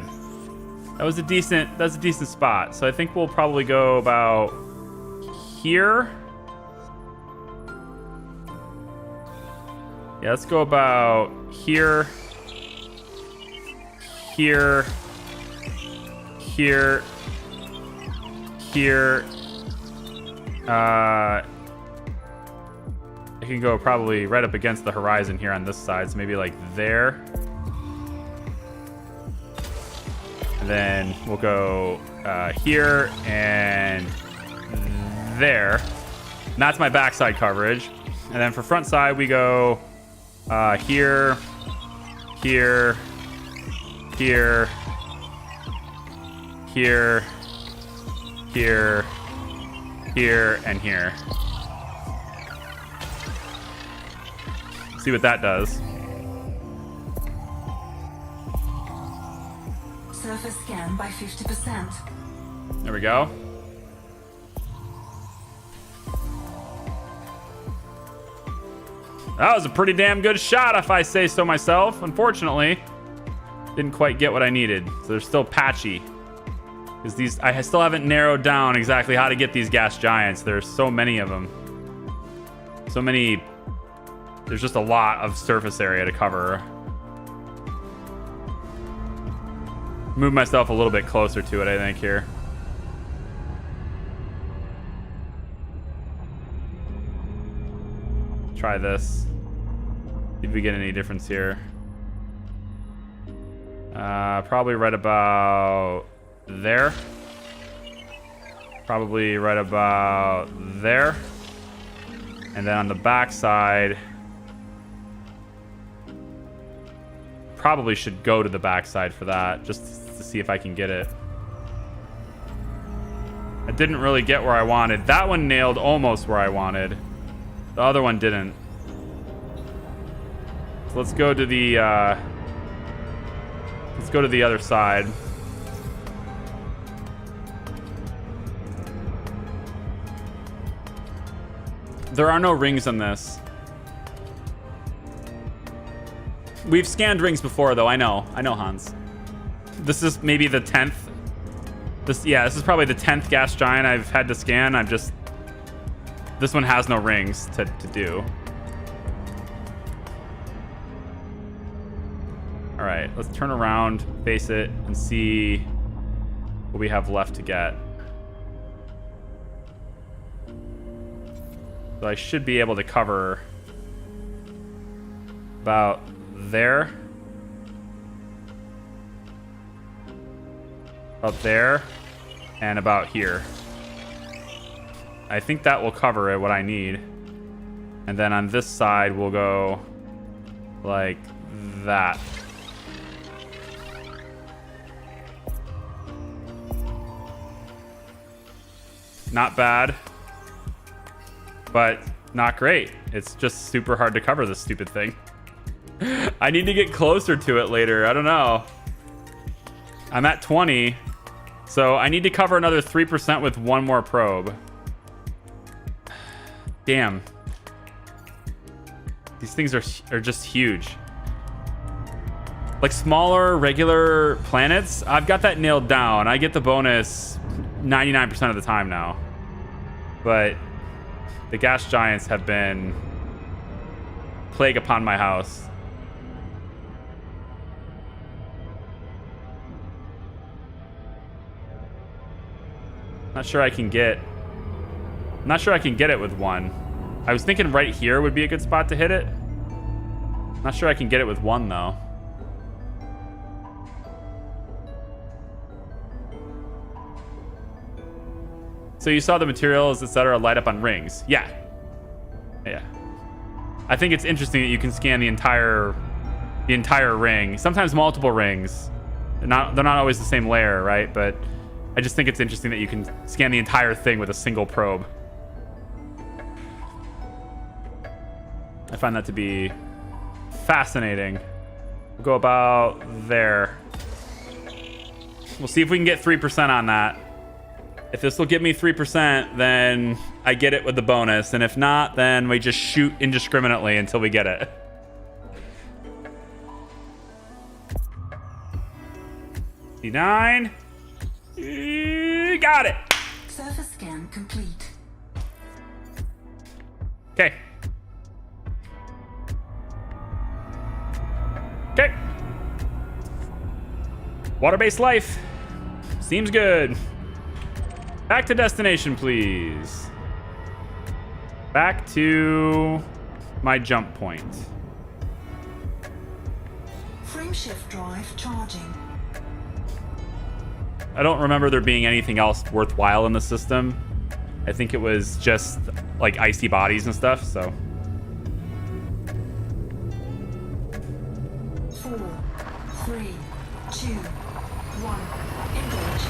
That's a decent spot. So I think we'll probably go about here. Yeah, let's go about here. Here. Here. Here. I can go probably right up against the horizon here on this side. So maybe like there. And then we'll go here and there. And that's my backside coverage. And then for front side, we go here, here, here, here, here, here, and here. See what that does. Surface scan by 50%. There we go. That was a pretty damn good shot, if I say so myself. Unfortunately, didn't quite get what I needed. So they're still patchy. Because these, I still haven't narrowed down exactly how to get these gas giants. There's so many of them. So many. There's just a lot of surface area to cover. Move myself a little bit closer to it, I think, here. Try this. See if we get any difference here. Probably right about there. Probably right about there. And then on the back side, probably should go to the backside for that, just to see if I can get it. I didn't really get where I wanted. That one nailed almost where I wanted. The other one didn't. So let's go to the other side. There are no rings on this. We've scanned rings before, though. I know, Hans. This is maybe the 10th. This is probably the 10th gas giant I've had to scan. This one has no rings to do. All right, let's turn around, face it, and see what we have left to get. So I should be able to cover about there, up there, and about here. I think that will cover it, what I need. And then on this side, we'll go like that. Not bad, but not great. It's just super hard to cover this stupid thing. I need to get closer to it later. I don't know. I'm at 20, so I need to cover another 3% with one more probe. Damn. These things are just huge. Like smaller, regular planets, I've got that nailed down. I get the bonus 99% of the time now. But the gas giants have been plague upon my house. Not sure I can get it with one. I was thinking right here would be a good spot to hit it. Not sure I can get it with one though. So you saw the materials, etc., light up on rings. Yeah. I think it's interesting that you can scan the entire ring. Sometimes multiple rings. They're not always the same layer, right? But I just think it's interesting that you can scan the entire thing with a single probe. I find that to be fascinating. We'll go about there. We'll see if we can get 3% on that. If this will give me 3%, then I get it with the bonus. And if not, then we just shoot indiscriminately until we get it. D9. Got it. Surface scan complete. Okay. Okay. Water-based life. Seems good. Back to destination, please. Back to my jump point. Frameshift drive charging. I don't remember there being anything else worthwhile in the system. I think it was just like icy bodies and stuff, so. 4, 3, 2, 1. Engage.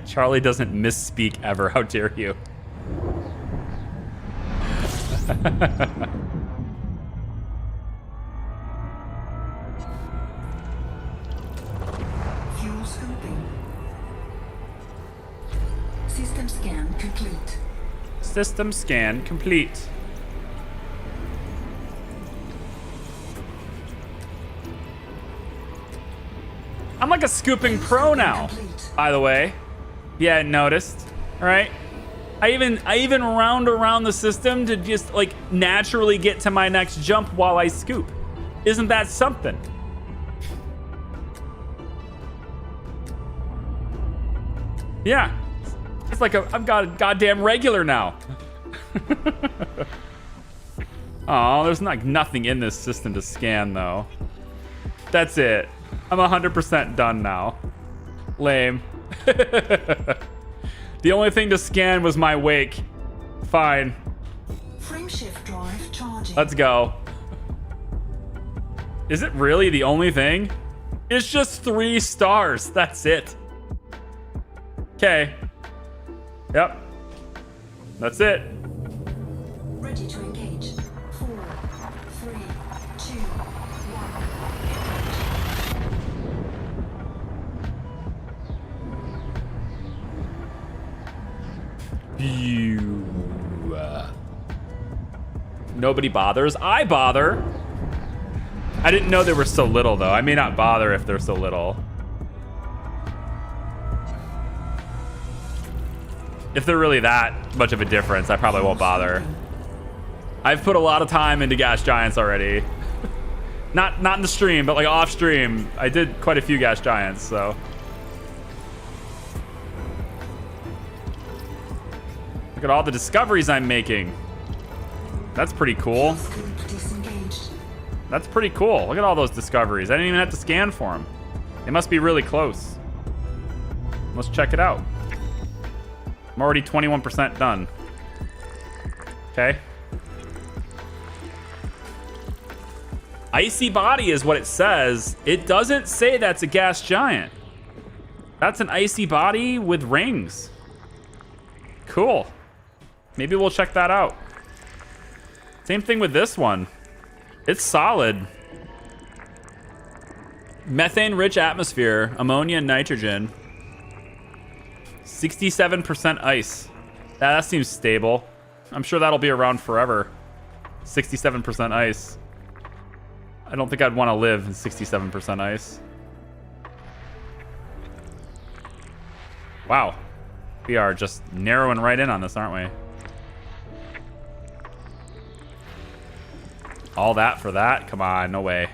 Charlie doesn't misspeak ever. How dare you? Fuel scooping. System scan complete. System scan complete. I'm like a scooping pro now, by the way. Yeah, noticed. All right. I even round around the system to just like naturally get to my next jump while I scoop. Isn't that something? Yeah. It's like I've got a goddamn regular now. Oh, there's like nothing in this system to scan though. That's it. I'm 100% done now. Lame. The only thing to scan was my wake. Fine. Frameshift drive charging. Let's go. Is it really the only thing? It's just 3 stars. That's it. Okay. Yep. That's it. Ready to engage. 4, 3, 2, 1. You. Nobody bothers. I bother. I didn't know they were so little, though. I may not bother if they're so little. If they're really that much of a difference, I probably won't bother. I've put a lot of time into gas giants already. Not in the stream, but like off stream. I did quite a few gas giants, so. Look at all the discoveries I'm making. That's pretty cool. Scoop disengaged. That's pretty cool. Look at all those discoveries. I didn't even have to scan for them. They must be really close. Let's check it out. I'm already 21% done. Okay. Icy body is what it says. It doesn't say that's a gas giant. That's an icy body with rings. Cool. Maybe we'll check that out. Same thing with this one. It's solid. Methane-rich atmosphere, ammonia and nitrogen. 67% ice. That seems stable. I'm sure that'll be around forever. 67% ice. I don't think I'd want to live in 67% ice. Wow. We are just narrowing right in on this, aren't we? All that for that? Come on, no way.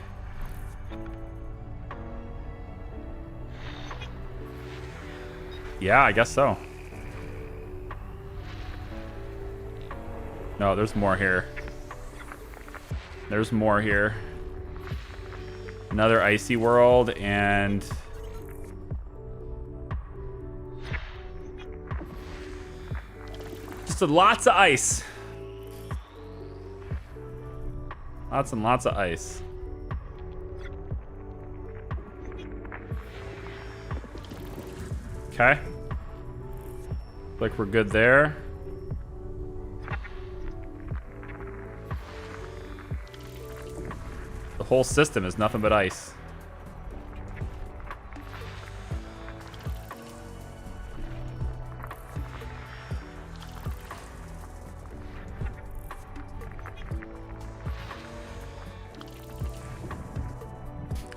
Yeah, I guess so. No, there's more here. There's more here. Another icy world and... just lots of ice. Lots and lots of ice. Okay. Like we're good there. The whole system is nothing but ice.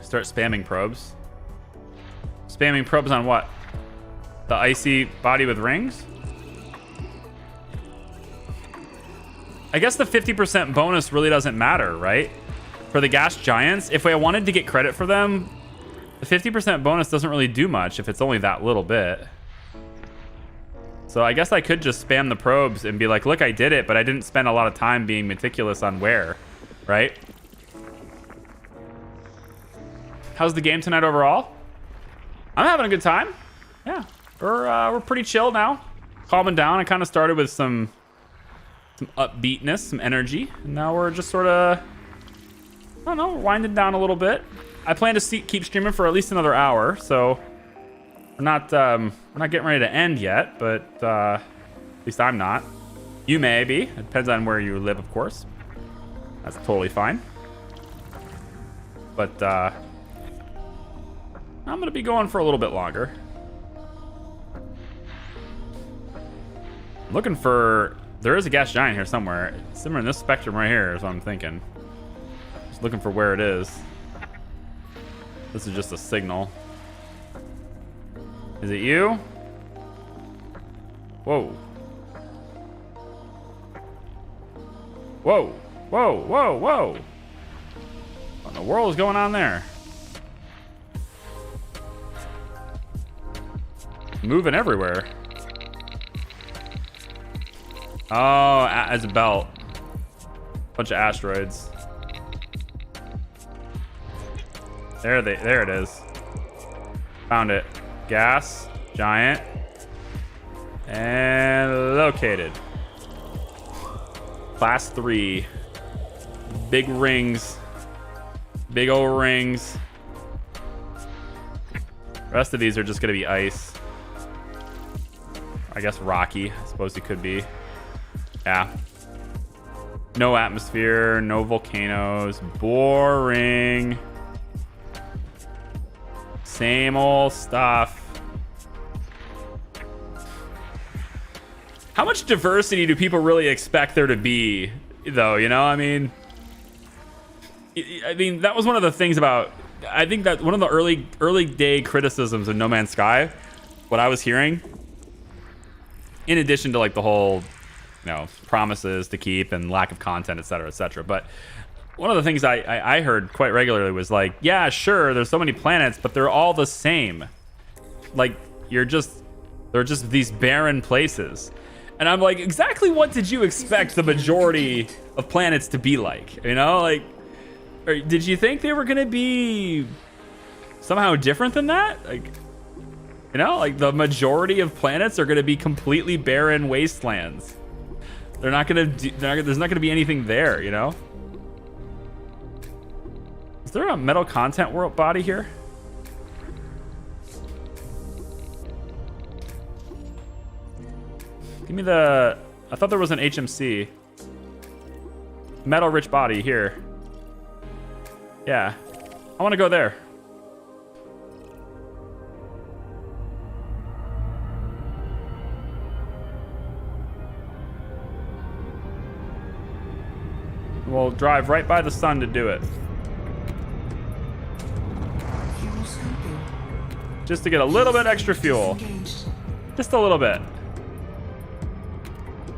Start spamming probes. Spamming probes on what? The icy body with rings? I guess the 50% bonus really doesn't matter, right? For the gas giants, if I wanted to get credit for them, the 50% bonus doesn't really do much if it's only that little bit. So I guess I could just spam the probes and be like, look, I did it, but I didn't spend a lot of time being meticulous on where, right? How's the game tonight overall? I'm having a good time. Yeah, we're pretty chill now. Calming down. I kind of started with some upbeatness, some energy. And now we're just sort of, I don't know, winding down a little bit. I plan to keep streaming for at least another hour, so we're not getting ready to end yet, but at least I'm not. You may be. It depends on where you live, of course. That's totally fine. But I'm gonna be going for a little bit longer. Looking for, there is a gas giant here somewhere. It's somewhere in this spectrum right here is what I'm thinking. Just looking for where it is. This is just a signal. Is it you? Whoa. Whoa. Whoa, whoa, whoa. What in the world is going on there? Moving everywhere. Oh, as a belt. Bunch of asteroids. There it is. Found it. Gas, giant, and located. Class 3. Big rings. Big old rings. The rest of these are just gonna be ice. I guess rocky, I suppose it could be. Yeah. No atmosphere, no volcanoes. Boring. Same old stuff. How much diversity do people really expect there to be, though? You know, I mean, that was one of the things about, I think that one of the early day criticisms of No Man's Sky, what I was hearing, in addition to like the whole, you know, promises to keep and lack of content, et cetera, but one of the things I heard quite regularly was like, yeah, sure, there's so many planets, but they're all the same. Like, they're just these barren places. And I'm like, exactly what did you expect the majority of planets to be like? You know, like, or did you think they were gonna be somehow different than that? Like, you know, like the majority of planets are gonna be completely barren wastelands. There's not gonna be anything there, you know? Is there a metal content world body here? Give me the, I thought there was an HMC. Metal rich body here. Yeah, I want to go there. We'll drive right by the sun to do it. Just to get a little bit extra fuel. Just a little bit.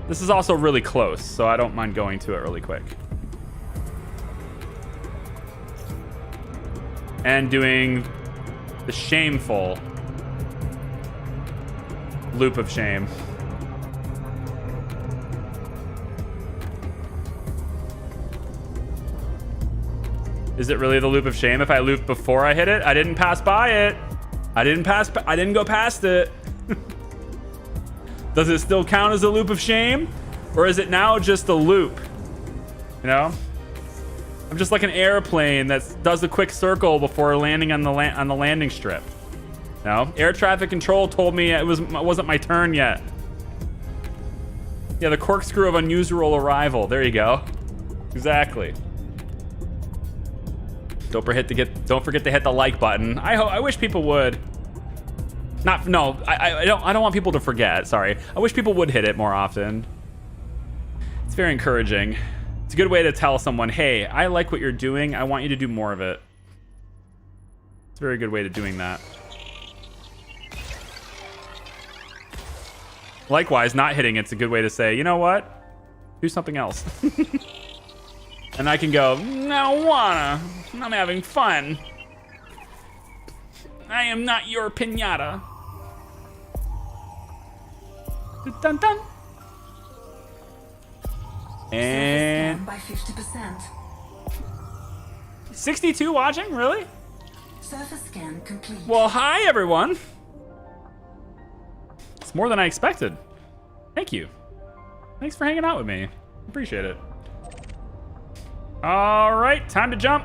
This is also really close, so I don't mind going to it really quick. And doing the shameful loop of shame. Is it really the loop of shame if I loop before I hit it? I didn't pass by it. I didn't go past it. Does it still count as a loop of shame? Or is it now just a loop? You know? I'm just like an airplane that does a quick circle before landing on the landing strip. You know? Air traffic control told me it wasn't my turn yet. Yeah, the corkscrew of unusual arrival. There you go. Exactly. Don't forget to hit the like button. I wish people would. I don't want people to forget. Sorry. I wish people would hit it more often. It's very encouraging. It's a good way to tell someone, hey, I like what you're doing. I want you to do more of it. It's a very good way to doing that. Likewise, not hitting it's a good way to say, you know what? Do something else. And I can go, I don't wanna. I'm having fun. I am not your piñata. Dun dun. Surface And scan by 50%. 62 watching, really? Surface scan complete. Well, hi everyone. It's more than I expected. Thank you. Thanks for hanging out with me. Appreciate it. All right, time to jump.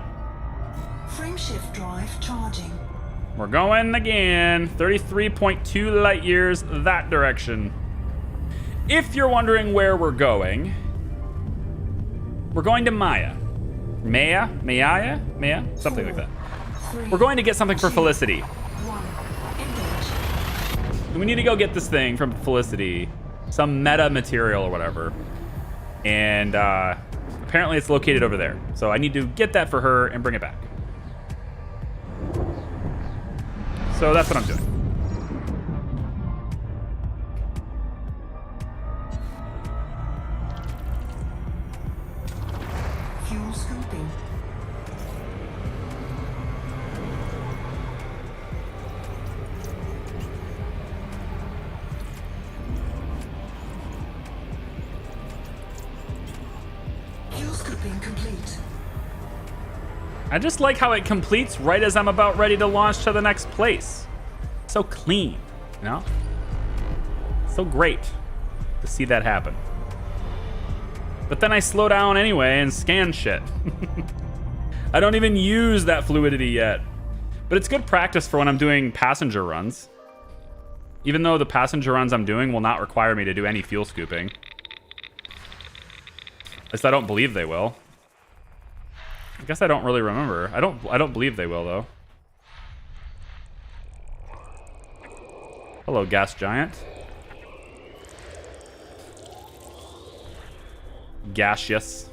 Frameshift drive charging. We're going again. 33.2 light years that direction. If you're wondering where we're going to Maya. Maya? Something like that. We're going to get something for Felicity. 1. Engage. We need to go get this thing from Felicity. Some meta material or whatever. And apparently it's located over there. So I need to get that for her and bring it back. So that's what I'm doing. Fuel scooping. Fuel scooping complete. I just like how it completes right as I'm about ready to launch to the next place. So clean, you know? So great to see that happen. But then I slow down anyway and scan shit. I don't even use that fluidity yet. But it's good practice for when I'm doing passenger runs. Even though the passenger runs I'm doing will not require me to do any fuel scooping. At least I don't believe they will. I guess I don't really remember. I don't believe they will though. Hello, gas giant. Gaseous.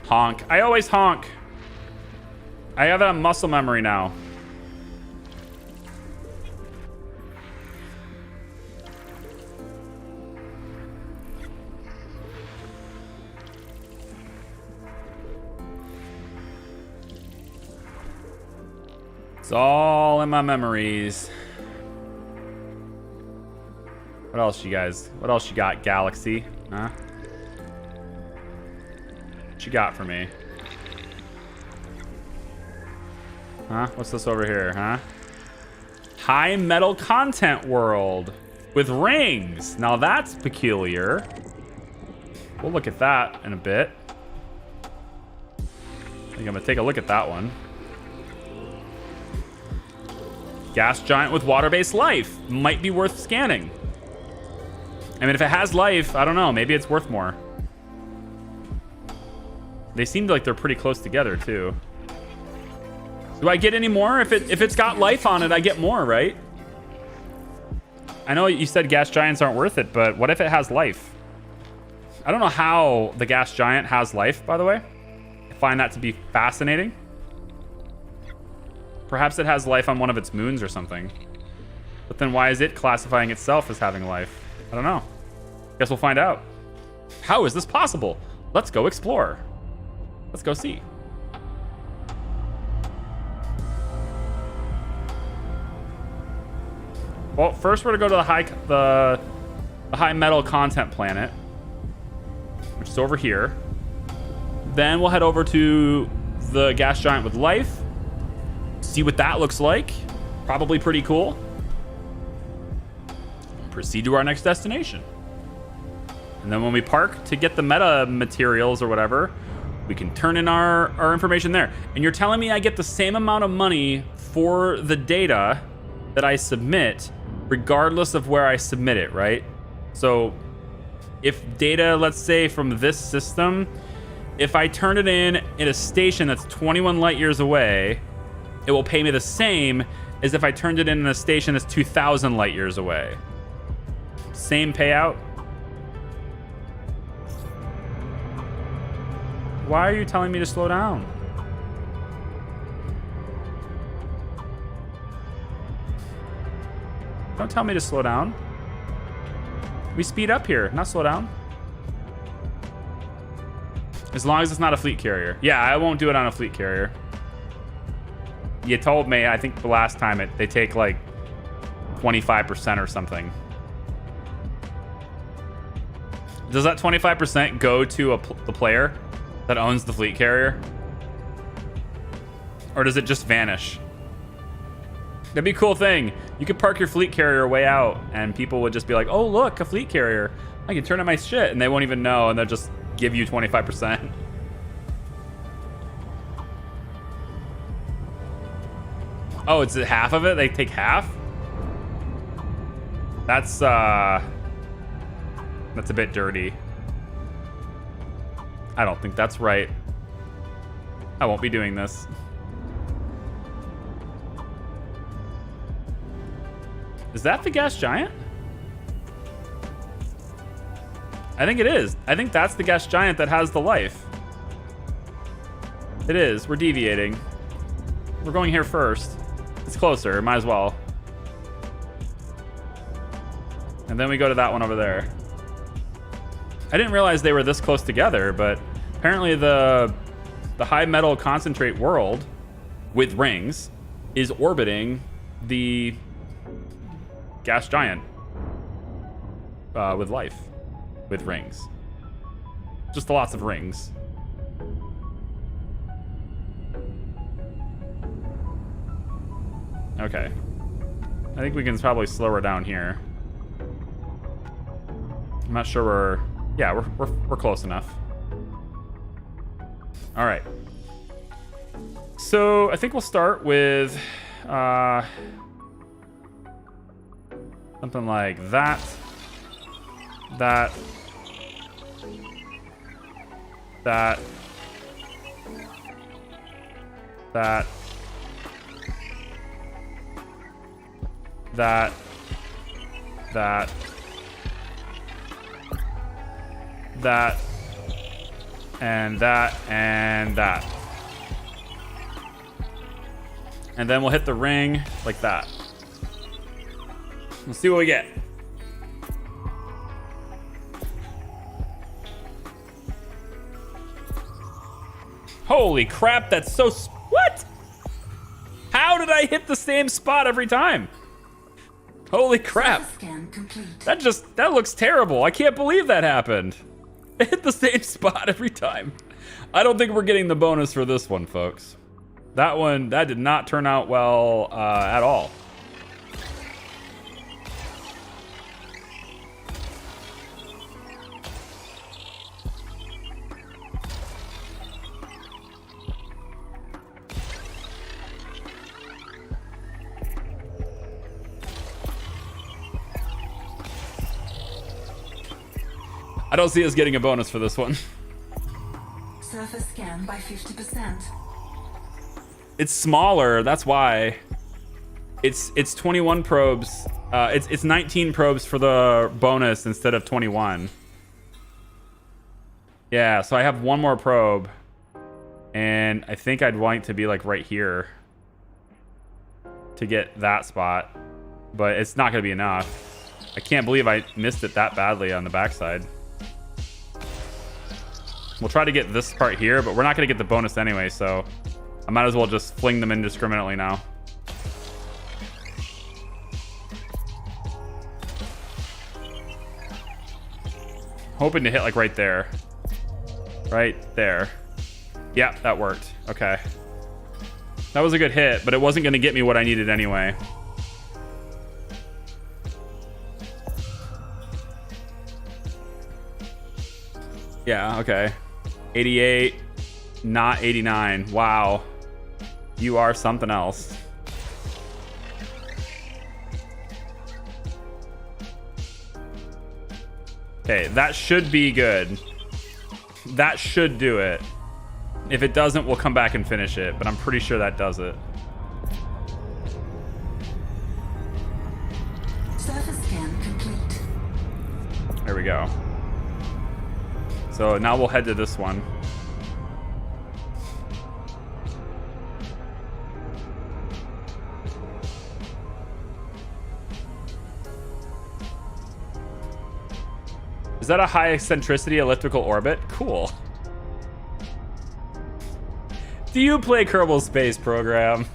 Honk. I always honk. I have a muscle memory now. It's all in my memories. What else you guys? What else you got, Galaxy? Huh? What you got for me? Huh? What's this over here, huh? High metal content world with rings. Now that's peculiar. We'll look at that in a bit. I think I'm gonna take a look at that one. Gas giant with water-based life. Might be worth scanning. I mean, if it has life, I don't know. Maybe it's worth more. They seem like they're pretty close together, too. Do I get any more? If it's got life on it, I get more, right? I know you said gas giants aren't worth it, but what if it has life? I don't know how the gas giant has life, by the way. I find that to be fascinating. Perhaps it has life on one of its moons or something. But then why is it classifying itself as having life? I don't know. Guess we'll find out. How is this possible? Let's go explore. Let's go see. Well, first we're gonna go to the high metal content planet, which is over here. Then we'll head over to the gas giant with life. See what that looks like. Probably pretty cool. Proceed to our next destination. And then when we park to get the meta materials or whatever, we can turn in our information there. And you're telling me I get the same amount of money for the data that I submit, regardless of where I submit it, right? So if data, let's say from this system, if I turn it in a station that's 21 light years away, it will pay me the same as if I turned it in a station that's 2,000 light years away. Same payout. Why are you telling me to slow down? Don't tell me to slow down. We speed up here, not slow down. As long as it's not a fleet carrier. Yeah, I won't do it on a fleet carrier. you told me, I think the last time they take like 25% or something. Does that 25% go to the player that owns the fleet carrier? Or does it just vanish? That'd be a cool thing. You could park your fleet carrier way out and people would just be like, oh, look, a fleet carrier. I can turn on my shit. And they won't even know. And they'll just give you 25%. Oh, it's half of it? They take half? That's a bit dirty. I don't think that's right. I won't be doing this. Is that the gas giant? I think it is. I think that's the gas giant that has the life. It is. We're deviating. We're going here first. It's closer. Might as well. And then we go to that one over there. I didn't realize they were this close together, but apparently the high metal concentrate world with rings is orbiting the gas giant with life, with rings. Just lots of rings. Okay. I think we can probably slow her down here. I'm not sure we're close enough. All right. So I think we'll start with something like that, that, that, that, that, that, that, and that, and that. And then we'll hit the ring like that. Let's see what we get. Holy crap, that's so... What? How did I hit the same spot every time? Holy crap. That looks terrible. I can't believe that happened. I hit the same spot every time. I don't think we're getting the bonus for this one, folks. That did not turn out well at all. I don't see us getting a bonus for this one. Surface scan by 50%. It's smaller, that's why. It's 21 probes. It's 19 probes for the bonus instead of 21. Yeah, so I have one more probe. And I think I'd want to be like right here to get that spot. But it's not gonna be enough. I can't believe I missed it that badly on the backside. We'll try to get this part here, but we're not gonna get the bonus anyway, so I might as well just fling them indiscriminately now. Hoping to hit like right there. Right there. Yeah, that worked. Okay. That was a good hit, but it wasn't gonna get me what I needed anyway. Yeah, okay. 88, not 89. Wow. You are something else. Okay, that should be good. That should do it. If it doesn't, we'll come back and finish it, but I'm pretty sure that does it. Surface scan complete. There we go. So now we'll head to this one. Is that a high eccentricity elliptical orbit? Cool. Do you play Kerbal Space Program?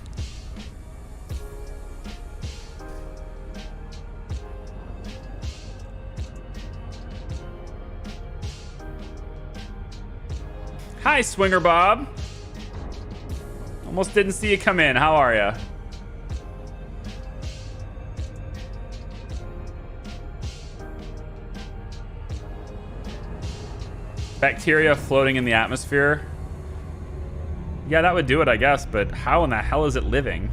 Hi, Swinger Bob. Almost didn't see you come in. How are ya? Bacteria floating in the atmosphere. Yeah, that would do it, I guess, but how in the hell is it living?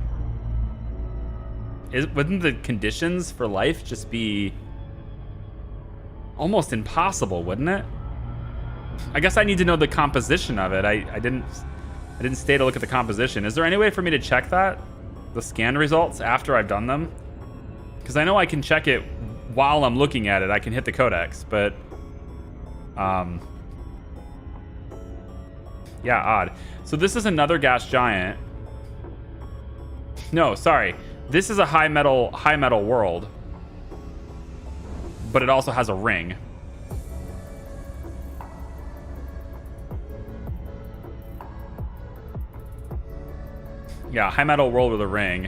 Wouldn't the conditions for life just be almost impossible, wouldn't it? I guess I need to know the composition of it. I didn't stay to look at the composition. Is there any way for me to check that? The scan results after I've done them? Because I know I can check it while I'm looking at it. I can hit the codex, but yeah, odd. So this is another gas giant. No, sorry. This is a high metal world. But it also has a ring. Yeah, high metal world with a ring.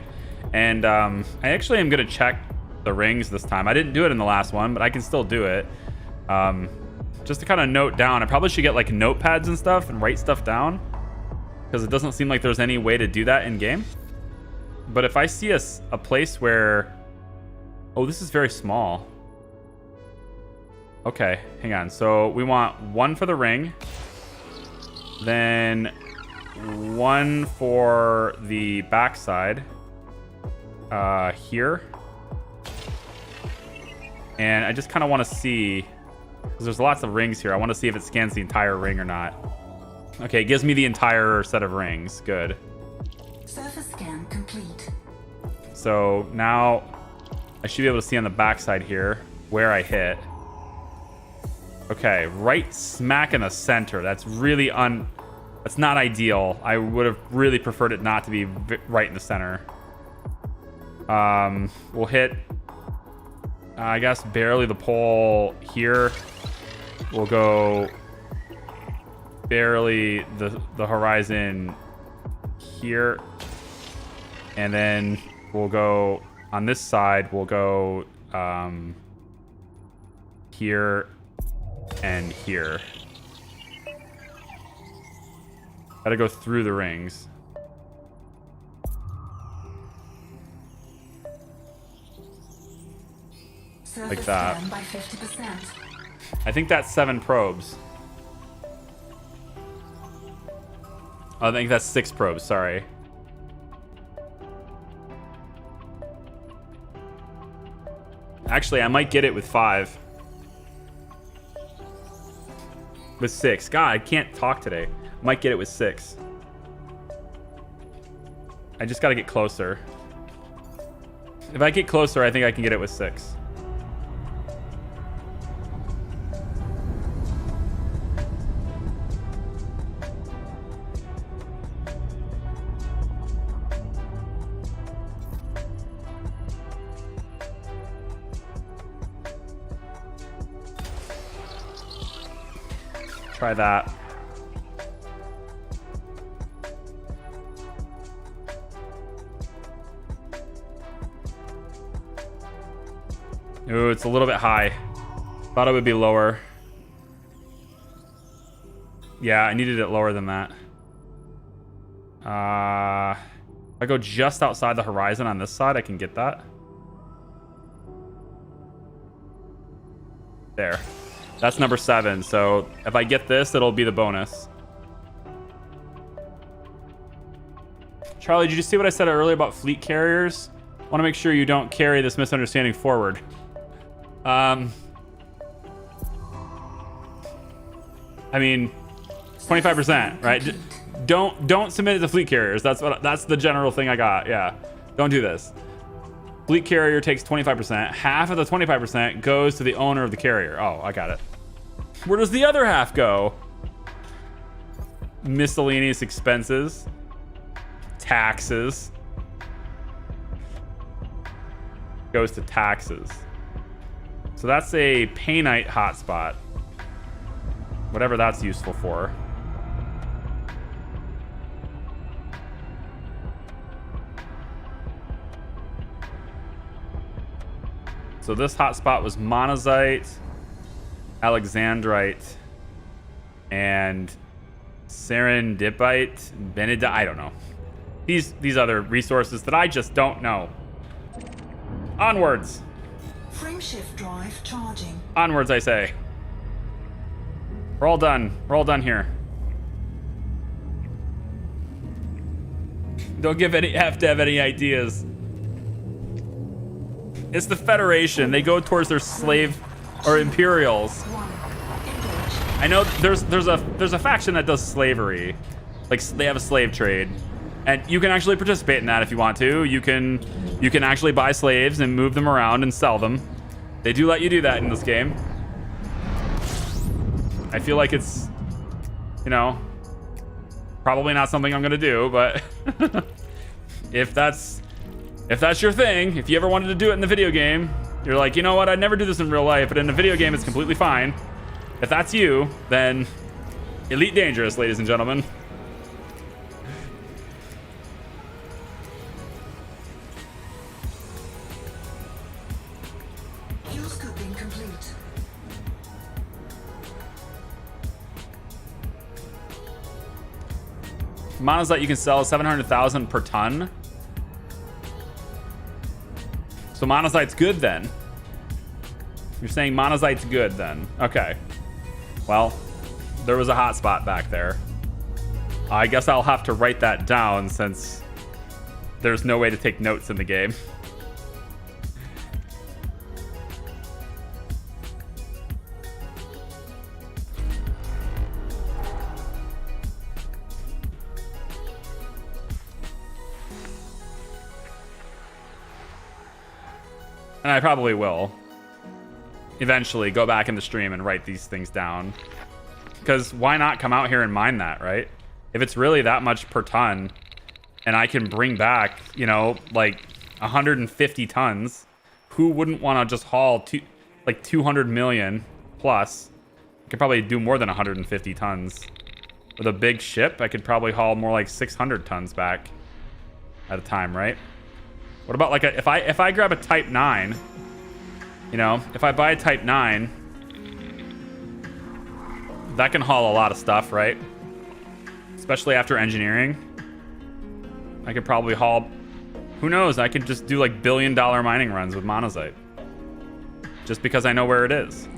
And I actually am gonna check the rings this time. I didn't do it in the last one, but I can still do it. Just to kind of note down. I probably should get like notepads and stuff and write stuff down, because it doesn't seem like there's any way to do that in game. But if I see a place where, oh, this is very small. Okay, hang on. So we want one for the ring, then one for the backside here, and I just kind of want to see, because there's lots of rings here. I want to see if it scans the entire ring or not. Okay, it gives me the entire set of rings. Good. Surface scan complete. So now I should be able to see on the backside here where I hit. Okay, right smack in the center. That's really that's not ideal. I would have really preferred it not to be right in the center. We'll hit, I guess, barely the pole here. We'll go barely the horizon here. And then we'll go on this side. We'll go here and here. Gotta go through the rings. Like that. By 50%. I think that's 7 probes. Oh, I think that's 6 probes, sorry. Actually, I might get it with 5. With 6. God, I can't talk today. Might get it with 6. I just gotta get closer. If I get closer, I think I can get it with 6. Try that. Ooh, it's a little bit high. Thought it would be lower. Yeah, I needed it lower than that. If I go just outside the horizon on this side, I can get that. There. That's number 7. So if I get this, it'll be the bonus. Charlie, did you see what I said earlier about fleet carriers? I want to make sure you don't carry this misunderstanding forward. I mean, 25%, right? Don't submit it to fleet carriers. That's the general thing I got. Yeah, don't do this. Fleet carrier takes 25%. Half of the 25% goes to the owner of the carrier. Oh, I got it. Where does the other half go? Miscellaneous expenses, taxes. Goes to taxes. So that's a painite hotspot. Whatever that's useful for. So this hotspot was monazite, alexandrite, and Serendipite, Benedict. I don't know. These other resources that I just don't know. Onwards. Frameshift drive charging. Onwards, I say. We're all done. We're all done here. Don't have to have any ideas. It's the Federation. They go towards their slave or Imperials. I know there's a faction that does slavery. Like they have a slave trade. And you can actually participate in that if you want to. You can actually buy slaves and move them around and sell them. They do let you do that in this game. I feel like it's, you know, probably not something I'm gonna do, but if that's your thing, if you ever wanted to do it in the video game, you're like, you know what, I'd never do this in real life, but in the video game it's completely fine. If that's you, then Elite Dangerous, ladies and gentlemen. Fuel scooping complete. Monazite you can sell 700,000 per ton. So monazite's good then. You're saying monazite's good then. Okay. Well, there was a hot spot back there. I guess I'll have to write that down since there's no way to take notes in the game. And I probably will eventually go back in the stream and write these things down. Because why not come out here and mine that, right? If it's really that much per ton and I can bring back, you know, like 150 tons, who wouldn't want to just haul like 200 million plus? I could probably do more than 150 tons. With a big ship, I could probably haul more like 600 tons back at a time, right? What about like if I grab a Type 9, you know, if I buy a Type 9, that can haul a lot of stuff, right? Especially after engineering. I could probably haul, who knows, I could just do like billion-dollar mining runs with monazite. Just because I know where it is.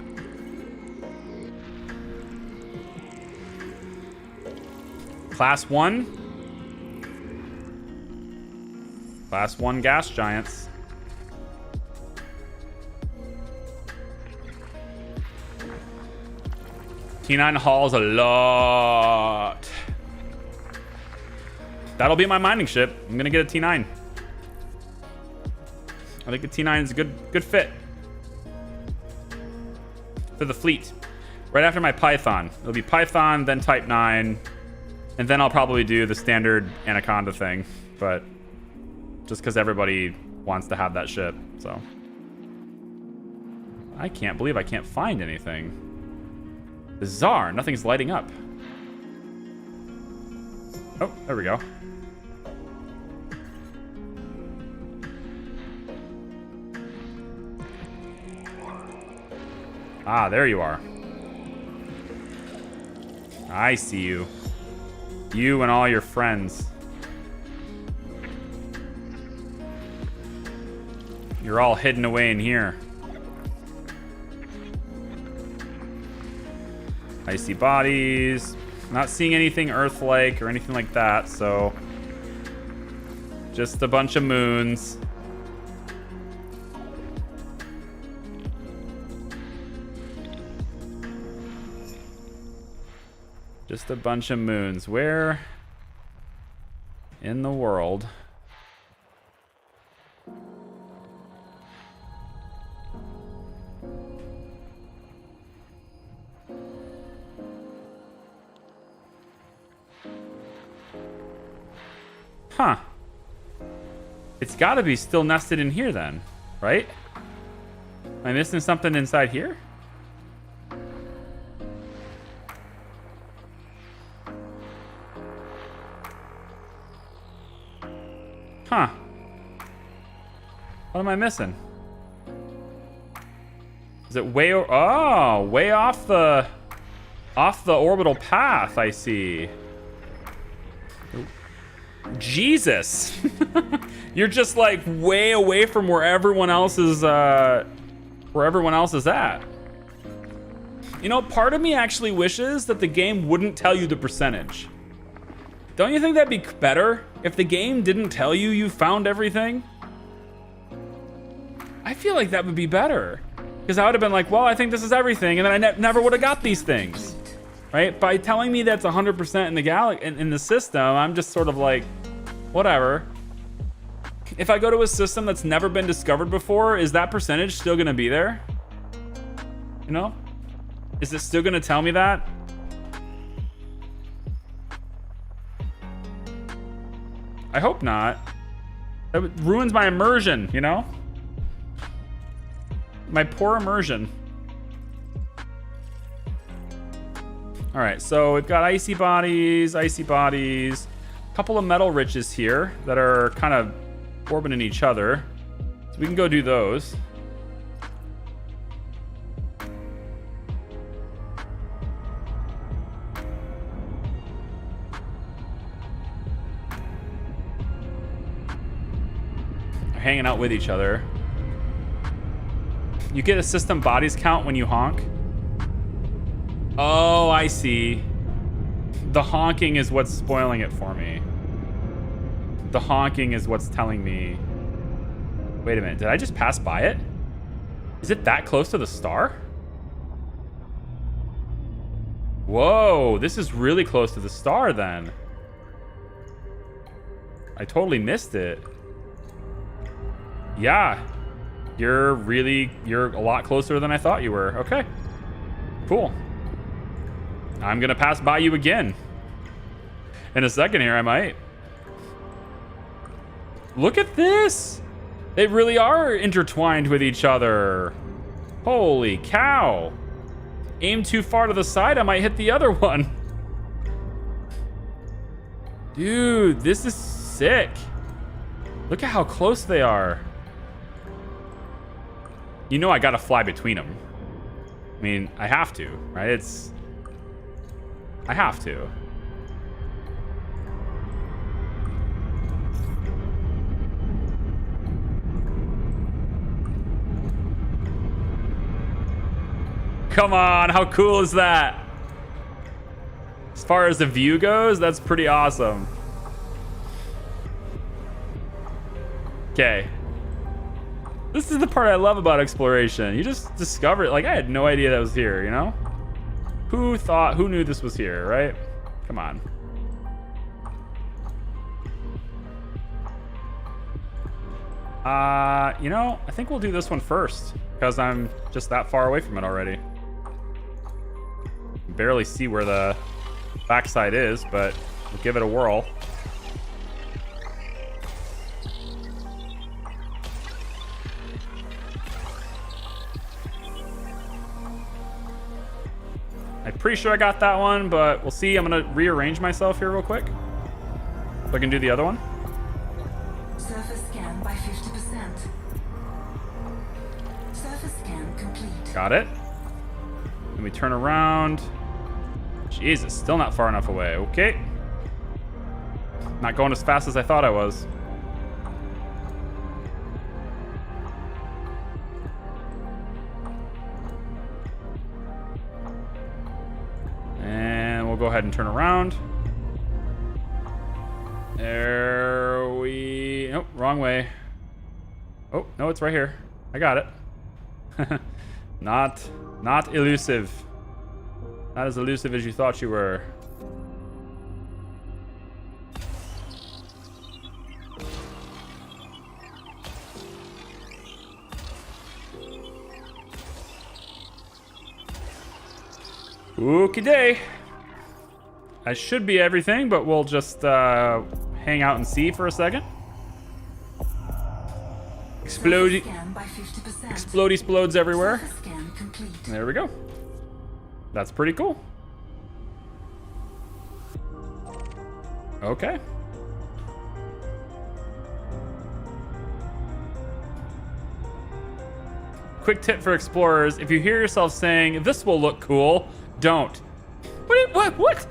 Class 1. Class 1 gas giants. T9 hauls a lot. That'll be my mining ship. I'm gonna get a T9. I think a T9 is a good fit for the fleet. Right after my Python. It'll be Python, then Type 9, and then I'll probably do the standard Anaconda thing. But just because everybody wants to have that ship, so. I can't believe I can't find anything. Bizarre, nothing's lighting up. Oh, there we go. Ah, there you are. I see you. You and all your friends. You're all hidden away in here. I see bodies. Not seeing anything Earth-like or anything like that, so just a bunch of moons. Just a bunch of moons. Where in the world? Huh. It's got to be still nested in here then, right? Am I missing something inside here? Huh. What am I missing? Is it way way off the orbital path, I see. Jesus. You're just like way away from where everyone else is at. You know, part of me actually wishes that the game wouldn't tell you the percentage. Don't you think that'd be better if the game didn't tell you you found everything? I feel like that would be better. Because I would have been like, well, I think this is everything, and then I never would have got these things. Right? By telling me that's 100% in the in the system, I'm just sort of like, whatever. If I go to a system that's never been discovered before, is that percentage still gonna be there? You know? Is it still gonna tell me that? I hope not. That ruins my immersion, you know? My poor immersion. All right, so we've got icy bodies, a couple of metal riches here that are kind of orbiting each other. So we can go do those. They're hanging out with each other. You get a system bodies count when you honk. Oh, I see. The honking is what's spoiling it for me. The honking is what's telling me. Wait a minute, did I just pass by it? Is it that close to the star? Whoa, this is really close to the star then. I totally missed it. Yeah. You're a lot closer than I thought you were. Okay, cool. I'm gonna pass by you again. In a second here, I might. Look at this. They really are intertwined with each other. Holy cow. Aim too far to the side, I might hit the other one. Dude, this is sick. Look at how close they are. You know I gotta fly between them. I mean, I have to, right? I have to. Come on, how cool is that? As far as the view goes, that's pretty awesome. Okay. This is the part I love about exploration. You just discover it. Like, I had no idea that was here, you know? Who knew this was here, right? Come on. You know, I think we'll do this one first because I'm just that far away from it already. Barely see where the backside is, but we'll give it a whirl. I'm pretty sure I got that one, but we'll see. I'm gonna rearrange myself here real quick so I can do the other one. Surface scan by 50%. Surface scan complete. Got it. Then we turn around. Jesus, still not far enough away. Okay. Not going as fast as I thought I was. And we'll go ahead and turn around. There we... Nope, wrong way. Oh, no, it's right here. I got it. Not elusive. Not as elusive as you thought you were. Okie day. That should be everything, but we'll just hang out and see for a second. Explode. Explode explodes everywhere. There we go. That's pretty cool. Okay. Quick tip for explorers: if you hear yourself saying "this will look cool," don't. What? What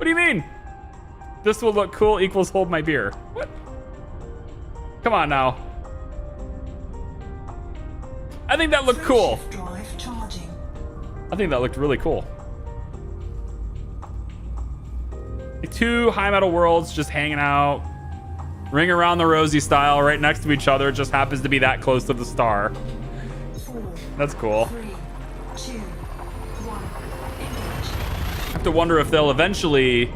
do you mean? This will look cool equals hold my beer. What? Come on now. I think that looked cool. Drive charging. I think that looked really cool. Like two high metal worlds just hanging out. Ring around the rosy style right next to each other. It just happens to be that close to the star. 4, That's cool. 3, 2, 1. Engage. I have to wonder if they'll eventually,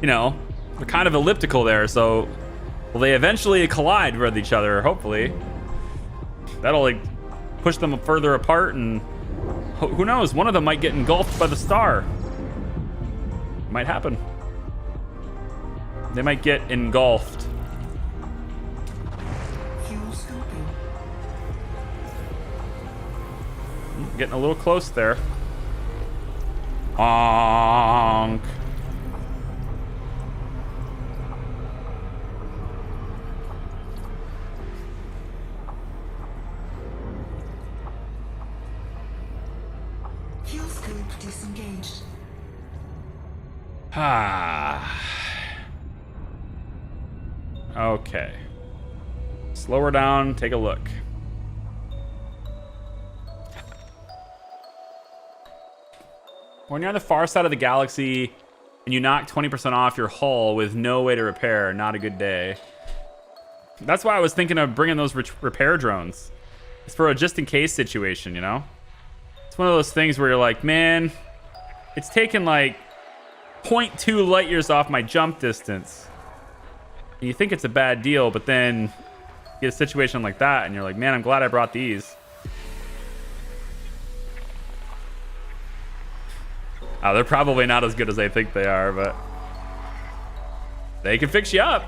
you know, they're kind of elliptical there, so will they eventually collide with each other, hopefully. That'll like push them further apart, and who knows, one of them might get engulfed by the star. Might happen. They might get engulfed. Fuel scooping. Getting a little close there. Honk. Fuel scoop disengaged. Ah. Okay. Slow her down, take a look. When you're on the far side of the galaxy and you knock 20% off your hull with no way to repair, not a good day. That's why I was thinking of bringing those repair drones. It's for a just in case situation, you know? It's one of those things where you're like, man, it's taken like 0.2 light years off my jump distance. And you think it's a bad deal, but then you get a situation like that and you're like, man, I'm glad I brought these. Oh, they're probably not as good as I think they are, but they can fix you up.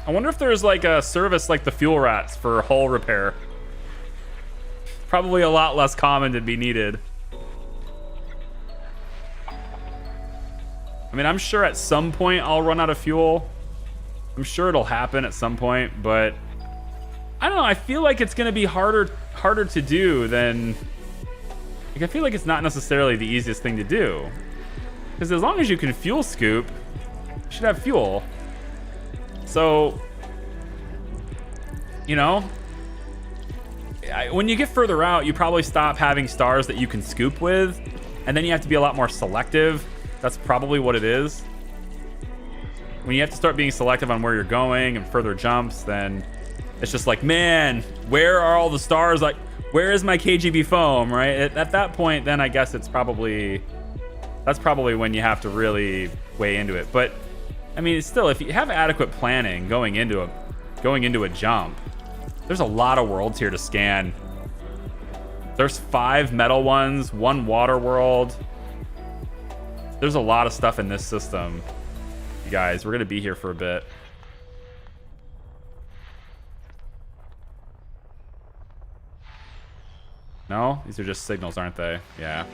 I wonder if there's like a service like the fuel rats for hull repair. Probably a lot less common to be needed. I mean, I'm sure at some point I'll run out of fuel. I'm sure it'll happen at some point, but I don't know. I feel like it's going to be harder to do than... Like, I feel like it's not necessarily the easiest thing to do. Because as long as you can fuel scoop, you should have fuel. So, you know, when you get further out, you probably stop having stars that you can scoop with, and then you have to be a lot more selective. That's probably what it is. When you have to start being selective on where you're going and further jumps, then it's just like, man, where are all the stars? Like, where is my KGB foam, right? At that point, then I guess that's probably when you have to really weigh into it. But I mean, still, if you have adequate planning going into a jump, there's a lot of worlds here to scan. There's 5 metal ones, 1 water world. There's a lot of stuff in this system. You guys, we're gonna be here for a bit. No? These are just signals, aren't they? Yeah.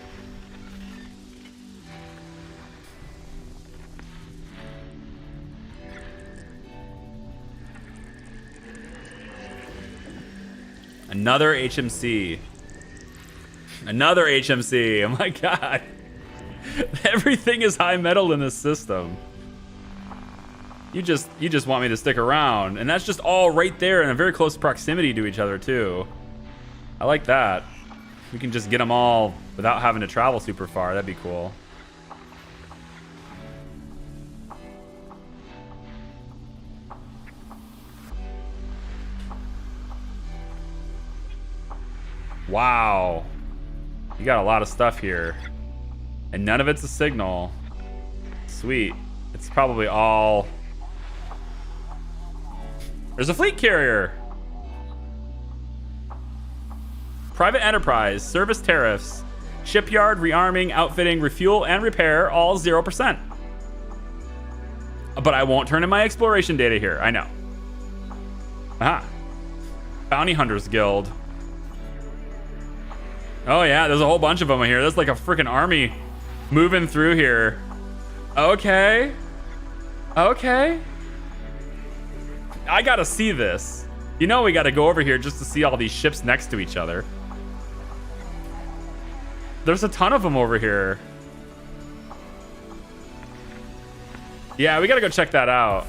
Another HMC. Another HMC. Oh my god. Everything is high metal in this system. You just want me to stick around, and that's just all right there in a very close proximity to each other too. I like that. We can just get them all without having to travel super far. That'd be cool. Wow. You got a lot of stuff here. And none of it's a signal. Sweet. It's probably all... There's a fleet carrier. Private enterprise, service tariffs, shipyard, rearming, outfitting, refuel, and repair, all 0%. But I won't turn in my exploration data here, I know. Aha. Bounty Hunters Guild. Oh yeah, there's a whole bunch of them here. There's like a freaking army moving through here. Okay. Okay. I gotta see this. You know we gotta go over here just to see all these ships next to each other. There's a ton of them over here. Yeah, we gotta go check that out.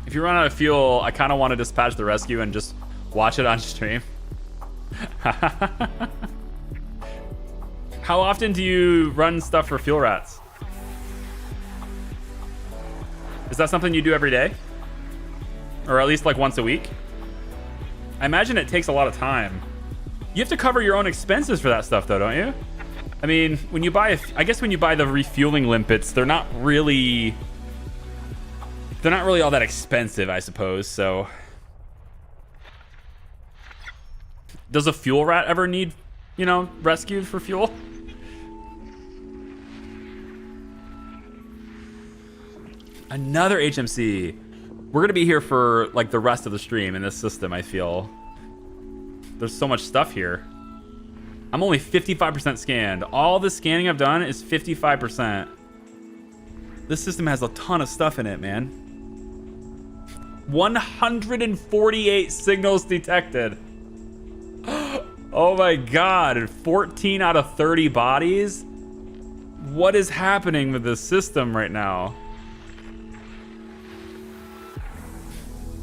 If you run out of fuel, I kind of want to dispatch the rescue and just watch it on stream. How often do you run stuff for fuel rats? Is that something you do every day? Or at least like once a week? I imagine it takes a lot of time. You have to cover your own expenses for that stuff though, don't you? I mean, when you buy, I guess when you buy the refueling limpets, they're not really all that expensive, I suppose, so. Does a fuel rat ever need, you know, rescued for fuel? Another HMC. We're gonna be here for like the rest of the stream in this system, I feel. There's so much stuff here. I'm only 55% scanned. All the scanning I've done is 55%. This system has a ton of stuff in it, man. 148 signals detected. Oh my god, 14 out of 30 bodies? What is happening with this system right now?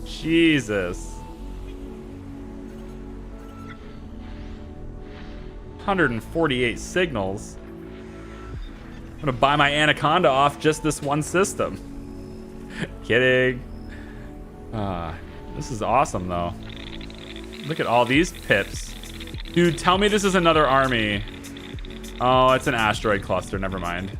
Jesus. 148 signals. I'm gonna buy my Anaconda off just this one system. Kidding. This is awesome though. Look at all these pips. Dude, tell me this is another army. Oh, it's an asteroid cluster, never mind.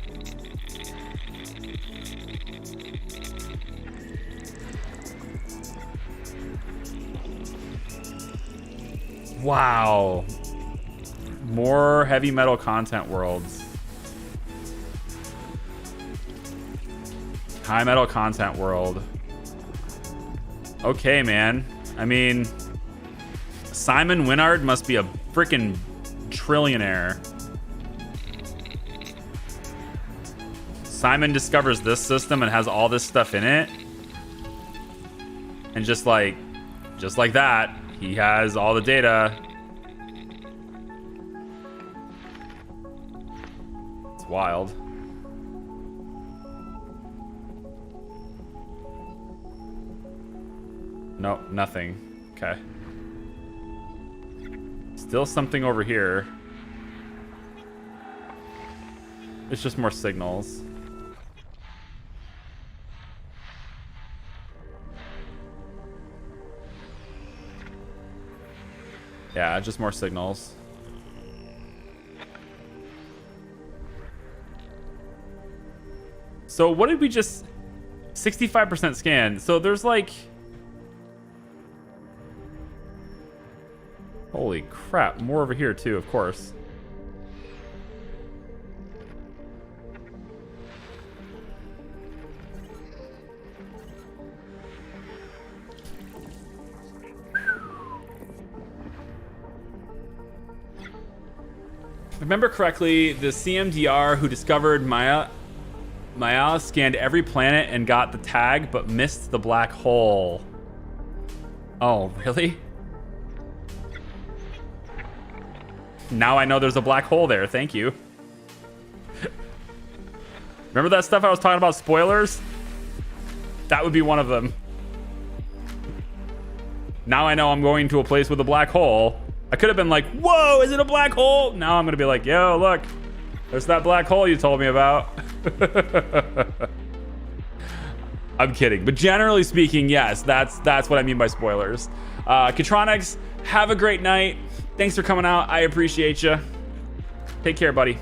Wow. More heavy metal content worlds. High metal content world. Okay, man. I mean, Simon Winard must be a freaking trillionaire. Simon discovers this system and has all this stuff in it. And just like that, he has all the data. It's wild. No, nothing. Okay. Still something over here. It's just more signals. Yeah, just more signals. So what did we just... 65% scan. So there's like... Holy crap, more over here too, of course. If I remember correctly, the CMDR who discovered Maya scanned every planet and got the tag, but missed the black hole. Oh, really? Now I know there's a black hole there. Thank you. Remember that stuff I was talking about, spoilers? That would be one of them. Now I know I'm going to a place with a black hole. I could have been like, whoa, is it a black hole? Now I'm going to be like, yo, look. There's that black hole you told me about. I'm kidding. But generally speaking, yes, that's what I mean by spoilers. Katronics, have a great night. Thanks for coming out. I appreciate you. Take care, buddy.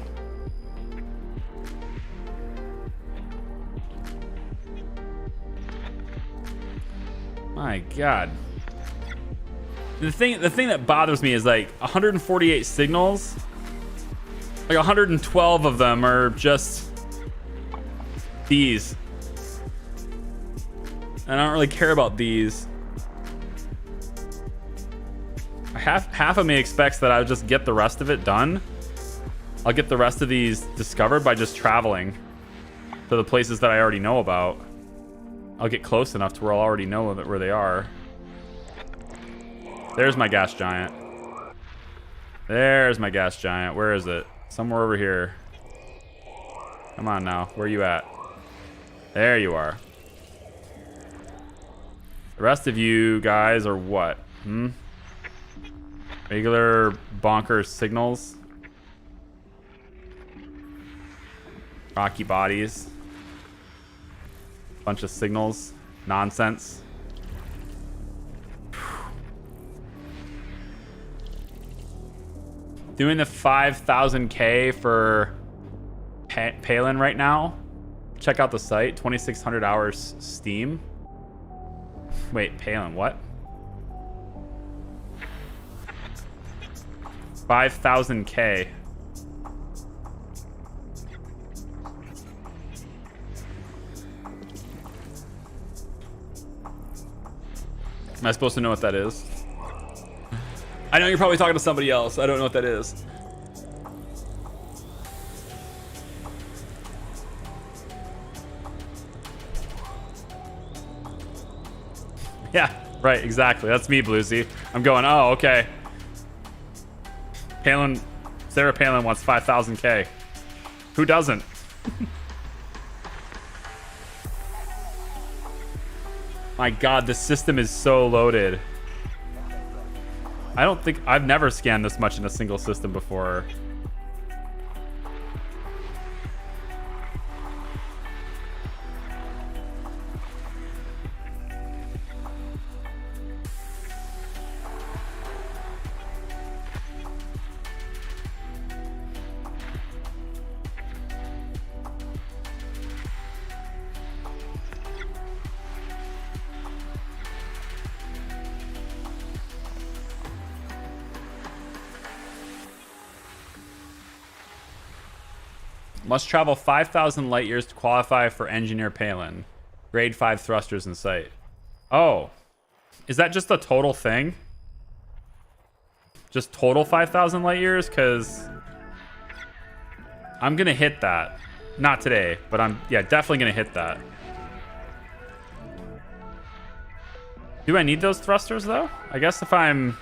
My God. The thing that bothers me is like 148 signals. Like 112 of them are just these. And I don't really care about these. Half of me expects that I would just get the rest of it done. I'll get the rest of these discovered by just traveling to the places that I already know about. I'll get close enough to where I'll already know where they are. There's my gas giant. There's my gas giant. Where is it? Somewhere over here. Come on now. Where are you at? There you are. The rest of you guys are what? Regular bonkers signals. Rocky bodies. Bunch of signals. Nonsense. Doing the 5,000K for Palin right now. Check out the site. 2,600 hours Steam. Wait, Palin, what? 5,000K. Am I supposed to know what that is? I know you're probably talking to somebody else. I don't know what that is. Yeah, right, exactly. That's me, Bluesy. I'm going, oh, okay. Palin, Sarah Palin wants 5,000K. Who doesn't? My God, the system is so loaded. I don't think I've never scanned this much in a single system before. Must travel 5,000 light years to qualify for Engineer Palin. Grade 5 thrusters in sight. Oh. Is that just a total thing? Just total 5,000 light years? Because I'm going to hit that. Not today, but I'm, yeah, definitely going to hit that. Do I need those thrusters, though? I guess if I'm...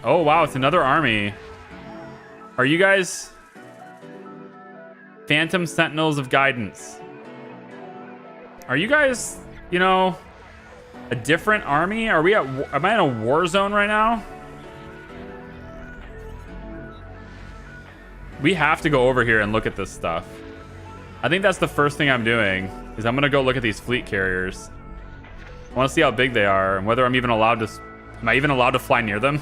Oh, wow, it's another army. Are you guys... Phantom Sentinels of Guidance. Are you guys, you know, a different army? Are we at, am I in a war zone right now? We have to go over here and look at this stuff. I think that's the first thing I'm doing, is I'm gonna go look at these fleet carriers. I wanna see how big they are and whether I'm even allowed to, am I even allowed to fly near them?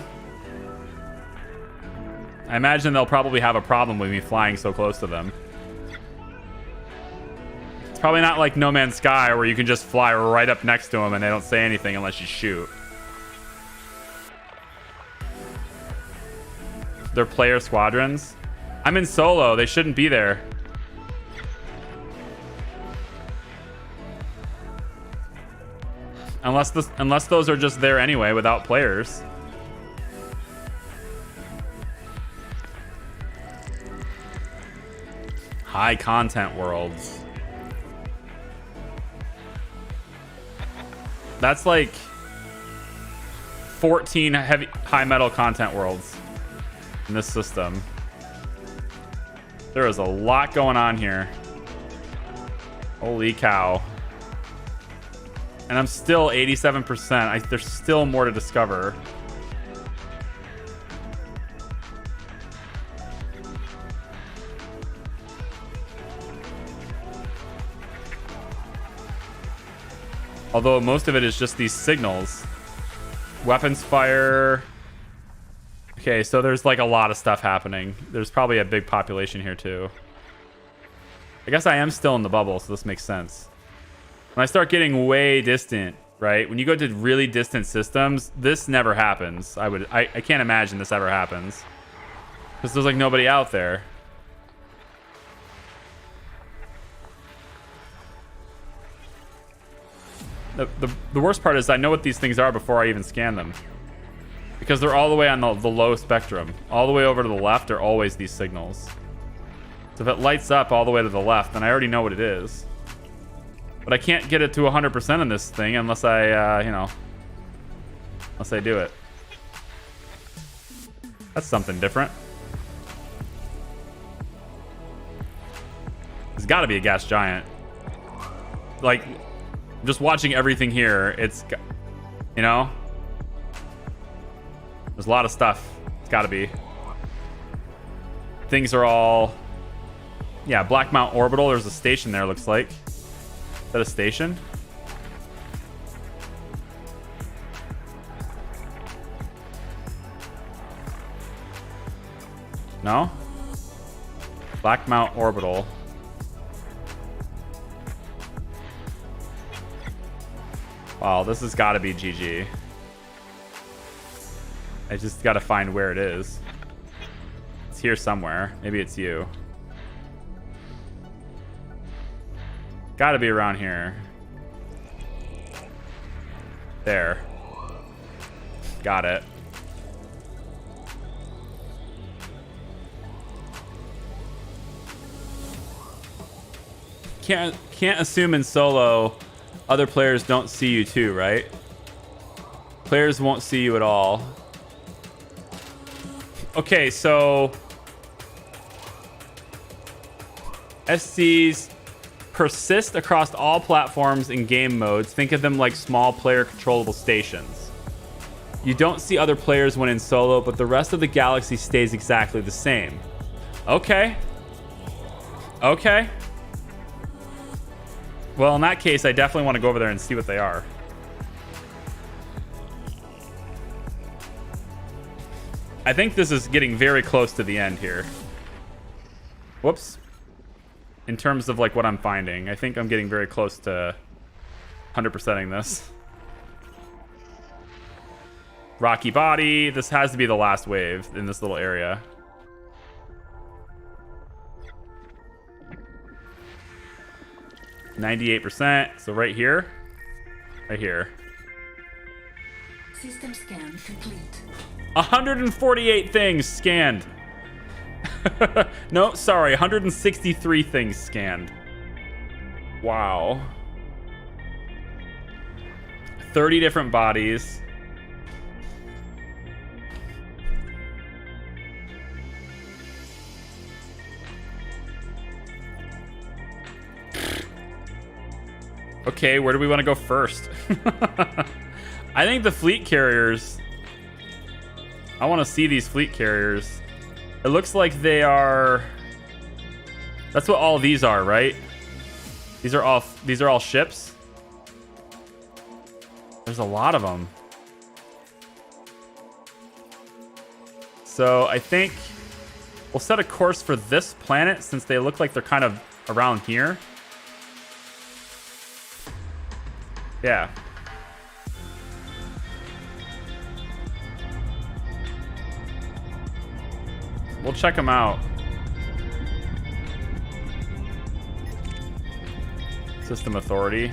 I imagine they'll probably have a problem with me flying so close to them. Probably not like No Man's Sky where you can just fly right up next to them and they don't say anything unless you shoot. They're player squadrons. I'm in solo. They shouldn't be there. Unless those are just there anyway without players. High content worlds. That's like 14 high metal content worlds in this system. There is a lot going on here. Holy cow. And I'm still 87%. There's still more to discover. Although most of it is just these signals. Weapons fire. Okay, so there's like a lot of stuff happening. There's probably a big population here too. I guess I am still in the bubble, so this makes sense. When I start getting way distant, right? When you go to really distant systems, this never happens. I can't imagine this ever happens. Because there's like nobody out there. The worst part is I know what these things are before I even scan them. Because they're all the way on the low spectrum. All the way over to the left are always these signals. So if it lights up all the way to the left, then I already know what it is. But I can't get it to 100% on this thing unless I, you know, unless I do it. That's something different. There's got to be a gas giant. Like, just watching everything here, it's, you know, there's a lot of stuff. It's got to be. Things are all, yeah, Black Mount Orbital. There's a station there, looks like. Is that a station? No? Black Mount Orbital. Wow, this has got to be GG. I just got to find where it is. It's here somewhere. Maybe it's you. Got to be around here. There. Got it. Can't assume in solo other players don't see you too, right? Players won't see you at all. Okay, so SCs persist across all platforms and game modes. Think of them like small player controllable stations. You don't see other players when in solo, but the rest of the galaxy stays exactly the same. Okay. Okay. Well, in that case, I definitely want to go over there and see what they are. I think this is getting very close to the end here. Whoops. In terms of like what I'm finding, I think I'm getting very close to 100%ing this. Rocky body. This has to be the last wave in this little area. %. So right here. Right here. System scan complete. 148 things scanned. No, sorry, 163 things scanned. Wow. 30 different bodies. Okay, where do we want to go first? I think the fleet carriers. I want to see these fleet carriers. It looks like they are. That's what all these are, right? These are all ships. There's a lot of them. So I think we'll set a course for this planet since they look like they're kind of around here. Yeah. We'll check them out. System authority.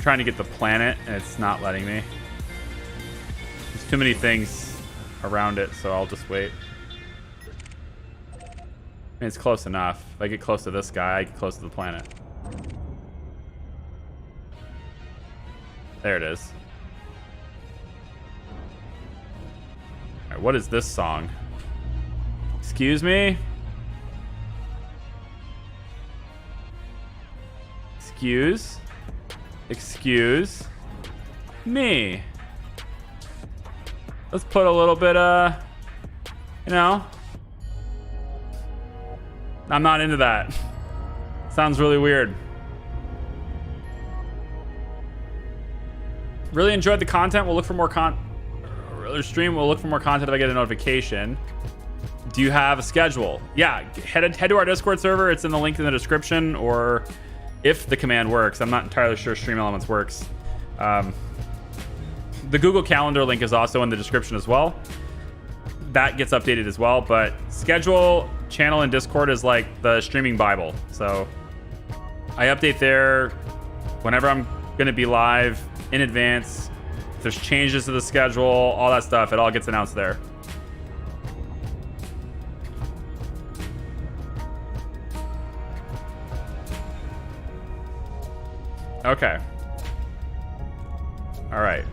Trying to get the planet and it's not letting me. There's too many things around it, so I'll just wait. I mean, it's close enough. If I get close to this guy, I get close to the planet. There it is. All right, what is this song? Excuse me? Excuse me. Let's put a little bit you know, I'm not into that. Sounds really weird. Really enjoyed the content. We'll look for more stream. We'll look for more content if I get a notification. Do you have a schedule? Yeah, head to our Discord server. It's in the link in the description, or if the command works. I'm not entirely sure Stream Elements works. The Google Calendar link is also in the description as well. That gets updated as well, but schedule, channel, and Discord is like the streaming Bible. So I update there whenever I'm going to be live. in advance. If there's changes to the schedule, all that stuff, it all gets announced there. Okay. All right.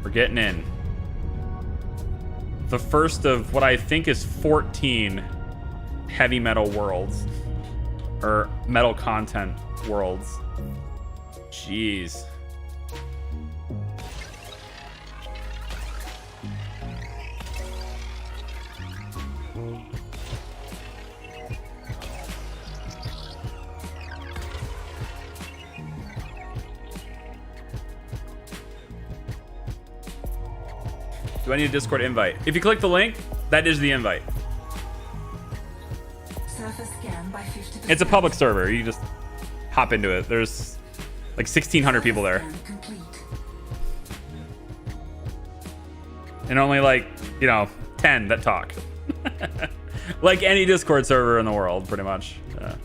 We're getting in. The first of what I think is 14 heavy metal worlds. Or metal content worlds. Jeez. Do I need a Discord invite? If you click the link, that is the invite. Surface scan by 50%. It's a public server. You just hop into it. There's like 1,600 people there. Scan complete. And only like, 10 that talk. Like any Discord server in the world, pretty much. All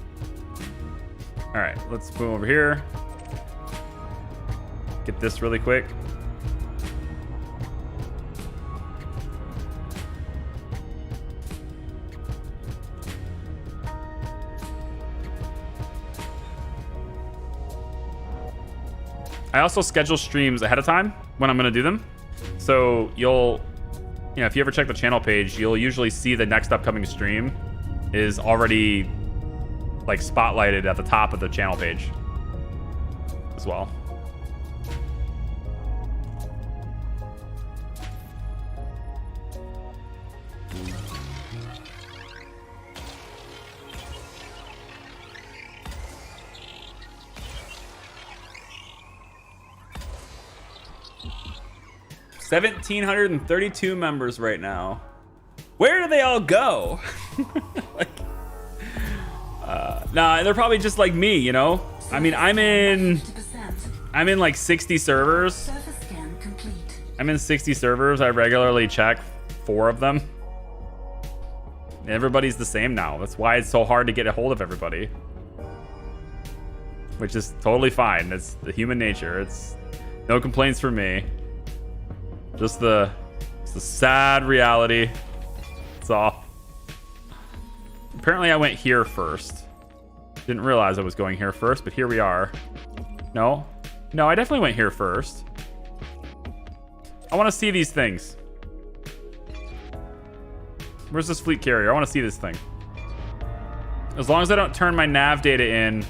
right, let's boom over here. Get this really quick. I also schedule streams ahead of time when I'm going to do them. So you'll, if you ever check the channel page, you'll usually see the next upcoming stream is already like spotlighted at the top of the channel page as well. $1,732 members right now. Where do they all go? Nah, they're probably just like me, I mean, I'm in like 60 servers. Surface scan complete. I'm in 60 servers. I regularly check 4 of them. Everybody's the same now. That's why it's so hard to get a hold of everybody. Which is totally fine. It's the human nature. It's no complaints from me. Just the sad reality. That's all. Apparently I went here first. Didn't realize I was going here first, but here we are. No, I definitely went here first. I want to see these things. Where's this fleet carrier? I want to see this thing. As long as I don't turn my nav data in.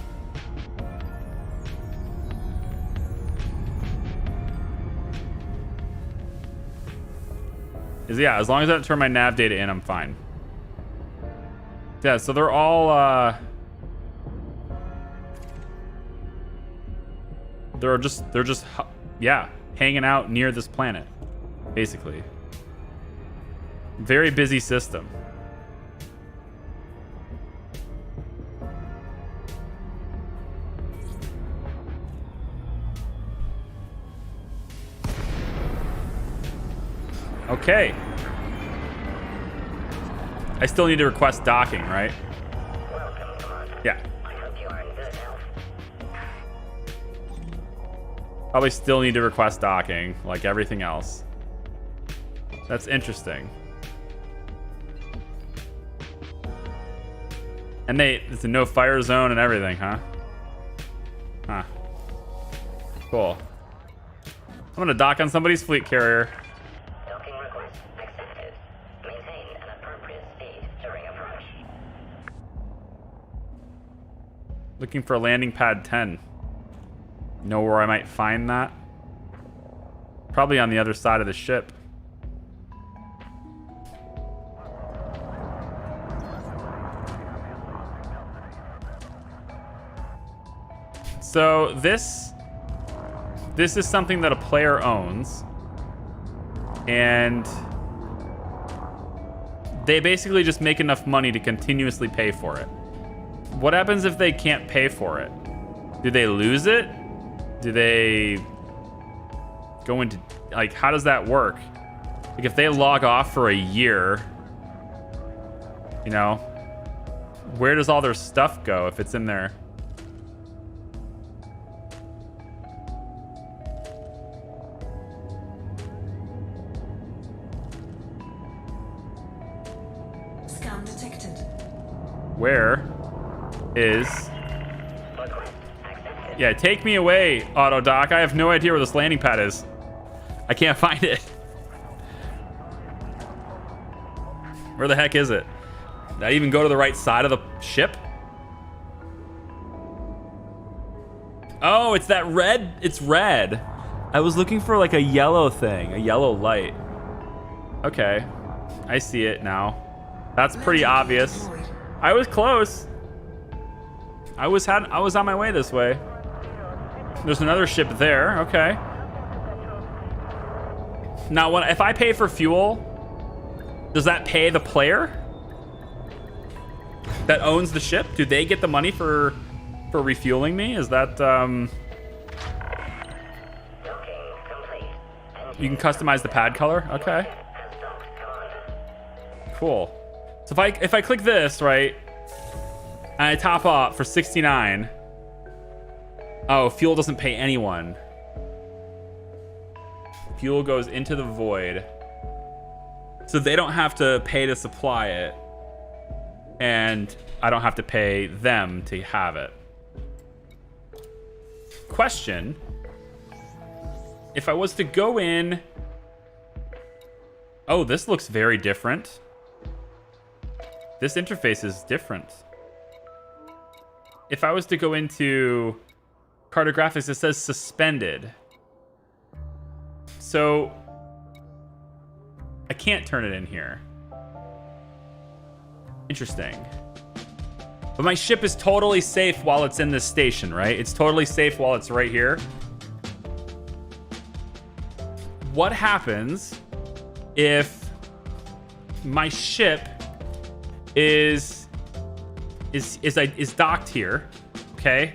As long as I don't turn my nav data in, I'm fine. Yeah, so they're all they're just hanging out near this planet, basically. Very busy system. Okay. I still need to request docking, right? Yeah. Probably still need to request docking, like everything else. That's interesting. And it's a no fire zone and everything, huh? Huh. Cool. I'm gonna dock on somebody's fleet carrier. Docking request accepted. Maintain an appropriate speed during approach. Looking for landing pad 10. Know where I might find that? Probably on the other side of the ship. So this is something that a player owns, and they basically just make enough money to continuously pay for it. What happens if they can't pay for it? Do they lose it? Do they go into, like, how does that work? Like, if they log off for a year, where does all their stuff go if it's in there? scan detected. Where is... Yeah, take me away, Auto Doc. I have no idea where this landing pad is. I can't find it. Where the heck is it? Did I even go to the right side of the ship? Oh, it's that red. It's red. I was looking for like a yellow thing, a yellow light. Okay, I see it now. That's pretty obvious. I was close. I was on my way this way. There's another ship there. Okay. Now, if I pay for fuel, does that pay the player that owns the ship? Do they get the money for refueling me? Is that you can customize the pad color? Okay. Cool. So if I click this, right, and I top up for 69. Oh, fuel doesn't pay anyone. Fuel goes into the void. So they don't have to pay to supply it. And I don't have to pay them to have it. Question. If I was to go in... Oh, this looks very different. This interface is different. If I was to go into cartographics, it says suspended. So I can't turn it in here. Interesting. But my ship is totally safe while it's in this station, right? It's totally safe while it's right here. What happens if my ship is docked here, okay?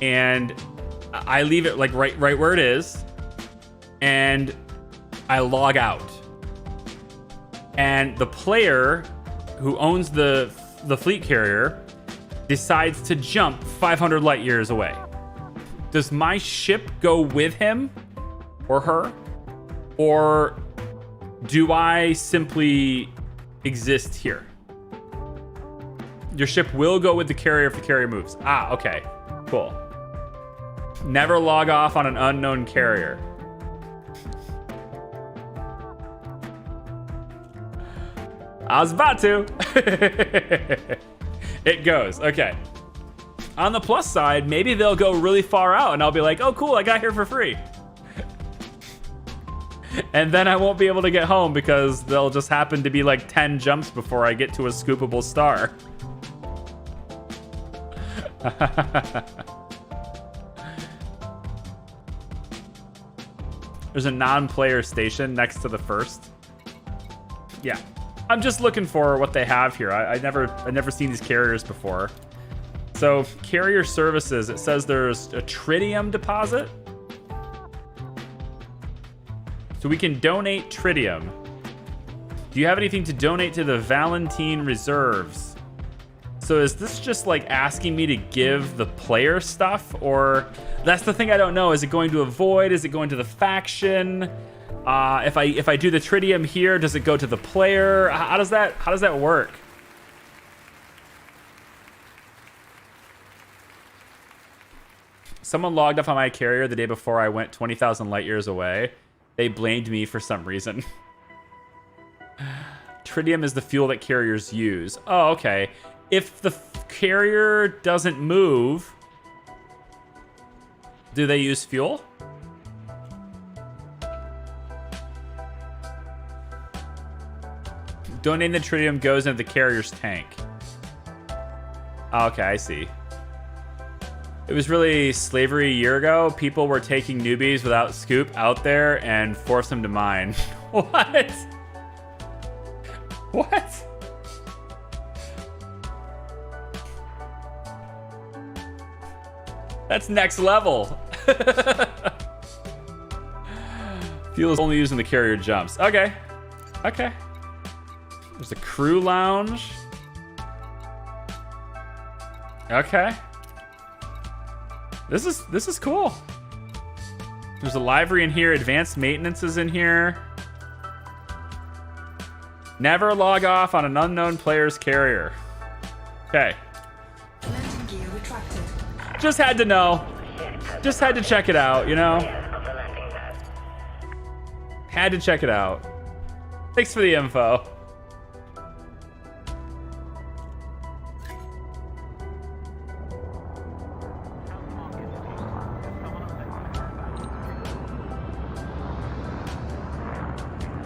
And I leave it like right where it is, and I log out. And the player who owns the fleet carrier decides to jump 500 light years away. Does my ship go with him or her? Or do I simply exist here? Your ship will go with the carrier if the carrier moves. Ah, okay. Cool. Never log off on an unknown carrier. I was about to. It goes. Okay. On the plus side, maybe they'll go really far out and I'll be like, oh, cool, I got here for free. And then I won't be able to get home because there'll just happen to be like 10 jumps before I get to a scoopable star. There's a non-player station next to the first. Yeah. I'm just looking for what they have here. I've never seen these carriers before. So carrier services, it says there's a tritium deposit. So we can donate tritium. Do you have anything to donate to the Valentine reserves? So is this just like asking me to give the player stuff, or that's the thing I don't know. Is it going to a void? Is it going to the faction? If I do the tritium here, does it go to the player? How does that work? Someone logged off on my carrier the day before I went 20,000 light years away. They blamed me for some reason. Tritium is the fuel that carriers use. Oh, okay. If the carrier doesn't move, do they use fuel? Donating the tritium goes into the carrier's tank. Okay, I see. It was really slavery a year ago. People were taking newbies without scoop out there and force them to mine. What? What? That's next level. Fuel is only used when the carrier jumps. Okay. Okay. There's a crew lounge. Okay. This is cool. There's a library in here. Advanced maintenance is in here. Never log off on an unknown player's carrier. Okay. Landing gear retracted. Just had to know. Just had to check it out, you know? Of the landing pad. Had to check it out. Thanks for the info.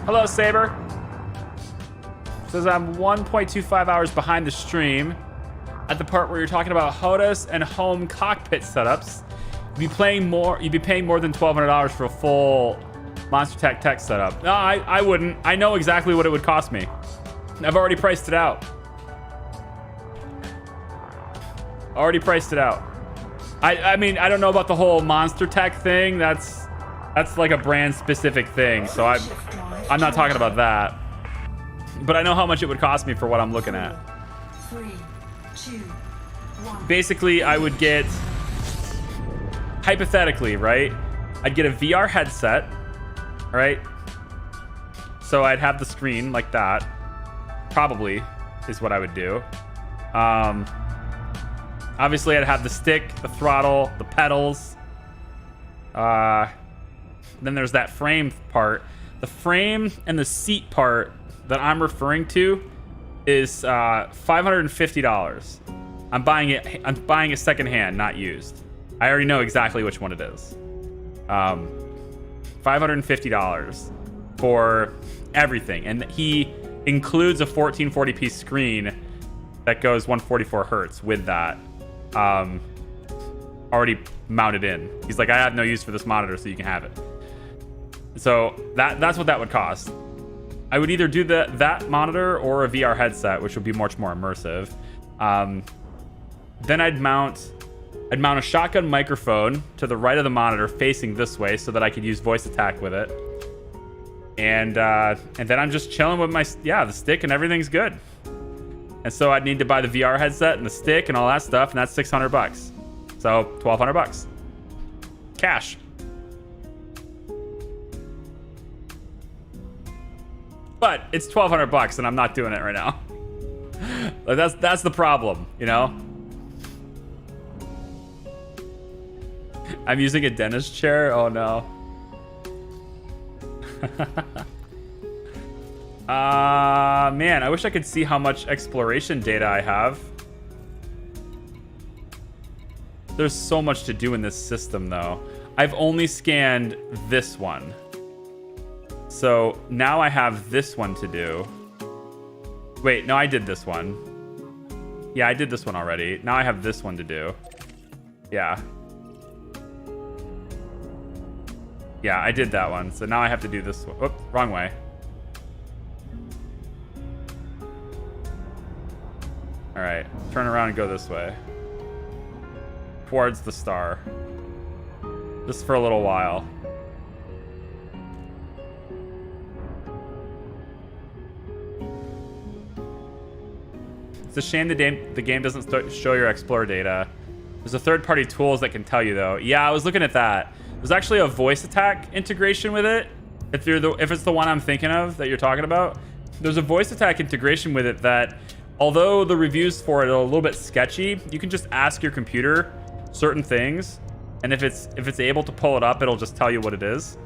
Hello, Saber. Says I'm 1.25 hours behind the stream at the part where you're talking about HOTAS and home cockpit setups. You'd be paying more than $1,200 for a full Monster Tech setup. No, I wouldn't. I know exactly what it would cost me. I've already priced it out. I mean, I don't know about the whole Monster Tech thing. That's like a brand specific thing. So I'm not talking about that. But I know how much it would cost me for what I'm looking at. 3, 2, 1. Basically, I would get, hypothetically, right? I'd get a VR headset, right? So I'd have the screen like that. Probably is what I would do. Obviously, I'd have the stick, the throttle, the pedals. Then there's that frame part. The frame and the seat part that I'm referring to is $550. I'm buying it secondhand, not used. I already know exactly which one it is. $550 for everything, and he includes a 1440p screen that goes 144 hertz with that already mounted in. He's like, I have no use for this monitor, so you can have it. So that's what that would cost. I would either do that monitor or a VR headset, which would be much more immersive. Then I'd mount a shotgun microphone to the right of the monitor facing this way so that I could use voice attack with it. And then I'm just chilling with the stick and everything's good. And so I'd need to buy the VR headset and the stick and all that stuff, and that's $600. So $1,200. Cash. But it's $1,200 and I'm not doing it right now. Like that's the problem, you know? I'm using a dentist chair. Oh no. Man, I wish I could see how much exploration data I have. There's so much to do in this system though. I've only scanned this one. So now I have this one to do. Wait, no, I did this one. Yeah, I did this one already. Now I have this one to do. Yeah. Yeah, I did that one. So now I have to do this one. Whoop, wrong way. All right, turn around and go this way. Towards the star. Just for a little while. It's a shame the game doesn't show your Explorer data. There's a third-party tools that can tell you, though. Yeah, I was looking at that. There's actually a voice attack integration with it. If it's the one I'm thinking of that you're talking about, there's a voice attack integration with it that, although the reviews for it are a little bit sketchy, you can just ask your computer certain things, and if it's able to pull it up, it'll just tell you what it is.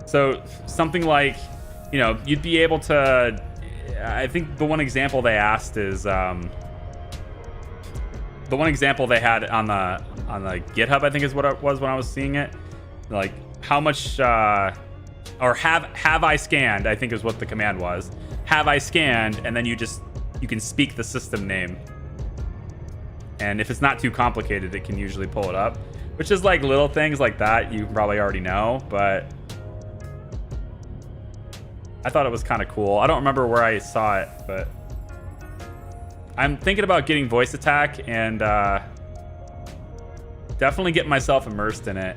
So something like, you know, you'd be able to. I think the one example they asked is the one example they had on the GitHub, I think is what it was when I was seeing it. Like how much or have I scanned, I think is what the command was. Have I scanned, and then you can speak the system name. And if it's not too complicated, it can usually pull it up, which is like little things like that you probably already know, but I thought it was kind of cool. I don't remember where I saw it, but I'm thinking about getting voice attack and definitely getting myself immersed in it.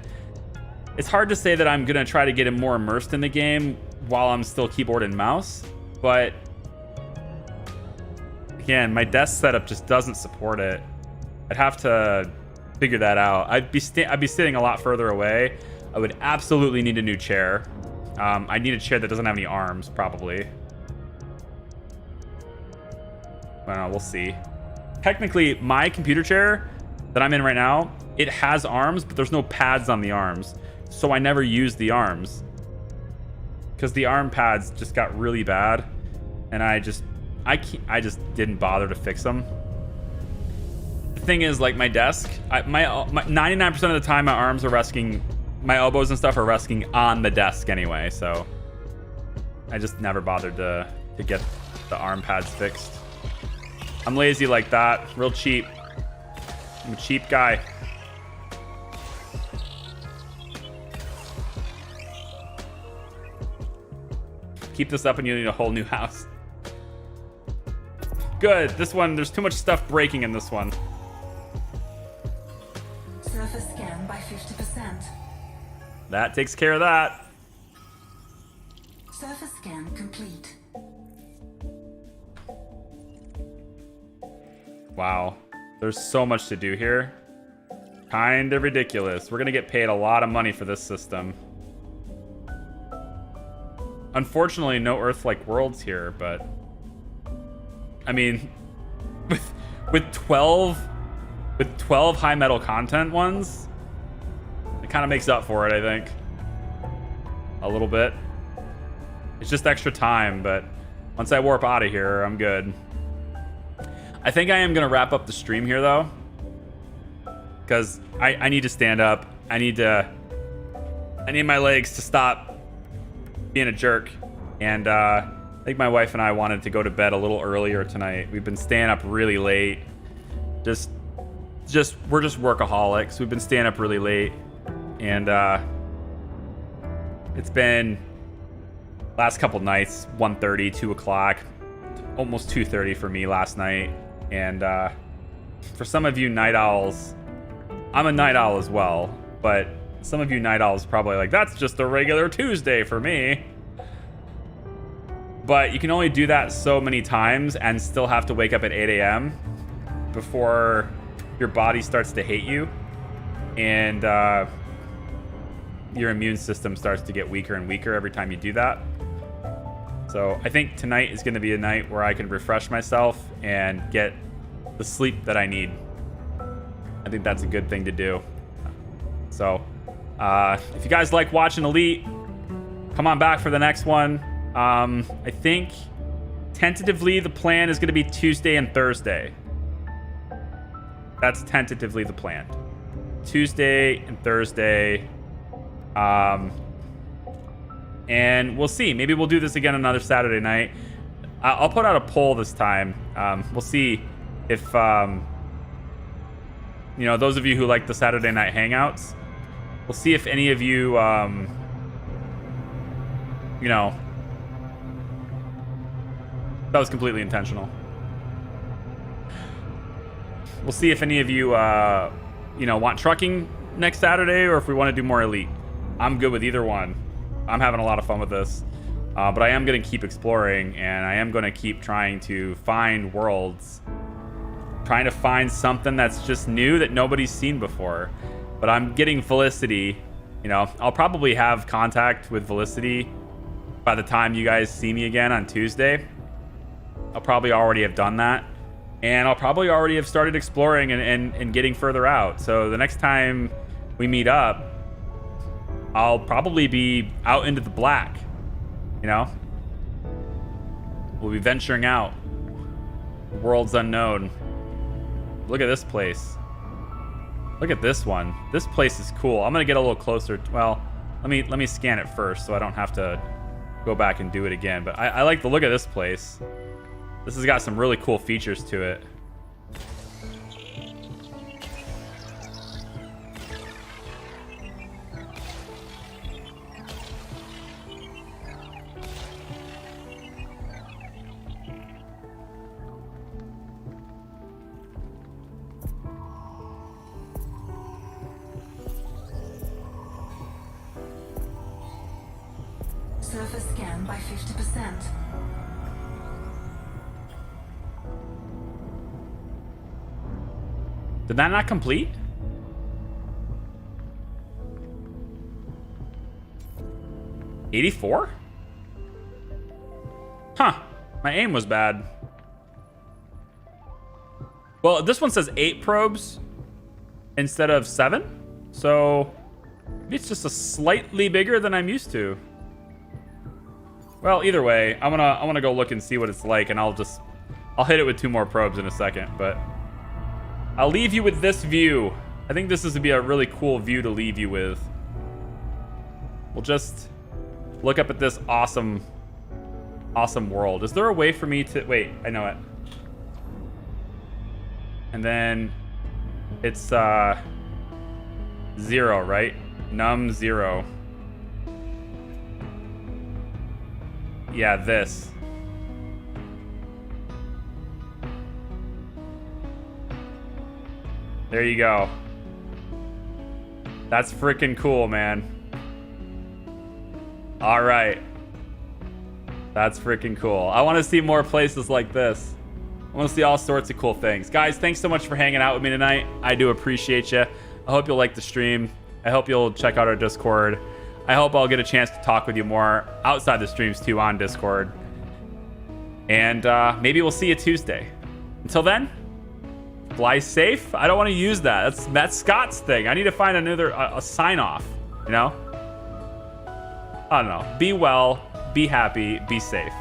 It's hard to say that I'm going to try to get him more immersed in the game while I'm still keyboard and mouse, but again, my desk setup just doesn't support it. I'd have to figure that out. I'd be sitting a lot further away. I would absolutely need a new chair. I need a chair that doesn't have any arms, probably. Well, we'll see. Technically, my computer chair that I'm in right now, it has arms, but there's no pads on the arms. So I never use the arms. Because the arm pads just got really bad. And I just didn't bother to fix them. The thing is, like, my desk, my 99% of the time my arms are resting, my elbows and stuff are resting on the desk anyway, so I just never bothered to get the arm pads fixed. I'm lazy like that, real cheap. I'm a cheap guy. Keep this up and you need a whole new house. Good, this one, there's too much stuff breaking in this one. Surface scan by 50%. That takes care of that. Surface scan complete. Wow, there's so much to do here. Kind of ridiculous. We're gonna get paid a lot of money for this system. Unfortunately, no Earth-like worlds here, but I mean, with 12 high metal content ones, it kind of makes up for it, I think. A little bit. It's just extra time, but once I warp out of here, I'm good. I think I am gonna wrap up the stream here though, because I need to stand up. I need my legs to stop being a jerk, and I think my wife and I wanted to go to bed a little earlier tonight. We've been staying up really late. We're just workaholics. We've been staying up really late, and it's been last couple nights 1:30, 2 o'clock, almost 2:30 for me last night. And for some of you night owls, I'm a night owl as well, but some of you night owls probably like, that's just a regular Tuesday for me. But you can only do that so many times and still have to wake up at 8 a.m. before your body starts to hate you, and your immune system starts to get weaker and weaker every time you do that. So I think tonight is going to be a night where I can refresh myself and get the sleep that I need. I think that's a good thing to do. So if you guys like watching Elite, come on back for the next one. I think tentatively the plan is going to be Tuesday and Thursday. That's tentatively the plan. Tuesday and Thursday. And we'll see. Maybe we'll do this again another Saturday night. I'll put out a poll this time. We'll see if, you know, those of you who like the Saturday night hangouts, we'll see if any of you, you know, that was completely intentional. We'll see if any of you, you know, want trucking next Saturday, or if we want to do more Elite. I'm good with either one. I'm having a lot of fun with this. But I am going to keep exploring, and I am going to keep trying to find worlds. Trying to find something that's just new that nobody's seen before. But I'm getting Felicity. You know, I'll probably have contact with Felicity by the time you guys see me again on Tuesday. I'll probably already have done that. And I'll probably already have started exploring and getting further out. So the next time we meet up, I'll probably be out into the black. You know? We'll be venturing out. Worlds unknown. Look at this place. Look at this one. This place is cool. I'm gonna get a little closer. Well, let me scan it first so I don't have to go back and do it again. But I like the look of this place. This has got some really cool features to it. Surface scan by 50%. Did that not complete? $84? Huh. My aim was bad. Well, this one says 8 probes instead of 7. So maybe it's just a slightly bigger than I'm used to. Well, either way, I wanna go look and see what it's like, and I'll hit it with 2 more probes in a second, but I'll leave you with this view. I think this is gonna be a really cool view to leave you with. We'll just look up at this awesome world. Is there a way for me to... Wait, I know it. And then it's 0, right? Num 0. Yeah, this. There you go. That's freaking cool, man. All right. That's freaking cool. I want to see more places like this. I want to see all sorts of cool things. Guys, thanks so much for hanging out with me tonight. I do appreciate you. I hope you'll like the stream. I hope you'll check out our Discord. I hope I'll get a chance to talk with you more outside the streams too on Discord. And maybe we'll see you Tuesday. Until then, fly safe. I don't want to use that. That's Scott's thing. I need to find another a sign off, you know? I don't know. Be well, be happy, be safe.